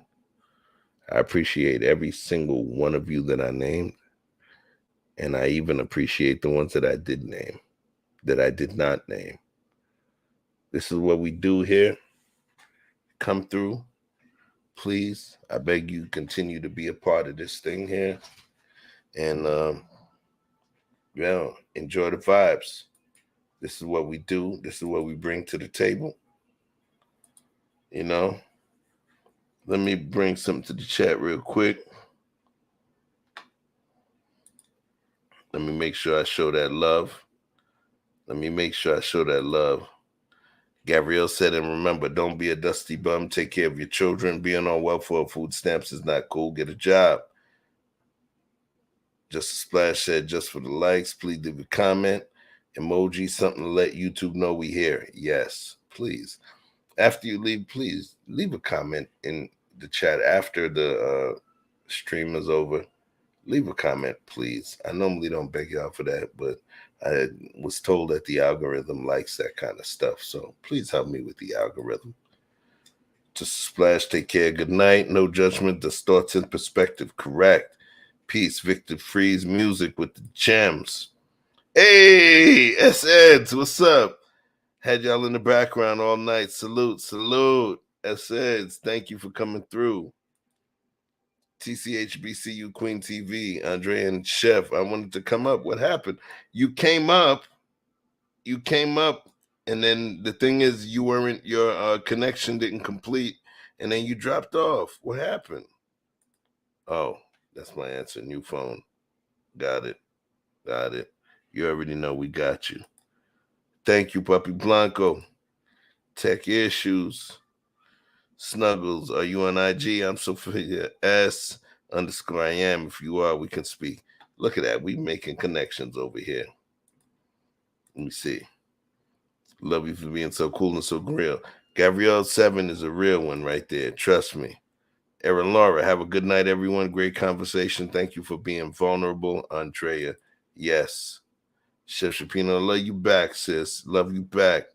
I appreciate every single one of you that I named. And I even appreciate the ones that I did name, that I did not name. This is what we do here. Come through. Please, I beg you, continue to be a part of this thing here. And, enjoy the vibes. This is what we do. This is what we bring to the table. You know, let me bring something to the chat real quick. Let me make sure I show that love. Gabrielle said, and remember, don't be a dusty bum. Take care of your children. Being on welfare or food stamps is not cool. Get a job. Just a Splash said, just for the likes, please leave a comment. Emoji, something to let YouTube know we here. Yes, please. After you leave, please leave a comment in the chat after the stream is over. Leave a comment, please. I normally don't beg y'all for that, but I was told that the algorithm likes that kind of stuff. So please help me with the algorithm. Just Splash, take care. Good night. No judgment. The thoughts in perspective. Correct. Peace. Victor Freeze music with the gems. Hey, S-Eds, what's up? Had y'all in the background all night. Salute. S-Eds, thank you for coming through. TCHBCU Queen TV, Andrea and Chef. I wanted to come up. What happened? You came up, and then the thing is, you weren't, your connection didn't complete, and then you dropped off. What happened? Oh, that's my answer. New phone. Got it. You already know we got you. Thank you, Puppy Blanco. Tech issues. Snuggles, are you on IG? I'm so familiar. S_I am. If you are, we can speak. Look at that. We making connections over here. Let me see. Love you for being so cool and so real. Gabrielle 7 is a real one right there. Trust me. Erin Laura, have a good night, everyone. Great conversation. Thank you for being vulnerable. Andrea, yes. Chef Shapino, love you back, sis. Love you back.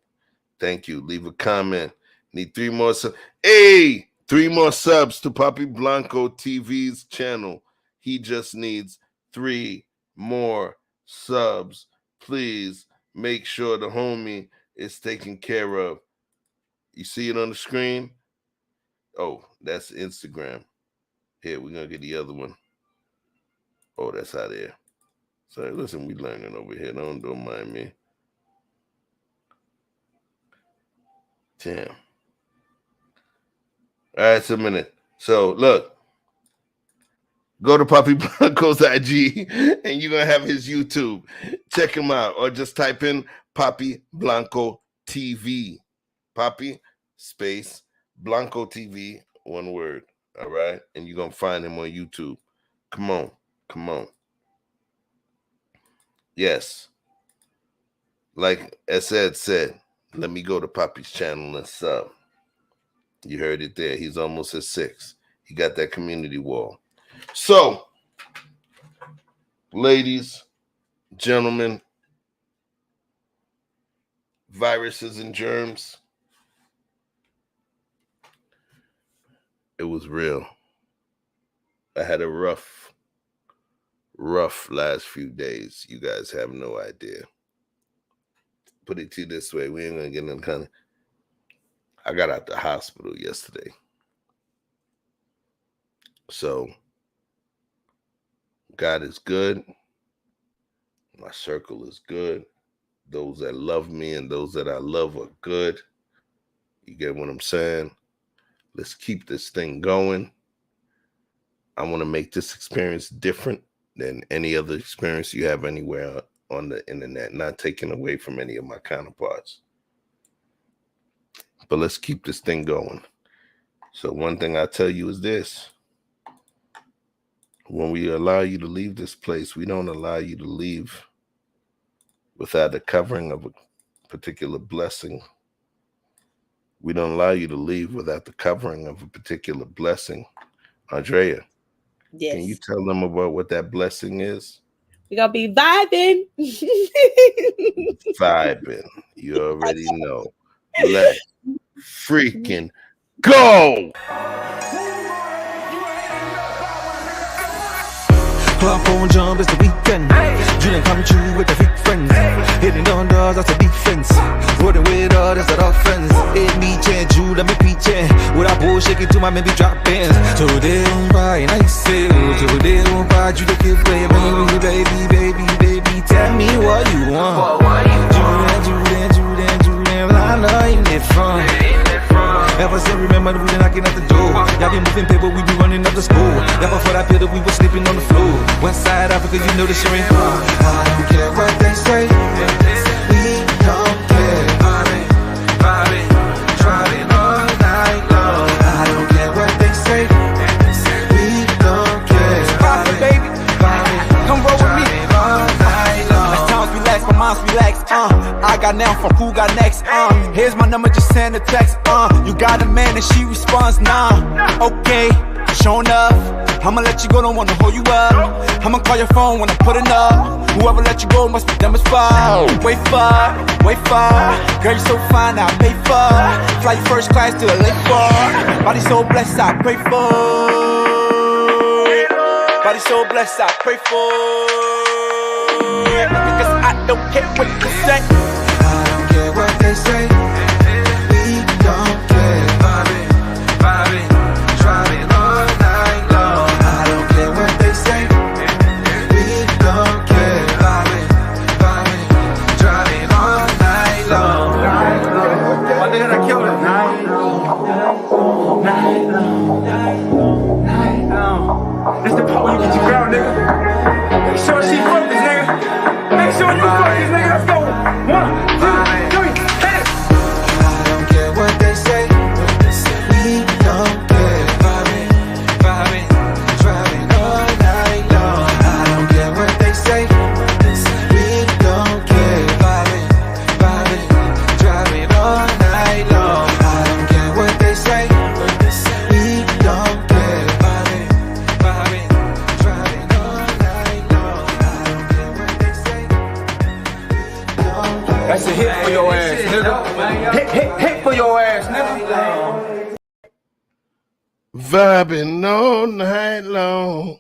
Thank you. Leave a comment. Need 3 more subs. Hey, 3 more subs to Papi Blanco TV's channel. He just needs 3 more subs. Please make sure the homie is taken care of. You see it on the screen? Oh, that's Instagram. Here, we're going to get the other one. Oh, that's out there. Sorry, listen, we learning over here. Don't mind me. Damn. All right, so a minute. So, look. Go to Papi Blanco's IG, and you're going to have his YouTube. Check him out. Or just type in Papi Blanco TV. Papi space Blanco TV, one word. All right? And you're going to find him on YouTube. Come on. Yes. Like Ed said, let me go to Papi's channel and sub. You heard it there. He's almost at 6. He got that community wall. So, ladies, gentlemen, viruses and germs, it was real. I had a rough last few days. You guys have no idea. Put it to you this way, we ain't gonna get in I got out the hospital yesterday. So, God is good. My circle is good. Those that love me and those that I love are good. You get what I'm saying? Let's keep this thing going. I want to make this experience different than any other experience you have anywhere on the internet, not taking away from any of my counterparts. But let's keep this thing going. So one thing I tell you is this. When we allow you to leave this place, we don't allow you to leave without the covering of a particular blessing. We don't allow you to leave without the covering of a particular blessing. Andrea, Yes. Can you tell them about what that blessing is? We're gonna be vibing. Vibing. You already know. Let's freaking go. Pop on jump, it's the weekend. Dream come true with the freak friends. Hitting on doors, that's a defense. Rolling with all, that's that offense. It me change, you let me peach. With a bull shaking to my maybe drop ins. So they don't buy, and I say, so they don't buy, you the kid play, baby, tell me what you want. Julian, I know you need fun. Ever since remember we been knocking at the door. Y'all been moving paper, we be running up the school. Y'all before that pill, we was sleeping on the floor. West side Africa, you know the shit ain't hard. I don't care what they say. We don't care. Driving all night long. I don't care what they say. We don't care. Pop it, baby. Come roll with me. As times relax, my mind's relaxed. I got now from who got next. Here's my number, just send a text. You got a man and she responds, nah. Okay, sure enough. I'ma let you go, don't wanna hold you up. I'ma call your phone when I put it up. Whoever let you go must be dumb as fuck. Wait for. Girl, you so fine, I'll pay for. Fly you first class to LA for. Body so blessed, I pray for. Body so blessed, I pray for. Because I don't care what you say. I don't care what they say. We don't care. Vibing, driving all night long. I don't care what they say. We don't care. Vibing, driving all night long. My nigga, I killed it. Night long. This the part where you get your girl, nigga. Make sure she focus, nigga. Make sure you focus, nigga. Let's go. 1, 2, 3, hit it. I don't care what they say. We don't care. Vibing, driving all night long. I don't care what they say. We don't care. Vibing, driving all night long. I don't care what they say. We don't care. Vibing, driving all night long. I don't care what they say. That's a hit for your ass, nigga. Hit for your ass, nigga. Vibing all night long.